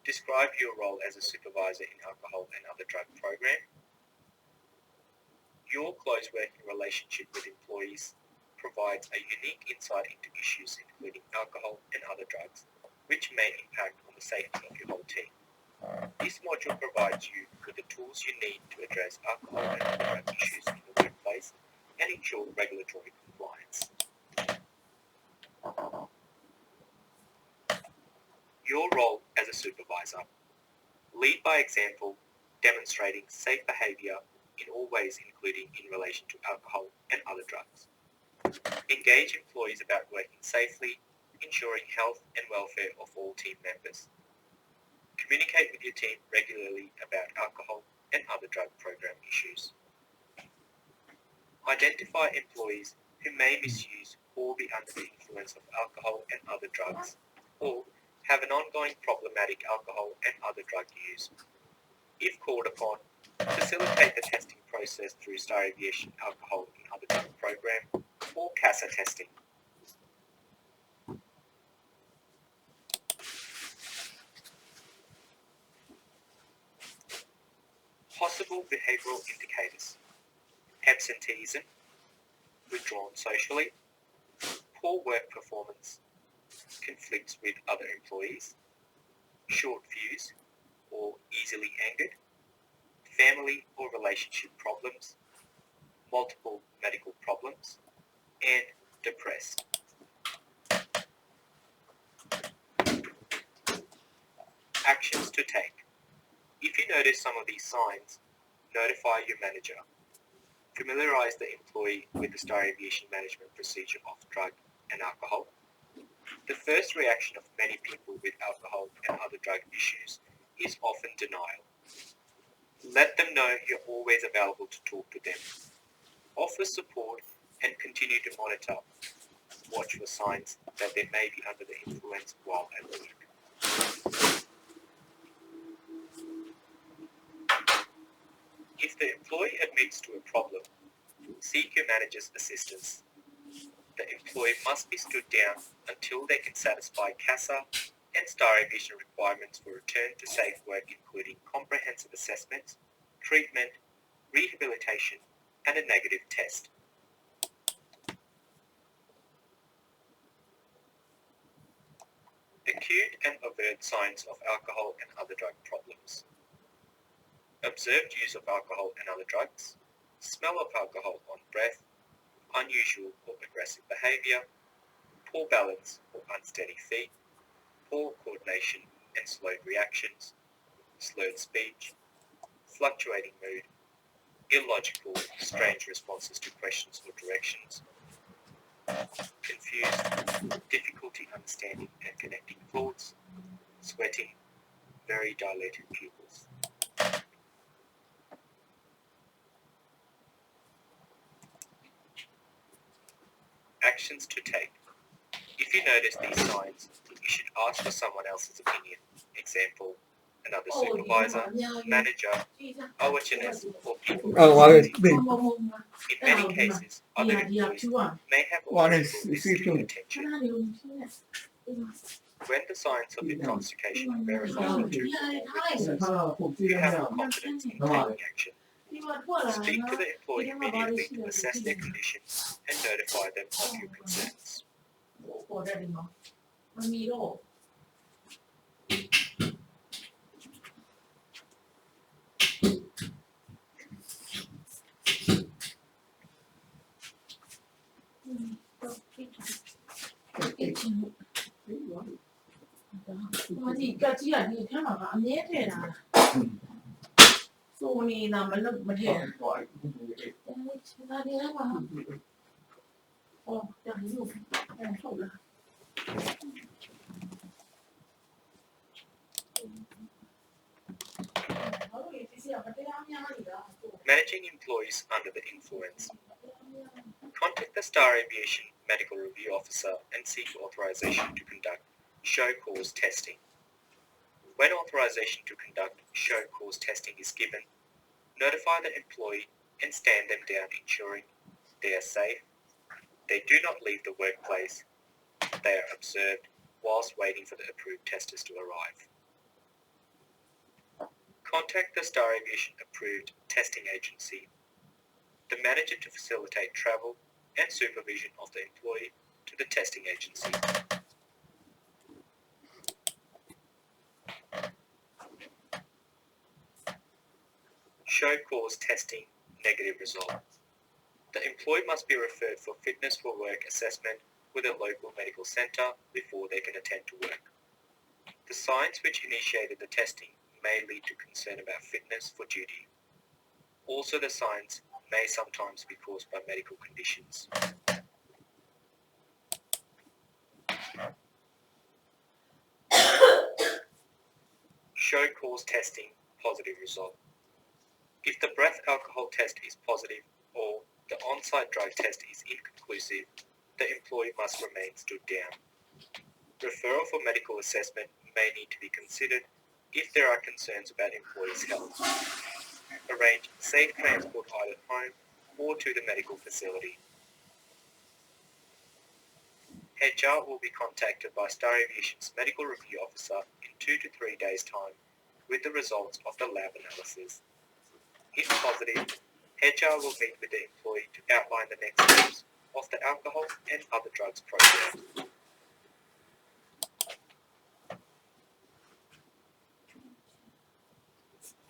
Describe your role as a supervisor in alcohol and other drug program. Your close working relationship with employees provides a unique insight into issues including alcohol and other drugs, which may impact on the safety of your whole team. This module provides you with the tools you need to address alcohol and other drug issues in the workplace and ensure regulatory compliance. Your role as a supervisor. Lead by example, demonstrating safe behaviour in all ways including in relation to alcohol and other drugs. Engage employees about working safely, ensuring health and welfare of all team members. Communicate with your team regularly about alcohol and other drug program issues. Identify employees who may misuse or be under the influence of alcohol and other drugs, or have an ongoing problematic alcohol and other drug use. If called upon, facilitate the testing process through Star Aviation Alcohol and Other Drug Program or CASA testing. Possible behavioural indicators: absenteeism, withdrawn socially, poor work performance, conflicts with other employees, short fuse or easily angered, family or relationship problems, multiple medical problems, and depressed. Actions to take. If you notice some of these signs, notify your manager. Familiarise the employee with the Star Aviation Management Procedure of drug and alcohol. The first reaction of many people with alcohol and other drug issues is often denial. Let them know you're always available to talk to them. Offer support and continue to monitor. Watch for signs that they may be under the influence while at work. If the employee admits to a problem, seek your manager's assistance. The employee must be stood down until they can satisfy CASA and Star Aviation requirements for return to safe work, including comprehensive assessment, treatment, rehabilitation, and a negative test. Acute and overt signs of alcohol and other drug problems. Observed use of alcohol and other drugs, smell of alcohol on breath, unusual or aggressive behaviour, poor balance or unsteady feet, poor coordination and slowed reactions, slurred speech, fluctuating mood, illogical, strange responses to questions or directions, confused, difficulty understanding and connecting thoughts, sweating, very dilated pupils. Actions to take. If you notice these signs, you should ask for someone else's opinion. Example, another supervisor, manager, OHS, or people. In many cases, other employees may have already brought this to your attention. When the signs of intoxication are verified by two or more witnesses, you have more confidence in taking action. Speak to the employee immediately to assess their condition and notify them of your concerns. Managing employees under the influence. Contact the Star Aviation Medical Review Officer and seek authorization to conduct show cause testing. When authorization to conduct show cause testing is given, notify the employee and stand them down, ensuring they are safe, They do not leave the workplace. They are observed whilst waiting for the approved testers to arrive. Contact the Star Aviation approved testing agency, the manager to facilitate travel and supervision of the employee to the testing agency. Show cause testing negative result. The employee must be referred for fitness for work assessment with a local medical centre before they can attend to work. The signs which initiated the testing may lead to concern about fitness for duty. Also, the signs may sometimes be caused by medical conditions. Show cause testing positive result. If the breath alcohol test is positive or the on-site drug test is inconclusive, the employee must remain stood down. Referral for medical assessment may need to be considered if there are concerns about employee's health. Arrange safe transport either home or to the medical facility. HR will be contacted by Star Aviation's medical review officer in 2 to 3 days' time with the results of the lab analysis. If positive, HR will meet with the employee to outline the next steps of the alcohol and other drugs program.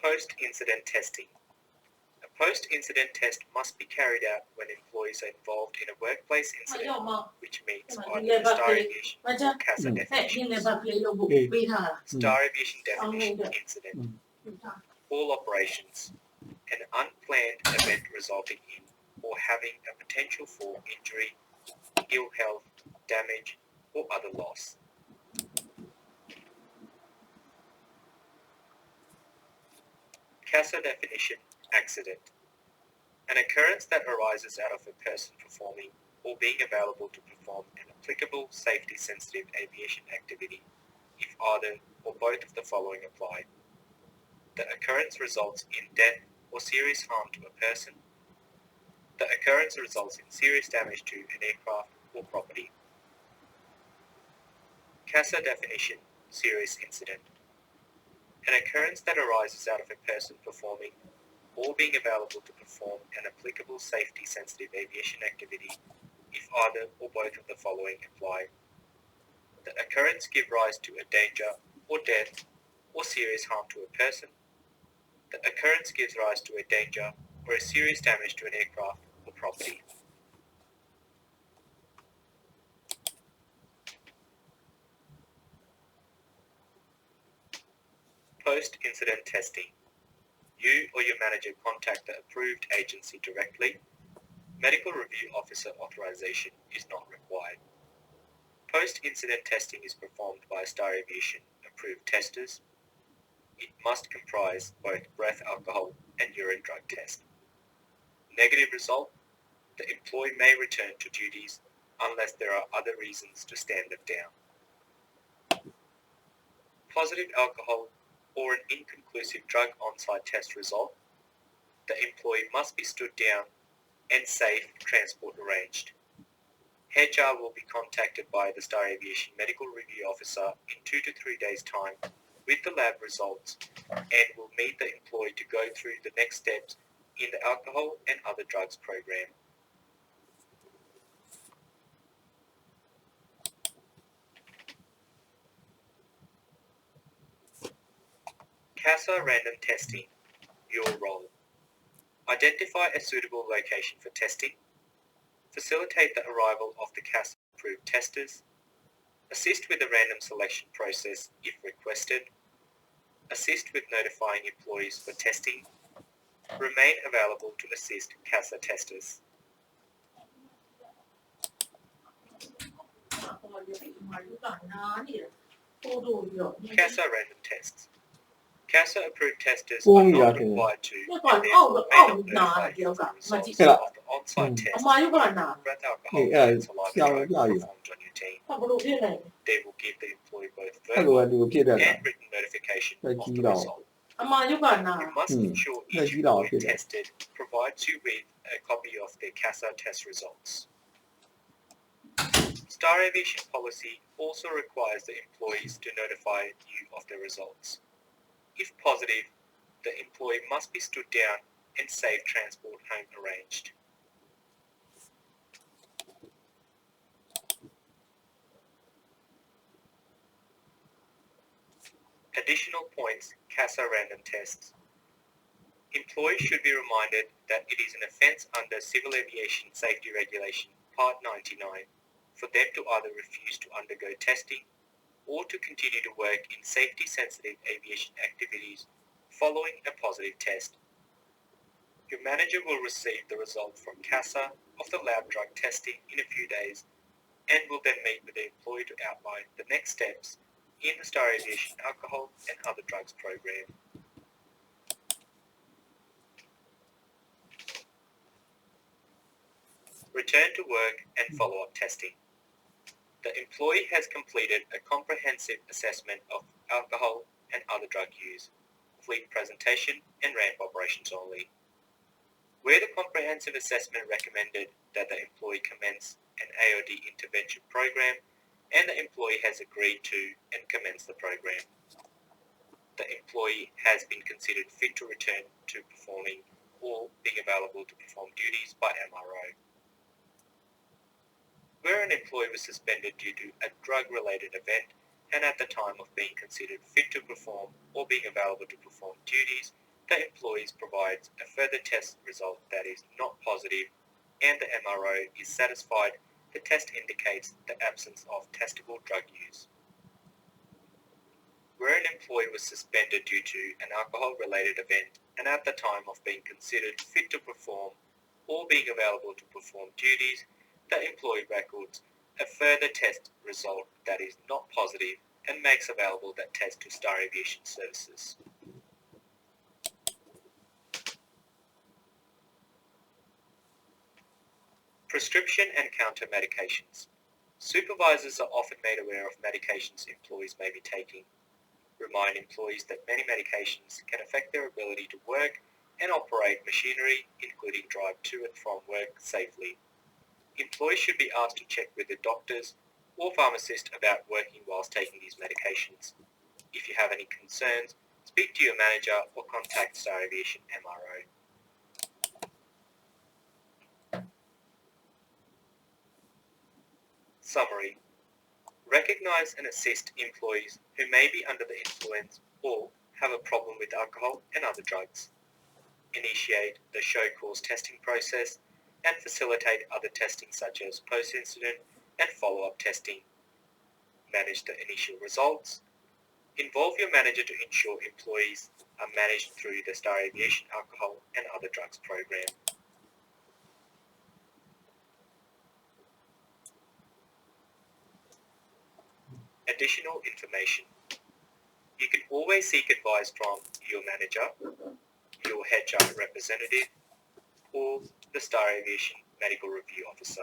Post-incident testing. A post-incident test must be carried out when employees are involved in a workplace incident which meets either the Star Aviation or CASA definitions. Star Aviation definition incident. All operations. An unplanned event resulting in or having a potential for injury, ill health, damage, or other loss. CASA definition accident. An occurrence that arises out of a person performing or being available to perform an applicable safety-sensitive aviation activity if either or both of the following apply. The occurrence results in death or serious harm to a person. The occurrence results in serious damage to an aircraft or property. CASA definition serious incident. An occurrence that arises out of a person performing or being available to perform an applicable safety-sensitive aviation activity if either or both of the following apply. The occurrence give rise to a danger or death or serious harm to a person. The occurrence gives rise to a danger or a serious damage to an aircraft or property. Post-incident testing. You or your manager contact the approved agency directly. Medical review officer authorization is not required. Post-incident testing is performed by Star Aviation approved testers. It must comprise both breath alcohol and urine drug test. Negative result, the employee may return to duties unless there are other reasons to stand them down. Positive alcohol or an inconclusive drug on-site test result, the employee must be stood down and safe transport arranged. HR will be contacted by the Star Aviation Medical Review Officer in 2 to 3 days' time with the lab results and will meet the employee to go through the next steps in the alcohol and other drugs program. CASA random testing. Your role. Identify a suitable location for testing. Facilitate the arrival of the CASA approved testers. Assist with the random selection process if requested. Assist with notifying employees for testing. Remain available to assist CASA testers. CASA random tests. CASA approved testers are not required to and therefore may not notify you of the results of the on-site test breath alcohol and saliva drug performed on your team. They will give the employee both verbal and written notification of the result. You must ensure each employee tested provides you with a copy of their CASA test results. Star Aviation policy also requires the employees to notify you of the results. If positive, the employee must be stood down and safe transport home arranged. Additional points, CASA random tests. Employees should be reminded that it is an offence under Civil Aviation Safety Regulation Part 99 for them to either refuse to undergo testing or to continue to work in safety-sensitive aviation activities following a positive test. Your manager will receive the result from CASA of the lab drug testing in a few days and will then meet with the employee to outline the next steps in the Star Aviation Alcohol and Other Drugs program. Return to work and follow-up testing. The employee has completed a comprehensive assessment of alcohol and other drug use, fleet presentation and ramp operations only. Where the comprehensive assessment recommended that the employee commence an AOD intervention program and the employee has agreed to and commence the program. The employee has been considered fit to return to performing or being available to perform duties by MRO. Where an employee was suspended due to a drug-related event and at the time of being considered fit to perform or being available to perform duties, the employee provides a further test result that is not positive and the MRO is satisfied the test indicates the absence of testable drug use. Where an employee was suspended due to an alcohol-related event and at the time of being considered fit to perform or being available to perform duties, the employee records a further test result that is not positive and makes available that test to Star Aviation Services. Prescription and counter medications. Supervisors are often made aware of medications employees may be taking. Remind employees that many medications can affect their ability to work and operate machinery, including drive to and from work safely. Employees should be asked to check with their doctors or pharmacist about working whilst taking these medications. If you have any concerns, speak to your manager or contact Star Aviation MRO. Summary. Recognize and assist employees who may be under the influence or have a problem with alcohol and other drugs. Initiate the show cause testing process and facilitate other testing such as post-incident and follow-up testing. Manage the initial results. Involve your manager to ensure employees are managed through the Star Aviation Alcohol and Other Drugs program. Additional information. You can always seek advice from your manager, your HR representative, or the Star Aviation Medical Review Officer.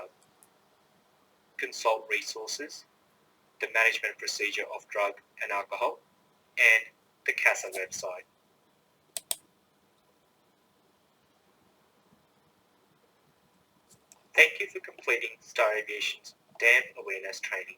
Consult resources, the management procedure of drug and alcohol, and the CASA website. Thank you for completing Star Aviation's Dam Awareness Training.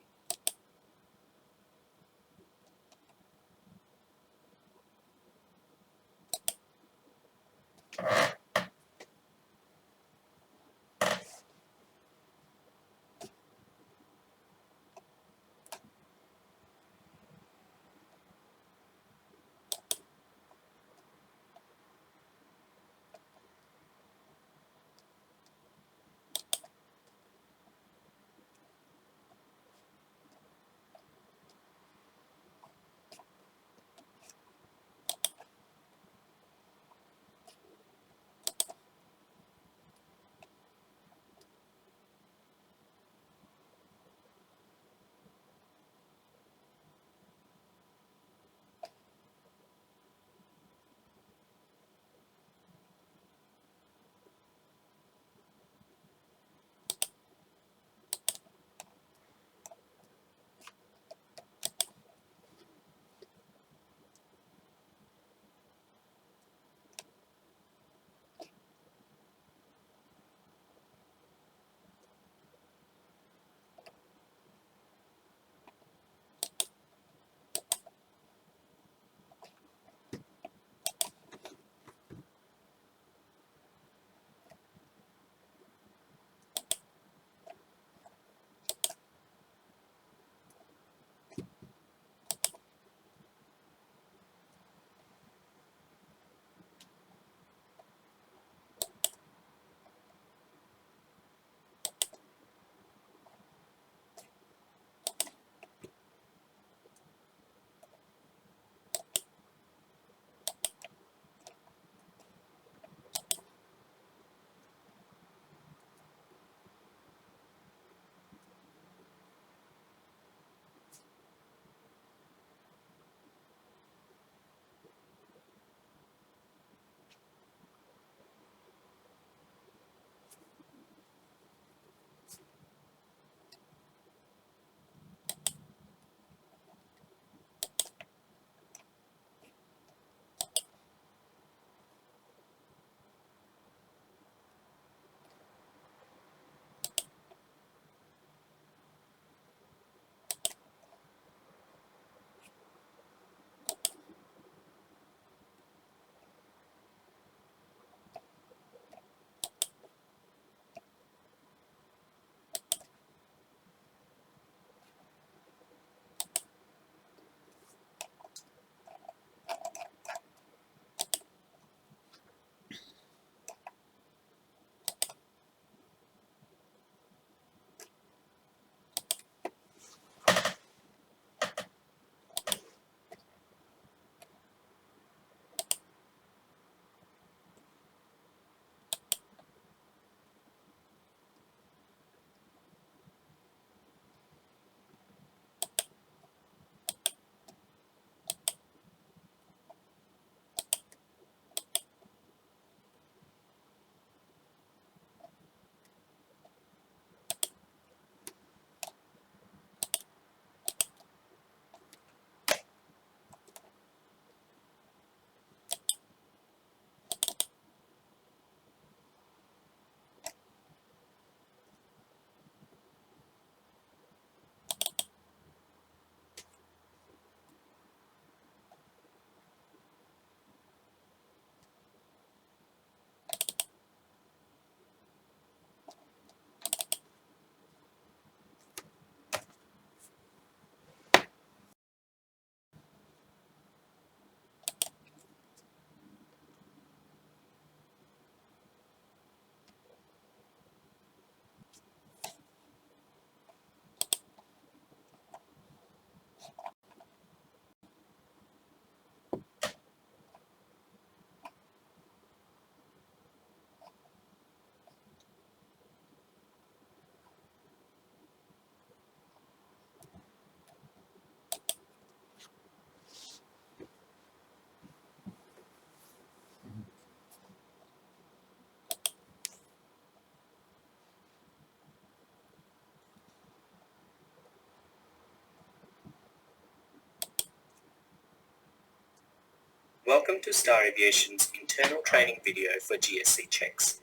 Welcome to Star Aviation's internal training video for GSC checks.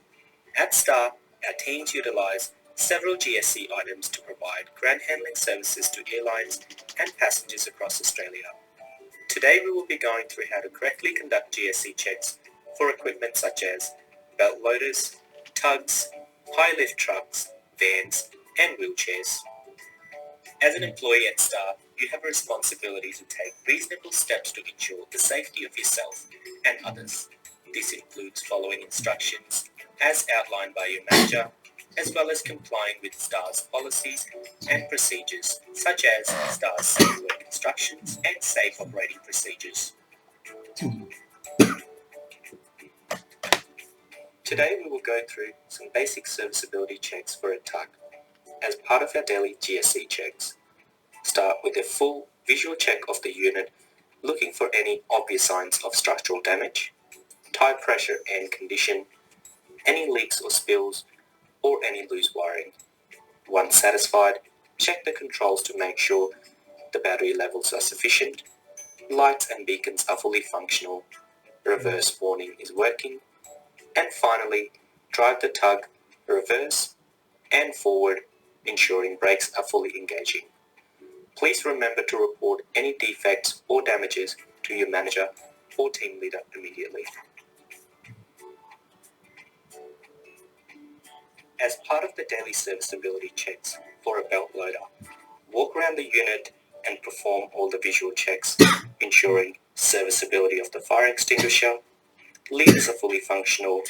At Star, our teams utilise several GSC items to provide ground handling services to airlines and passengers across Australia. Today we will be going through how to correctly conduct GSC checks for equipment such as belt loaders, tugs, high lift trucks, vans and wheelchairs. As an employee at Star, you have a responsibility to take reasonable steps to ensure the safety of yourself and others. This includes following instructions as outlined by your manager, as well as complying with Star's policies and procedures, such as Star's safe work instructions and safe operating procedures. Today we will go through some basic serviceability checks for a tug as part of our daily GSC checks. Start with a full visual check of the unit, looking for any obvious signs of structural damage, tire pressure and condition, any leaks or spills, or any loose wiring. Once satisfied, check the controls to make sure the battery levels are sufficient, lights and beacons are fully functional, reverse warning is working, and finally, drive the tug reverse and forward, ensuring brakes are fully engaging. Please remember to report any defects or damages to your manager or team leader immediately. As part of the daily serviceability checks for a belt loader, walk around the unit and perform all the visual checks, ensuring serviceability of the fire extinguisher, leaders are fully functional,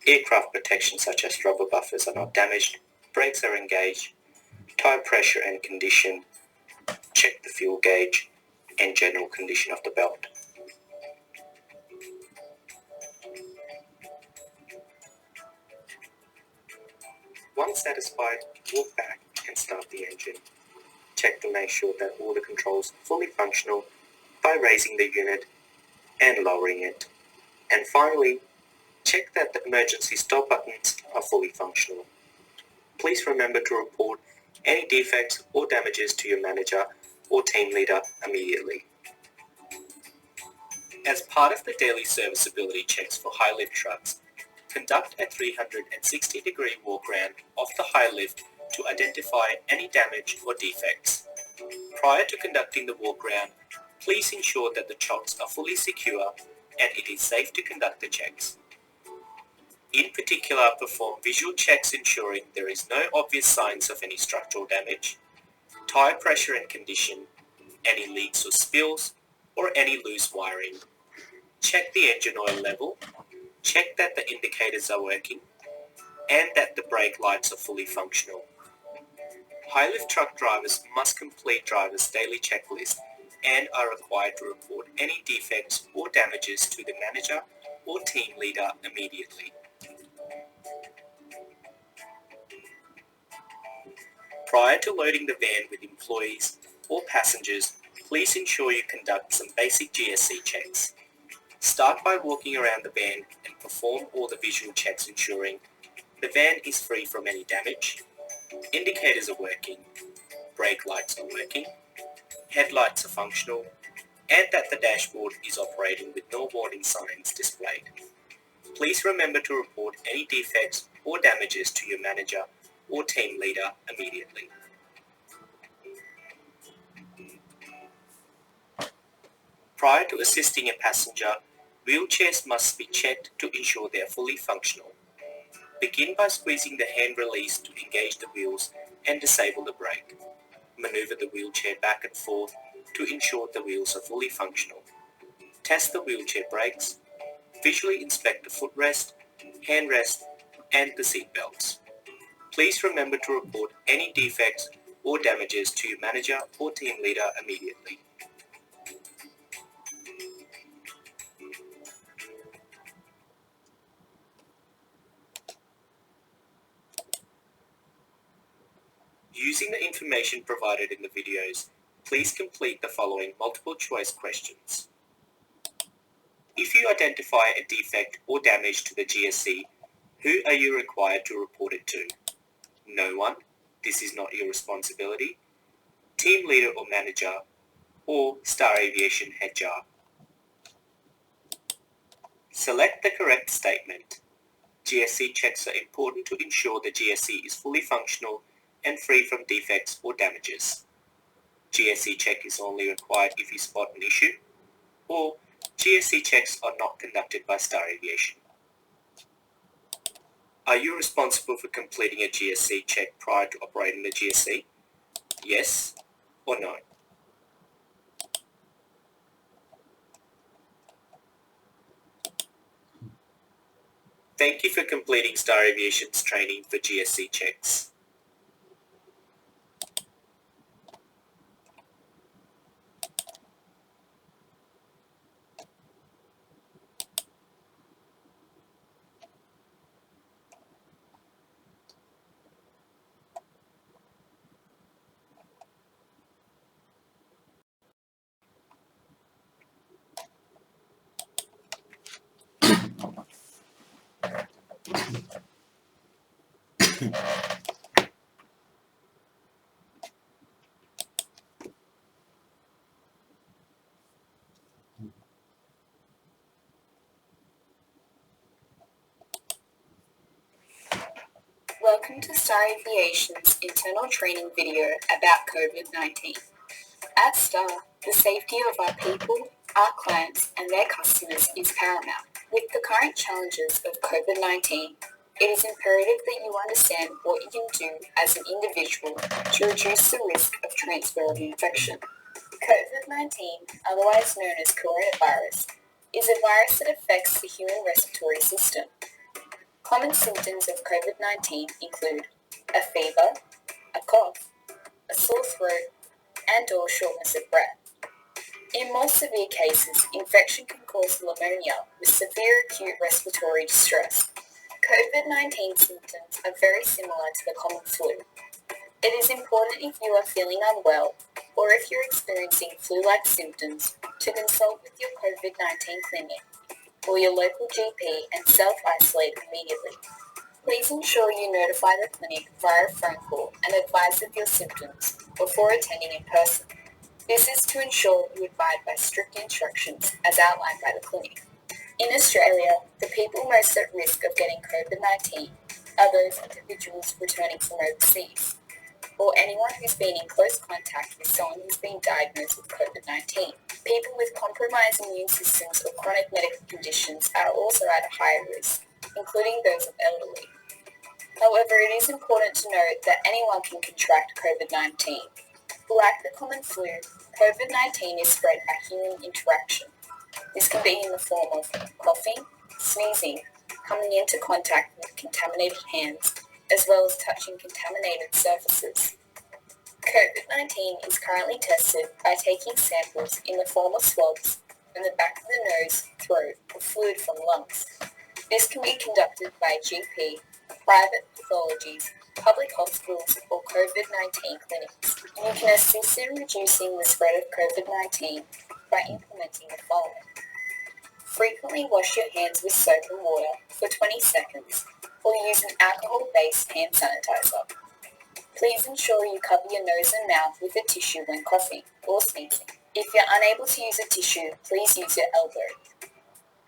aircraft protection such as rubber buffers are not damaged, brakes are engaged, tire pressure and condition, check the fuel gauge, and general condition of the belt. Once satisfied, walk back and start the engine. Check to make sure that all the controls are fully functional by raising the unit and lowering it. And finally, check that the emergency stop buttons are fully functional. Please remember to report any defects or damages to your manager or team leader immediately. As part of the daily serviceability checks for high lift trucks, conduct a 360-degree walk around of the high lift to identify any damage or defects. Prior to conducting the walk around, please ensure that the chocks are fully secure and it is safe to conduct the checks. In particular, perform visual checks ensuring there is no obvious signs of any structural damage, tire pressure and condition, any leaks or spills, or any loose wiring. Check the engine oil level, check that the indicators are working, and that the brake lights are fully functional. High lift truck drivers must complete driver's daily checklist and are required to report any defects or damages to the manager or team leader immediately. Prior to loading the van with employees or passengers, please ensure you conduct some basic GSC checks. Start by walking around the van and perform all the visual checks ensuring the van is free from any damage, indicators are working, brake lights are working, headlights are functional, and that the dashboard is operating with no warning signs displayed. Please remember to report any defects or damages to your manager or team leader immediately. Prior to assisting a passenger, wheelchairs must be checked to ensure they are fully functional. Begin by squeezing the hand release to engage the wheels and disable the brake. Maneuver the wheelchair back and forth to ensure the wheels are fully functional. Test the wheelchair brakes. Visually inspect the footrest, handrest, and the seat belts. Please remember to report any defects or damages to your manager or team leader immediately. Using the information provided in the videos, please complete the following multiple choice questions. If you identify a defect or damage to the GSC, who are you required to report it to? No one. This is not your responsibility. Team leader or manager, or Star Aviation HR. Select the correct statement. GSE checks are important to ensure the GSE is fully functional and free from defects or damages. GSE check is only required if you spot an issue, or GSE checks are not conducted by Star Aviation. Are you responsible for completing a GSE check prior to operating the GSE? Yes or no? Thank you for completing Star Aviation's training for GSE checks. Welcome to Star Aviation's internal training video about COVID-19. At Star, the safety of our people, our clients and their customers is paramount. With the current challenges of COVID-19, it is imperative that you understand what you can do as an individual to reduce the risk of transfer of infection. COVID-19, otherwise known as coronavirus, is a virus that affects the human respiratory system. Common symptoms of COVID-19 include a fever, a cough, a sore throat, and/or shortness of breath. In more severe cases, infection can cause pneumonia with severe acute respiratory distress. COVID-19 symptoms are very similar to the common flu. It is important if you are feeling unwell or if you're experiencing flu-like symptoms to consult with your COVID-19 clinic or your local GP and self-isolate immediately. Please ensure you notify the clinic via a phone call and advise of your symptoms before attending in person. This is to ensure you abide by strict instructions as outlined by the clinic. In Australia, the people most at risk of getting COVID-19 are those individuals returning from overseas, or anyone who's been in close contact with someone who's been diagnosed with COVID-19. People with compromised immune systems or chronic medical conditions are also at a higher risk, including those of elderly. However, it is important to note that anyone can contract COVID-19. Like the common flu, COVID-19 is spread by human interaction. This can be in the form of coughing, sneezing, coming into contact with contaminated hands, as well as touching contaminated surfaces. COVID-19 is currently tested by taking samples in the form of swabs from the back of the nose, throat, or fluid from lungs. This can be conducted by a GP, private pathologies, public hospitals, or COVID-19 clinics. You can assist in reducing the spread of COVID-19 by implementing the following. Frequently wash your hands with soap and water for 20 seconds or use an alcohol-based hand sanitizer. Please ensure you cover your nose and mouth with a tissue when coughing or sneezing. If you're unable to use a tissue, please use your elbow.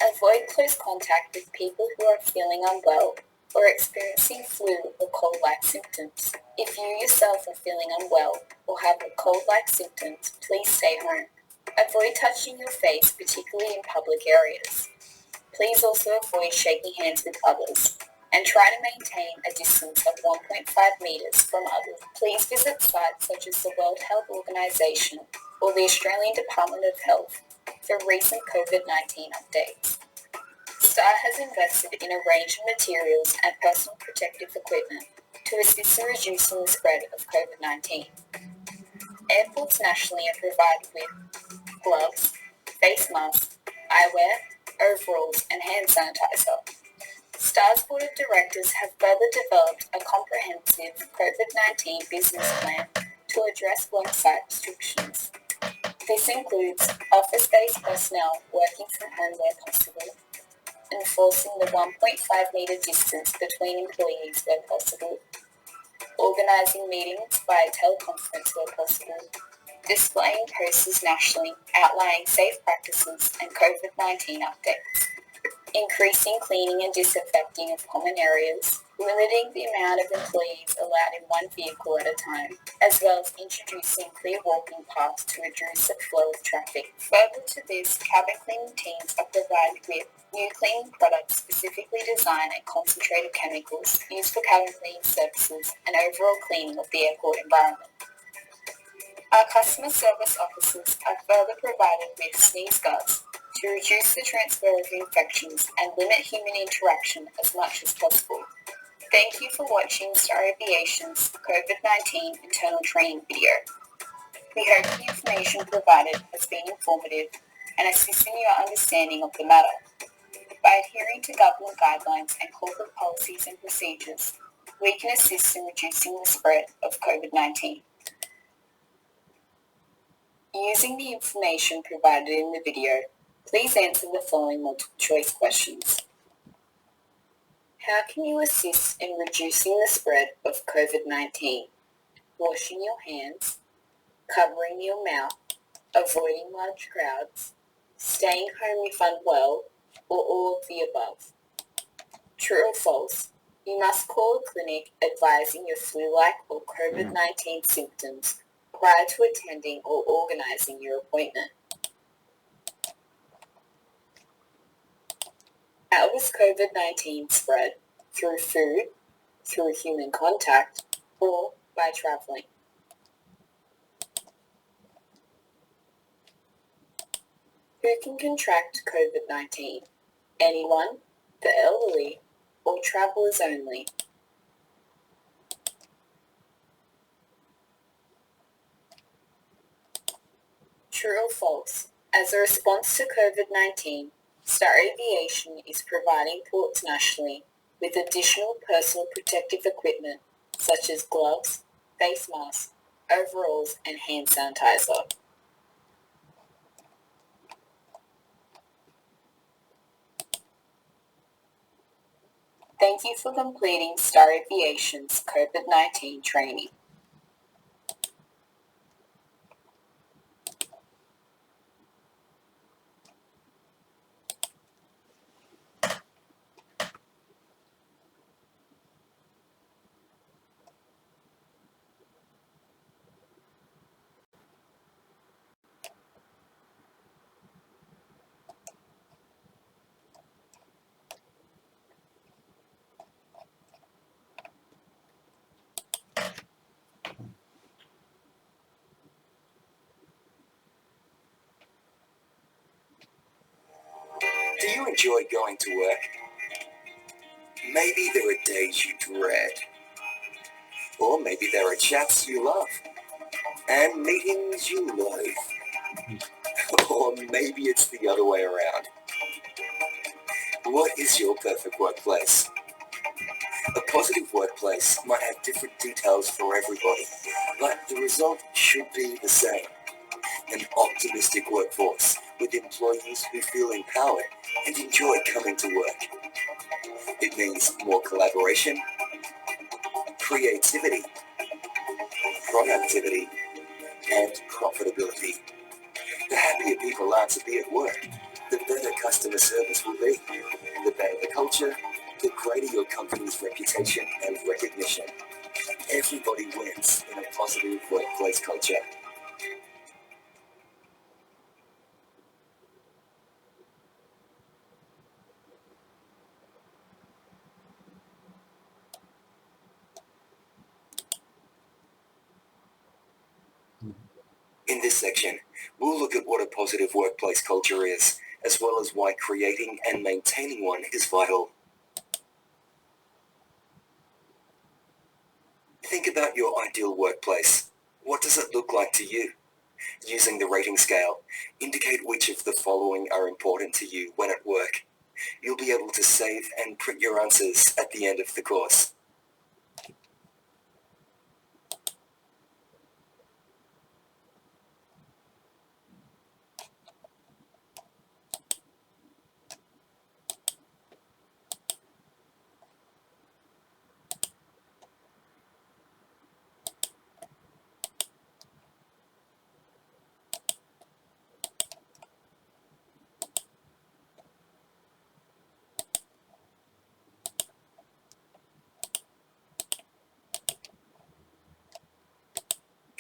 Avoid close contact with people who are feeling unwell or experiencing flu or cold-like symptoms. If you yourself are feeling unwell or have cold-like symptoms, please stay home. Avoid touching your face, particularly in public areas. Please also avoid shaking hands with others and try to maintain a distance of 1.5 meters from others. Please visit sites such as the World Health Organization or the Australian Department of Health for recent COVID-19 updates. STAR has invested in a range of materials and personal protective equipment to assist in reducing the spread of COVID-19. Airports nationally are provided with gloves, face masks, eyewear, overalls, and hand sanitizer. STAR's Board of Directors have further developed a comprehensive COVID-19 business plan to address worksite restrictions. This includes office-based personnel working from home where possible, enforcing the 1.5 metre distance between employees where possible, organising meetings via teleconference where possible, displaying posters nationally outlining safe practices and COVID-19 updates, increasing cleaning and disinfecting of common areas, limiting the amount of employees allowed in one vehicle at a time, as well as introducing clear walking paths to reduce the flow of traffic. Further to this, cabin cleaning teams are provided with new cleaning products specifically designed and concentrated chemicals used for cabin cleaning services and overall cleaning of the airport environment. Our customer service officers are further provided with sneeze guards to reduce the transfer of infections and limit human interaction as much as possible. Thank you for watching Star Aviation's COVID-19 internal training video. We hope the information provided has been informative and assisted in your understanding of the matter. By adhering to government guidelines and corporate policies and procedures, we can assist in reducing the spread of COVID-19. Using the information provided in the video, please answer the following multiple choice questions. How can you assist in reducing the spread of COVID-19? Washing your hands, covering your mouth, avoiding large crowds, staying home if unwell, or all of the above. True or false? You must call a clinic advising your flu-like or COVID-19 symptoms prior to attending or organising your appointment. How was COVID-19 spread? Through food, through human contact, or by travelling? Who can contract COVID-19? Anyone, the elderly, or travellers only? True or false? As a response to COVID-19, Star Aviation is providing ports nationally with additional personal protective equipment such as gloves, face masks, overalls, and hand sanitizer. Thank you for completing Star Aviation's COVID-19 training. Do you enjoy going to work? Maybe there are days you dread. Or maybe there are chats you love. And meetings you loathe. Or maybe it's the other way around. What is your perfect workplace? A positive workplace might have different details for everybody, but the result should be the same. An optimistic workforce with employees who feel empowered and enjoy coming to work. It means more collaboration, creativity, productivity, and profitability. The happier people are to be at work, the better customer service will be. The better the culture, the greater your company's reputation and recognition. Everybody wins in a positive workplace culture. In this section, we'll look at what a positive workplace culture is, as well as why creating and maintaining one is vital. Think about your ideal workplace. What does it look like to you? Using the rating scale, indicate which of the following are important to you when at work. You'll be able to save and print your answers at the end of the course.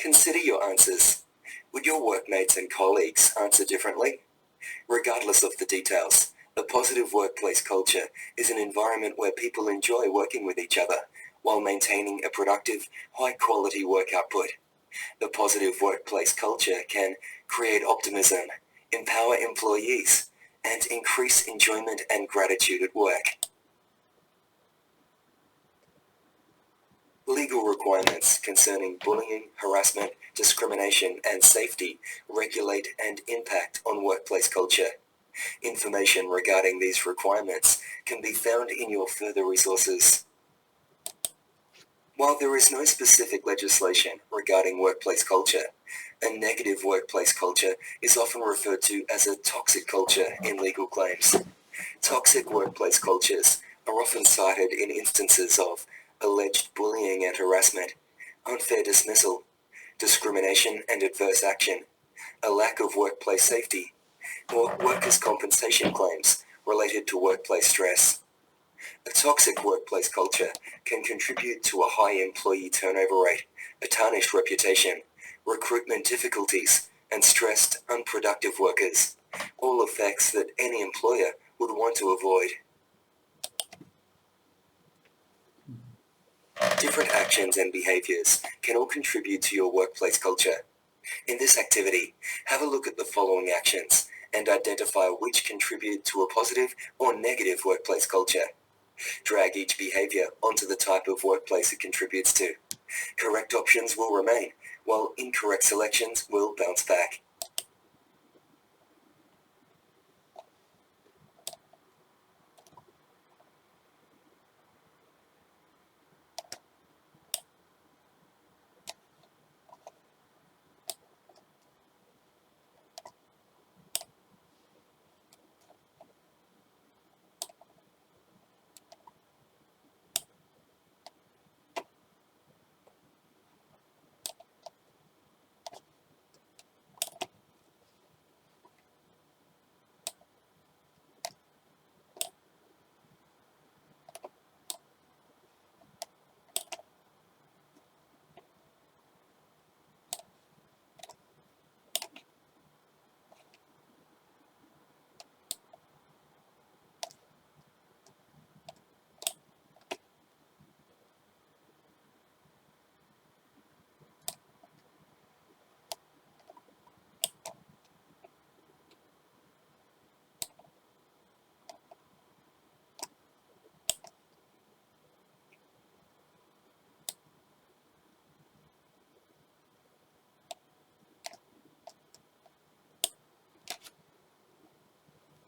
Consider your answers. Would your workmates and colleagues answer differently? Regardless of the details, a positive workplace culture is an environment where people enjoy working with each other while maintaining a productive, high-quality work output. The positive workplace culture can create optimism, empower employees, and increase enjoyment and gratitude at work. Legal requirements concerning bullying, harassment, discrimination, and safety regulate and impact on workplace culture. Information regarding these requirements can be found in your further resources. While there is no specific legislation regarding workplace culture, a negative workplace culture is often referred to as a toxic culture in legal claims. Toxic workplace cultures are often cited in instances of alleged bullying and harassment, unfair dismissal, discrimination and adverse action, a lack of workplace safety, or workers' compensation claims related to workplace stress. A toxic workplace culture can contribute to a high employee turnover rate, a tarnished reputation, recruitment difficulties, and stressed, unproductive workers, all effects that any employer would want to avoid. Different actions and behaviors can all contribute to your workplace culture. In this activity, have a look at the following actions and identify which contribute to a positive or negative workplace culture. Drag each behavior onto the type of workplace it contributes to. Correct options will remain, while incorrect selections will bounce back.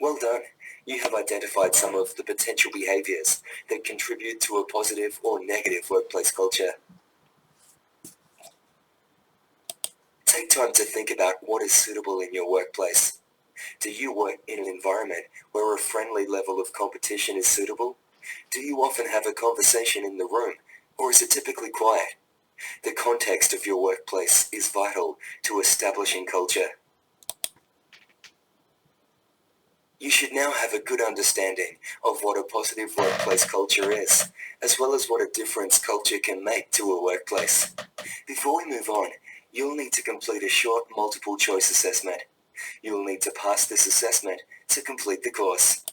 Well done. You have identified some of the potential behaviors that contribute to a positive or negative workplace culture. Take time to think about what is suitable in your workplace. Do you work in an environment where a friendly level of competition is suitable? Do you often have a conversation in the room, or is it typically quiet? The context of your workplace is vital to establishing culture. You should now have a good understanding of what a positive workplace culture is, as well as what a difference culture can make to a workplace. Before we move on, you'll need to complete a short multiple choice assessment. You'll need to pass this assessment to complete the course.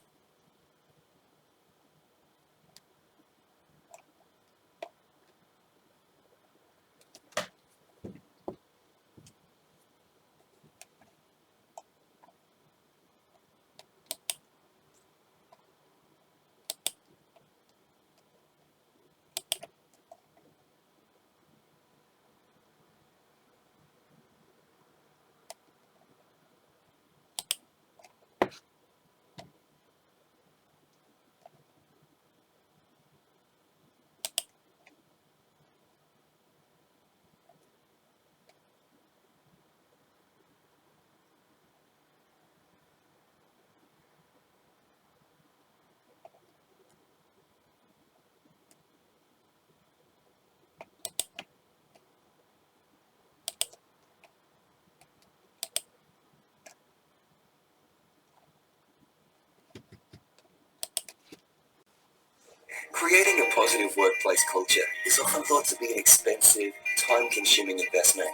Creating a positive workplace culture is often thought to be an expensive, time-consuming investment.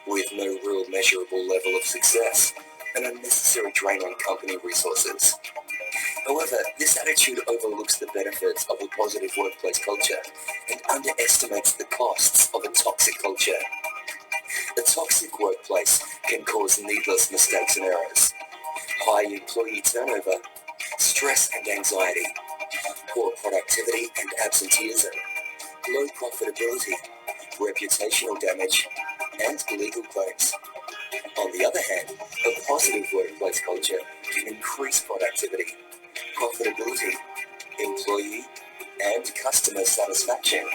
with no real measurable level of success, an unnecessary drain on company resources. However, this attitude overlooks the benefits of a positive workplace culture and underestimates the costs of a toxic culture. A toxic workplace can cause needless mistakes and errors, high employee turnover, stress and anxiety, poor productivity and absenteeism, low profitability, reputational damage, and legal claims. On the other hand, a positive workplace culture can increase productivity, profitability, employee and customer satisfaction,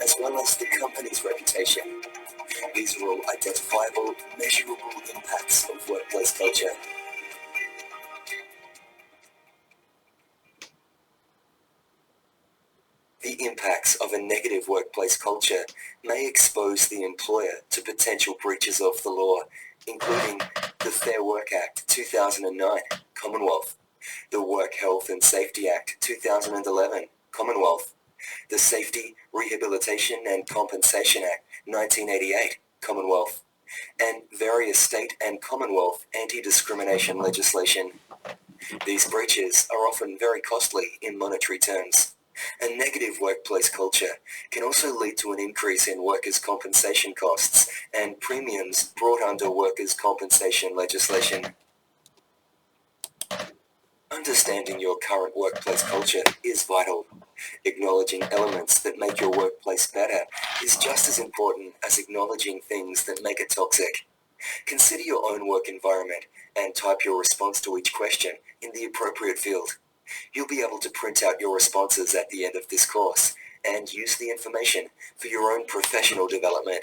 as well as the company's reputation. These are all identifiable, measurable impacts of workplace culture. The impacts of a negative workplace culture may expose the employer to potential breaches of the law, including the Fair Work Act 2009, Commonwealth, the Work Health and Safety Act 2011, Commonwealth, the Safety, Rehabilitation and Compensation Act 1988, Commonwealth, and various state and Commonwealth anti-discrimination legislation. These breaches are often very costly in monetary terms. A negative workplace culture can also lead to an increase in workers' compensation costs and premiums brought under workers' compensation legislation. Understanding your current workplace culture is vital. Acknowledging elements that make your workplace better is just as important as acknowledging things that make it toxic. Consider your own work environment and type your response to each question in the appropriate field. You'll be able to print out your responses at the end of this course and use the information for your own professional development.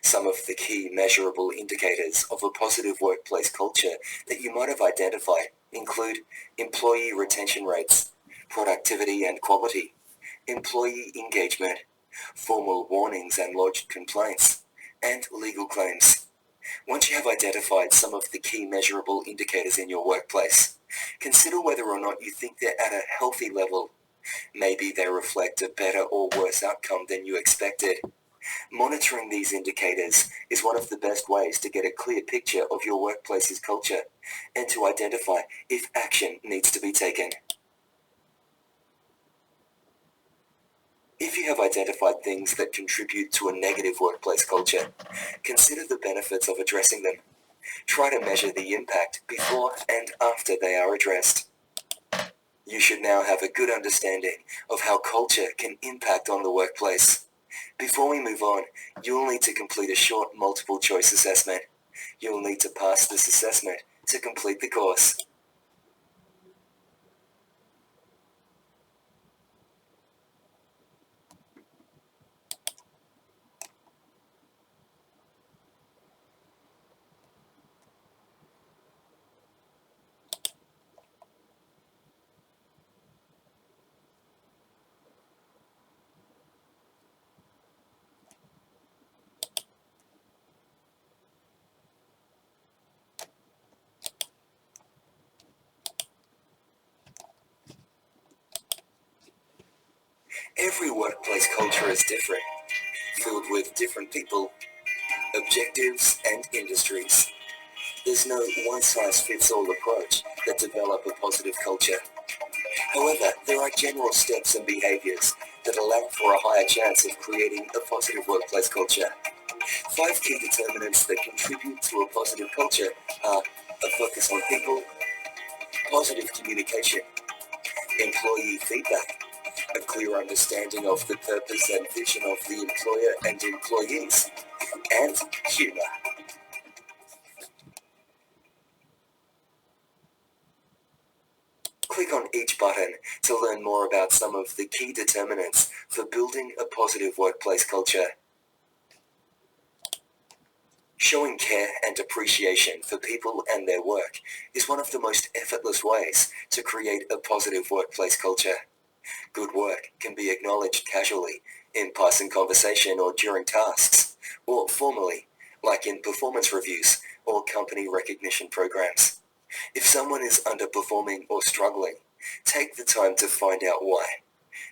Some of the key measurable indicators of a positive workplace culture that you might have identified include employee retention rates, productivity and quality, employee engagement, formal warnings and lodged complaints, and legal claims. Once you have identified some of the key measurable indicators in your workplace, consider whether or not you think they're at a healthy level. Maybe they reflect a better or worse outcome than you expected. Monitoring these indicators is one of the best ways to get a clear picture of your workplace's culture and to identify if action needs to be taken. If you have identified things that contribute to a negative workplace culture, consider the benefits of addressing them. Try to measure the impact before and after they are addressed. You should now have a good understanding of how culture can impact on the workplace. Before we move on, you'll need to complete a short multiple choice assessment. You'll need to pass this assessment to complete the course. Every workplace culture is different, filled with different people, objectives and industries. There's no one-size-fits-all approach that develop a positive culture. However, there are general steps and behaviours that allow for a higher chance of creating a positive workplace culture. 5 key determinants that contribute to a positive culture are a focus on people, positive communication, employee feedback, a clear understanding of the purpose and vision of the employer and employees, and humour. Click on each button to learn more about some of the key determinants for building a positive workplace culture. Showing care and appreciation for people and their work is one of the most effortless ways to create a positive workplace culture. Good work can be acknowledged casually, in passing conversation or during tasks, or formally, like in performance reviews or company recognition programs. If someone is underperforming or struggling, take the time to find out why.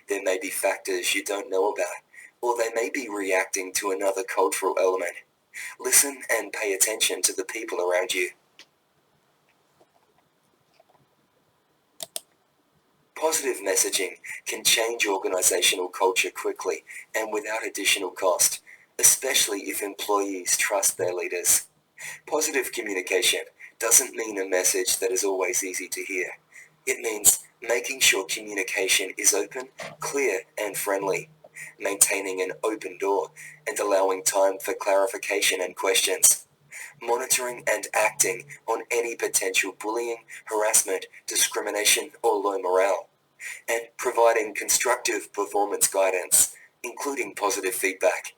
There may be factors you don't know about, or they may be reacting to another cultural element. Listen and pay attention to the people around you. Positive messaging can change organizational culture quickly and without additional cost, especially if employees trust their leaders. Positive communication doesn't mean a message that is always easy to hear. It means making sure communication is open, clear, and friendly, maintaining an open door and allowing time for clarification and questions, monitoring and acting on any potential bullying, harassment, discrimination, or low morale, and providing constructive performance guidance, including positive feedback.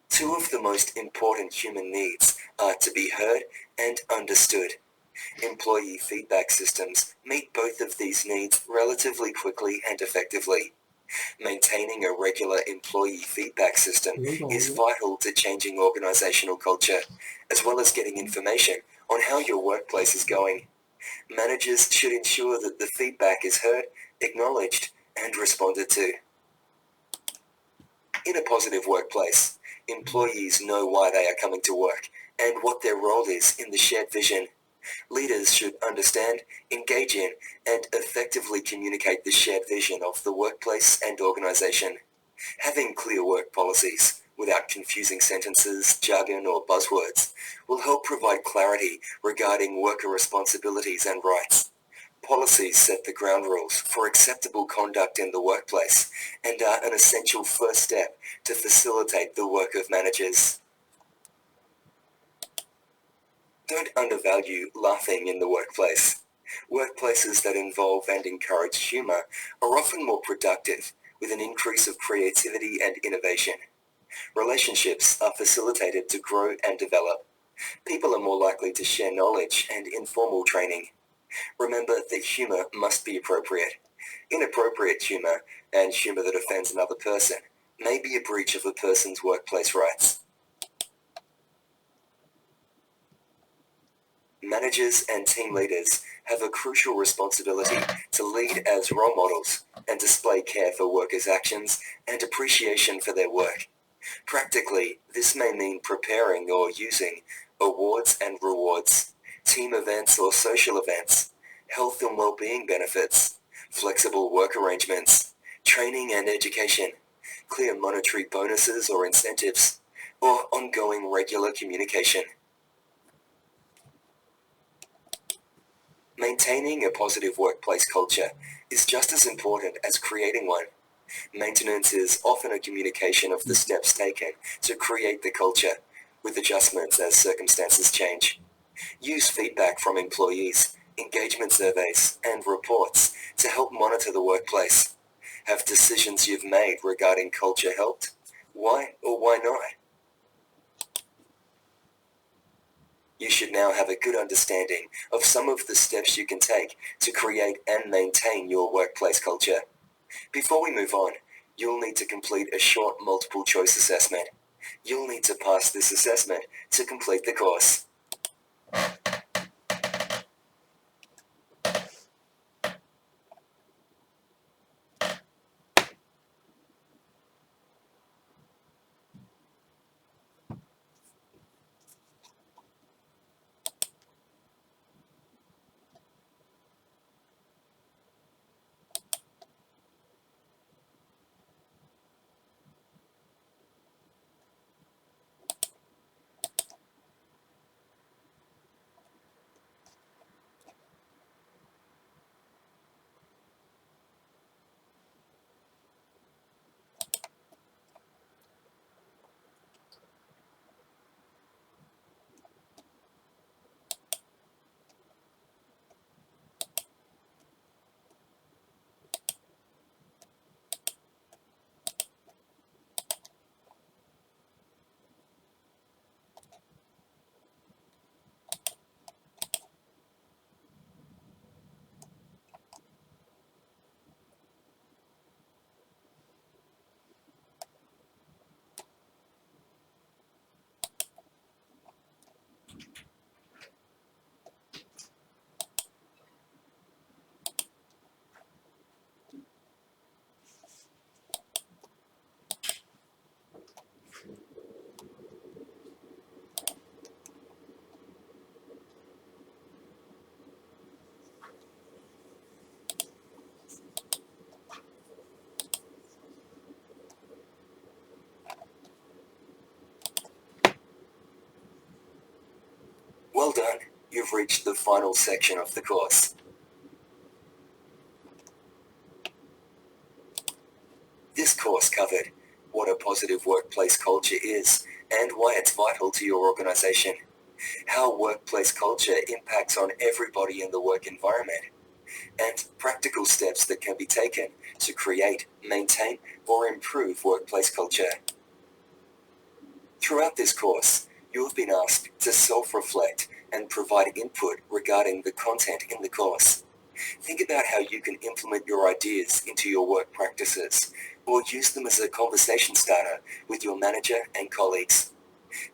Two of the most important human needs are to be heard and understood. Employee feedback systems meet both of these needs relatively quickly and effectively. Maintaining a regular employee feedback system is vital to changing organizational culture, as well as getting information on how your workplace is going. Managers should ensure that the feedback is heard, acknowledged, and responded to. In a positive workplace, employees know why they are coming to work and what their role is in the shared vision. Leaders should understand, engage in, and effectively communicate the shared vision of the workplace and organization. Having clear work policies, without confusing sentences, jargon, or buzzwords, will help provide clarity regarding worker responsibilities and rights. Policies set the ground rules for acceptable conduct in the workplace and are an essential first step to facilitate the work of managers. Don't undervalue laughing in the workplace. Workplaces that involve and encourage humour are often more productive, with an increase of creativity and innovation. Relationships are facilitated to grow and develop. People are more likely to share knowledge and informal training. Remember that humour must be appropriate. Inappropriate humour, and humour that offends another person, may be a breach of a person's workplace rights. Managers and team leaders have a crucial responsibility to lead as role models and display care for workers' actions and appreciation for their work. Practically, this may mean preparing or using awards and rewards, team events or social events, health and well-being benefits, flexible work arrangements, training and education, clear monetary bonuses or incentives, or ongoing regular communication. Maintaining a positive workplace culture is just as important as creating one. Maintenance is often a communication of the steps taken to create the culture, with adjustments as circumstances change. Use feedback from employees, engagement surveys, and reports to help monitor the workplace. Have decisions you've made regarding culture helped? Why or why not? You should now have a good understanding of some of the steps you can take to create and maintain your workplace culture. Before we move on, you'll need to complete a short multiple choice assessment. You'll need to pass this assessment to complete the course. you've reached the final section of the course. This course covered what a positive workplace culture is and why it's vital to your organization, how workplace culture impacts on everybody in the work environment, and practical steps that can be taken to create, maintain, or improve workplace culture. Throughout this course, you have been asked to self-reflect and provide input regarding the content in the course. Think about how you can implement your ideas into your work practices, or use them as a conversation starter with your manager and colleagues.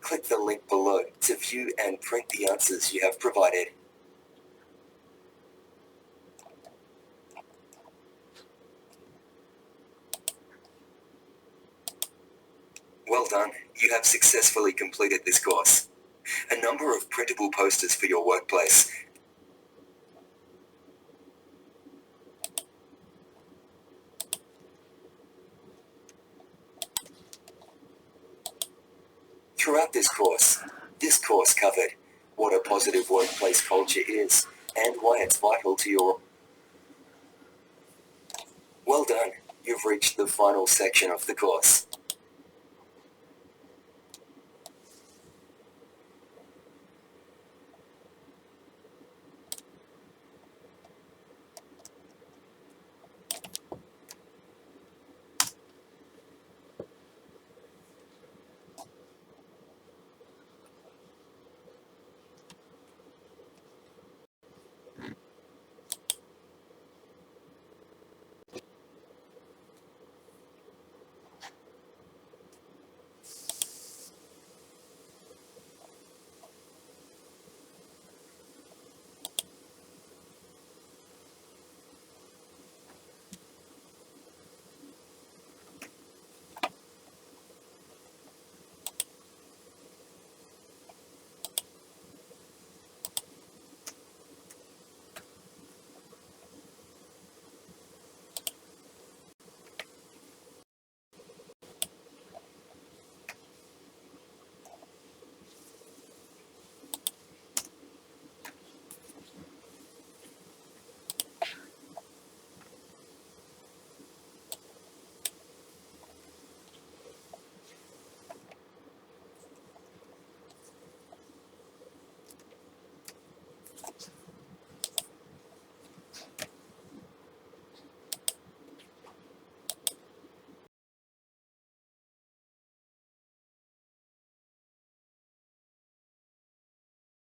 Click the link below to view and print the answers you have provided. Well done, you have successfully completed this course. A number of printable posters for your workplace. Throughout this course covered what a positive workplace culture is and why it's vital to your... Well done, you've reached the final section of the course.